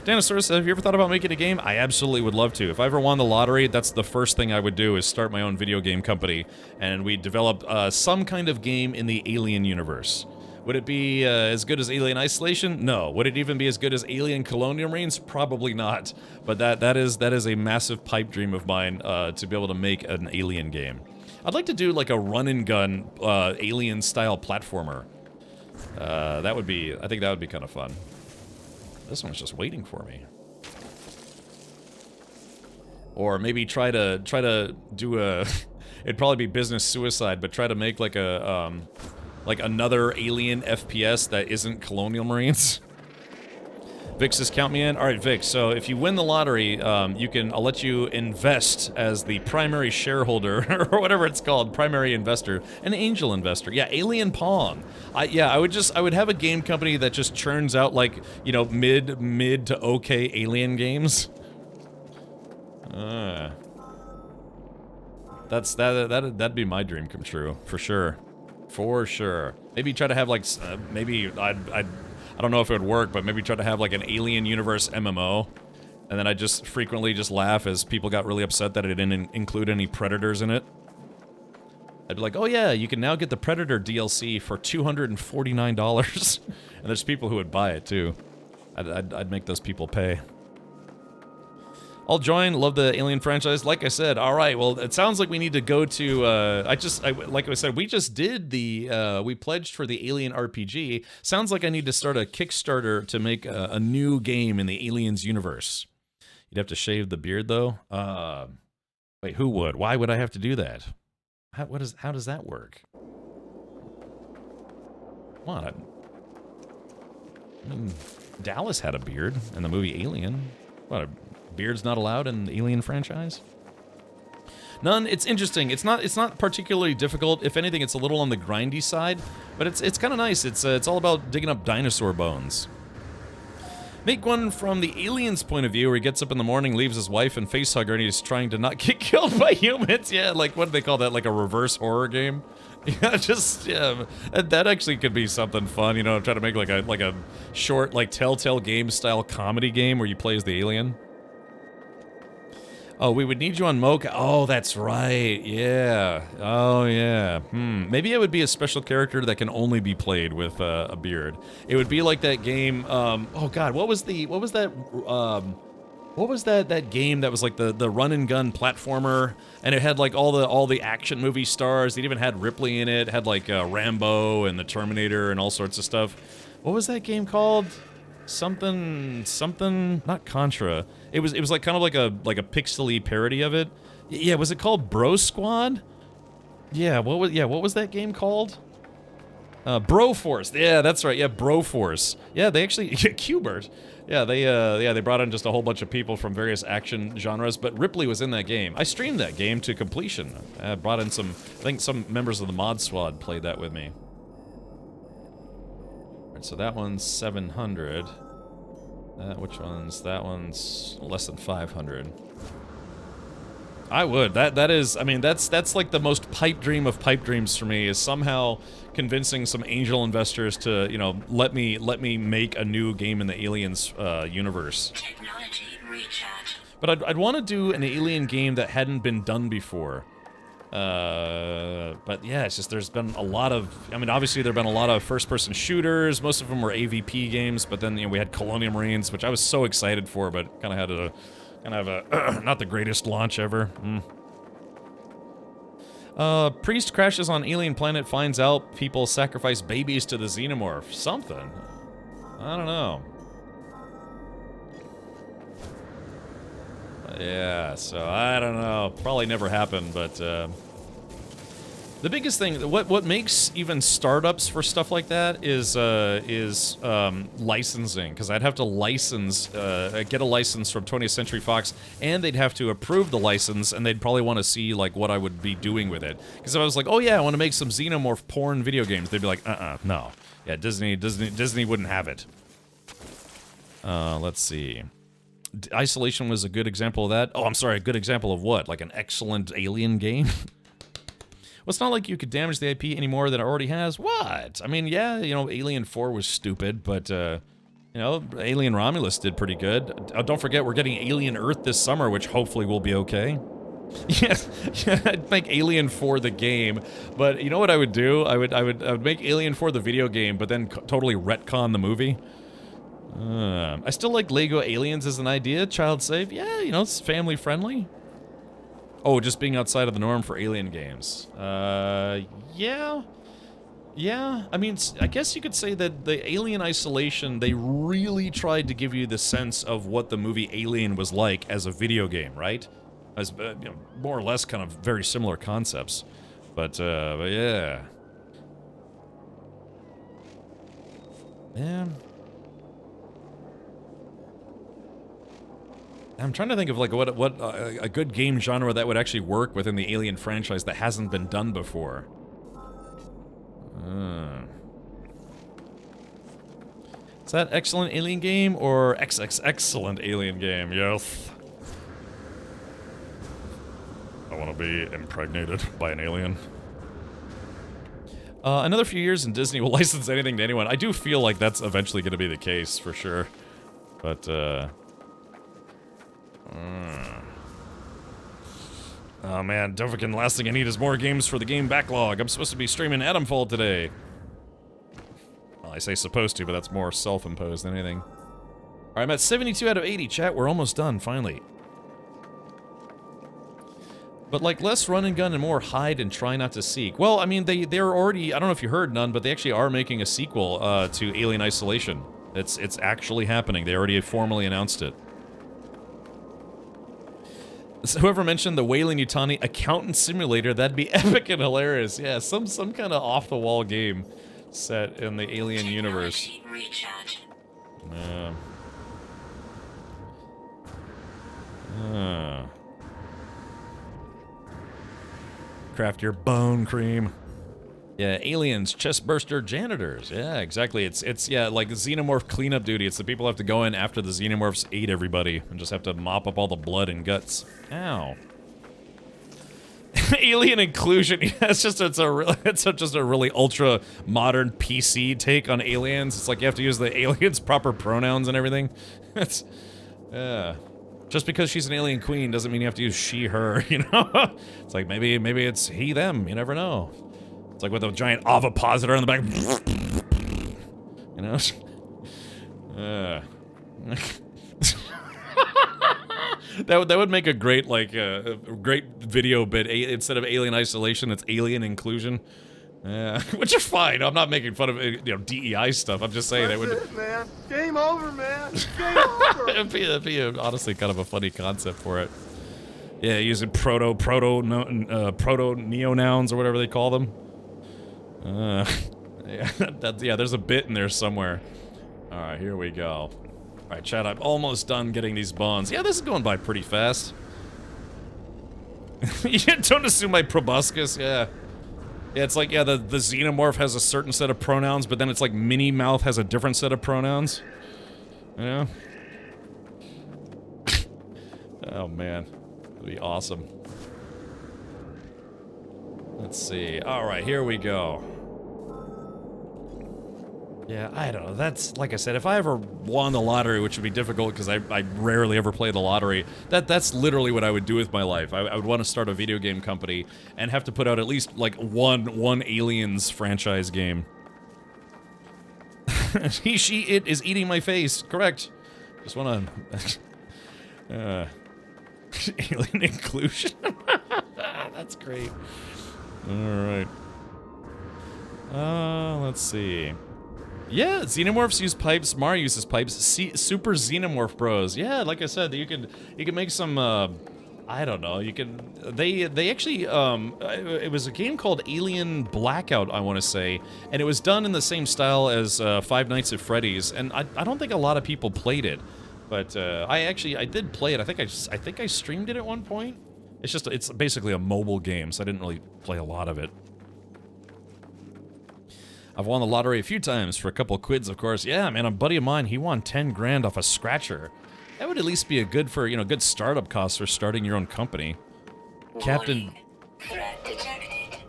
Speaker 1: Dinosaurs, have you ever thought about making a game? I absolutely would love to. If I ever won the lottery, that's the first thing I would do, is start my own video game company, and we'd develop some kind of game in the Alien universe. Would it be as good as Alien Isolation? No. Would it even be as good as Alien Colonial Marines? Probably not. But that is a massive pipe dream of mine, to be able to make an Alien game. I'd like to do like a run-and-gun Alien-style platformer. That would be, I think that would be kind of fun. This one's just waiting for me. Or maybe try to do a, it'd probably be business suicide, but try to make like a, like another alien FPS that isn't Colonial Marines. Vix says, count me in. All right, Vix, so if you win the lottery, you can, I'll let you invest as the primary shareholder, or whatever it's called, primary investor, an angel investor. Yeah, Alien Pong. I would have a game company that just churns out, like, you know, mid to okay alien games. That'd be my dream come true, for sure. For sure. Maybe try to have, like, maybe I don't know if it would work, but maybe try to have like an Alien Universe MMO, and then I just frequently just laugh as people got really upset that it didn't include any Predators in it. I'd be like, oh yeah, you can now get the Predator DLC for $249, and there's people who would buy it too. I'd make those people pay. I'll join. Love the Alien franchise. Like I said, all right. Well, it sounds like we need to go to. Like I said, we just did the. We pledged for the Alien RPG. Sounds like I need to start a Kickstarter to make a new game in the Aliens universe. You'd have to shave the beard though. Wait, who would? Why would I have to do that? How does that work? What? I mean, Dallas had a beard in the movie Alien. What? Beard's not allowed in the Alien franchise? None. It's interesting. It's not particularly difficult. If anything, it's a little on the grindy side, but it's kind of nice. It's all about digging up dinosaur bones. Make one from the alien's point of view, where he gets up in the morning, leaves his wife and facehugger, and he's trying to not get killed by humans. Yeah, like what do they call that? Like a reverse horror game? Yeah, yeah. That actually could be something fun. You know, try to make like a short like Telltale game style comedy game where you play as the alien. Oh, we would need you on Mocha. Oh, that's right. Yeah. Oh, yeah. Maybe it would be a special character that can only be played with a beard. It would be like that game. Oh God, what was that game that was like the run and gun platformer, and it had like all the action movie stars. It even had Ripley in it. It had like Rambo and the Terminator and all sorts of stuff. What was that game called? Something, not Contra. It was like kind of like a pixely parody of it. Yeah, was it called Bro Squad? Yeah, what was that game called? Broforce. Yeah, that's right. Yeah, Broforce. Yeah, they actually Qbert. Yeah, they brought in just a whole bunch of people from various action genres, but Ripley was in that game. I streamed that game to completion. I brought in I think some members of the mod squad played that with me. So that one's 700. Which one's? That one's less than 500. I would. That is. I mean, that's like the most pipe dream of pipe dreams for me. Is somehow convincing some angel investors to, you know, let me make a new game in the Aliens universe.
Speaker 2: Technology recharge.
Speaker 1: But I'd want to do an Alien game that hadn't been done before. But yeah, it's just there's been a lot of, I mean, obviously there have been a lot of first-person shooters. Most of them were AVP games, but then, you know, we had Colonial Marines, which I was so excited for, but kind of had a not the greatest launch ever. Priest crashes on alien planet, finds out people sacrifice babies to the xenomorph. Something. I don't know. Yeah, so I don't know. Probably never happened, but the biggest thing, what makes even startups for stuff like that is licensing, because I'd have to license, get a license from 20th Century Fox, and they'd have to approve the license, and they'd probably want to see like what I would be doing with it. Because if I was like, oh yeah, I want to make some xenomorph porn video games, they'd be like, no, yeah, Disney wouldn't have it. Let's see. Isolation was a good example of that. Oh, I'm sorry, a good example of what? Like an excellent alien game? Well, it's not like you could damage the IP any more than it already has. What? I mean, yeah, you know, Alien 4 was stupid, but, you know, Alien Romulus did pretty good. Don't forget, we're getting Alien Earth this summer, which hopefully will be okay. Yes, I'd make Alien 4 the game, but you know what I would do? I would make Alien 4 the video game, but then totally retcon the movie. I still like Lego Aliens as an idea. Child safe. Yeah, you know, it's family friendly. Oh, just being outside of the norm for alien games. Yeah. Yeah, I mean, I guess you could say that the Alien Isolation, they really tried to give you the sense of what the movie Alien was like as a video game, right? As you know, more or less kind of very similar concepts. But yeah. Yeah. I'm trying to think of like what a good game genre that would actually work within the Alien franchise that hasn't been done before. Is that excellent alien game or excellent alien game? Yes. I want to be impregnated by an alien. Another few years and Disney will license anything to anyone. I do feel like that's eventually going to be the case, for sure. But, oh man, Dovahkiin, last thing I need is more games for the game backlog. I'm supposed to be streaming Adamfall today. Well, I say supposed to, but that's more self-imposed than anything. Alright, I'm at 72 out of 80, chat. We're almost done, finally. But like less run and gun and more hide and try not to seek. Well, I mean, they're already, I don't know if you heard none, but they actually are making a sequel to Alien Isolation. It's actually happening. They already formally announced it. So whoever mentioned the Weyland-Yutani Accountant Simulator, that'd be epic and hilarious. Yeah, some kind of off-the-wall game set in the Alien universe. Craft your bone cream. Yeah, aliens, chestburster janitors. Yeah, exactly. It's yeah, like xenomorph cleanup duty. It's the people who have to go in after the xenomorphs ate everybody and just have to mop up all the blood and guts. Ow. Alien inclusion. Yeah, it's just a really ultra modern PC take on aliens. It's like you have to use the aliens' proper pronouns and everything. It's just because she's an alien queen doesn't mean you have to use she, her, you know? It's like maybe it's he, them, you never know. It's like with a giant ovipositor on the back. You know? That would make a great, like, great video bit. Instead of Alien Isolation, it's Alien Inclusion. Which is fine. I'm not making fun of, you know, DEI stuff. I'm just saying that would...
Speaker 10: That's it, man. Game over, man. Game over.
Speaker 1: It'd be honestly kind of a funny concept for it. Yeah, using proto-neo-nouns or whatever they call them. Yeah, there's a bit in there somewhere. Alright, here we go. Alright, chat, I'm almost done getting these bonds. Yeah, this is going by pretty fast. You don't assume my proboscis, yeah. Yeah, it's like, yeah, the xenomorph has a certain set of pronouns, but then it's like Minnie Mouth has a different set of pronouns. You know? Oh, man. That'd be awesome. Let's see. Alright, here we go. Yeah, I don't know. That's, like I said, if I ever won the lottery, which would be difficult because I rarely ever play the lottery, that's literally what I would do with my life. I would want to start a video game company and have to put out at least, like, one Aliens franchise game. He, she, it is eating my face. Correct. Just want to... Alien inclusion. That's great. Alright. Let's see. Yeah, Xenomorphs use pipes, Mario uses pipes, Super Xenomorph Bros. Yeah, like I said, you could make some, I don't know, you can, they actually, it was a game called Alien Blackout, I want to say, and it was done in the same style as Five Nights at Freddy's, and I don't think a lot of people played it, but I did play it. I think I streamed it at one point. It's basically a mobile game, so I didn't really play a lot of it. I've won the lottery a few times for a couple of quids, of course. Yeah, man, a buddy of mine, he won 10 grand off a scratcher. That would at least be a good startup cost for starting your own company. Captain...
Speaker 2: Threat detected.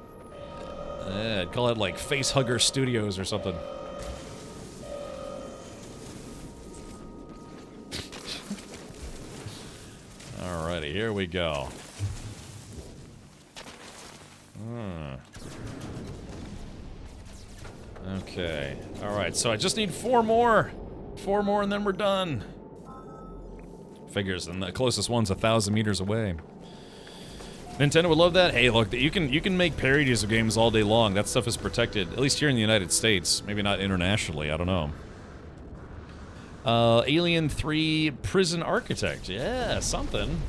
Speaker 1: I'd call it like Facehugger Studios or something. Alrighty, here we go. Okay. Alright, so I just need 4 more. 4 more and then we're done. Figures, and the closest one's 1,000 meters away. Nintendo would love that. Hey, look, you can make parodies of games all day long. That stuff is protected, at least here in the United States. Maybe not internationally. I don't know. Alien 3 Prison Architect. Yeah, something.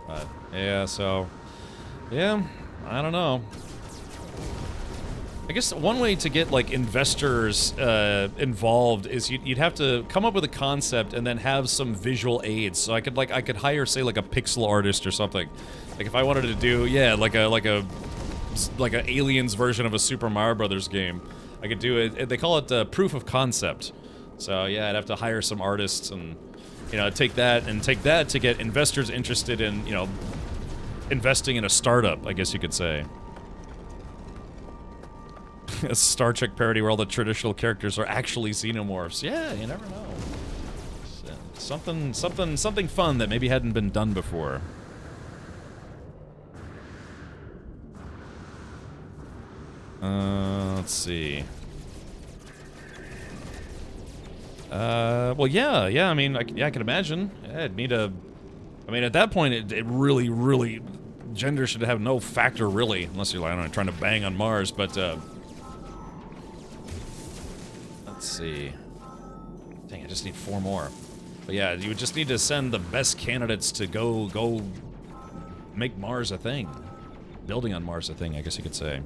Speaker 1: But yeah, so yeah, I don't know. I guess one way to get like investors involved is you'd have to come up with a concept and then have some visual aids. So I could hire, say, like a pixel artist or something. Like if I wanted to do, yeah, like a Aliens version of a Super Mario Brothers game, I could do it. They call it proof of concept. So yeah, I'd have to hire some artists and, you know, take that to get investors interested in, you know, investing in a startup, I guess you could say. A Star Trek parody where all the traditional characters are actually xenomorphs. Yeah, you never know. Something fun that maybe hadn't been done before. Let's see. Well, yeah. I mean, I can imagine. Yeah, it'd need a. I mean, at that point, it really, gender should have no factor, really, unless you're like, I don't know, trying to bang on Mars. But let's see. Dang, I just need 4 more. But yeah, you would just need to send the best candidates to go make Mars a thing. Building on Mars a thing, I guess you could say.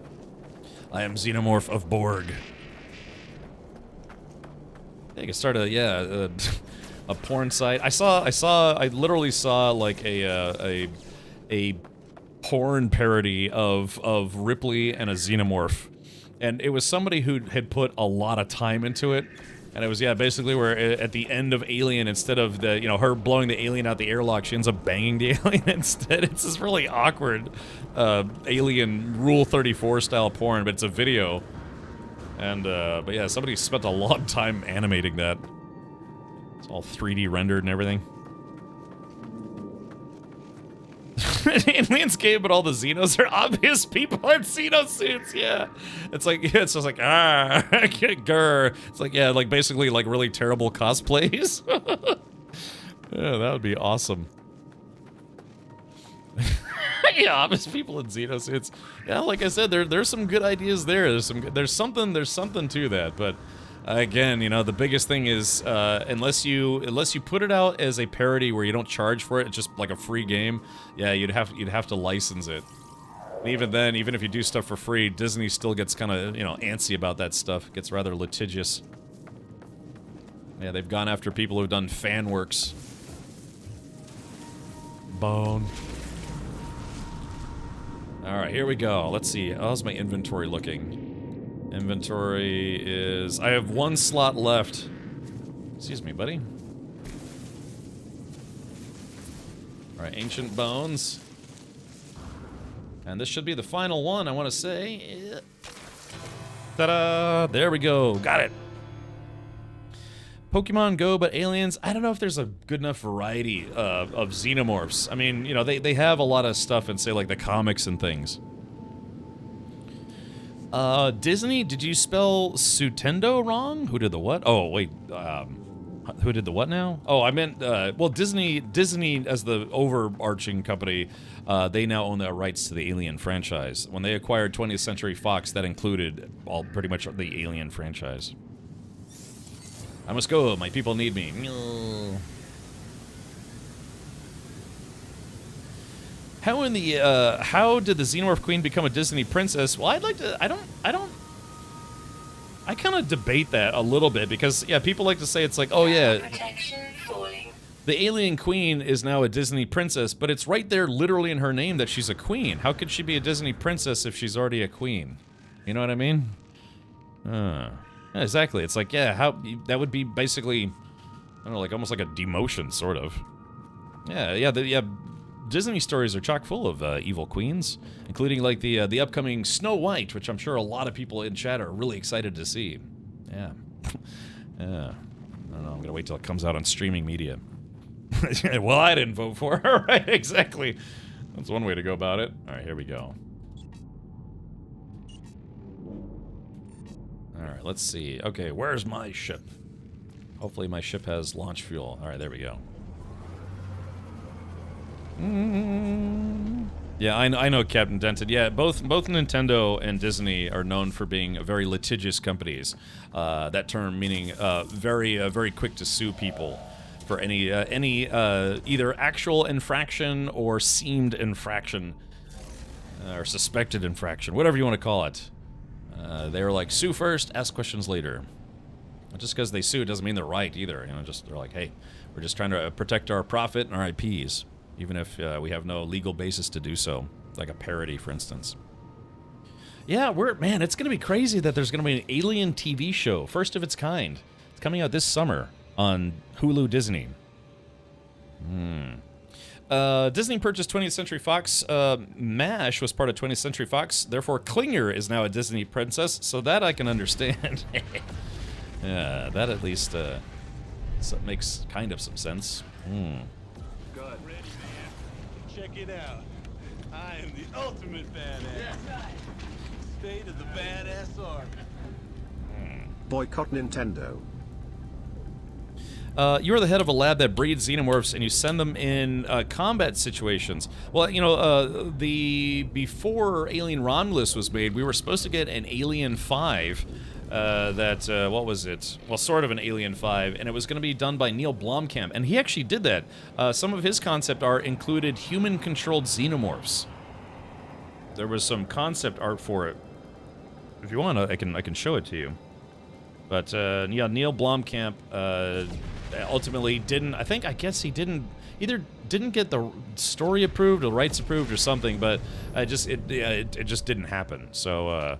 Speaker 1: I am Xenomorph of Borg. Yeah, you can start a porn site. I literally saw like a porn parody of Ripley and a Xenomorph, and it was somebody who had put a lot of time into it. And it was, yeah, basically where at the end of Alien, instead of the, you know, her blowing the alien out the airlock, she ends up banging the alien instead. It's this really awkward Alien Rule 34 style porn, but it's a video. And, but yeah, somebody spent a long time animating that. It's all 3D rendered and everything. Aliens came, but all the Xenos are obvious people in Xeno suits, yeah. It's like, yeah, it's just like, grr. It's like, yeah, like basically like really terrible cosplays. Yeah, that would be awesome. Yeah, obvious people in Xeno suits. Yeah, like I said, there's some good ideas there. There's something to that, but again, you know, the biggest thing is unless you put it out as a parody where you don't charge for it, it's just like a free game. Yeah, you'd have to license it. And even then, even if you do stuff for free, Disney still gets kind of, you know, antsy about that stuff. It gets rather litigious. Yeah, they've gone after people who've done fan works. Bone. All right, here we go. Let's see. How's my inventory looking? Inventory is... I have 1 slot left. Excuse me, buddy. Alright, Ancient Bones. And this should be the final one, I want to say. Ta-da! There we go. Got it. Pokemon Go, but aliens. I don't know if there's a good enough variety of xenomorphs. I mean, you know, they have a lot of stuff in, say, like, the comics and things. Disney, did you spell Sutendo wrong? Who did the what? Oh, wait, who did the what now? Oh, I meant, well, Disney as the overarching company, they now own the rights to the Alien franchise. When they acquired 20th Century Fox, that included pretty much the Alien franchise. I must go, my people need me. How in the, how did the Xenomorph Queen become a Disney princess? Well, I'd like to, I kind of debate that a little bit, because, yeah, people like to say it's like, oh, yeah, the Alien Queen is now a Disney princess, but it's right there literally in her name that she's a queen. How could she be a Disney princess if she's already a queen? You know what I mean? Yeah, exactly. It's like, yeah, that would be basically, I don't know, like almost like a demotion, sort of. Yeah, Disney stories are chock full of evil queens, including like the upcoming Snow White, which I'm sure a lot of people in chat are really excited to see. Yeah. Yeah. I don't know, I'm gonna wait till it comes out on streaming media. Well, I didn't vote for her, right? Exactly. That's one way to go about it. Alright, here we go. Alright, let's see. Okay, where's my ship? Hopefully my ship has launch fuel. All right, there we go. Yeah, I know, Captain Denton. Yeah, both Nintendo and Disney are known for being very litigious companies. That term meaning very quick to sue people for any either actual infraction or seemed infraction or suspected infraction, whatever you want to call it. They're like, sue first, ask questions later. Just because they sue doesn't mean they're right either. You know, just they're like, hey, we're just trying to protect our profit and our IPs, even if we have no legal basis to do so, like a parody, for instance. Yeah, man, it's gonna be crazy that there's gonna be an Alien TV show, first of its kind. It's coming out this summer on Hulu Disney. Disney purchased 20th Century Fox. MASH was part of 20th Century Fox. Therefore, Klinger is now a Disney princess, so that I can understand. Yeah, that at least makes kind of some sense.
Speaker 4: Good. Ready, man. Check it out. I am the ultimate badass. State of the badass art.
Speaker 3: Boycott Nintendo.
Speaker 1: You are the head of a lab that breeds xenomorphs, and you send them in combat situations. Well, you know, before Alien Romulus was made, we were supposed to get an Alien 5. What was it? Well, sort of an Alien 5, and it was going to be done by Neil Blomkamp, and he actually did that. Some of his concept art included human-controlled xenomorphs. There was some concept art for it. If you want, I can show it to you. But yeah, Neil Blomkamp ultimately didn't. I guess he didn't get the story approved or the rights approved or something. But it just didn't happen. So.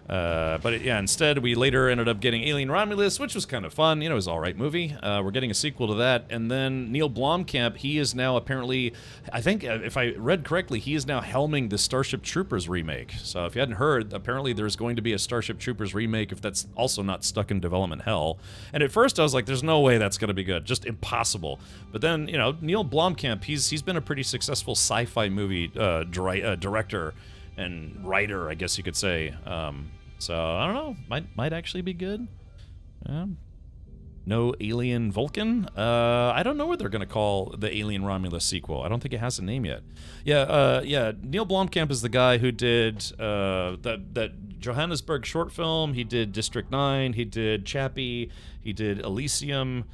Speaker 1: Instead we later ended up getting Alien Romulus, which was kind of fun. You know, it was an alright movie. We're getting a sequel to that. And then Neil Blomkamp, he is now apparently, I think, if I read correctly, he is now helming the Starship Troopers remake. So if you hadn't heard, apparently there's going to be a Starship Troopers remake if that's also not stuck in development hell. And at first I was like, there's no way that's going to be good. Just impossible. But then, you know, Neil Blomkamp, he's been a pretty successful sci-fi movie director and writer, I guess you could say. So, I don't know. Might actually be good. No Alien Vulcan? I don't know what they're going to call the Alien Romulus sequel. I don't think it has a name yet. Yeah, Neil Blomkamp is the guy who did that Johannesburg short film. He did District 9. He did Chappie. He did Elysium.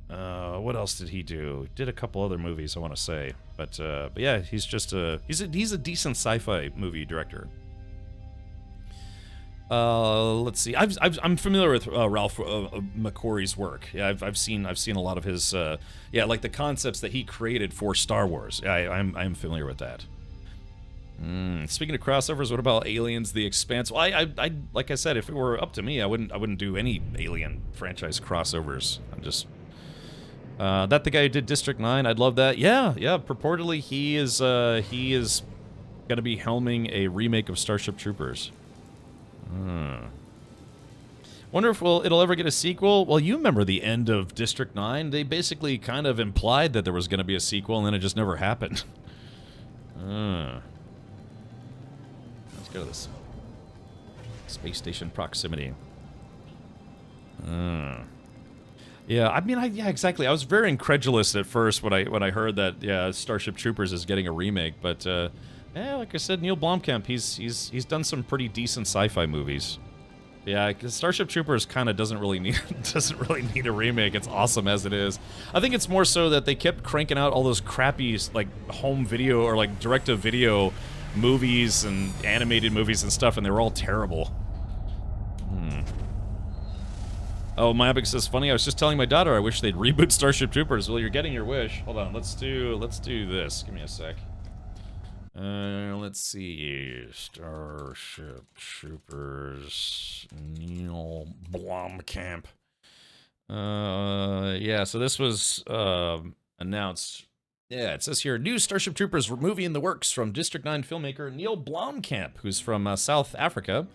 Speaker 1: What else did he do? He did a couple other movies, I want to say. But yeah, he's just he's a decent sci-fi movie director. Let's see. I'm familiar with Ralph McQuarrie's work. Yeah, I've seen a lot of his. Like the concepts that he created for Star Wars. I'm familiar with that. Speaking of crossovers, what about Aliens: The Expanse? Well, I like I said, if it were up to me, I wouldn't do any Alien franchise crossovers. I'm just that the guy who did District 9. I'd love that. Yeah. Purportedly, he is gonna be helming a remake of Starship Troopers. Wonder if it'll ever get a sequel. Well, you remember the end of District 9? They basically kind of implied that there was going to be a sequel, and then it just never happened. Let's go to this space station proximity. Yeah, I mean, yeah, exactly. I was very incredulous at first when I heard that Starship Troopers is getting a remake, but yeah, like I said, Neil Blomkamp, he's done some pretty decent sci-fi movies. Yeah, Starship Troopers kind of doesn't really need a remake. It's awesome as it is. I think it's more so that they kept cranking out all those crappy like home video or like direct-to-video movies and animated movies and stuff, and they were all terrible. Oh, my epic says, funny, I was just telling my daughter I wish they'd reboot Starship Troopers. Well, you're getting your wish. Hold on, let's do this. Give me a sec. Let's see. Starship Troopers, Neil Blomkamp. Yeah, so this was announced. Yeah, it says here, new Starship Troopers movie in the works from District 9 filmmaker Neil Blomkamp, who's from South Africa.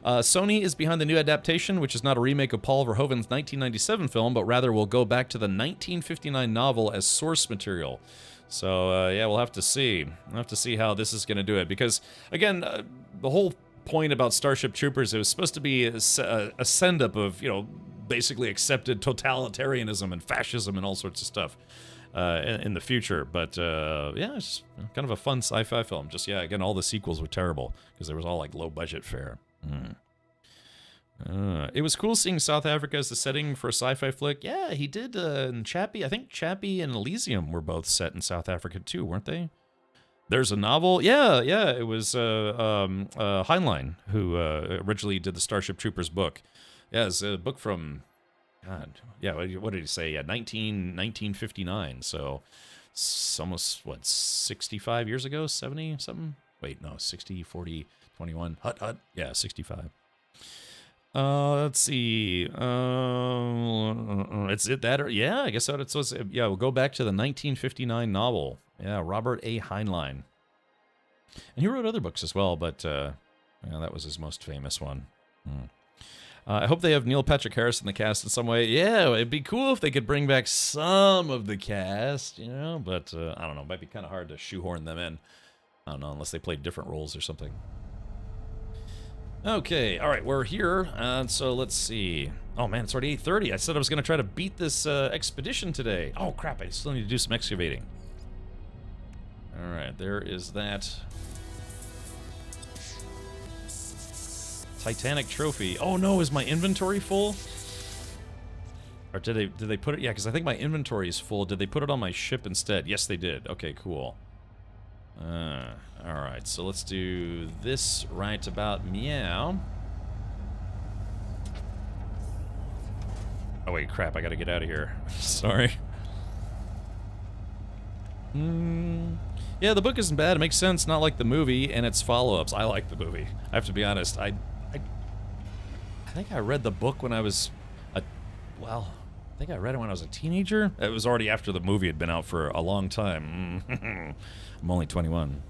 Speaker 1: Sony is behind the new adaptation, which is not a remake of Paul Verhoeven's 1997 film, but rather will go back to the 1959 novel as source material. So, yeah, we'll have to see. We'll have to see how this is going to do it. Because, again, the whole point about Starship Troopers, it was supposed to be a send-up of, you know, basically accepted totalitarianism and fascism and all sorts of stuff in the future. But yeah, it's kind of a fun sci-fi film. Just, yeah, again, all the sequels were terrible because there was all like low budget fare. It was cool seeing South Africa as the setting for a sci-fi flick. Yeah, he did in Chappie. I think Chappie and Elysium were both set in South Africa too, weren't they? There's a novel. Yeah, it was Heinlein who originally did the Starship Troopers book. Yeah, it's a book from, God, yeah, what did he say? Yeah, 1959. So it's almost, what, 65 years ago? 70 something? Wait, no, 60, 40, 21. Hut. Yeah, 65. Let's see. It's it that or yeah, I guess that it's yeah. We'll go back to the 1959 novel. Yeah, Robert A. Heinlein, and he wrote other books as well, but yeah, that was his most famous one. I hope they have Neil Patrick Harris in the cast in some way. Yeah, it'd be cool if they could bring back some of the cast, you know. But I don't know. It might be kind of hard to shoehorn them in. I don't know, unless they played different roles or something. Okay, all right, we're here, so let's see. Oh man, it's already 8:30. I said I was going to try to beat this expedition today. Oh crap, I still need to do some excavating. All right, there is that Titanic trophy. Oh no, is my inventory full? Or did they put it? Yeah, because I think my inventory is full. Did they put it on my ship instead? Yes, they did. Okay, cool. Alright, so let's do this right about meow. Oh wait, crap, I gotta get out of here. Sorry. Yeah, the book isn't bad. It makes sense, not like the movie and its follow-ups. I like the movie. I have to be honest. I think I read the book when I was I think I read it when I was a teenager. It was already after the movie had been out for a long time. I'm only 21.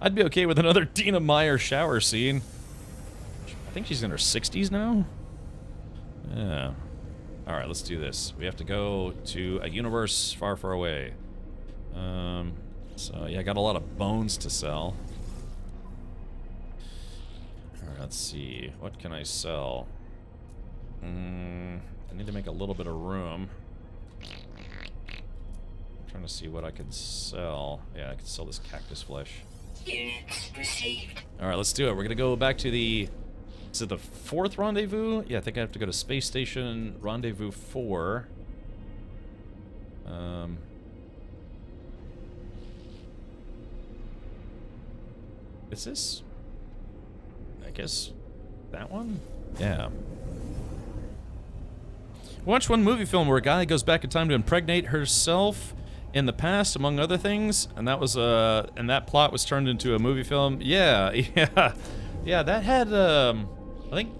Speaker 1: I'd be okay with another Dina Meyer shower scene. I think she's in her 60s now. Yeah. Alright, let's do this. We have to go to a universe far, far away. So, yeah, I got a lot of bones to sell. Alright, let's see. What can I sell? I need to make a little bit of room. I'm trying to see what I can sell. Yeah, I can sell this cactus flesh.
Speaker 2: Units received.
Speaker 1: Alright, let's do it. We're gonna go back to the... Is it the 4th rendezvous? Yeah, I think I have to go to Space Station Rendezvous 4. Is this... I guess... that one? Yeah. Watch one movie film where a guy goes back in time to impregnate herself in the past, among other things, and that was and that plot was turned into a movie film. Yeah, yeah, that had I think,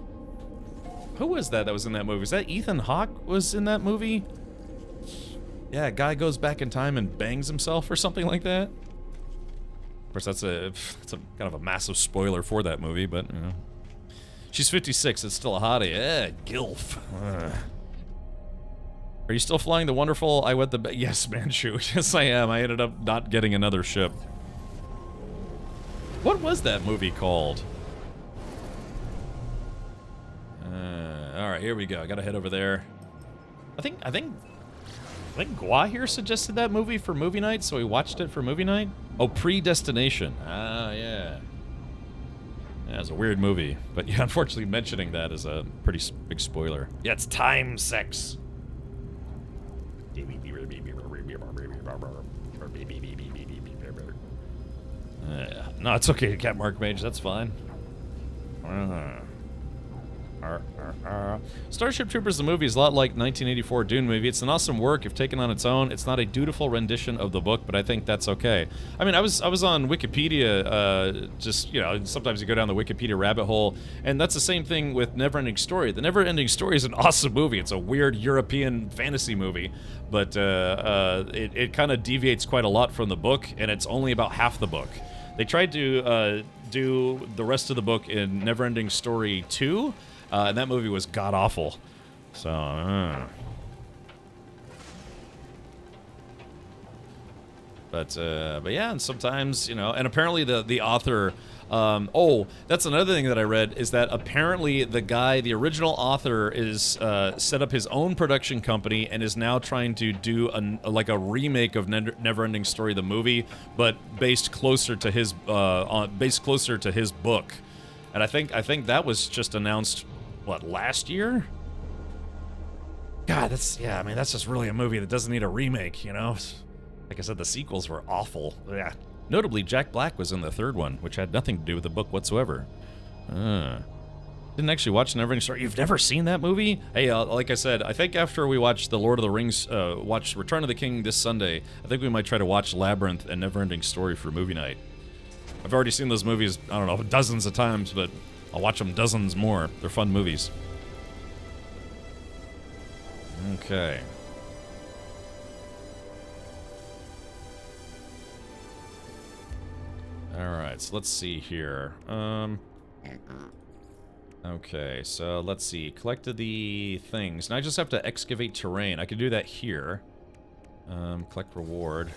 Speaker 1: who was that was in that movie? Was that Ethan Hawke was in that movie? Yeah, a guy goes back in time and bangs himself or something like that. Of course, that's a kind of a massive spoiler for that movie, but you know, she's 56. It's still a hottie. Gilf. Are you still flying the wonderful I Wet the... Yes, Manchu. Yes, I am. I ended up not getting another ship. What was that movie called? Alright, here we go. I gotta head over there. I think Gua here suggested that movie for movie night, so we watched it for movie night? Oh, Predestination. Ah, yeah. Yeah, it's a weird movie. But yeah, unfortunately mentioning that is a pretty big spoiler. Yeah, it's time sex. No, it's okay, Cat Mark Mage, that's fine. Starship Troopers the movie is a lot like 1984 Dune movie. It's an awesome work if taken on its own. It's not a dutiful rendition of the book, but I think that's okay. I mean, I was on Wikipedia, just, you know, sometimes you go down the Wikipedia rabbit hole, and that's the same thing with Neverending Story. The Neverending Story is an awesome movie. It's a weird European fantasy movie, but it kind of deviates quite a lot from the book, and it's only about half the book. They tried to do the rest of the book in Neverending Story 2, and that movie was god-awful. So, But yeah, and sometimes, you know, and apparently the author Oh, that's another thing that I read, is that apparently the guy, the original author, is set up his own production company and is now trying to do a remake of Neverending Story the movie, but based closer to his book. And I think that was just announced, what, last year? God, that's just really a movie that doesn't need a remake, you know? Like I said, the sequels were awful. Yeah. Notably, Jack Black was in the third one, which had nothing to do with the book whatsoever. Didn't actually watch Neverending Story. You've never seen that movie? Hey, like I said, I think after we watch The Lord of the Rings, watch Return of the King this Sunday, I think we might try to watch Labyrinth and Neverending Story for movie night. I've already seen those movies, I don't know, dozens of times, but I'll watch them dozens more. They're fun movies. Okay. Alright, so let's see here. Okay, so let's see. Collected the things. Now I just have to excavate terrain. I can do that here. Collect reward.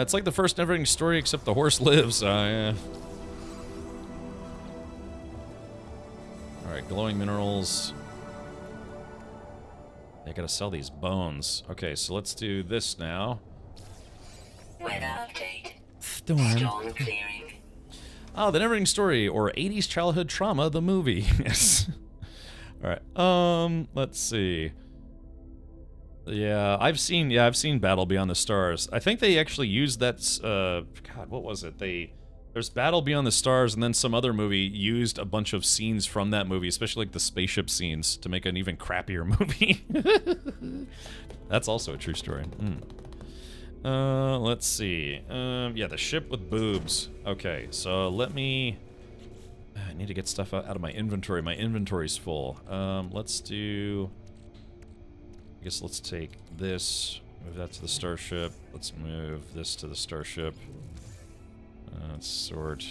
Speaker 1: It's like the first Neverending Story, except the horse lives. Yeah. Alright, glowing minerals. I gotta sell these bones. Okay, so let's do this now.
Speaker 2: Weather update.
Speaker 1: Storm
Speaker 2: clearing.
Speaker 1: Oh, the Neverending Story, or 80s Childhood Trauma, the movie. Yes. Alright, let's see. Yeah, I've seen Battle Beyond the Stars. I think they actually used that, God, what was it? There's Battle Beyond the Stars, and then some other movie used a bunch of scenes from that movie, especially like the spaceship scenes, to make an even crappier movie. That's also a true story. Let's see. Yeah, the ship with boobs. Okay, so let me... I need to get stuff out of my inventory. My inventory's full. Let's do... I guess let's take this, move that to the starship. Let's move this to the starship. Let's sort.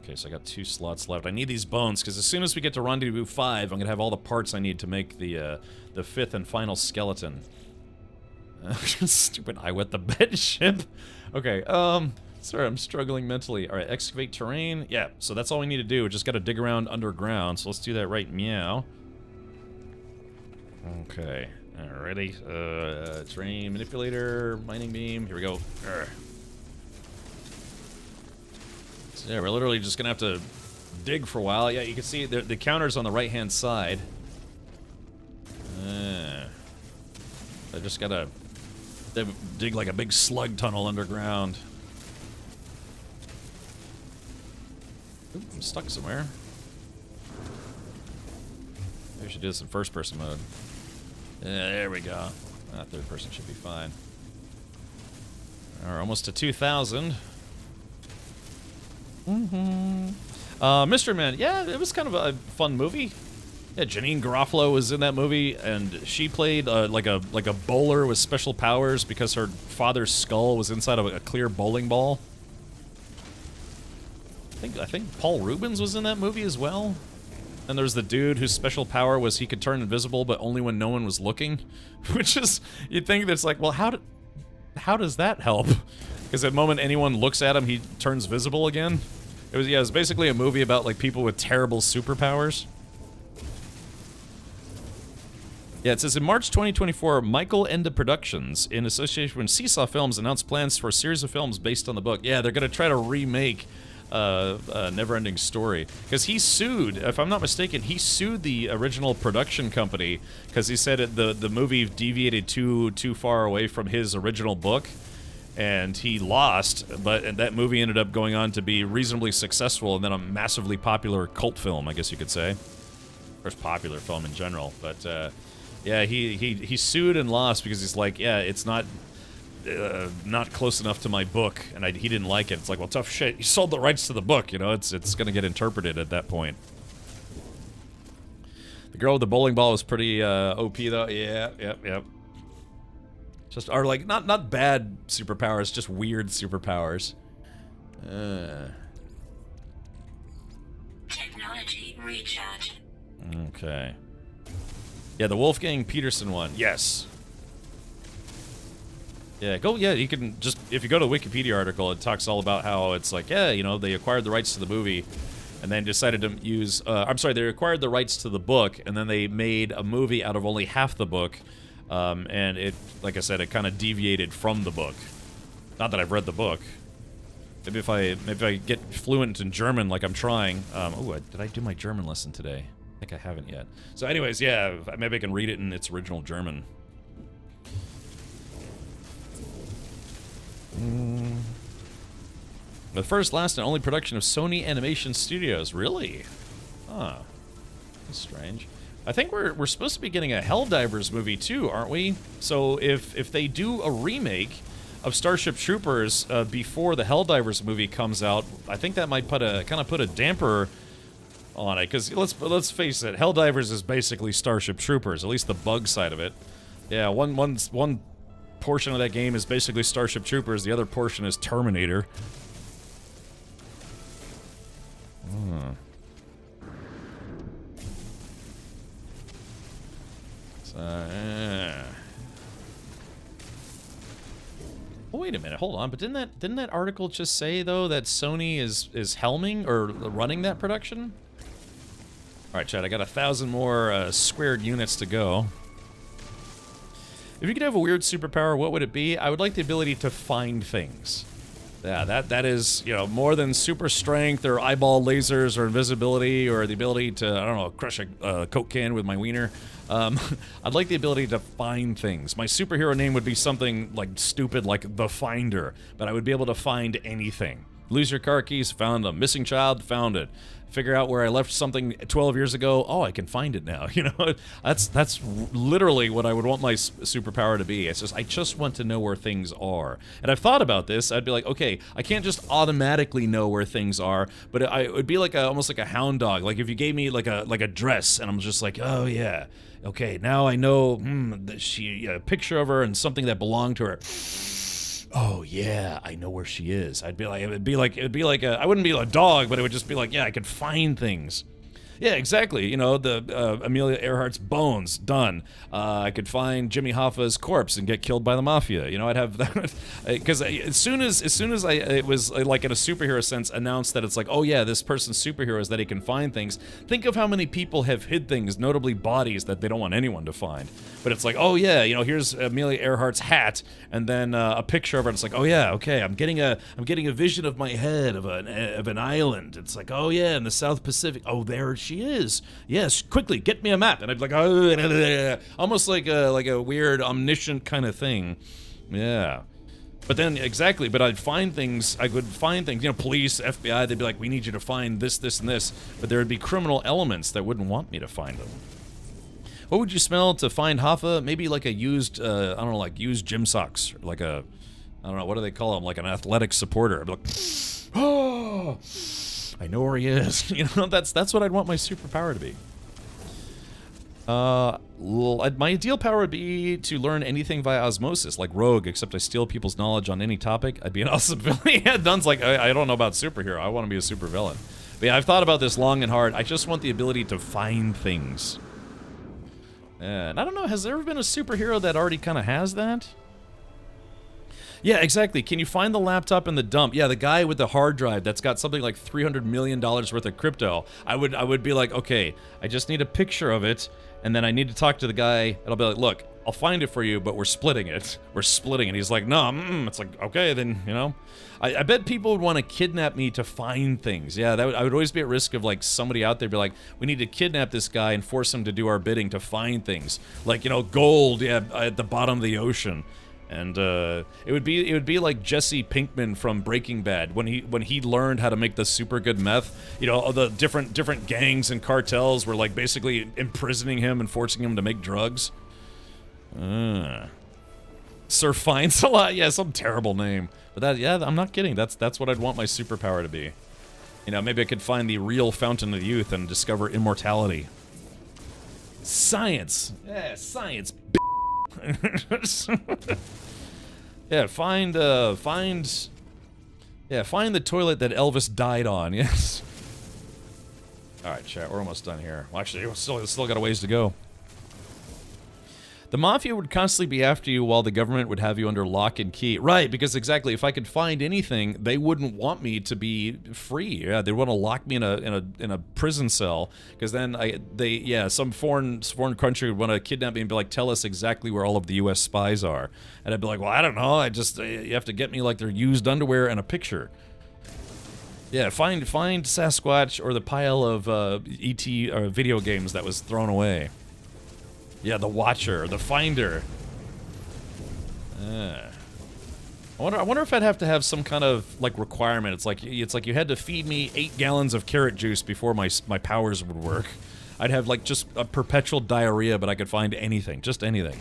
Speaker 1: Okay, so I got 2 slots left. I need these bones, because as soon as we get to Rendezvous 5, I'm going to have all the parts I need to make the 5th and final skeleton. Stupid I wet the bed ship. Okay, sorry, I'm struggling mentally. Alright, excavate terrain. Yeah, so that's all we need to do. We just got to dig around underground, so let's do that right meow. Okay, alrighty. Terrain manipulator, mining beam. Here we go. So yeah, we're literally just gonna have to dig for a while. Yeah, you can see the counter's on the right-hand side. I just gotta dig like a big slug tunnel underground. Oop, I'm stuck somewhere. Maybe we should do this in first-person mode. Yeah, there we go. Third person should be fine. We're almost to 2,000. Mystery Man. Yeah, it was kind of a fun movie. Yeah, Janine Garofalo was in that movie, and she played like a bowler with special powers because her father's skull was inside of a clear bowling ball. I think Paul Rubens was in that movie as well. And there's the dude whose special power was he could turn invisible, but only when no one was looking. Which is, you'd think that's like, well, how does that help? Because the moment anyone looks at him, he turns visible again. It was basically a movie about like people with terrible superpowers. Yeah, it says in March 2024, Michael Enda Productions, in association with Seesaw Films, announced plans for a series of films based on the book. Yeah, they're gonna try to remake Neverending Story, because he sued, if I'm not mistaken, he sued the original production company because he said the movie deviated too far away from his original book, and he lost. But that movie ended up going on to be reasonably successful, and then a massively popular cult film, I guess you could say. First popular film in general, but yeah, he sued and lost because he's like, yeah, it's not close enough to my book, and he didn't like it. It's like, well, tough shit. You sold the rights to the book, you know. It's gonna get interpreted at that point. The girl with the bowling ball was pretty OP though. Yeah, yep. Just are like not bad superpowers, just weird superpowers.
Speaker 2: Technology recharge.
Speaker 1: Okay. Yeah, the Wolfgang Peterson one. Yes. Yeah, you can just, if you go to the Wikipedia article, it talks all about how it's like, yeah, you know, they acquired the rights to the movie and then decided to use, they acquired the rights to the book and then they made a movie out of only half the book. And it, like I said, it kind of deviated from the book. Not that I've read the book. Maybe if I get fluent in German like I'm trying. Did I do my German lesson today? I think I haven't yet. So anyways, yeah, maybe I can read it in its original German. The first, last, and only production of Sony Animation Studios. Really? Huh. That's strange. I think we're supposed to be getting a Helldivers movie too, aren't we? So if they do a remake of Starship Troopers before the Helldivers movie comes out, I think that might put a damper on it. Because let's face it, Helldivers is basically Starship Troopers, at least the bug side of it. Yeah, one portion of that game is basically Starship Troopers, the other portion is Terminator. Oh, wait a minute, hold on, but didn't that article just say though that Sony is helming or running that production? All right, Chad, I got 1,000 more squared units to go. If you could have a weird superpower, what would it be? I would like the ability to find things. Yeah, that is, you know, more than super strength or eyeball lasers or invisibility or the ability to, I don't know, crush a Coke can with my wiener. I'd like the ability to find things. My superhero name would be something like stupid like The Finder, but I would be able to find anything. Lose your car keys, found them. Missing child, found it. Figure out where I left something 12 years ago. Oh, I can find it now. You know, that's literally what I would want my superpower to be. It's just I just want to know where things are. And I've thought about this. I'd be like, okay, I can't just automatically know where things are, but it would be like almost like a hound dog. Like if you gave me like a dress, and I'm just like, oh yeah, okay, now I know that a picture of her and something that belonged to her. Oh yeah, I know where she is. It'd be like I wouldn't be a dog, but it would just be like, yeah, I could find things. Yeah, exactly. You know, the Amelia Earhart's bones, done. I could find Jimmy Hoffa's corpse and get killed by the mafia. You know, I'd have that because as soon as it was like in a superhero sense announced that it's like, oh yeah, this person's superhero is that he can find things. Think of how many people have hid things, notably bodies that they don't want anyone to find. But it's like, oh yeah, you know, here's Amelia Earhart's hat, and then a picture of her. And it's like, oh yeah, okay, I'm getting a vision of my head of an island. It's like, oh yeah, in the South Pacific. Oh, there she is. Yes, quickly, get me a map. And I'd be like, oh, almost like a weird omniscient kind of thing. Yeah. But then, exactly, but I'd find things, you know, police, FBI, they'd be like, we need you to find this, this, and this. But there would be criminal elements that wouldn't want me to find them. What would you smell to find Hoffa? Maybe like a used, I don't know, like used gym socks. Or like a, I don't know, what do they call them? Like an athletic supporter. I'd be like, oh, I know where he is. You know, that's what I'd want my superpower to be. My ideal power would be to learn anything via osmosis, like Rogue, except I steal people's knowledge on any topic. I'd be an awesome villain. Yeah, Dunn's like, I don't know about superhero. I want to be a supervillain. But yeah, I've thought about this long and hard. I just want the ability to find things. And I don't know, has there ever been a superhero that already kind of has that? Yeah, exactly. Can you find the laptop in the dump? Yeah, the guy with the hard drive that's got something like $300 million worth of crypto. I would be like, okay, I just need a picture of it, and then I need to talk to the guy, and I'll be like, look, I'll find it for you, but we're splitting it. We're splitting it. He's like, no, it's like, okay, then, you know. I bet people would want to kidnap me to find things. Yeah, I would always be at risk of, like, somebody out there be like, we need to kidnap this guy and force him to do our bidding to find things. Like, you know, gold, yeah, at the bottom of the ocean. And it would be like Jesse Pinkman from Breaking Bad when he learned how to make the super good meth. You know, all the different gangs and cartels were like basically imprisoning him and forcing him to make drugs. Sir Fines-a-Lot, yeah, some terrible name. But I'm not kidding. That's what I'd want my superpower to be. You know, maybe I could find the real fountain of youth and discover immortality. Science, yeah, science. Yeah, find the toilet that Elvis died on. Yes. All right, chat. We're almost done here. Well, actually, we still got a ways to go. The Mafia would constantly be after you while the government would have you under lock and key. Right, because exactly, if I could find anything, they wouldn't want me to be free. Yeah, they'd want to lock me in a prison cell, because then some foreign country would want to kidnap me and be like, tell us exactly where all of the U.S. spies are. And I'd be like, well, I don't know. You have to get me like their used underwear and a picture. Yeah, find Sasquatch or the pile of E.T. Video games that was thrown away. Yeah, the Watcher, the Finder. I wonder if I'd have to have some kind of like requirement. It's like you had to feed me 8 gallons of carrot juice before my powers would work. I'd have like just a perpetual diarrhea, but I could find anything, just anything.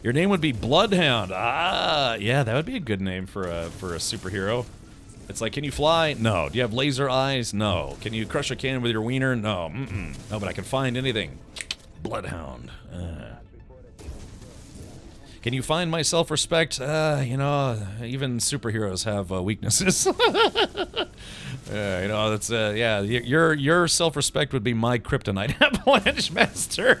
Speaker 1: Your name would be Bloodhound. Ah, yeah, that would be a good name for a superhero. It's like, can you fly? No. Do you have laser eyes? No. Can you crush a cannon with your wiener? No. No, but I can find anything. Bloodhound. Can you find my self-respect? You know, even superheroes have weaknesses. You know, that's yeah. Your self-respect would be my kryptonite, Avalanche Master.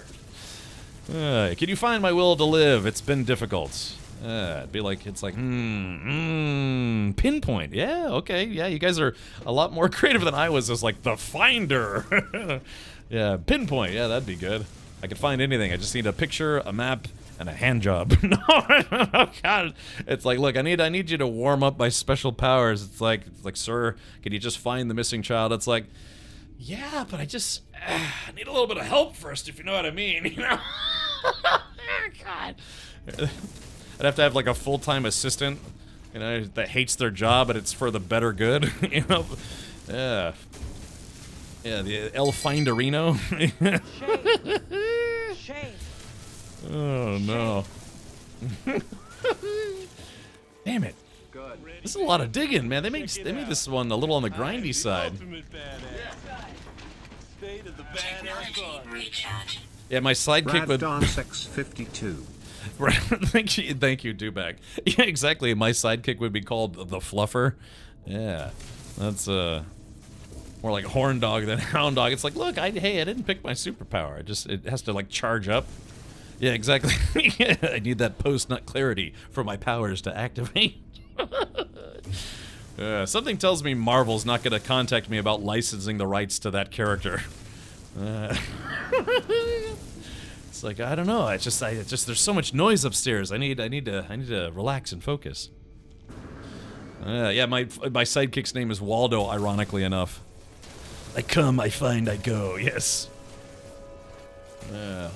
Speaker 1: Can you find my will to live? It's been difficult. It'd be like, it's like, pinpoint. Yeah, okay. Yeah, you guys are a lot more creative than I was. It's like the Finder. Yeah, pinpoint. Yeah, that'd be good. I could find anything. I just need a picture, a map, and a hand job. No, oh God. It's like, look, I need you to warm up my special powers. It's like, sir, can you just find the missing child? It's like, yeah, but I need a little bit of help first, if you know what I mean. You know? God. I'd have to have like a full-time assistant, you know, that hates their job, but it's for the better good. You know? Yeah. Yeah, the El Finderino.
Speaker 11: Shame.
Speaker 1: Oh no. Damn it. This is a lot of digging, man. They made this one a little on the grindy side. Yeah, my sidekick would
Speaker 3: Dance X52.
Speaker 1: thank you, Dewback. Yeah, exactly. My sidekick would be called the Fluffer. Yeah. That's more like horn dog than hound dog. It's like, look, hey, I didn't pick my superpower. It has to like charge up. Yeah, exactly. I need that post-nut clarity for my powers to activate. Something tells me Marvel's not going to contact me about licensing the rights to that character. It's like, I don't know. It's just there's so much noise upstairs. I need to relax and focus. Yeah, my sidekick's name is Waldo, ironically enough. I come, I find, I go. Yes.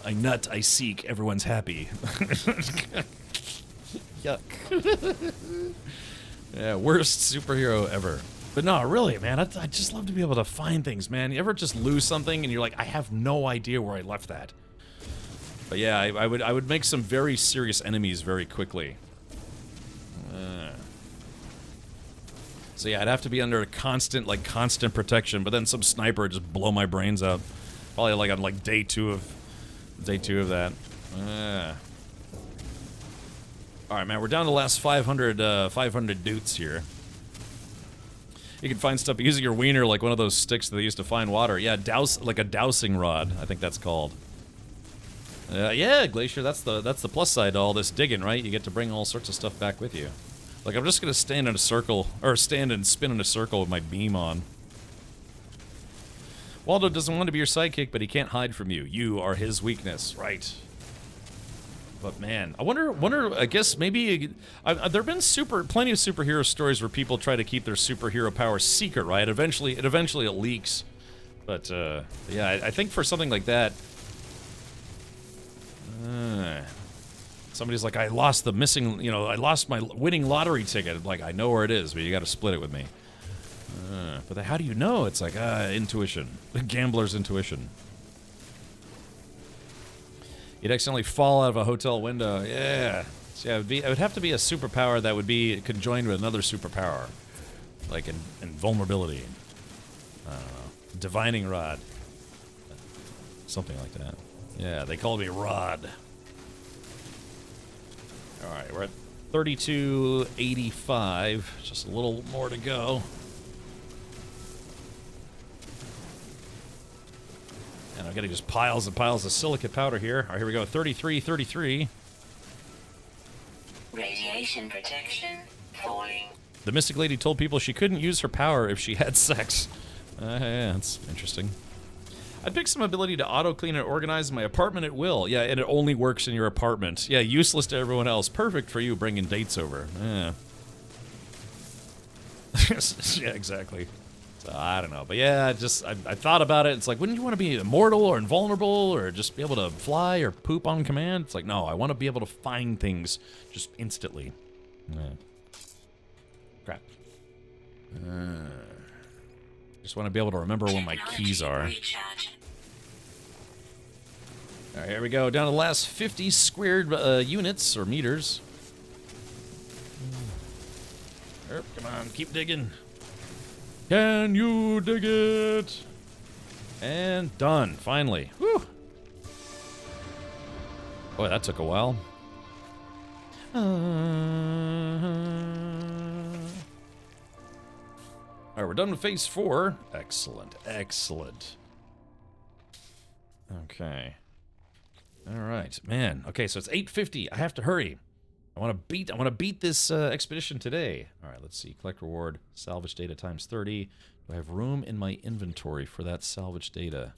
Speaker 1: I nut, I seek, everyone's happy. Yuck. Yeah, worst superhero ever. But no, really, man, I just love to be able to find things, man. You ever just lose something and you're like, I have no idea where I left that. But yeah, I would make some very serious enemies very quickly. So yeah, I'd have to be under constant protection, but then some sniper would just blow my brains out. Probably like on like day two of that. All right, man, we're down to the last 500 dudes here. You can find stuff using your wiener, like one of those sticks that they used to find water. Yeah, like a dowsing rod, I think that's called. Yeah, Glacier, that's the plus side to all this digging, right? You get to bring all sorts of stuff back with you. Like, I'm just gonna stand in a circle, or stand and spin in a circle with my beam on. Waldo doesn't want to be your sidekick, but he can't hide from you. You are his weakness, right? But man, I wonder. I guess maybe there've been plenty of superhero stories where people try to keep their superhero power secret, right? Eventually it leaks. But yeah, I think for something like that, somebody's like, I lost the missing, you know, I lost my winning lottery ticket. Like, I know where it is, but you got to split it with me. But how do you know? It's like intuition, the gambler's intuition. You'd accidentally fall out of a hotel window. Yeah. So yeah, it would have to be a superpower that would be conjoined with another superpower. Like invulnerability. I don't know. Divining rod. Something like that. Yeah, they called me Rod. Alright, we're at 3285. Just a little more to go. And I'm getting just piles and piles of silicate powder here. All right, here we go. 33, 33.
Speaker 2: Radiation protection falling.
Speaker 1: The Mystic Lady told people she couldn't use her power if she had sex. Yeah, that's interesting. I'd pick some ability to auto-clean and organize my apartment at will. Yeah, and it only works in your apartment. Yeah, useless to everyone else. Perfect for you bringing dates over. Yeah. Yeah, exactly. So, I don't know. But yeah, I thought about it. It's like, wouldn't you want to be immortal or invulnerable or just be able to fly or poop on command? It's like, no, I want to be able to find things just instantly. Yeah. Crap. Just want to be able to remember where my keys are. Alright, here we go. Down to the last 50 squared units or meters. Come on, keep digging. Can you dig it? And done, finally. Whew. Boy, that took a while. Alright, we're done with phase 4. Excellent, excellent. Okay. Alright, man. Okay, so it's 8:50. I have to hurry. I want to beat this expedition today. Alright, let's see. Collect reward. Salvage data times 30. Do I have room in my inventory for that salvage data?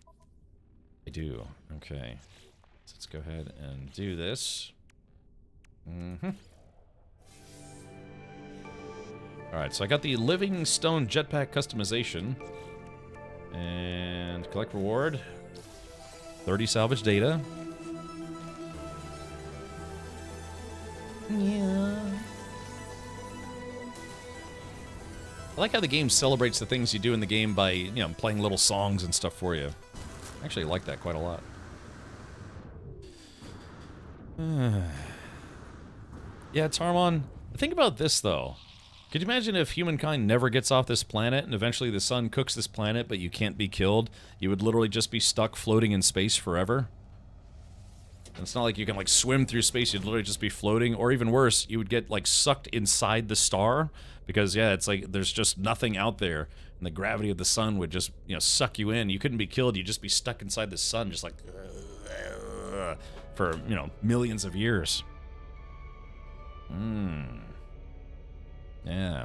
Speaker 1: I do. Okay. So let's go ahead and do this. Alright, so I got the Living Stone Jetpack customization. And collect reward. 30 salvage data. Yeah. I like how the game celebrates the things you do in the game by, you know, playing little songs and stuff for you. I actually like that quite a lot. Yeah, Tarmon. Think about this, though. Could you imagine if humankind never gets off this planet and eventually the sun cooks this planet, but you can't be killed? You would literally just be stuck floating in space forever? And it's not like you can, like, swim through space. You'd literally just be floating. Or even worse, you would get, like, sucked inside the star. Because, yeah, it's like there's just nothing out there. And the gravity of the sun would just, you know, suck you in. You couldn't be killed. You'd just be stuck inside the sun, just like... for, you know, millions of years. Yeah.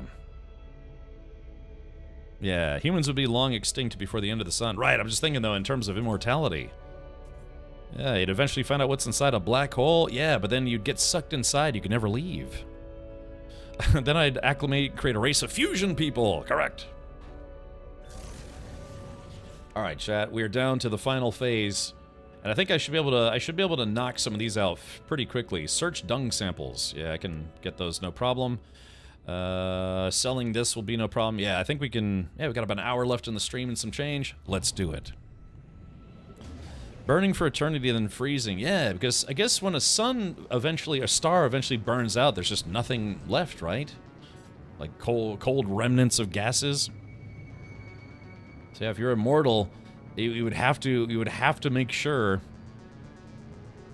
Speaker 1: Yeah, humans would be long extinct before the end of the sun. Right, I'm just thinking, though, in terms of immortality. Yeah, you'd eventually find out what's inside a black hole. Yeah, but then you'd get sucked inside. You could never leave. Then I'd acclimate, create a race of fusion people. Correct. All right, chat. We are down to the final phase, and I think I should be able to knock some of these out pretty quickly. Search dung samples. Yeah, I can get those, no problem. Selling this will be no problem. Yeah, I think we can. Yeah, we got about an hour left in the stream and some change. Let's do it. Burning for eternity, then freezing. Yeah, because I guess when a star eventually burns out, there's just nothing left, right? Like cold remnants of gases. So yeah, if you're immortal, you would have to make sure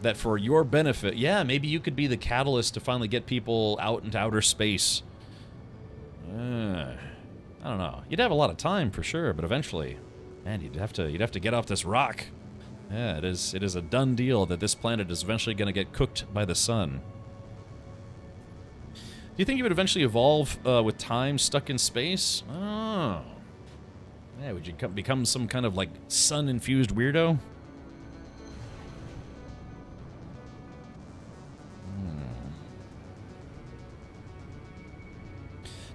Speaker 1: that for your benefit, yeah, maybe you could be the catalyst to finally get people out into outer space. I don't know. You'd have a lot of time for sure, but eventually, man, you'd have to get off this rock. Yeah, it is a done deal that this planet is eventually going to get cooked by the sun. Do you think you would eventually evolve with time stuck in space? Oh. Yeah, would you become some kind of, like, sun-infused weirdo?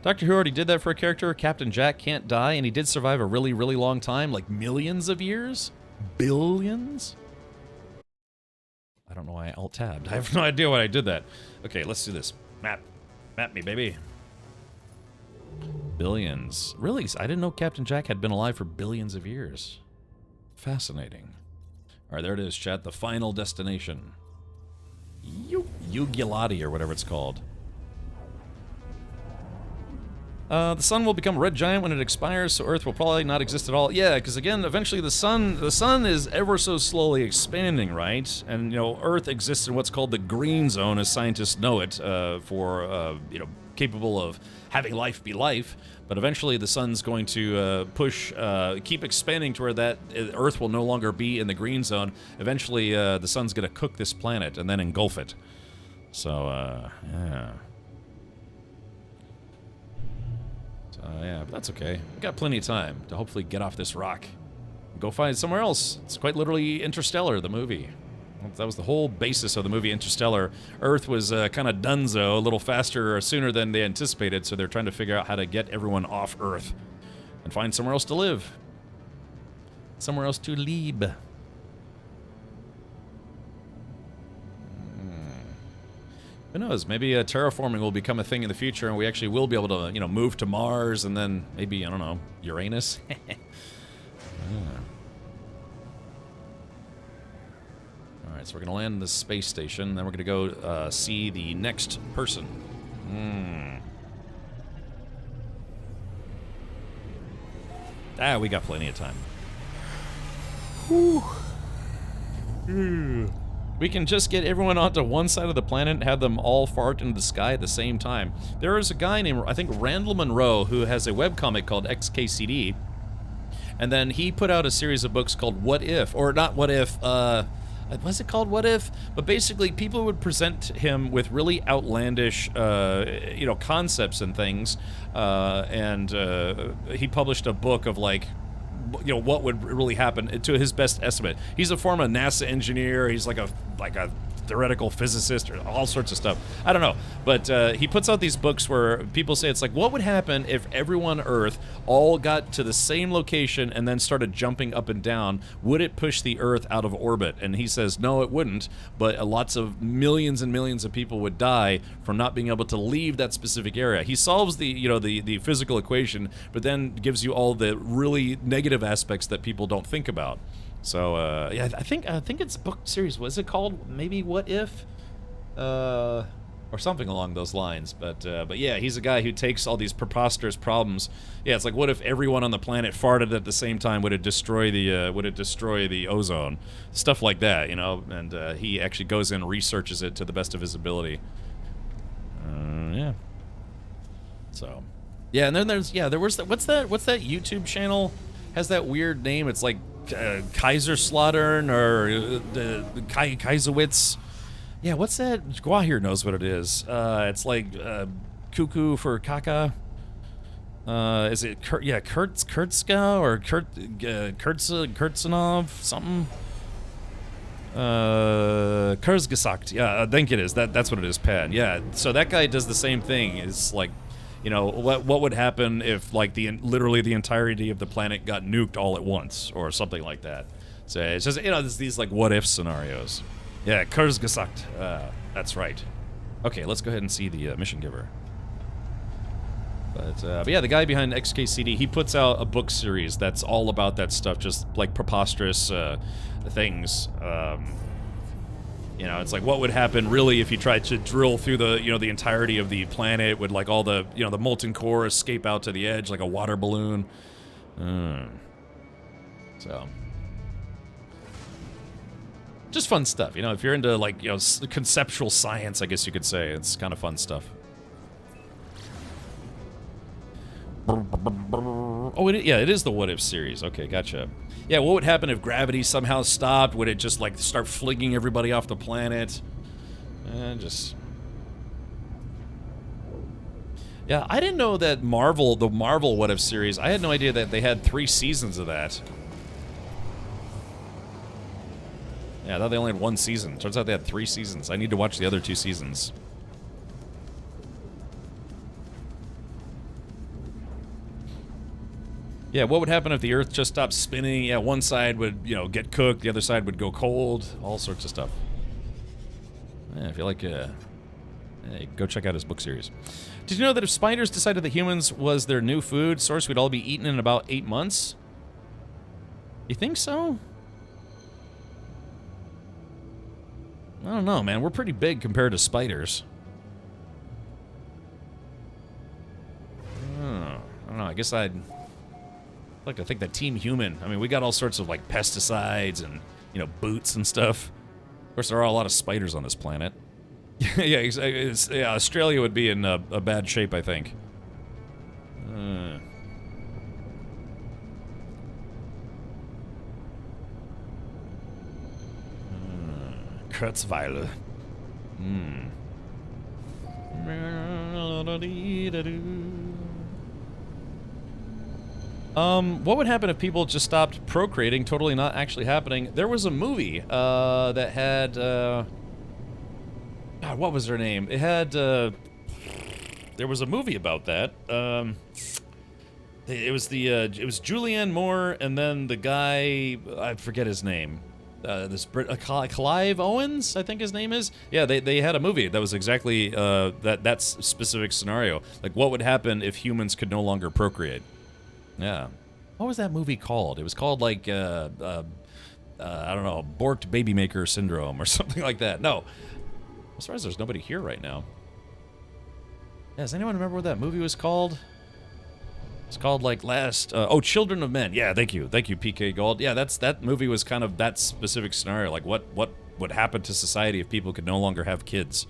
Speaker 1: Doctor Who already did that for a character. Captain Jack can't die, and he did survive a really, really long time, like millions of years? Billions? I don't know why I alt-tabbed. I have no idea why I did that. Okay, let's do this. Map me, baby. Billions. Really? I didn't know Captain Jack had been alive for billions of years. Fascinating. Alright, there it is, chat. The final destination. Ugulati, or whatever it's called. The sun will become a red giant when it expires, so Earth will probably not exist at all. Yeah, because again, eventually the sun is ever so slowly expanding, right? And, you know, Earth exists in what's called the green zone, as scientists know it, for, you know, capable of having life be life, but eventually the sun's going to keep expanding to where that Earth will no longer be in the green zone. Eventually, the sun's going to cook this planet and then engulf it. So, yeah. Yeah, but that's okay. We've got plenty of time to hopefully get off this rock and go find somewhere else. It's quite literally Interstellar, the movie. That was the whole basis of the movie Interstellar. Earth was kind of donezo a little faster or sooner than they anticipated, so they're trying to figure out how to get everyone off Earth and find somewhere else to live. Somewhere else to live. Who knows? Maybe terraforming will become a thing in the future, and we actually will be able to, you know, move to Mars, and then maybe, I don't know, Uranus. All right, so we're gonna land in the space station, then we're gonna go see the next person. We got plenty of time. Whew. We can just get everyone onto one side of the planet and have them all fart into the sky at the same time. There is a guy named, I think, Randall Munroe, who has a webcomic called XKCD. And then he put out a series of books called What If? Or not What If, was it called What If? But basically, people would present him with really outlandish, you know, concepts and things. He published a book of, like, you know, what would really happen to his best estimate. He's a former NASA engineer. He's like a theoretical physicist or all sorts of stuff. I don't know. But he puts out these books where people say it's like, what would happen if everyone on Earth all got to the same location and then started jumping up and down? Would it push the Earth out of orbit? And he says, no, it wouldn't. But lots of millions and millions of people would die from not being able to leave that specific area. He solves the, you know, the physical equation, but then gives you all the really negative aspects that people don't think about. So yeah, I think it's a book series. Was it called maybe What If, or something along those lines? But yeah, he's a guy who takes all these preposterous problems. Yeah, it's like, what if everyone on the planet farted at the same time? Would it destroy the ozone? Stuff like that, you know. And he actually goes in and researches it to the best of his ability. Yeah. So, yeah, and then there was what's that YouTube channel? Has that weird name? It's like Kaiserslautern or Kaisowitz. Yeah, what's that? Gwahir knows what it is. It's like cuckoo for caca. Is it Kurtzka or Kurtsanov something? Kurzgesagt. Yeah, I think it is. That's what it is, Pat. Yeah, so that guy does the same thing. It's like, you know, what would happen if, like, literally the entirety of the planet got nuked all at once, or something like that. So it's just, you know, there's these, like, what-if scenarios. Yeah, Kurzgesagt. That's right. Okay, let's go ahead and see the mission giver. But yeah, the guy behind XKCD, he puts out a book series that's all about that stuff, just, like, preposterous things. You know, it's like, what would happen really if you tried to drill through the, you know, the entirety of the planet? Would, like, all the, you know, the molten core escape out to the edge like a water balloon? So, just fun stuff, you know. If you're into, like, you know, conceptual science, I guess you could say, it's kind of fun stuff. Oh, it is the What If series. Okay, gotcha. Yeah, what would happen if gravity somehow stopped? Would it just, like, start flinging everybody off the planet? Yeah, I didn't know that the Marvel What If series, I had no idea that they had 3 seasons of that. Yeah, I thought they only had 1 season. Turns out they had 3 seasons. I need to watch the other 2 seasons. Yeah, what would happen if the Earth just stopped spinning? Yeah, one side would, you know, get cooked, the other side would go cold, all sorts of stuff. Yeah, if you like, hey, go check out his book series. Did you know that if spiders decided that humans was their new food source, we'd all be eaten in about 8 months? You think so? I don't know, man. We're pretty big compared to spiders. I don't know. I guess I'd like to think that Team Human, I mean, we got all sorts of, like, pesticides and, you know, boots and stuff. Of course, there are a lot of spiders on this planet. Yeah, Australia would be in a bad shape, I think. Kurzweil. What would happen if people just stopped procreating? Totally not actually happening. There was a movie that had God, what was her name? It had there was a movie about that. It was Julianne Moore and then the guy, I forget his name. Clive Owens, I think his name is. Yeah, they had a movie that was exactly that specific scenario. Like, what would happen if humans could no longer procreate? Yeah. What was that movie called? It was called, like, I don't know, Borked Babymaker Syndrome or something like that. No. I'm surprised there's nobody here right now. Yeah, does anyone remember what that movie was called? It's called, like, Children of Men. Yeah, thank you, PK Gold. Yeah, that movie was kind of that specific scenario. Like, what would happen to society if people could no longer have kids?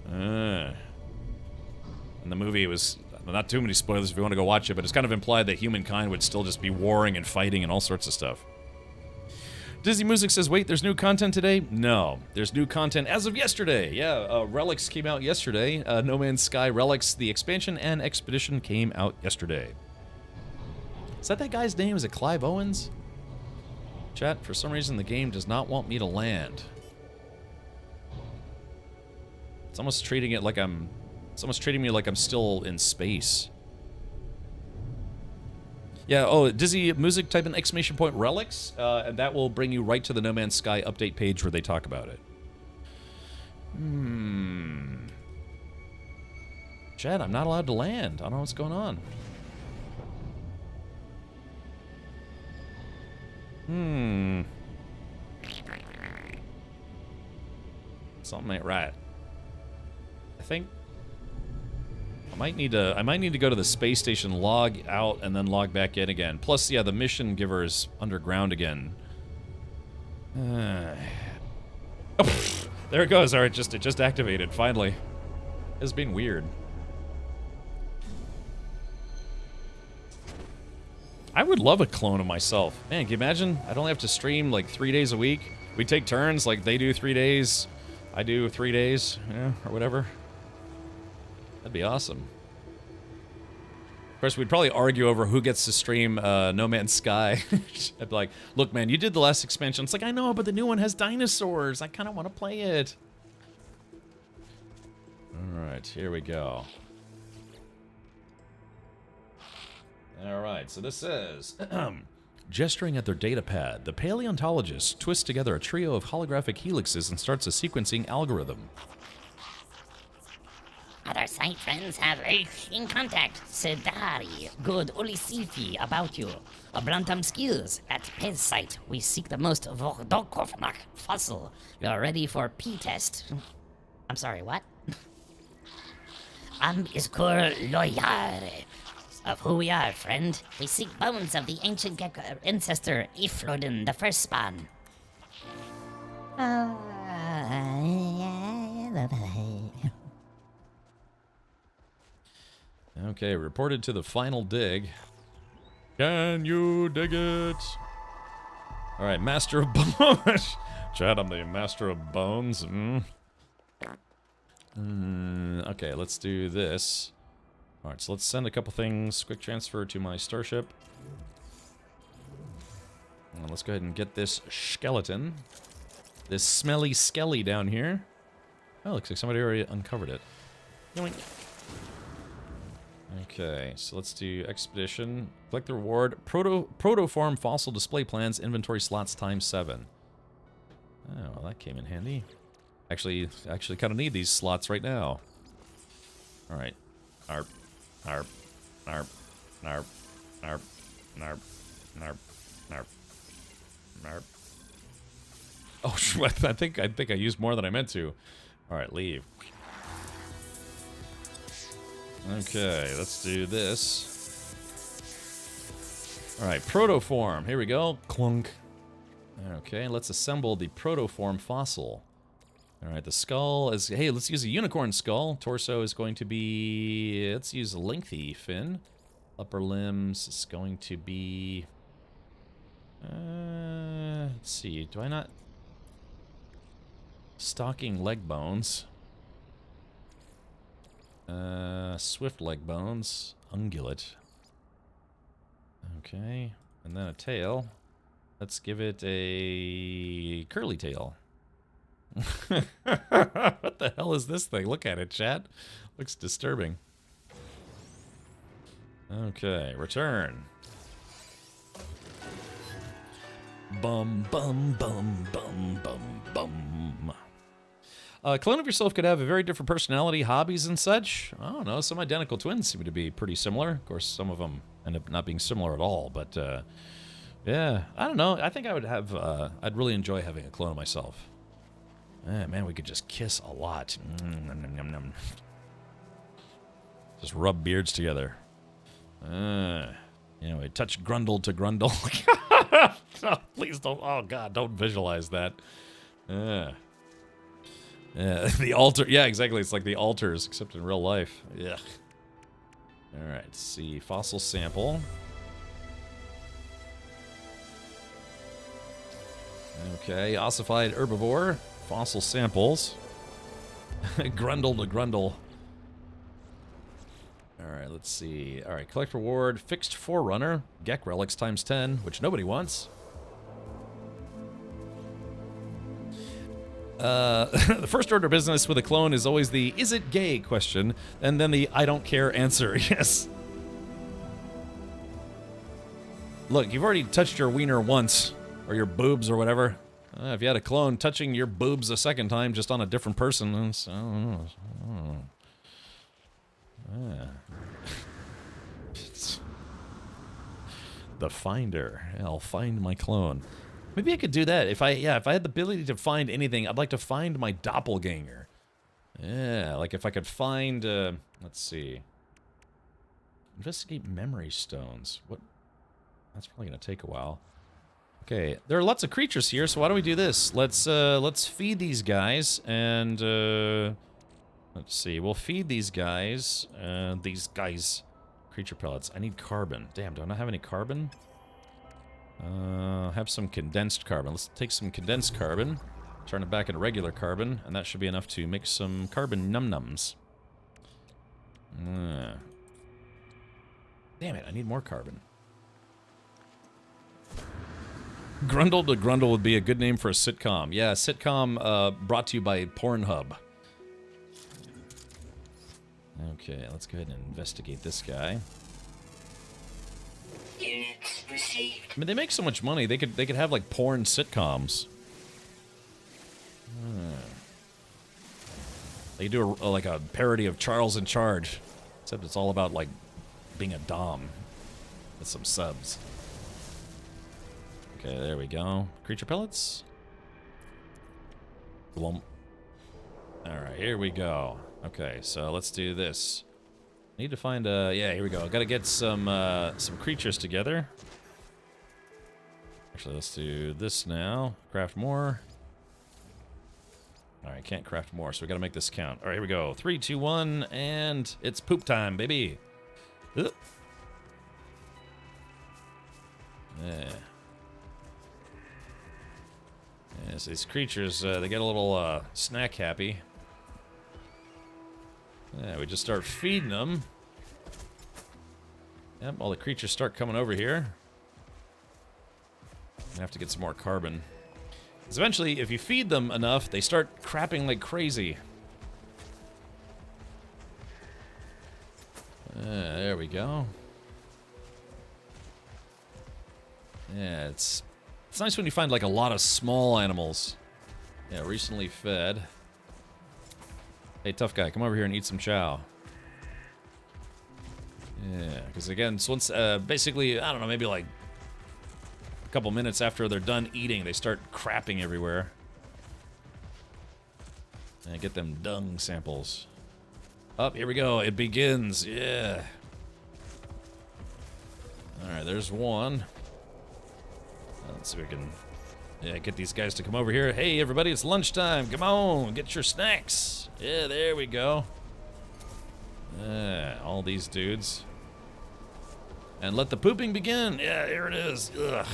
Speaker 1: And the movie was, not too many spoilers if you want to go watch it, but it's kind of implied that humankind would still just be warring and fighting and all sorts of stuff. Disney Music says, wait, there's new content today? No, there's new content as of yesterday. Yeah, Relics came out yesterday. No Man's Sky Relics, the expansion and expedition came out yesterday. Is that guy's name? Is it Clive Owens? Chat, for some reason the game does not want me to land. It's almost treating me like I'm still in space. Yeah, Dizzy Music, type in ! Relics, and that will bring you right to the No Man's Sky update page where they talk about it. Chad, I'm not allowed to land. I don't know what's going on. Something ain't right. I think I might need to go to the space station, log out, and then log back in again. Plus, yeah, the mission giver is underground again. Oh, there it goes. All right, it just activated finally. It's been weird. I would love a clone of myself. Man, can you imagine? I'd only have to stream like 3 days a week. We take turns, like they do 3 days, I do 3 days, yeah, or whatever. That'd be awesome. Of course, we'd probably argue over who gets to stream No Man's Sky. I'd be like, look, man, you did the last expansion. It's like, I know, but the new one has dinosaurs. I kind of want to play it. All right, here we go. All right, so this says, gesturing at their datapad, the paleontologists twist together a trio of holographic helixes and starts a sequencing algorithm.
Speaker 5: Other site friends have Earth in contact. Sedari, good Ulisifi about you. Abrantam skills. At Pez site, we seek the most Vordokovnak fossil. You're ready for P-test. I'm sorry, what? Iskur Loyare. Of who we are, friend. We seek bones of the ancient ancestor Iflodin, the first spawn.
Speaker 1: Okay, reported to the final dig. Can you dig it? All right, Master of Bones. Chad, I'm the Master of Bones. Okay, let's do this. All right, so let's send a couple things. Quick transfer to my starship. And let's go ahead and get this skeleton. This smelly skelly down here. Oh, looks like somebody already uncovered it. Yoink. Okay, so let's do expedition. Collect the reward. Protoform fossil display plans. Inventory slots times 7. Oh, well, that came in handy. Actually kind of need these slots right now. All right. Arp, arp, arp, arp, arp, arp, arp, arp, arp. Oh, I think I used more than I meant to. All right, leave. Okay, let's do this. All right, protoform. Here we go. Clunk. Okay, let's assemble the protoform fossil. All right, the skull is... Hey, let's use a unicorn skull. Torso is going to be... Let's use a lengthy fin. Upper limbs is going to be... let's see. Do I not... Stalking leg bones. Swift leg bones. Ungulate. Okay. And then a tail. Let's give it a curly tail. What the hell is this thing? Look at it, chat. Looks disturbing. Okay, return. Bum, bum, bum, bum, bum, bum. A clone of yourself could have a very different personality, hobbies, and such. I don't know, some identical twins seem to be pretty similar. Of course, some of them end up not being similar at all, but, yeah, I don't know. I think I would have, I'd really enjoy having a clone of myself. Man, we could just kiss a lot. Just rub beards together. Anyway, touch Grundle to Grundle. Oh, please don't. Oh, God, don't visualize that. Yeah, the altar. Yeah, exactly. It's like the altars, except in real life. Yeah. All right, let's see. Fossil sample. Okay, ossified herbivore. Fossil samples. Grundle to Grundle. Alright, let's see. Alright, collect reward. Fixed Forerunner. Gek Relics times 10, which nobody wants. The first order of business with a clone is always the "is it gay?" question, and then the "I don't care" answer. Yes. Look, you've already touched your wiener once, or your boobs or whatever. If you had a clone, touching your boobs a second time just on a different person, I don't know. The Finder. I'll find my clone. Maybe I could do that. If I had the ability to find anything, I'd like to find my doppelganger. Yeah, like if I could find, let's see. Investigate memory stones. What? That's probably gonna take a while. Okay, there are lots of creatures here, so why don't we do this? Let's feed these guys, and, let's see, we'll feed these guys, creature pellets. I need carbon. Damn, do I not have any carbon? Have some condensed carbon. Let's take some condensed carbon, turn it back into regular carbon, and that should be enough to make some carbon num-nums. Damn it, I need more carbon. Grundle to Grundle would be a good name for a sitcom. Yeah, sitcom brought to you by Pornhub. Okay, let's go ahead and investigate this guy.
Speaker 2: Units received.
Speaker 1: I mean, they make so much money. They could have like porn sitcoms. They do like a parody of Charles in Charge, except it's all about like being a dom with some subs. Okay, there we go. Creature pellets. Glump. Alright, here we go. Okay, so let's do this. Need to find a... Yeah, here we go. Gotta get some creatures together. Actually, let's do this now. Craft more. Alright, can't craft more, so we gotta make this count. Alright, here we go. 3, 2, 1, and it's poop time, baby. Ugh. Yeah. Yes, these creatures, they get a little snack happy. Yeah, we just start feeding them. Yep, all the creatures start coming over here. I have to get some more carbon. Because eventually, if you feed them enough, they start crapping like crazy. There we go. Yeah, it's nice when you find like a lot of small animals. Yeah, recently fed. Hey, tough guy, come over here and eat some chow. Yeah, because again, so once, basically, I don't know, maybe like a couple minutes after they're done eating, they start crapping everywhere. And get them dung samples. Up, here we go, it begins, yeah. Alright, there's one. Let's see if we can Yeah, get these guys to come over here. Hey, everybody, it's lunchtime. Come on, get your snacks. Yeah, there we go. All these dudes. And let the pooping begin. Yeah, here it is. Ugh.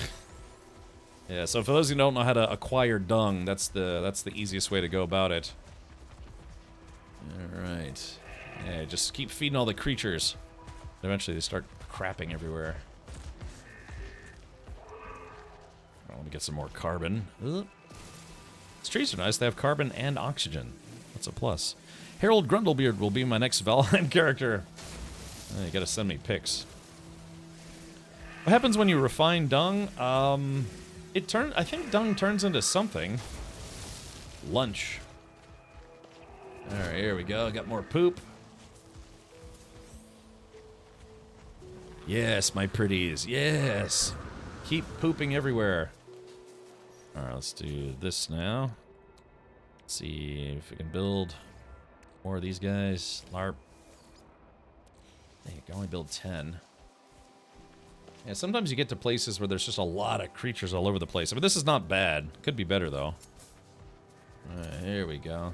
Speaker 1: Yeah, so for those who don't know how to acquire dung, that's the easiest way to go about it. All right. Yeah, just keep feeding all the creatures. Eventually they start crapping everywhere. I want to get some more carbon. Ugh. These trees are nice. They have carbon and oxygen. That's a plus. Harold Grundlebeard will be my next Valheim character. You gotta send me pics. What happens when you refine dung? I think dung turns into something. Lunch. Alright, here we go. Got more poop. Yes, my pretties. Yes. Keep pooping everywhere. Alright, let's do this now. Let's see if we can build more of these guys. LARP. Hey, you can only build 10. Yeah, sometimes you get to places where there's just a lot of creatures all over the place. I mean, this is not bad. Could be better, though. Alright, here we go.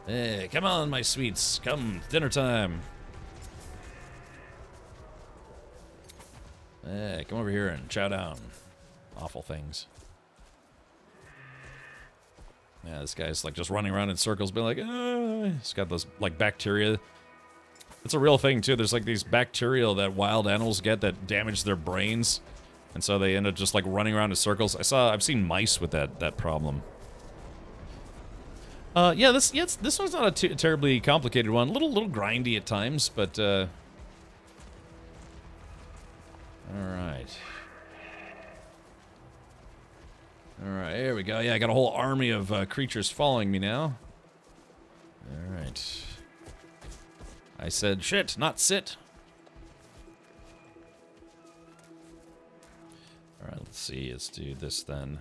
Speaker 1: Hey, come on, my sweets. Come, dinner time. Hey, come over here and chow down. Awful things. Yeah, this guy's like just running around in circles, being like, ah. He's got those like bacteria. It's a real thing too. There's like these bacteria that wild animals get that damage their brains, and so they end up just like running around in circles. I've seen mice with that problem. Yeah, this one's not a terribly complicated one. A little grindy at times, but all right. Alright, here we go. Yeah, I got a whole army of creatures following me now. Alright. I said shit, not sit. Alright, let's see. Let's do this then.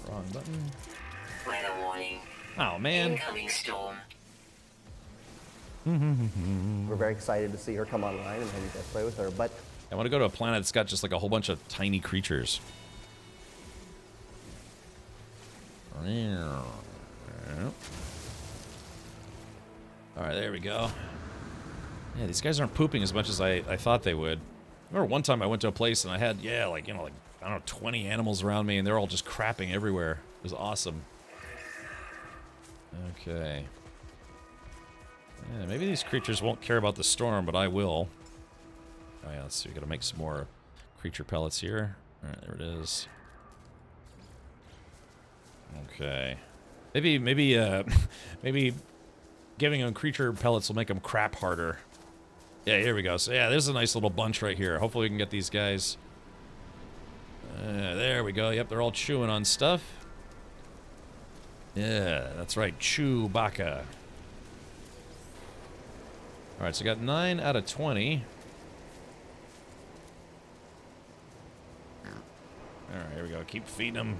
Speaker 1: Wrong button.
Speaker 2: Weather warning.
Speaker 1: Oh, man.
Speaker 2: Incoming storm.
Speaker 14: We're very excited to see her come online and have you guys play with her, but...
Speaker 1: I want to go to a planet that's got just like a whole bunch of tiny creatures. Alright, there we go. Yeah, these guys aren't pooping as much as I thought they would. I remember one time I went to a place and I had, yeah, like, you know, like, I don't know, 20 animals around me and they're all just crapping everywhere. It was awesome. Okay. Yeah, maybe these creatures won't care about the storm, but I will. Oh yeah, let's see, we gotta make some more creature pellets here. Alright, there it is. Okay. Maybe maybe giving them creature pellets will make them crap harder. Yeah, here we go. So yeah, there's a nice little bunch right here. Hopefully we can get these guys. There we go. Yep, they're all chewing on stuff. Yeah, that's right. Chewbacca. Alright, so we got 9 out of 20. Alright, here we go. Keep feeding them.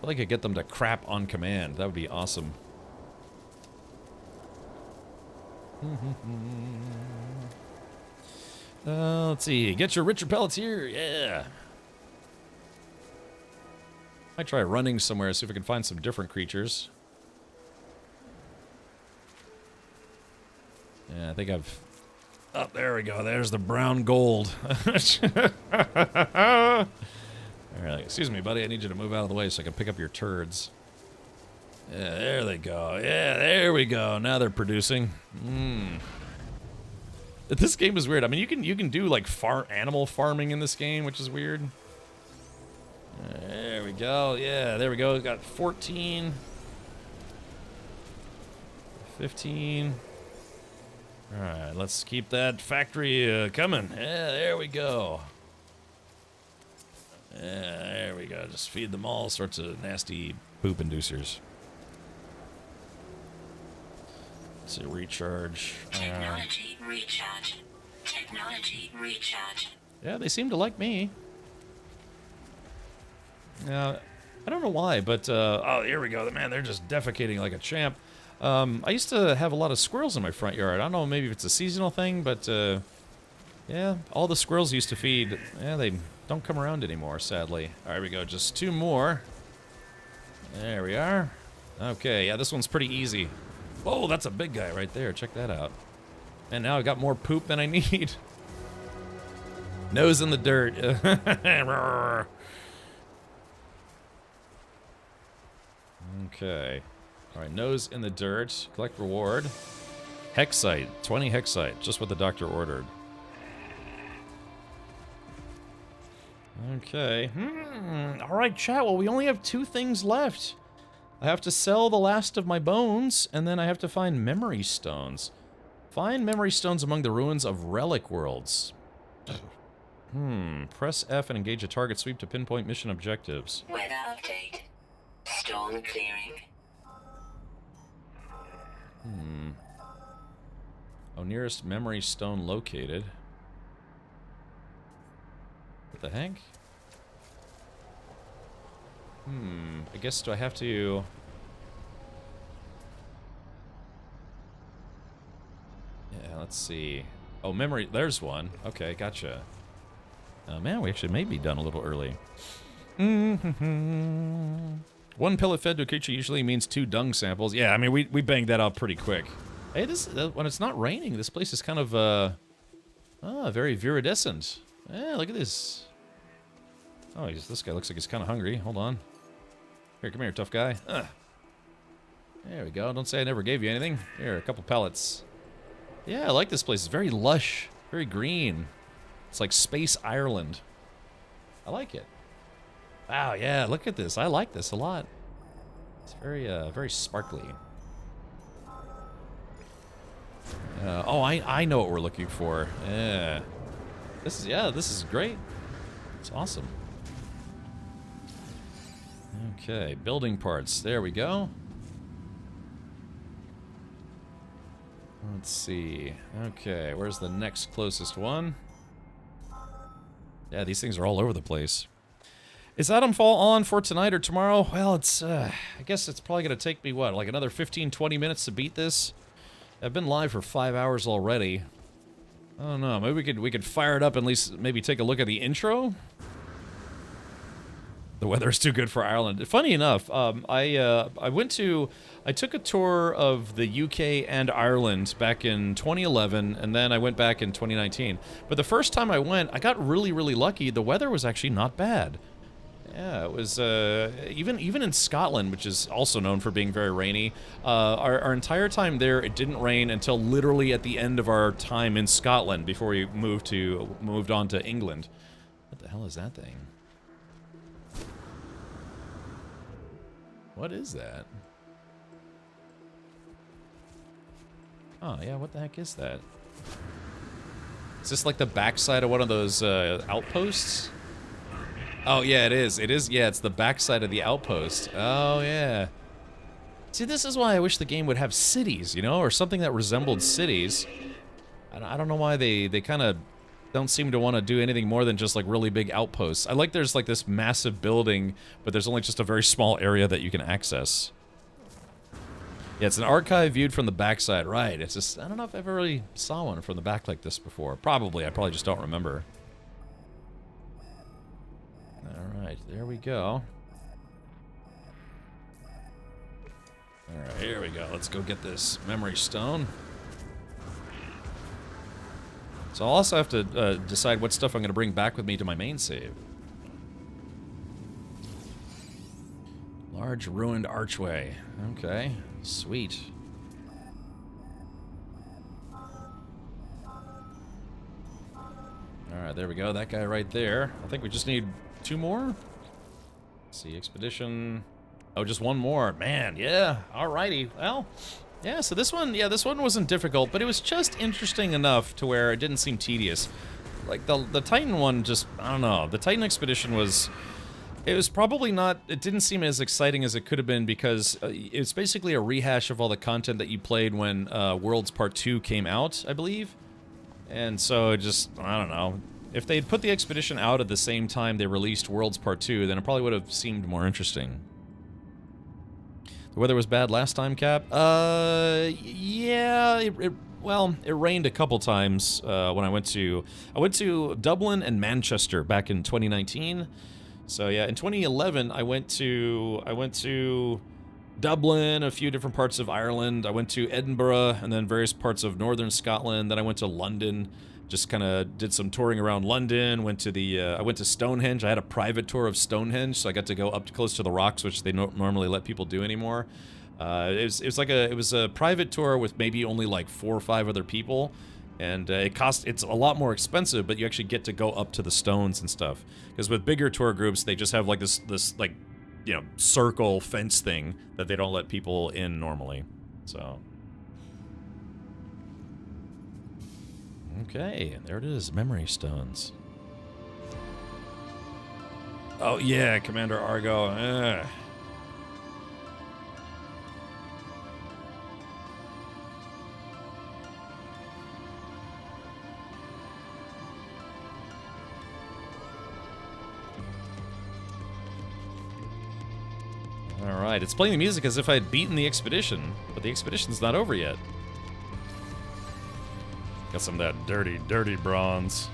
Speaker 1: I'd like to get them to crap on command. That would be awesome. Let's see. Get your richer pellets here. Yeah. Might try running somewhere, see if we can find some different creatures. Yeah, I think I've... Oh, there we go. There's the brown gold. Alright, excuse me, buddy. I need you to move out of the way so I can pick up your turds. Yeah, there they go. Yeah, there we go. Now they're producing. This game is weird. I mean, you can do like animal farming in this game, which is weird. There we go. Yeah, there we go. We've got 14. 15. Alright, let's keep that factory coming. Yeah, there we go. Yeah, there we go. Just feed them all sorts of nasty poop inducers. Let's see, recharge.
Speaker 2: Technology recharge. Technology recharge.
Speaker 1: Yeah, they seem to like me. I don't know why, but oh, here we go. Man, they're just defecating like a champ. I used to have a lot of squirrels in my front yard. I don't know, maybe if it's a seasonal thing, but Yeah, all the squirrels used to feed. Yeah, they don't come around anymore, sadly. All right, we go. Just 2 more. There we are. Okay, yeah, this one's pretty easy. Whoa, that's a big guy right there. Check that out. And now I've got more poop than I need. Nose in the dirt. Okay. All right, nose in the dirt. Collect reward. Hexite. 20 hexite. Just what the doctor ordered. Okay. All right, chat. Well, we only have 2 things left. I have to sell the last of my bones, and then I have to find memory stones. Find memory stones among the ruins of relic worlds. Press F and engage a target sweep to pinpoint mission objectives.
Speaker 2: Weather update. Storm clearing.
Speaker 1: Oh, nearest memory stone located. What the heck? I guess, do I have to... Yeah, let's see. Oh, memory, there's one. Okay, gotcha. Man, we actually may be done a little early. 1 pellet fed to a creature usually means 2 dung samples. Yeah, I mean, we banged that out pretty quick. Hey, this when it's not raining, this place is kind of, very viridescent. Yeah, look at this. Oh, this guy looks like he's kind of hungry. Hold on. Here, come here, tough guy. There we go. Don't say I never gave you anything. Here, a couple pellets. Yeah, I like this place. It's very lush, very green. It's like Space Ireland. I like it. Wow, yeah, look at this. I like this a lot. It's very, very sparkly. Oh, I know what we're looking for. Yeah. This is great. It's awesome. Okay, building parts. There we go. Let's see. Okay, where's the next closest one? Yeah, these things are all over the place. Is Atomfall on for tonight or tomorrow? Well, it's, I guess it's probably going to take me, what, like another 15, 20 minutes to beat this? I've been live for 5 hours already. I don't know, maybe we could fire it up and at least maybe take a look at the intro? The weather is too good for Ireland. Funny enough, I took a tour of the UK and Ireland back in 2011, and then I went back in 2019. But the first time I went, I got really, really lucky. The weather was actually not bad. Yeah, it was, even in Scotland, which is also known for being very rainy, our entire time there, it didn't rain until literally at the end of our time in Scotland before we moved on to England. What the hell is that thing? What is that? Oh, yeah, what the heck is that? Is this like the backside of one of those outposts? Oh, yeah, it is. It is, yeah, it's the backside of the outpost. Oh, yeah. See, this is why I wish the game would have cities, you know, or something that resembled cities. I don't know why they kind of don't seem to want to do anything more than just like really big outposts. I like there's like this massive building, but there's only just a very small area that you can access. Yeah, it's an archive viewed from the backside, right? It's just, I don't know if I ever really saw one from the back like this before. Probably, I probably just don't remember. Alright, there we go. Alright, here we go. Let's go get this memory stone. So I'll also have to decide what stuff I'm going to bring back with me to my main save. Large ruined archway. Okay, sweet. Alright, there we go. That guy right there. I think we just need 2 more? Let's see, expedition. Oh, just 1 more. Man, yeah. Alrighty. Well, yeah, so this one wasn't difficult, but it was just interesting enough to where it didn't seem tedious. Like, the Titan one just, I don't know. The Titan expedition was... It was probably not... It didn't seem as exciting as it could have been because it's basically a rehash of all the content that you played when Worlds Part 2 came out, I believe. And so it just... I don't know. If they'd put the expedition out at the same time they released Worlds Part 2, then it probably would have seemed more interesting. The weather was bad last time, Cap? Yeah, Well, it rained a couple times when I went to Dublin and Manchester back in 2019. So yeah, in 2011 I went to Dublin, a few different parts of Ireland. I went to Edinburgh and then various parts of northern Scotland. Then I went to London. Just kind of did some touring around London. Went to I went to Stonehenge. I had a private tour of Stonehenge, so I got to go up close to the rocks, which they don't normally let people do anymore. It was a private tour with maybe only like 4 or 5 other people, and it's a lot more expensive, but you actually get to go up to the stones and stuff. Because with bigger tour groups, they just have like this like, you know, circle fence thing that they don't let people in normally. So okay, there it is, memory stones. Oh yeah, Commander Argo. Alright, it's playing the music as if I had beaten the expedition, but the expedition's not over yet. Got some of that dirty, dirty bronze.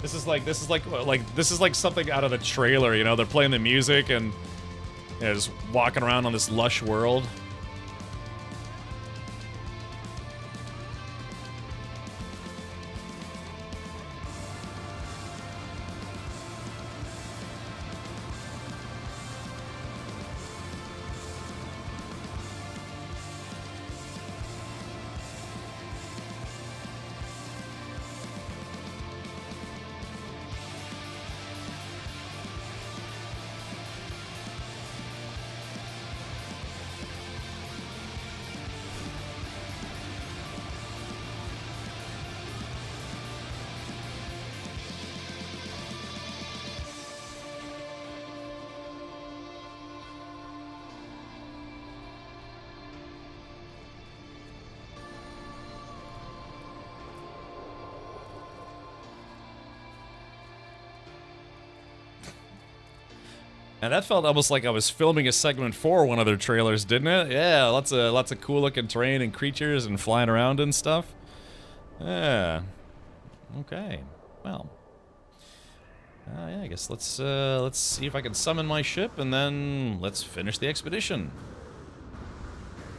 Speaker 1: This is like something out of the trailer, you know, they're playing the music and, you know, just walking around on this lush world. And that felt almost like I was filming a segment for one of their trailers, didn't it? Yeah, lots of cool looking terrain and creatures and flying around and stuff. Yeah. Okay. Well. Yeah, I guess let's see if I can summon my ship and then let's finish the expedition.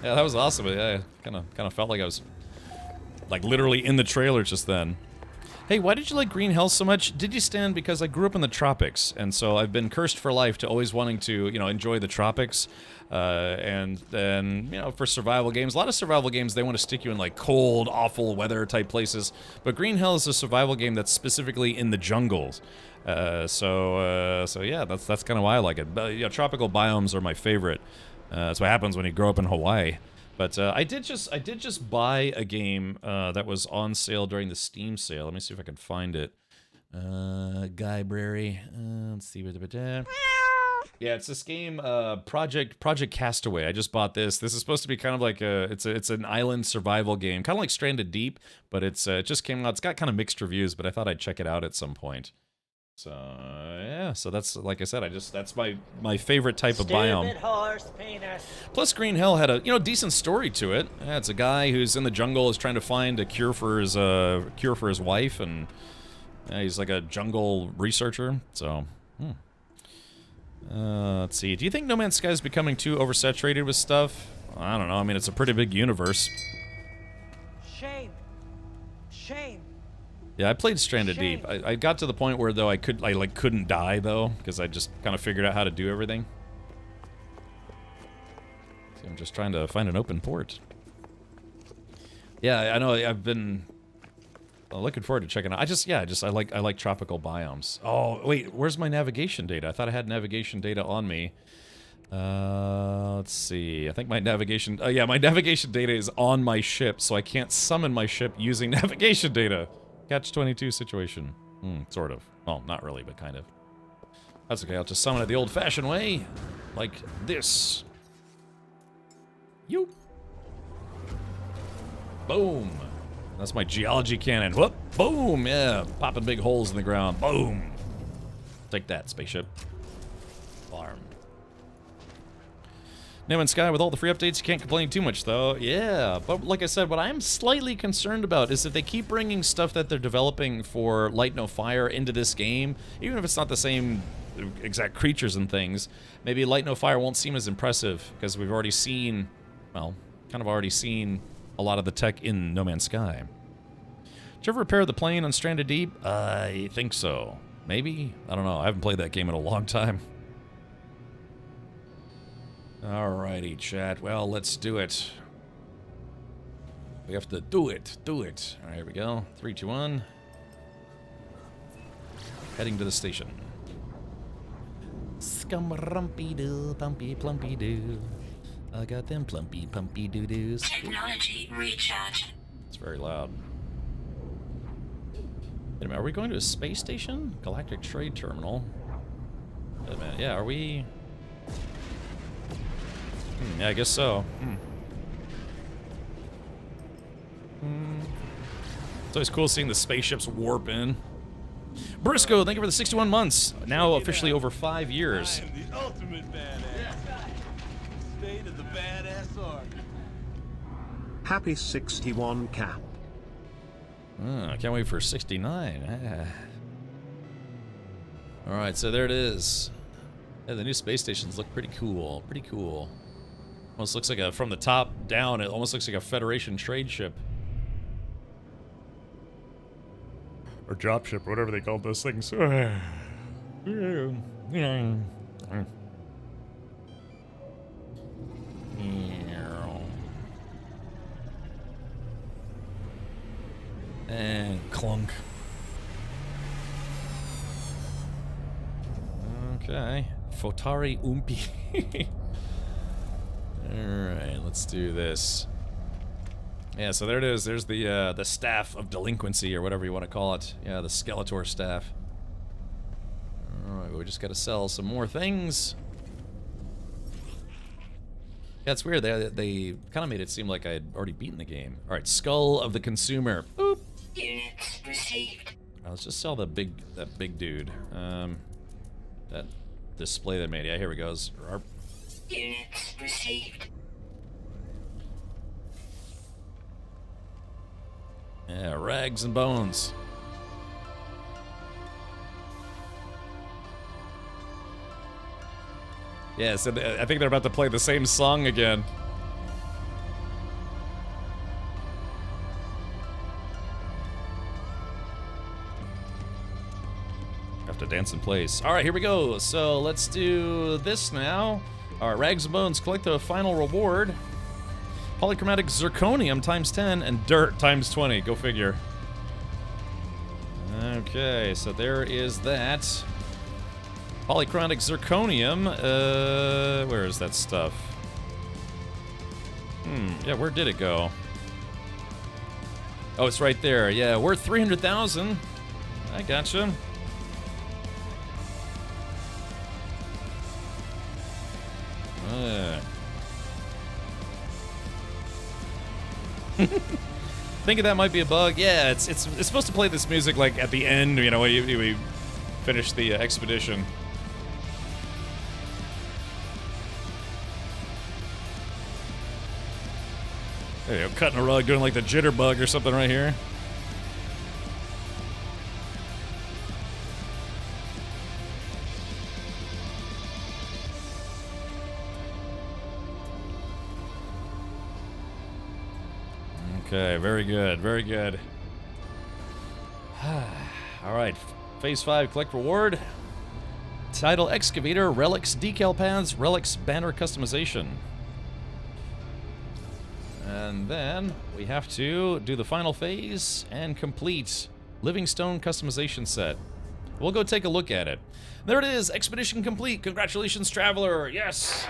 Speaker 1: Yeah, that was awesome. Yeah, kind of felt like I was like literally in the trailer just then. Hey, why did you like Green Hell so much? Did you stand because I grew up in the tropics, and so I've been cursed for life to always wanting to, you know, enjoy the tropics. And then, you know, for survival games, a lot of survival games, they want to stick you in like cold, awful weather type places. But Green Hell is a survival game that's specifically in the jungles. So yeah, that's kind of why I like it. But, you know, tropical biomes are my favorite. That's what happens when you grow up in Hawaii. But I did just buy a game that was on sale during the Steam sale. Let me see if I can find it. Guybrary. Let's see. Yeah, it's this game, Project Castaway. I just bought this. This is supposed to be kind of like it's an island survival game, kind of like Stranded Deep, but it just came out. It's got kind of mixed reviews, but I thought I'd check it out at some point. So yeah, so that's, like I said, that's my favorite type of biome.
Speaker 11: Horse penis.
Speaker 1: Plus, Green Hell had a decent story to it. Yeah, it's a guy who's in the jungle, is trying to find a cure for his wife, and he's like a jungle researcher. So, let's see. Do you think No Man's Sky is becoming too oversaturated with stuff? I don't know. I mean, it's a pretty big universe.
Speaker 11: Shame. Shame.
Speaker 1: Yeah, I played Stranded Deep. I got to the point where, though, I couldn't die, though, because I just kind of figured out how to do everything. So I'm just trying to find an open port. Yeah, I know, I've been looking forward to checking out. I like tropical biomes. Oh, wait, where's my navigation data? I thought I had navigation data on me. Let's see. I think my navigation... Oh, yeah, my navigation data is on my ship, so I can't summon my ship using navigation data. Catch-22 situation. Sort of. Well, not really, but kind of. That's okay, I'll just summon it the old-fashioned way. Like this. Yoop. Boom. That's my geology cannon. Whoop. Boom. Yeah. Popping big holes in the ground. Boom. Take that, spaceship. Farm. No Man's Sky, with all the free updates, you can't complain too much, though. Yeah, but like I said, what I'm slightly concerned about is that they keep bringing stuff that they're developing for Light No Fire into this game, even if it's not the same exact creatures and things. Maybe Light No Fire won't seem as impressive, because we've already seen, well, kind of already seen a lot of the tech in No Man's Sky. Did you ever repair the plane on Stranded Deep? I think so. Maybe? I don't know. I haven't played that game in a long time. Alrighty, chat. Well, let's do it. We have to do it. Do it. Alright, here we go. 3, 2, 1. Heading to the station. Scum-rumpy-doo, pumpy-plumpy-doo. I got them plumpy-pumpy-doo-doos.
Speaker 2: Technology recharge.
Speaker 1: It's very loud. Wait a minute, are we going to a space station? Galactic Trade Terminal. Wait a minute, yeah, are we... yeah, I guess so. It's always cool seeing the spaceships warp in. Briscoe, thank you for the 61 months. Now officially over 5 years.
Speaker 4: I am the ultimate badass. State of the badass art.
Speaker 3: Happy 61 Cap.
Speaker 1: I can't wait for 69. Alright, so there it is. Yeah, the new space stations look pretty cool. Pretty cool. Almost looks like a, from the top down, it almost looks like a Federation trade ship. Or drop ship, whatever they called those things. And clunk. Okay. Fotari Umpi. Alright, let's do this. Yeah, so there it is. There's the staff of delinquency, or whatever you want to call it. Yeah, the Skeletor staff. Alright, we just gotta sell some more things. Yeah, it's weird. They kind of made it seem like I had already beaten the game. Alright, Skull of the Consumer. Boop.
Speaker 2: Units received.
Speaker 1: Let's just sell that big dude. That display they made. Yeah, here we goes.
Speaker 2: Units received.
Speaker 1: Yeah, rags and bones. Yeah, so I think they're about to play the same song again. Have to dance in place. All right, here we go. So let's do this now. All right, rags and bones. Collect the final reward. Polychromatic zirconium times 10 and dirt times 20. Go figure. Okay, so there is that. Polychromatic zirconium. Where is that stuff? Yeah, where did it go? Oh, it's right there. Yeah, worth 300,000. I gotcha. Thinking that might be a bug. Yeah, it's supposed to play this music like at the end, you know, when we finish the expedition. There you go, cutting a rug, doing like the jitterbug or something right here. Okay, very good, very good. All right, phase 5, collect reward. Title Excavator, Relics, Decal Paths, Relics, Banner Customization. And then we have to do the final phase and complete Livingstone Customization Set. We'll go take a look at it. There it is, expedition complete. Congratulations, Traveler, yes!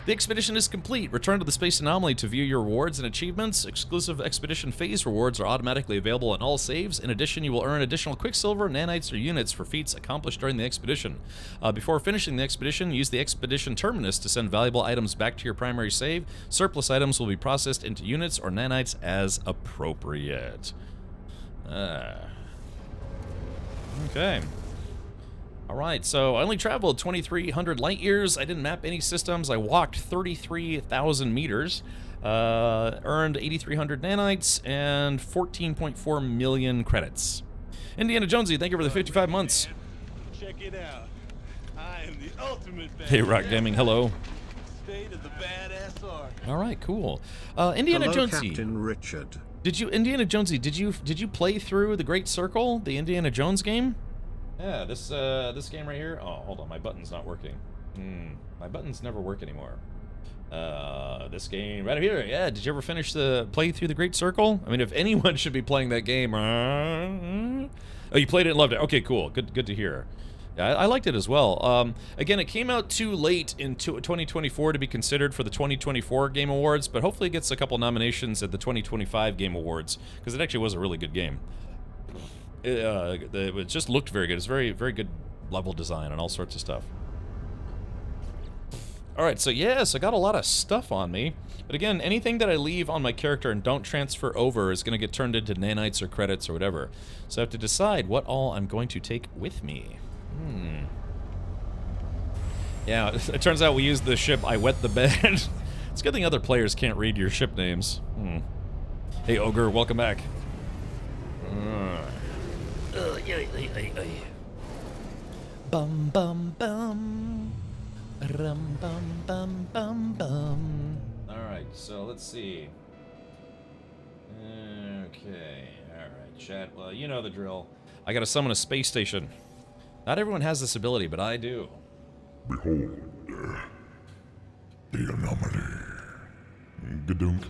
Speaker 1: The expedition is complete. Return to the Space Anomaly to view your rewards and achievements. Exclusive expedition phase rewards are automatically available on all saves. In addition, you will earn additional Quicksilver, nanites, or units for feats accomplished during the expedition. Before finishing the expedition, use the expedition terminus to send valuable items back to your primary save. Surplus items will be processed into units or nanites as appropriate. Okay. All right, so I only traveled 2,300 light years. I didn't map any systems. I walked 33,000 meters. Earned 8,300 nanites and 14.4 million credits. Indiana Jonesy, thank you for the 55 months.
Speaker 4: Check it out. I am the ultimate badass.
Speaker 1: Hey, Rock Gaming, hello.
Speaker 4: State of the badass art.
Speaker 1: All right, cool. Indiana
Speaker 3: Hello,
Speaker 1: Jonesy.
Speaker 3: Captain Richard.
Speaker 1: Indiana Jonesy, did you play through the Great Circle, the Indiana Jones game? Yeah, this game right here. Oh, hold on, my button's not working. My buttons never work anymore. This game right here. Yeah, did you ever play through the Great Circle? I mean, if anyone should be playing that game. Oh, you played it and loved it. Okay, cool. Good to hear. Yeah, I liked it as well. Again, it came out too late in 2024 to be considered for the 2024 Game Awards, but hopefully it gets a couple nominations at the 2025 Game Awards, because it actually was a really good game. It just looked very good. It's very, very good level design and all sorts of stuff. Alright, so yes, I got a lot of stuff on me. But again, anything that I leave on my character and don't transfer over is going to get turned into nanites or credits or whatever. So I have to decide what all I'm going to take with me. Yeah, it turns out we used the ship I Wet the Bed. It's a good thing other players can't read your ship names. Hey, Ogre, welcome back. Bum bum bum. Rum bum bum bum bum. Alright, so let's see. Okay, alright, chat. Well, you know the drill. I gotta summon a space station. Not everyone has this ability, but I do.
Speaker 8: Behold, the anomaly. Gadunk.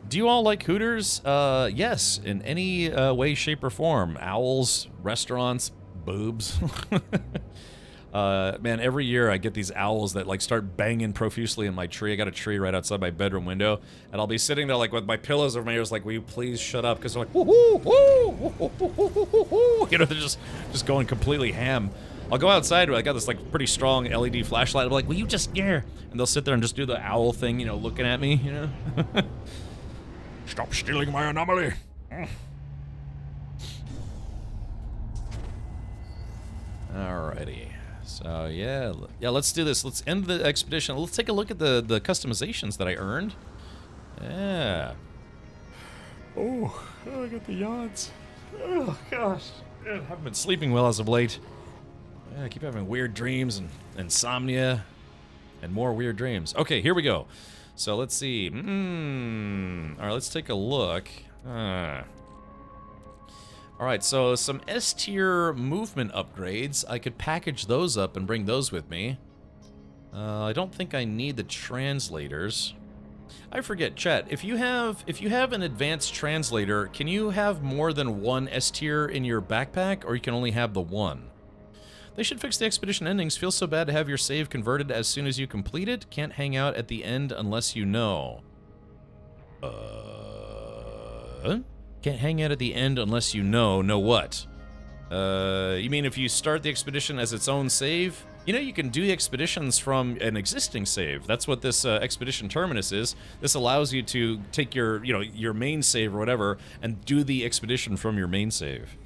Speaker 1: Do you all like Hooters? Yes, in any way, shape, or form. Owls, restaurants, boobs. Man, every year I get these owls that like start banging profusely in my tree. I got a tree right outside my bedroom window, and I'll be sitting there like with my pillows over my ears, like, will you please shut up? Because they're like, woo woo woo woo woo woo woo. You know, they're just going completely ham. I'll go outside. I got this like pretty strong LED flashlight. I'm like, will you just and they'll sit there and just do the owl thing, you know, looking at me, you know.
Speaker 13: Stop stealing my anomaly.
Speaker 1: Alrighty. So yeah, let's do this. Let's end the expedition. Let's take a look at the customizations that I earned. Yeah. Oh, I got the yawns. Oh gosh, I haven't been sleeping well as of late. Yeah, I keep having weird dreams and insomnia and more weird dreams. Okay, here we go. So let's see. All right, let's take a look. All right, so some S-tier movement upgrades. I could package those up and bring those with me. I don't think I need the translators. I forget, chat. If you have an advanced translator, can you have more than one S-tier in your backpack, or you can only have the one? They should fix the expedition endings. Feels so bad to have your save converted as soon as you complete it. Can't hang out at the end unless you know. Can't hang out at the end unless you know. Know what? You mean if you start the expedition as its own save? You know, you can do the expeditions from an existing save. That's what this expedition terminus is. This allows you to take your, your main save or whatever and do the expedition from your main save.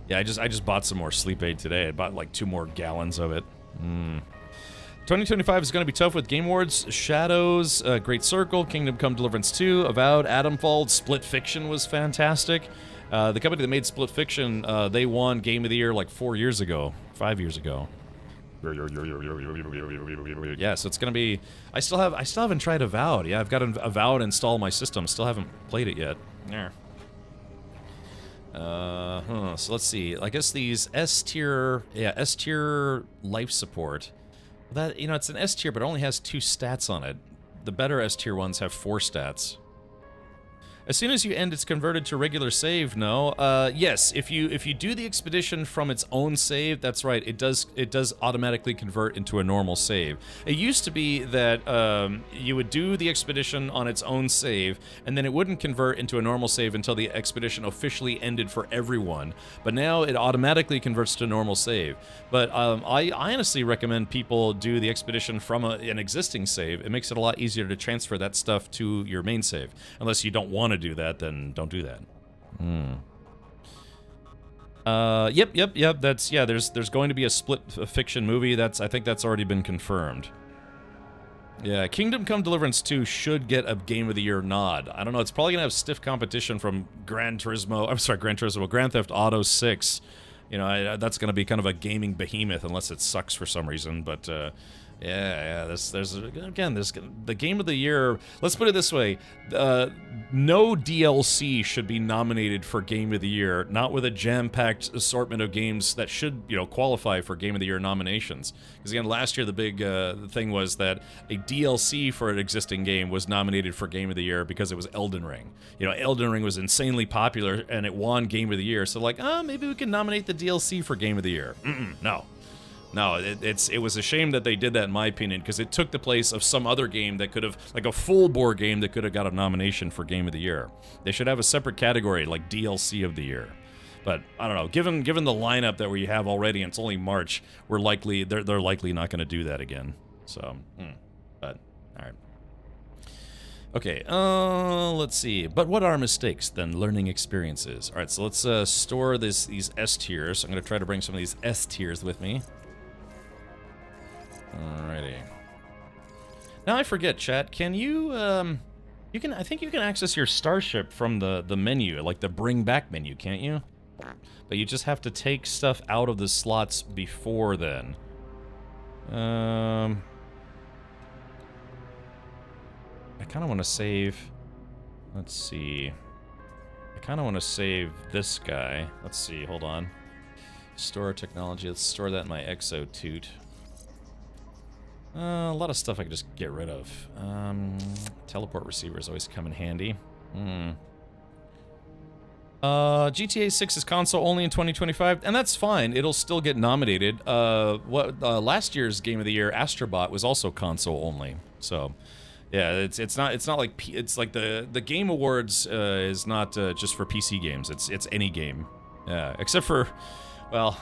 Speaker 1: Yeah, I just bought some more sleep aid today. I bought like 2 more gallons of it. 2025 is going to be tough with Game Awards, Shadows, Great Circle, Kingdom Come Deliverance 2, Avowed, Adamfall, Split Fiction was fantastic. The company that made Split Fiction, they won Game of the Year like 5 years ago. Yeah, so it's going to be... I still haven't tried Avowed. Yeah, I've got Avowed installed on my system. Still haven't played it yet. Yeah. So let's see. I guess these S-tier life support. That, it's an S-tier, but it only has 2 stats on it. The better S-tier ones have 4 stats. As soon as you end, it's converted to regular save. No, yes. If you do the expedition from its own save, that's right. It does automatically convert into a normal save. It used to be that you would do the expedition on its own save, and then it wouldn't convert into a normal save until the expedition officially ended for everyone. But now it automatically converts to a normal save. But I honestly recommend people do the expedition from an existing save. It makes it a lot easier to transfer that stuff to your main save, unless you don't want to to do that, then don't do that. Yep. That's there's going to be a split fiction movie. I think that's already been confirmed. Yeah, Kingdom Come Deliverance 2 should get a Game of the Year nod. I don't know, it's probably going to have stiff competition from Grand Theft Auto 6. You know, that's going to be kind of a gaming behemoth unless it sucks for some reason, but there's the Game of the Year. Let's put it this way, no DLC should be nominated for Game of the Year, not with a jam-packed assortment of games that should, you know, qualify for Game of the Year nominations. Because again, last year the big thing was that a DLC for an existing game was nominated for Game of the Year because it was Elden Ring. You know, Elden Ring was insanely popular and it won Game of the Year, so like, maybe we can nominate the DLC for Game of the Year. No, it was a shame that they did that, in my opinion, because it took the place of some other game that could have, like a full-bore game that could have got a nomination for Game of the Year. They should have a separate category, like DLC of the Year. But, I don't know, given the lineup that we have already, and it's only March, they're likely not going to do that again. So, but, alright. Okay, let's see. But what are mistakes, then learning experiences? Alright, so let's store these S tiers. I'm going to try to bring some of these S tiers with me. Alrighty. Now I forget, chat. Can you, I think you can access your starship from the menu, like the bring back menu, can't you? But you just have to take stuff out of the slots before then. I kind of want to save, let's see. I kind of want to save this guy. Let's see, hold on. Store technology, let's store that in my exotoot. A lot of stuff I could just get rid of. Teleport receivers always come in handy. GTA 6 is console only in 2025, and that's fine. It'll still get nominated. Last year's Game of the Year, Astrobot, was also console only. So, yeah, it's not like it's like the Game Awards is not just for PC games. It's any game. Yeah, except for, well,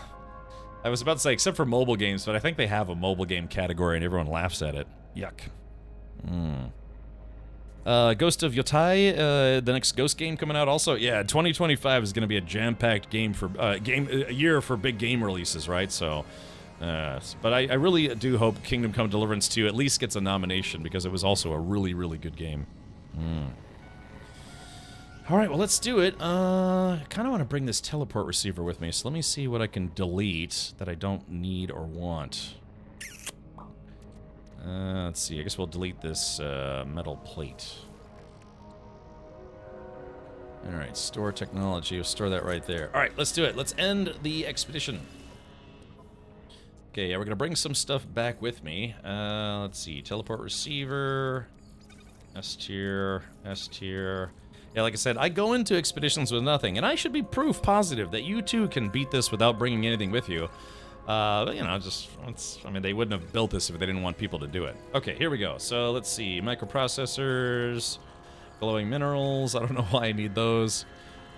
Speaker 1: I was about to say except for mobile games, but I think they have a mobile game category and everyone laughs at it. Yuck. Ghost of Yotai, the next Ghost game coming out also. Yeah, 2025 is going to be a jam-packed year for big game releases, right? So, but I really do hope Kingdom Come Deliverance 2 at least gets a nomination because it was also a really, really good game. All right, well, let's do it. I kind of want to bring this teleport receiver with me, so let me see what I can delete that I don't need or want. Let's see, I guess we'll delete this metal plate. All right, store technology. We'll store that right there. All right, let's do it. Let's end the expedition. Okay, yeah, we're going to bring some stuff back with me. Let's see, teleport receiver, S tier, S tier. Yeah, like I said, I go into expeditions with nothing, and I should be proof positive that you too can beat this without bringing anything with you. But, you know, I mean, they wouldn't have built this if they didn't want people to do it. Okay, here we go. So, let's see. Microprocessors, glowing minerals. I don't know why I need those.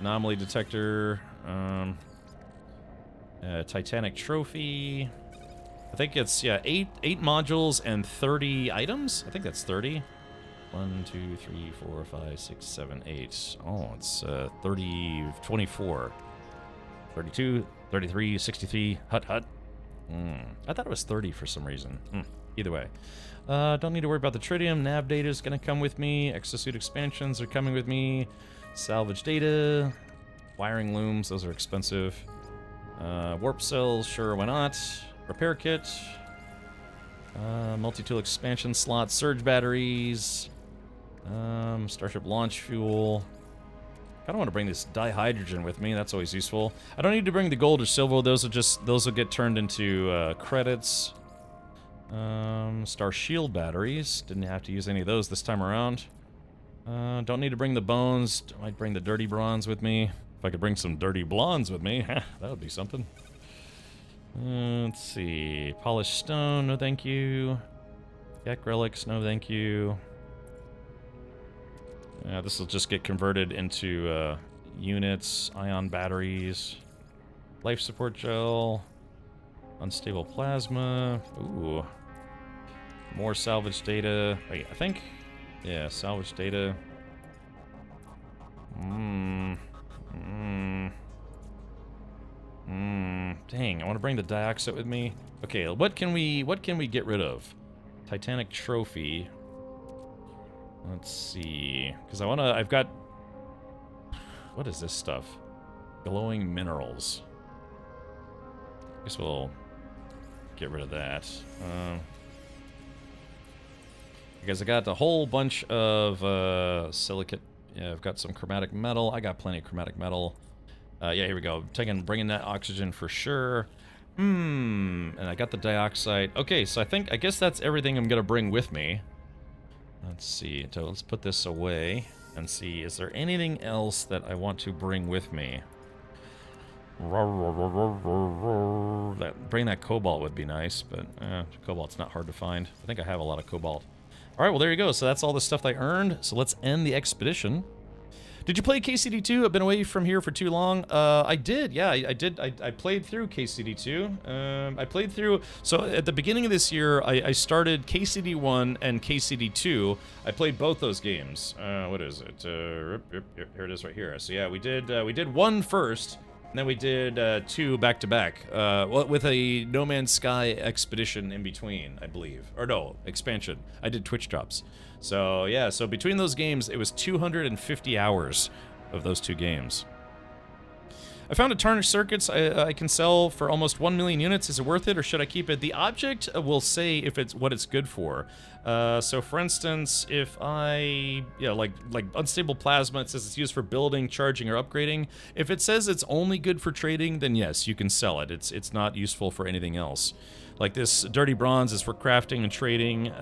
Speaker 1: Anomaly detector. Titanic trophy. I think it's, yeah, 8 modules and 30 items. I think that's 30. 1, 2, 3, 4, 5, 6, 7, 8. Oh, it's 24. 32, 33, 63. Hut. I thought it was 30 for some reason. Either way. Don't need to worry about the tritium. Nav data is going to come with me. Exosuit expansions are coming with me. Salvage data. Wiring looms. Those are expensive. Warp cells. Sure, why not? Repair kit. Multi-tool expansion slot. Surge batteries. Starship launch fuel. I don't want to bring this dihydrogen with me. That's always useful. I don't need to bring the gold or silver. Those will get turned into credits. Star shield batteries. Didn't have to use any of those this time around. Don't need to bring the bones. Might bring the dirty bronze with me. If I could bring some dirty blondes with me, that would be something. Let's see. Polished stone, no thank you. Yak relics, no thank you. This will just get converted into units, ion batteries, life support gel, unstable plasma. Ooh. More salvage data. Wait, I think... Yeah, salvage data. Dang, I want to bring the dioxide with me. Okay, what can we get rid of? Titanic trophy. Let's see, because I've got, what is this stuff? Glowing minerals. Guess we'll get rid of that. Because I got a whole bunch of silicate. Yeah, I've got some chromatic metal. I got plenty of chromatic metal. Yeah, here we go. Bringing that oxygen for sure. And I got the dioxide. Okay, so I guess that's everything I'm gonna bring with me. Let's see. So let's put this away and see. Is there anything else that I want to bring with me? Bring that cobalt would be nice, but cobalt's not hard to find. I think I have a lot of cobalt. All right, well there you go. So that's all the stuff I earned. So let's end the expedition. Did you play KCD2? I've been away from here for too long. I did, yeah, I did. I played through KCD2. I played through, so at the beginning of this year, I started KCD1 and KCD2. I played both those games. What is it? Here it is right here. So yeah, we did one first, and then we did two back to back, with a No Man's Sky expedition in between, I believe. Or no, expansion. I did Twitch drops. So yeah, so between those games, it was 250 hours of those two games. I found a tarnished circuits I can sell for almost 1 million units. Is it worth it, or should I keep it? The object will say if it's what it's good for. So for instance, if like unstable plasma, it says it's used for building, charging, or upgrading. If it says it's only good for trading, then yes, you can sell it. It's not useful for anything else. Like this dirty bronze is for crafting and trading.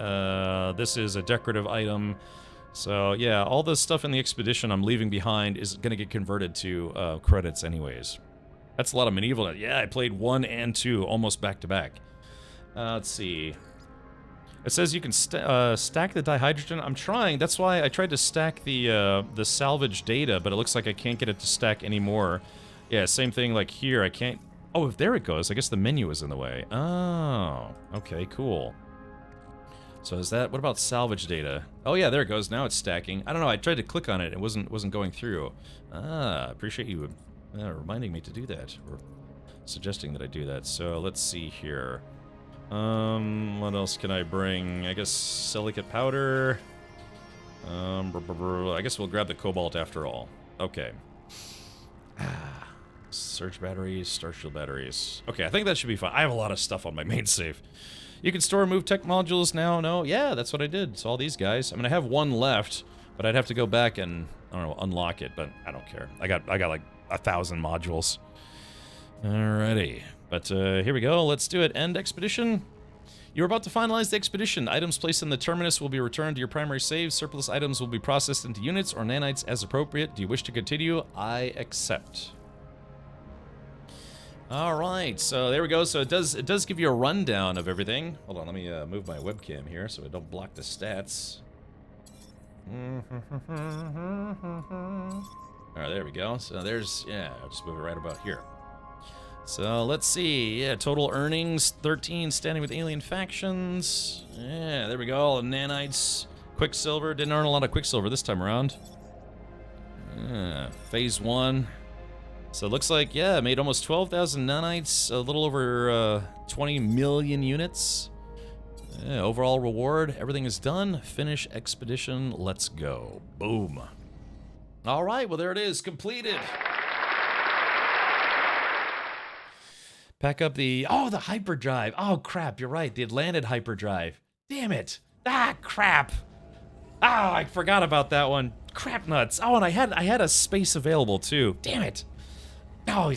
Speaker 1: This is a decorative item. So yeah, all the stuff in the expedition I'm leaving behind is going to get converted to credits anyways. That's a lot of medieval. Yeah, I played 1 and 2 almost back to back. Let's see. It says you can stack the dihydrogen. I'm trying. That's why I tried to stack the salvage data, but it looks like I can't get it to stack anymore. Yeah, same thing like here. I can't. Oh, there it goes. I guess the menu is in the way. Oh, okay, cool. So is that, what about salvage data? Oh yeah, there it goes. Now it's stacking. I don't know, I tried to click on it. It wasn't going through. Appreciate you reminding me to do that, or suggesting that I do that. So let's see here. What else can I bring? I guess silicate powder. I guess we'll grab the cobalt after all. Okay. Surge batteries, star shield batteries. Okay, I think that should be fine. I have a lot of stuff on my main save. You can store and move tech modules now. No, yeah, that's what I did. It's all these guys. I mean, I have one left, but I'd have to go back and, I don't know, unlock it, but I don't care. I got like 1,000 modules. Alrighty. But here we go. Let's do it. End expedition. You're about to finalize the expedition. Items placed in the terminus will be returned to your primary save. Surplus items will be processed into units or nanites as appropriate. Do you wish to continue? I accept. All right, so there we go. So it does give you a rundown of everything. Hold on, let me move my webcam here so I don't block the stats. All right, there we go. So there's, yeah, I'll just move it right about here. So let's see. Yeah, total earnings 13, standing with alien factions. Yeah, there we go. All the nanites, quicksilver. Didn't earn a lot of quicksilver this time around. Phase 1. So it looks like, yeah, made almost 12,000 nanites, a little over 20 million units. Yeah, overall reward, everything is done. Finish expedition, let's go. Boom. All right, well, there it is, completed. Pack up the, oh, the hyperdrive. Oh, crap, you're right, the Atlanted hyperdrive. Damn it. Ah, crap. Ah, I forgot about that one. Crap nuts. Oh, and I had a space available, too. Damn it. Oh,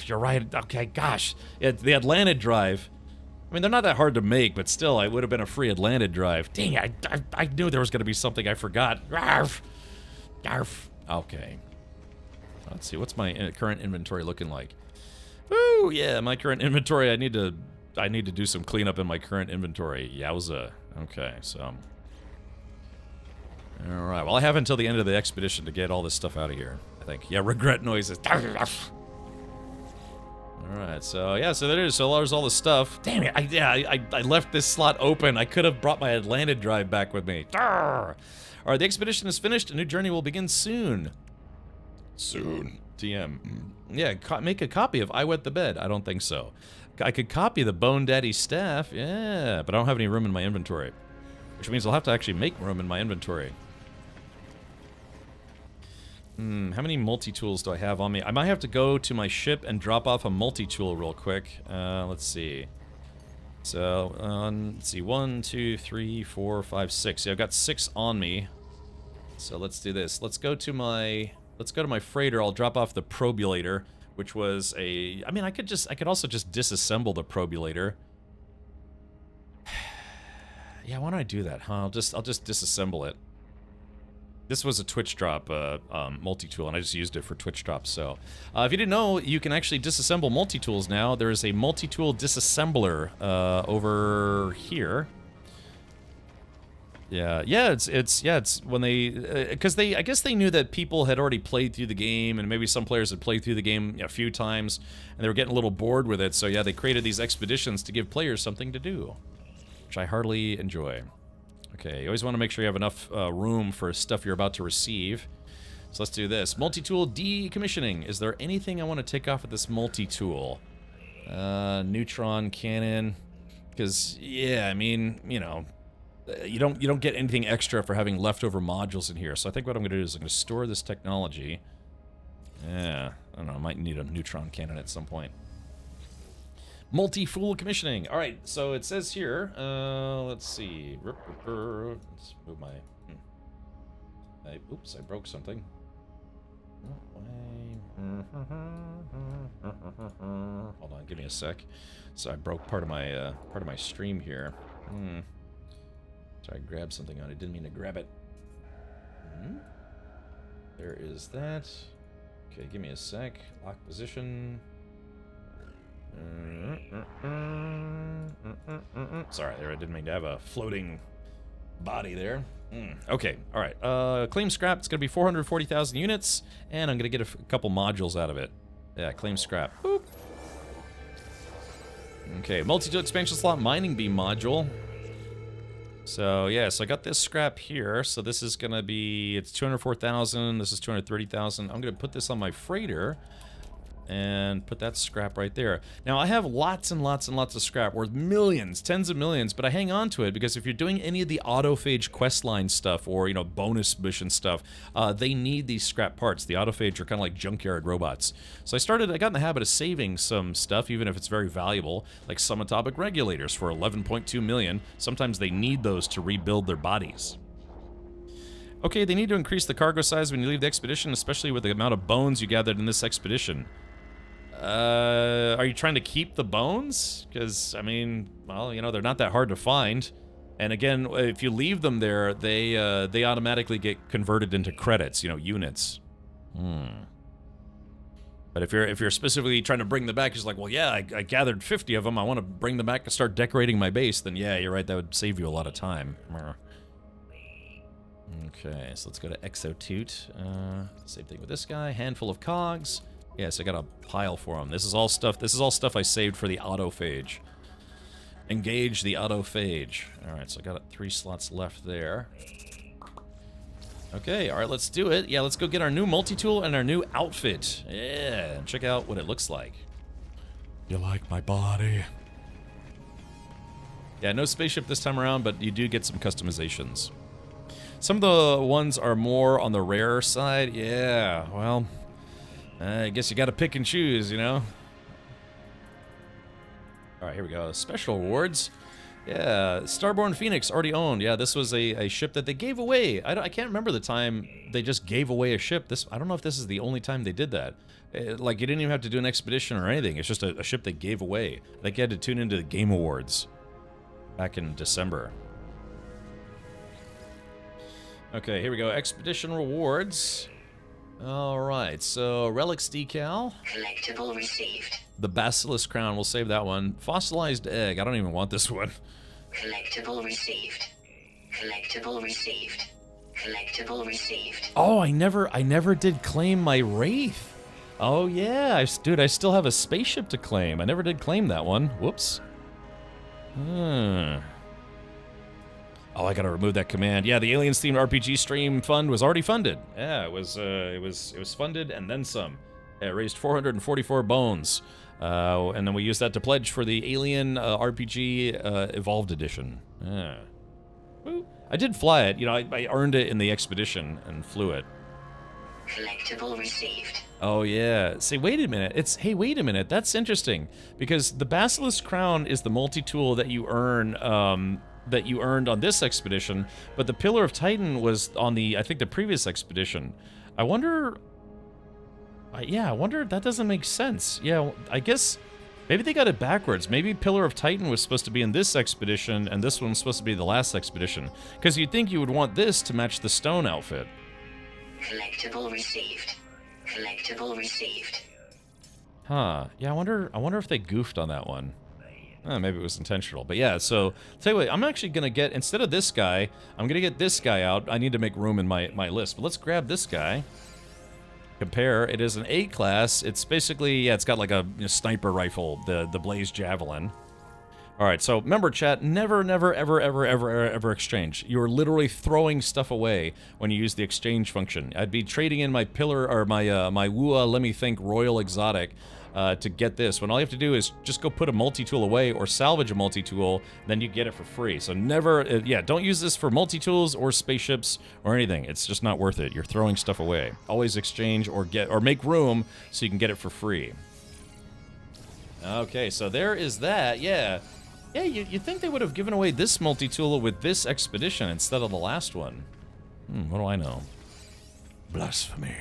Speaker 1: you're right. Okay, gosh. Yeah, the Atlanted drive. I mean, they're not that hard to make, but still, I would have been a free Atlanted drive. Dang it, I knew there was going to be something I forgot. Arf. Arf. Okay. Let's see, what's my current inventory looking like? Woo, yeah, my current inventory, I need to do some cleanup in my current inventory. Yowza. Okay, so. All right, well, I have until the end of the expedition to get all this stuff out of here. Yeah, regret noises. Alright, so yeah, so there it is. So there's all the stuff. Damn it, I left this slot open. I could have brought my Atlanted drive back with me. Alright, the expedition is finished. A new journey will begin soon.
Speaker 8: Soon.
Speaker 1: TM. Yeah, make a copy of I Wet the Bed. I don't think so. I could copy the Bone Daddy staff, yeah, but I don't have any room in my inventory. Which means I'll have to actually make room in my inventory. How many multi-tools do I have on me? I might have to go to my ship and drop off a multi-tool real quick. Let's see. So, let's see. 1, 2, 3, 4, 5, 6. Yeah, I've got 6 on me. So let's do this. Let's go to my freighter. I'll drop off the probulator, which was a... I mean, I could also just disassemble the probulator. Yeah, why don't I do that, huh? I'll just disassemble it. This was a Twitch drop multi-tool, and I just used it for Twitch drops, so... if you didn't know, you can actually disassemble multi-tools now. There is a multi-tool disassembler over here. Yeah, it's when they... because I guess they knew that people had already played through the game, and maybe some players had played through the game a few times, and they were getting a little bored with it, so yeah, they created these expeditions to give players something to do. Which I heartily enjoy. Okay, you always want to make sure you have enough room for stuff you're about to receive. So let's do this. Multi-tool decommissioning. Is there anything I want to take off of this multi-tool? Neutron cannon. Because, yeah, I mean, you know, you don't get anything extra for having leftover modules in here. So I think what I'm going to do is I'm going to store this technology. Yeah, I don't know, I might need a neutron cannon at some point. Multi-tool commissioning. All right, so it says here. Let's see. Let's move my. Oops, I broke something. Hold on, give me a sec. So I broke part of my stream here. Sorry, I grabbed something on it. Didn't mean to grab it. There is that. Okay, give me a sec. Lock position. Sorry, there I didn't mean to have a floating body there. Okay, all right. Claim scrap. It's gonna be 440,000 units, and I'm gonna get a couple modules out of it. Yeah, claim scrap. Boop. Okay, multi-tool expansion slot mining beam module. So yeah, so I got this scrap here. So this is gonna be, it's 204,000. This is 230,000. I'm gonna put this on my freighter. And put that scrap right there. Now, I have lots and lots and lots of scrap, worth millions, tens of millions, but I hang on to it because if you're doing any of the autophage questline stuff or, you know, bonus mission stuff, they need these scrap parts. The autophage are kind of like junkyard robots. So I got in the habit of saving some stuff, even if it's very valuable, like subatomic regulators for 11.2 million. Sometimes they need those to rebuild their bodies. Okay, they need to increase the cargo size when you leave the expedition, especially with the amount of bones you gathered in this expedition. Are you trying to keep the bones? Because, I mean, well, you know, they're not that hard to find. And again, if you leave them there, they automatically get converted into credits, you know, units. But if you're specifically trying to bring them back, it's like, well, yeah, I gathered 50 of them. I want to bring them back and start decorating my base. Then yeah, you're right. That would save you a lot of time. Okay, so let's go to Exotoot. Same thing with this guy. Handful of cogs. Yes, I got a pile for him. This is all stuff I saved for the autophage. Engage the autophage. Alright, so I got 3 slots left there. Okay, alright, let's do it. Yeah, let's go get our new multi-tool and our new outfit. Yeah, and check out what it looks like.
Speaker 13: You like my body?
Speaker 1: Yeah, no spaceship this time around, but you do get some customizations. Some of the ones are more on the rare side. Yeah, well, I guess you gotta pick and choose, you know? Alright, here we go. Special rewards. Yeah, Starborn Phoenix, already owned. Yeah, this was a ship that they gave away. I can't remember the time they just gave away a ship. I don't know if this is the only time they did that. Like, you didn't even have to do an expedition or anything. It's just a ship they gave away. Like, you had to tune into the Game Awards back in December. Okay, here we go. Expedition rewards. Alright, so Relics decal.
Speaker 2: Collectible received.
Speaker 1: The Basilisk crown, we'll save that one. Fossilized egg, I don't even want this one.
Speaker 2: Collectible received. Collectible received. Collectible received.
Speaker 1: Oh, I never did claim my Wraith. Oh yeah, dude, I still have a spaceship to claim. I never did claim that one. Whoops. Oh, I gotta remove that command. Yeah, the Aliens themed RPG stream fund was already funded. Yeah, it was funded and then some. Yeah, it raised 444 bones, and then we used that to pledge for the Alien RPG Evolved Edition. Yeah. Woo. I did fly it. You know, I earned it in the expedition and flew it.
Speaker 2: Collectible received.
Speaker 1: Oh yeah. See, wait a minute. Hey, wait a minute. That's interesting because the Basilisk Crown is the multi-tool that you earn. That you earned on this expedition, but the Pillar of Titan was on I think the previous expedition. I wonder. Yeah, I wonder. That doesn't make sense. Yeah, I guess maybe they got it backwards. Maybe Pillar of Titan was supposed to be in this expedition, and this one's supposed to be the last expedition. Because you'd think you would want this to match the stone outfit.
Speaker 2: Collectible received. Collectible received.
Speaker 1: Huh. Yeah, I wonder if they goofed on that one. Maybe it was intentional. But yeah, so tell you what, I'm actually gonna get, instead of this guy, I'm gonna get this guy out. I need to make room in my list. But let's grab this guy. Compare. It is an A class. It's basically, yeah, it's got like a sniper rifle, the Blaze Javelin. Alright, so remember chat, never, ever exchange. You're literally throwing stuff away when you use the exchange function. I'd be trading in my pillar, or my Wua, let me think, Royal Exotic, to get this, when all you have to do is just go put a multi-tool away or salvage a multi-tool, then you get it for free. So never, yeah, don't use this for multi-tools or spaceships or anything. It's just not worth it. You're throwing stuff away. Always exchange or make room so you can get it for free. Okay, so there is that, yeah. Yeah, you'd think they would have given away this multi-tool with this expedition instead of the last one. What do I know? Blasphemy.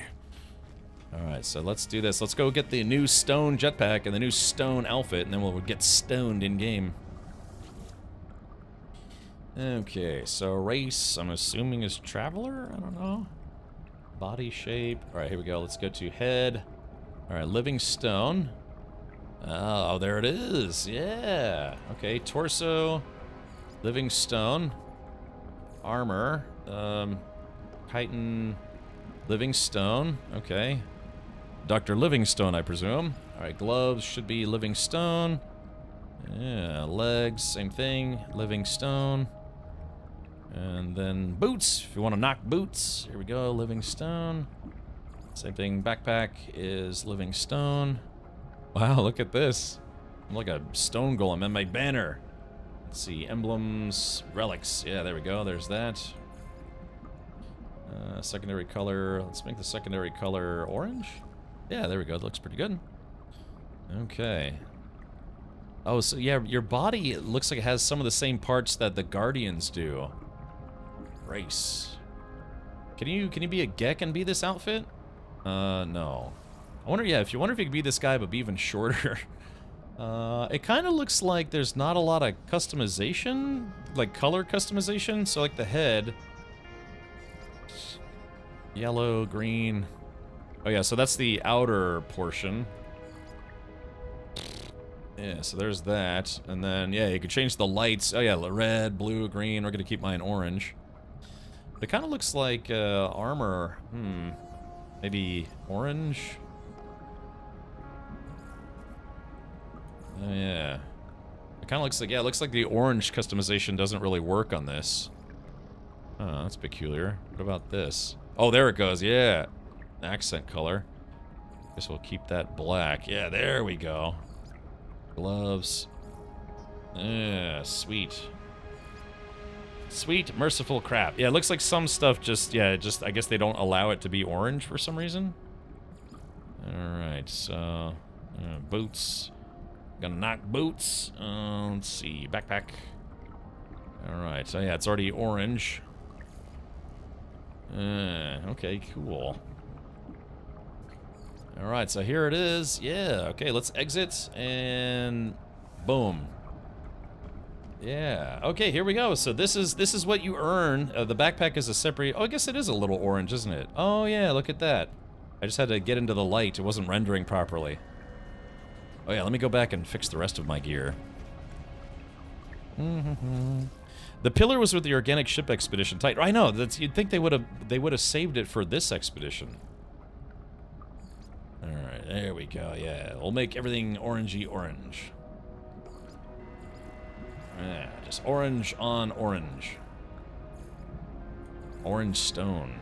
Speaker 1: Alright, so let's do this. Let's go get the new stone jetpack and the new stone outfit, and then we'll get stoned in-game. Okay, so race, I'm assuming is Traveler? I don't know. Body shape. Alright, here we go. Let's go to head. Alright, living stone. Oh, there it is. Yeah. Okay, torso. Living stone. Armor. Titan. Living stone. Okay. Dr. Livingstone, I presume. Alright, gloves should be Livingstone. Yeah, legs, same thing. Livingstone. And then boots, if you want to knock boots. Here we go, Livingstone. Same thing, backpack is Livingstone. Wow, look at this. I'm like a stone golem and my banner. Let's see, emblems, relics. Yeah, there we go, there's that. Secondary color, let's make the secondary color orange. Yeah, there we go, it looks pretty good. Okay. Oh, so yeah, your body, it looks like it has some of the same parts that the Guardians do. Race. Can you be a Gek and be this outfit? No. I wonder, yeah, if you could be this guy but be even shorter. It kind of looks like there's not a lot of customization, like color customization. So like the head, yellow, green. Oh yeah, so that's the outer portion. Yeah, so there's that. And then, yeah, you could change the lights. Oh yeah, red, blue, green. We're gonna keep mine orange. It kind of looks like armor. Maybe orange? Oh yeah. It kind of looks like, yeah, it looks like the orange customization doesn't really work on this. Oh, that's peculiar. What about this? Oh, there it goes, yeah. Accent color. Guess we'll keep that black. Yeah, there we go. Gloves. Yeah, sweet. Sweet, merciful crap. Yeah, it looks like some stuff just, I guess they don't allow it to be orange for some reason. Alright, so, boots. Gonna knock boots. Let's see, backpack. Alright, so yeah, it's already orange. Okay, cool. Alright, so here it is. Yeah, okay, let's exit, and boom. Yeah, okay, here we go. So this is what you earn. The backpack is a separate... Oh, I guess it is a little orange, isn't it? Oh, yeah, look at that. I just had to get into the light. It wasn't rendering properly. Oh, yeah, let me go back and fix the rest of my gear. The pillar was with the organic ship expedition. Tight. I know. You'd think they would have saved it for this expedition. All right, there we go. Yeah, we'll make everything orangey orange. Yeah, just orange on orange. Orange stone.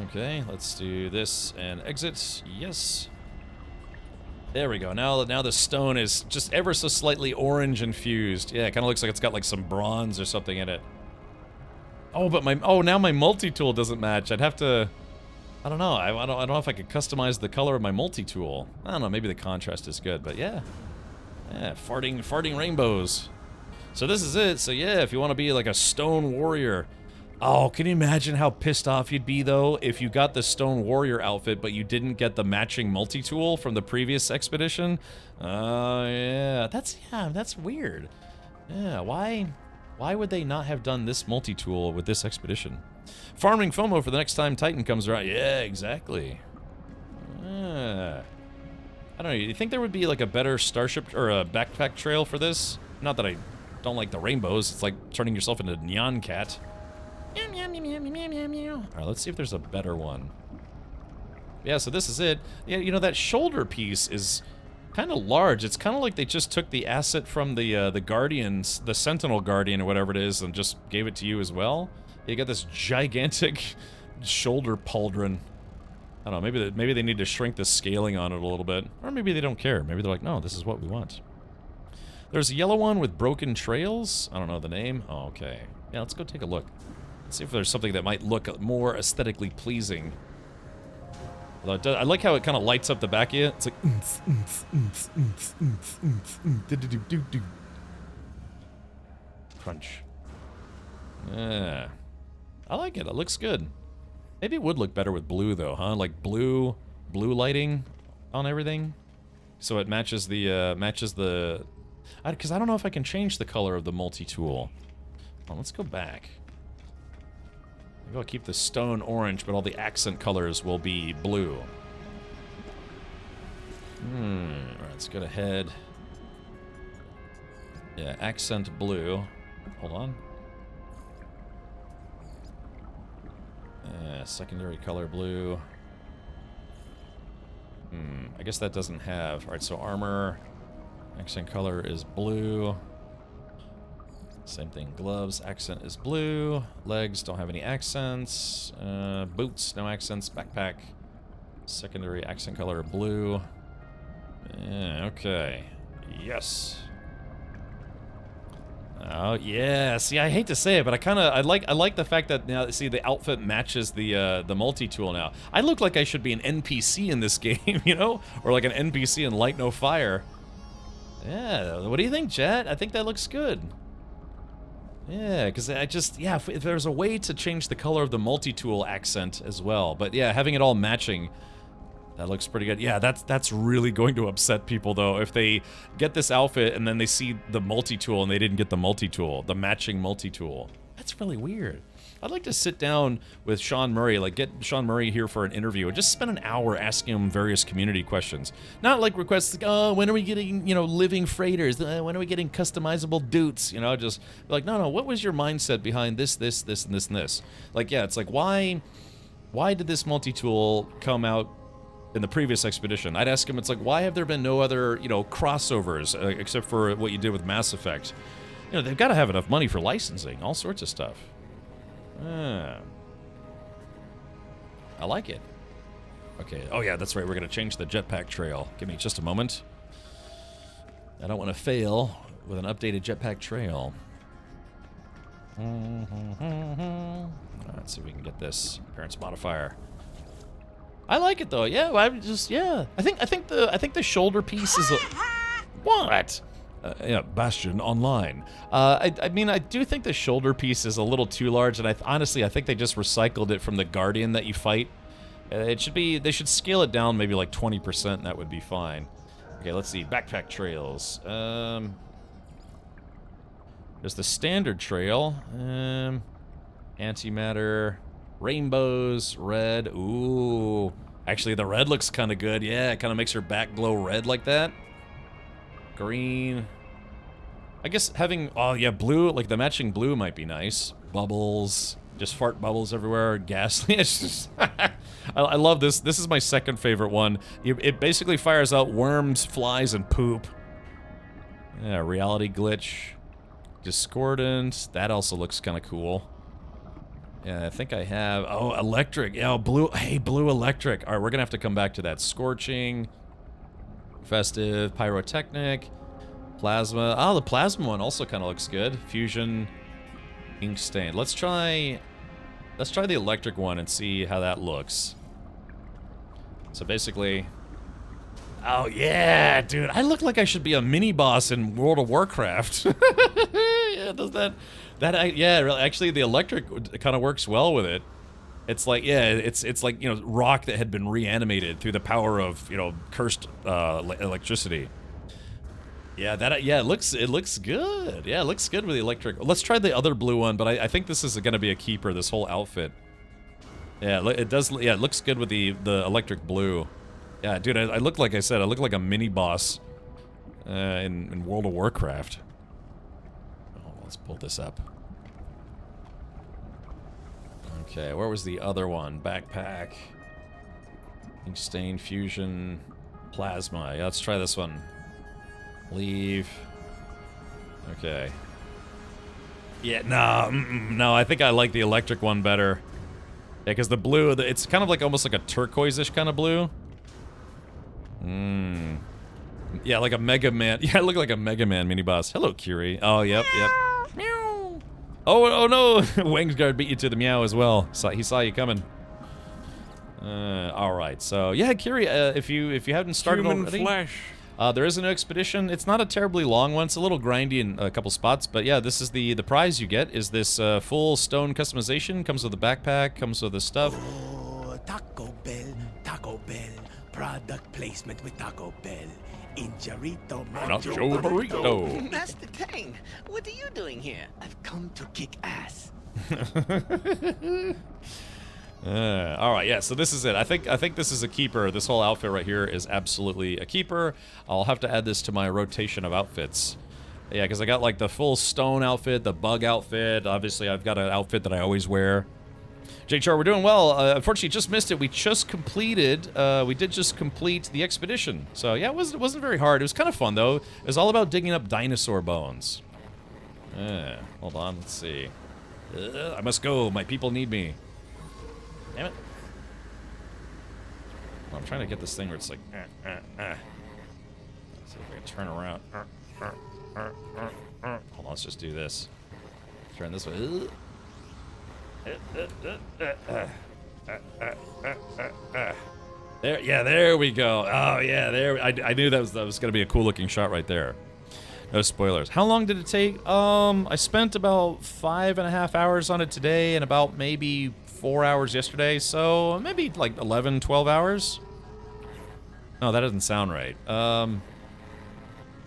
Speaker 1: Okay, let's do this and exit. Yes. There we go. Now the stone is just ever so slightly orange infused. Yeah, it kind of looks like it's got like some bronze or something in it. Oh, but now my multi-tool doesn't match. I'd have to... I don't know. I don't know if I could customize the color of my multi-tool. I don't know. Maybe the contrast is good, but yeah. Yeah, farting rainbows. So this is it. So yeah, if you want to be like a stone warrior. Oh, can you imagine how pissed off you'd be, though, if you got the Stone Warrior outfit, but you didn't get the matching multi-tool from the previous expedition? Yeah. That's weird. Yeah, why would they not have done this multi-tool with this expedition? Farming FOMO for the next time Titan comes around. Yeah, exactly. I don't know, you think there would be, like, a better starship, or a backpack trail for this? Not that I don't like the rainbows, it's like turning yourself into a Nyan Cat. Alright, let's see if there's a better one. Yeah, so this is it. Yeah, you know, that shoulder piece is kind of large. It's kind of like they just took the asset from the Guardians, the Sentinel Guardian or whatever it is, and just gave it to you as well. You got this gigantic shoulder pauldron. I don't know, maybe they need to shrink the scaling on it a little bit. Or maybe they don't care. Maybe they're like, no, this is what we want. There's a yellow one with broken trails. I don't know the name. Oh, okay. Yeah, let's go take a look. See if there's something that might look more aesthetically pleasing. Although I like how it kind of lights up the back of it. It's like... Crunch. Yeah. I like it. It looks good. Maybe it would look better with blue, though, huh? Like blue lighting on everything. So it matches the... Because I don't know if I can change the color of the multi-tool. Well, let's go back. Maybe I'll keep the stone orange, but all the accent colors will be blue. Alright, let's go ahead. Yeah, accent blue. Hold on. Secondary color blue. I guess that doesn't have... Alright, so armor. Accent color is blue. Same thing, gloves, accent is blue. Legs don't have any accents. Boots, no accents. Backpack, secondary accent color, blue. Yeah, okay. Yes. Oh, yeah. See, I hate to say it, but I like the fact that now, see, the outfit matches the multi-tool now. I look like I should be an NPC in this game, you know? Or like an NPC in Light No Fire. Yeah, what do you think, chat? I think that looks good. Yeah, because if there's a way to change the color of the multi-tool accent as well. But yeah, having it all matching, that looks pretty good. Yeah, that's really going to upset people, though, if they get this outfit and then they see the multi-tool and they didn't get the multi-tool, the matching multi-tool. That's really weird. I'd like to sit down with Sean Murray, like get Sean Murray here for an interview and just spend an hour asking him various community questions. Not like requests like, oh, when are we getting, you know, living freighters? When are we getting customizable dudes? You know, just like, no, what was your mindset behind this, and this, and this? Like, yeah, it's like, why did this multi-tool come out in the previous expedition? I'd ask him, it's like, why have there been no other, you know, crossovers, except for what you did with Mass Effect? You know, they've got to have enough money for licensing, all sorts of stuff. I like it. Okay, oh yeah, that's right, we're gonna change the jetpack trail. Give me just a moment. I don't want to fail with an updated jetpack trail. Let's see if we can get this appearance modifier. I like it though. Yeah, I think the shoulder piece is a... What? Yeah, Bastion Online. I mean, I do think the shoulder piece is a little too large, and honestly, I think they just recycled it from the Guardian that you fight. They should scale it down maybe like 20%, and that would be fine. Okay, let's see. Backpack trails. There's the standard trail. Antimatter. Rainbows. Red. Ooh. Actually, the red looks kind of good. Yeah, it kind of makes your back glow red like that. Green. I guess having, oh yeah, blue, like the matching blue might be nice. Bubbles, just fart bubbles everywhere, gas. It's just, I love this. This is my second favorite one. It basically fires out worms, flies, and poop. Yeah, reality glitch. Discordant, that also looks kind of cool. Yeah, I think I have. Oh, electric. Yeah, blue. Hey, blue electric. All right, we're gonna have to come back to that. Scorching, festive, pyrotechnic, plasma. Oh, the plasma one also kind of looks good. Fusion, ink stain. Let's try the electric one and see how that looks. So basically, oh yeah, dude, I look like I should be a mini boss in World of Warcraft. Yeah, does that? Yeah, really, actually, the electric kind of works well with it. It's like, yeah, it's like, you know, rock that had been reanimated through the power of, you know, cursed electricity. Yeah, it looks good. Yeah, it looks good with the electric. Let's try the other blue one, but I think this is going to be a keeper. This whole outfit. Yeah, it does. Yeah, it looks good with the electric blue. Yeah, dude, I look like I said, I look like a mini boss in World of Warcraft. Oh, let's pull this up. Okay, where was the other one? Backpack. Ink stain, fusion, plasma. Yeah, let's try this one. Leave. Okay. Yeah, no, I think I like the electric one better. Yeah, because the blue, it's kind of like almost like a turquoise-ish kind of blue. Yeah, like a Mega Man. Yeah, I look like a Mega Man mini boss. Hello, Curie. Oh, yep. Meow. Oh no! Wingsguard beat you to the meow as well. He saw you coming. All right. So yeah, Curie, if you haven't started already,
Speaker 13: flesh.
Speaker 1: There is an expedition. It's not a terribly long one. It's a little grindy in a couple spots, but yeah, this is the prize you get. Is this full stone customization? Comes with a backpack. Comes with this stuff.
Speaker 15: Oh, Taco Bell, product placement with Taco Bell. Injarito,
Speaker 1: Nacho burrito.
Speaker 12: That's the thing. What are you doing here?
Speaker 15: I've come to kick ass.
Speaker 1: All right, yeah. So this is it. I think this is a keeper. This whole outfit right here is absolutely a keeper. I'll have to add this to my rotation of outfits. Yeah, because I got like the full stone outfit, the bug outfit. Obviously, I've got an outfit that I always wear. JHR, we're doing well. Unfortunately, just missed it. We just completed. We did just complete the expedition. So yeah, it wasn't very hard. It was kind of fun though. It was all about digging up dinosaur bones. Hold on. Let's see. I must go. My people need me. Damn it. Well, I'm trying to get this thing where it's like, Let's see if I can turn around. Hold on, let's just do this. Turn this way. There, yeah, there we go. Oh yeah, there. I knew that was gonna be a cool looking shot right there. No spoilers. How long did it take? I spent about 5.5 hours on it today and about maybe 4 hours yesterday, so maybe like 11, 12 hours. No, that doesn't sound right. How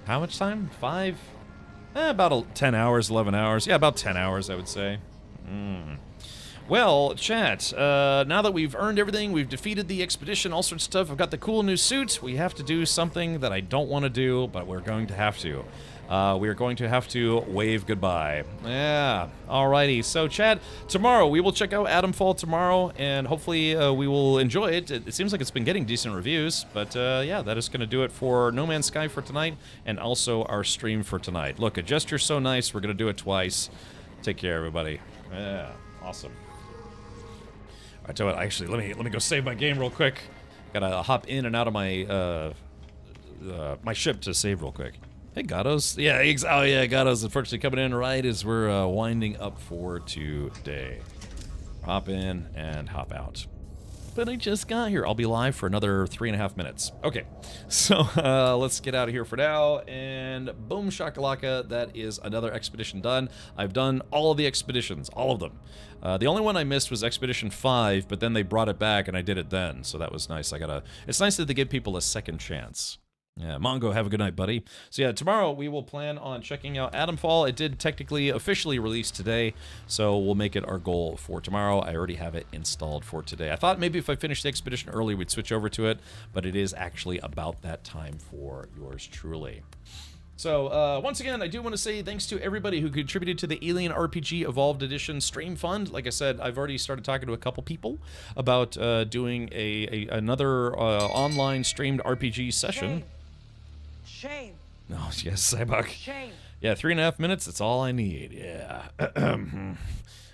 Speaker 1: much time? 5? About 10 hours, 11 hours. Yeah, about 10 hours, I would say. Well, chat, now that we've earned everything, we've defeated the expedition, all sorts of stuff, I've got the cool new suit, we have to do something that I don't want to do, but we're going to have to. We are going to have to wave goodbye. Yeah, alrighty. So, chat, tomorrow we will check out Atomfall tomorrow, and hopefully we will enjoy it. It seems like it's been getting decent reviews, but yeah, that is going to do it for No Man's Sky for tonight, and also our stream for tonight. Look, a gesture so nice, we're going to do it twice. Take care, everybody. Yeah, awesome. I tell you what, actually, let me go save my game real quick. Gotta hop in and out of my my ship to save real quick. Hey, Gatos. Yeah, oh yeah, Gatos. Unfortunately, coming in right as we're winding up for today. Hop in and hop out. But I just got here. I'll be live for another 3.5 minutes. Okay, so let's get out of here for now. And boom shakalaka, that is another expedition done. I've done all of the expeditions, all of them. The only one I missed was Expedition 5, but then they brought it back and I did it then, so that was nice. It's nice that they give people a second chance. Yeah, Mongo, have a good night, buddy. So yeah, tomorrow we will plan on checking out Atomfall. It did technically officially release today, so we'll make it our goal for tomorrow. I already have it installed for today. I thought maybe if I finished the expedition early, we'd switch over to it, but it is actually about that time for yours truly. So, once again, I do want to say thanks to everybody who contributed to the Alien RPG Evolved Edition Stream Fund. Like I said, I've already started talking to a couple people about doing another online streamed RPG session.
Speaker 11: Shame.
Speaker 1: Oh, yes, Cybok.
Speaker 11: Shame.
Speaker 1: Yeah, 3.5 minutes, that's all I need, yeah.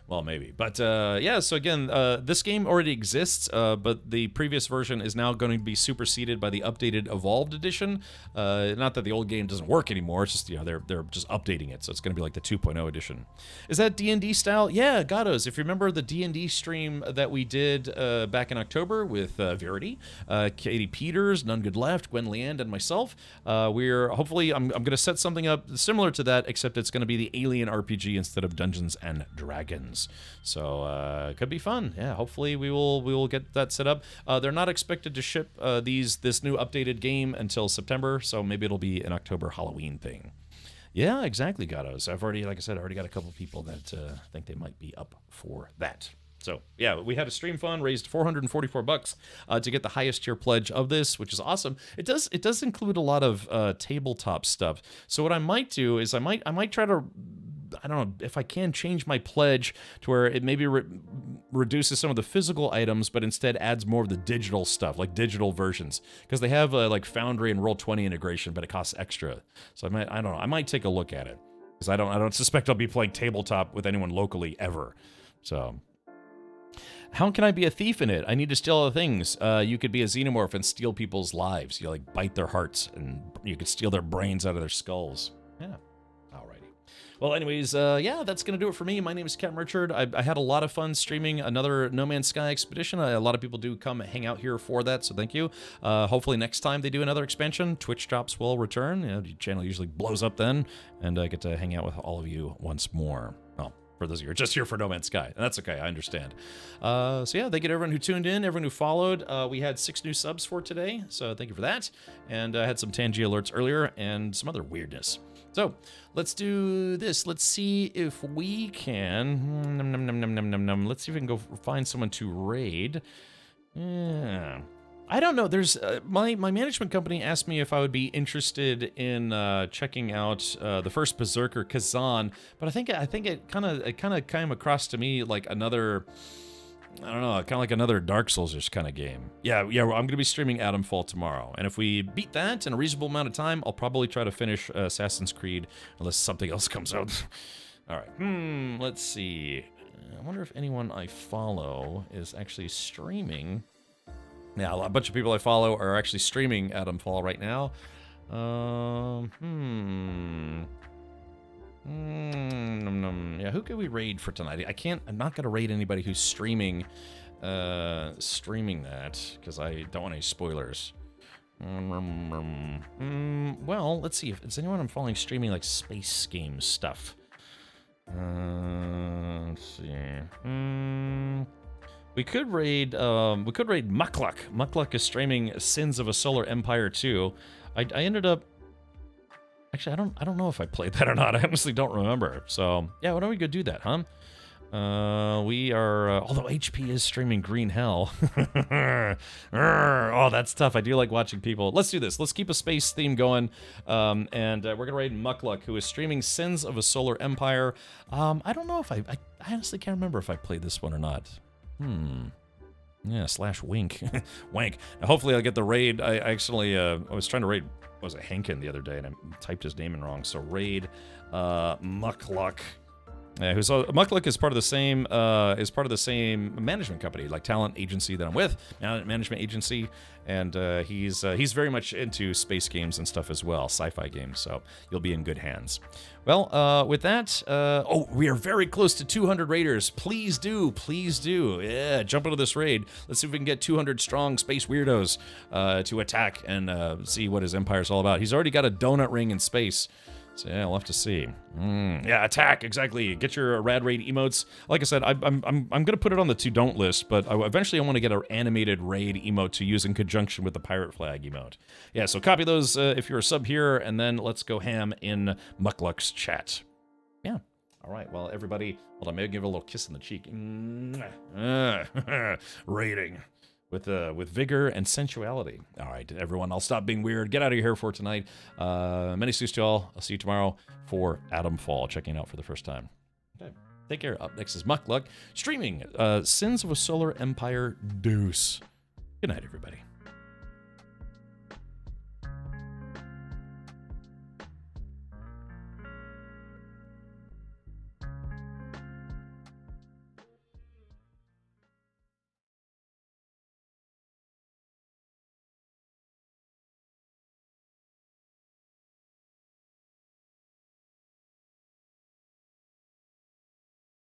Speaker 1: Well, maybe. But yeah, so again, this game already exists, but the previous version is now going to be superseded by the updated Evolved Edition. Not that the old game doesn't work anymore, it's just, you know, they're just updating it, so it's going to be like the 2.0 edition. Is that D&D style? Yeah, Gatos. If you remember the D&D stream that we did back in October with Verity, Katie Peters, None Good Left, Gwen Leand, and myself, we're hopefully, I'm going to set something up similar to that, except it's going to be the Alien RPG instead of Dungeons and Dragons. So it could be fun. Yeah, hopefully we will get that set up. They're not expected to ship this new updated game until September, so maybe it'll be an October Halloween thing. Yeah, exactly, Gatos. I've already, like I said, got a couple people that think they might be up for that. So yeah, we had a stream fund, raised $444 to get the highest tier pledge of this, which is awesome. It does include a lot of tabletop stuff. So what I might do is I might try to, I don't know if I can change my pledge to where it maybe reduces some of the physical items, but instead adds more of the digital stuff, like digital versions, because they have like Foundry and Roll20 integration, but it costs extra. So I don't know. I might take a look at it because I don't suspect I'll be playing tabletop with anyone locally ever. So. How can I be a thief in it? I need to steal other things. You could be a xenomorph and steal people's lives. You like bite their hearts and you could steal their brains out of their skulls. Yeah. Alrighty. Well, anyways, yeah, that's going to do it for me. My name is Captain Richard. I had a lot of fun streaming another No Man's Sky expedition. A lot of people do come hang out here for that, so thank you. Hopefully next time they do another expansion, Twitch drops will return. You know, the channel usually blows up then, and I get to hang out with all of you once more. Well, for those of you who are just here for No Man's Sky, and that's okay, I understand. So yeah, thank you to everyone who tuned in, everyone who followed. We had 6 new subs for today, so thank you for that. And I had some Tangy alerts earlier and some other weirdness. So let's do this. Let's see if we can. Let's see if we can go find someone to raid. Yeah. I don't know. There's my management company asked me if I would be interested in checking out the first Berserker Kazan, but I think it kind of came across to me like another, I don't know, kind of like another Dark Souls-ish kind of game. Yeah. I'm going to be streaming Atomfall tomorrow, and if we beat that in a reasonable amount of time, I'll probably try to finish Assassin's Creed unless something else comes out. All right. Let's see. I wonder if anyone I follow is actually streaming. Yeah, a bunch of people I follow are actually streaming Atomfall right now. Yeah, who could we raid for tonight? I'm not gonna raid anybody who's streaming that because I don't want any spoilers. Well, let's see if there's anyone I'm following streaming like space game stuff. Let's see. We could raid Mukluk. Mukluk is streaming Sins of a Solar Empire 2. I ended up, actually I don't know if I played that or not. I honestly don't remember. So yeah, why don't we go do that, huh? We are although HP is streaming Green Hell. Oh, that's tough. I do like watching people. Let's do this. Let's keep a space theme going. And we're gonna raid Mukluk, who is streaming Sins of a Solar Empire. I don't know if I honestly can't remember if I played this one or not. Yeah, /wink. Wank. Now, hopefully I'll get the raid. I actually, I was trying to raid, was it Henkin the other day, and I typed his name in wrong. So raid, Mukluk. Mukluk is part of the same management company, like talent agency that I'm with, management agency, and he's very much into space games and stuff as well, sci-fi games. So you'll be in good hands. Well, with that, we are very close to 200 raiders. Please do, yeah, jump into this raid. Let's see if we can get 200 strong space weirdos to attack and see what his empire's all about. He's already got a donut ring in space. So yeah, we'll have to see. Yeah, attack, exactly. Get your rad raid emotes. Like I said, I'm gonna put it on the to don't list, but eventually I want to get an animated raid emote to use in conjunction with the pirate flag emote. Yeah, so copy those if you're a sub here, and then let's go ham in Mukluk's chat. Yeah. All right. Well, everybody, hold on. Maybe give it a little kiss in the cheek. Raiding. With vigor and sensuality. All right, everyone, I'll stop being weird. Get out of here for tonight. Many suits to all. I'll see you tomorrow for Atomfall, checking it out for the first time. Okay, take care. Up next is Mukluk, streaming Sins of a Solar Empire Deuce. Good night, everybody.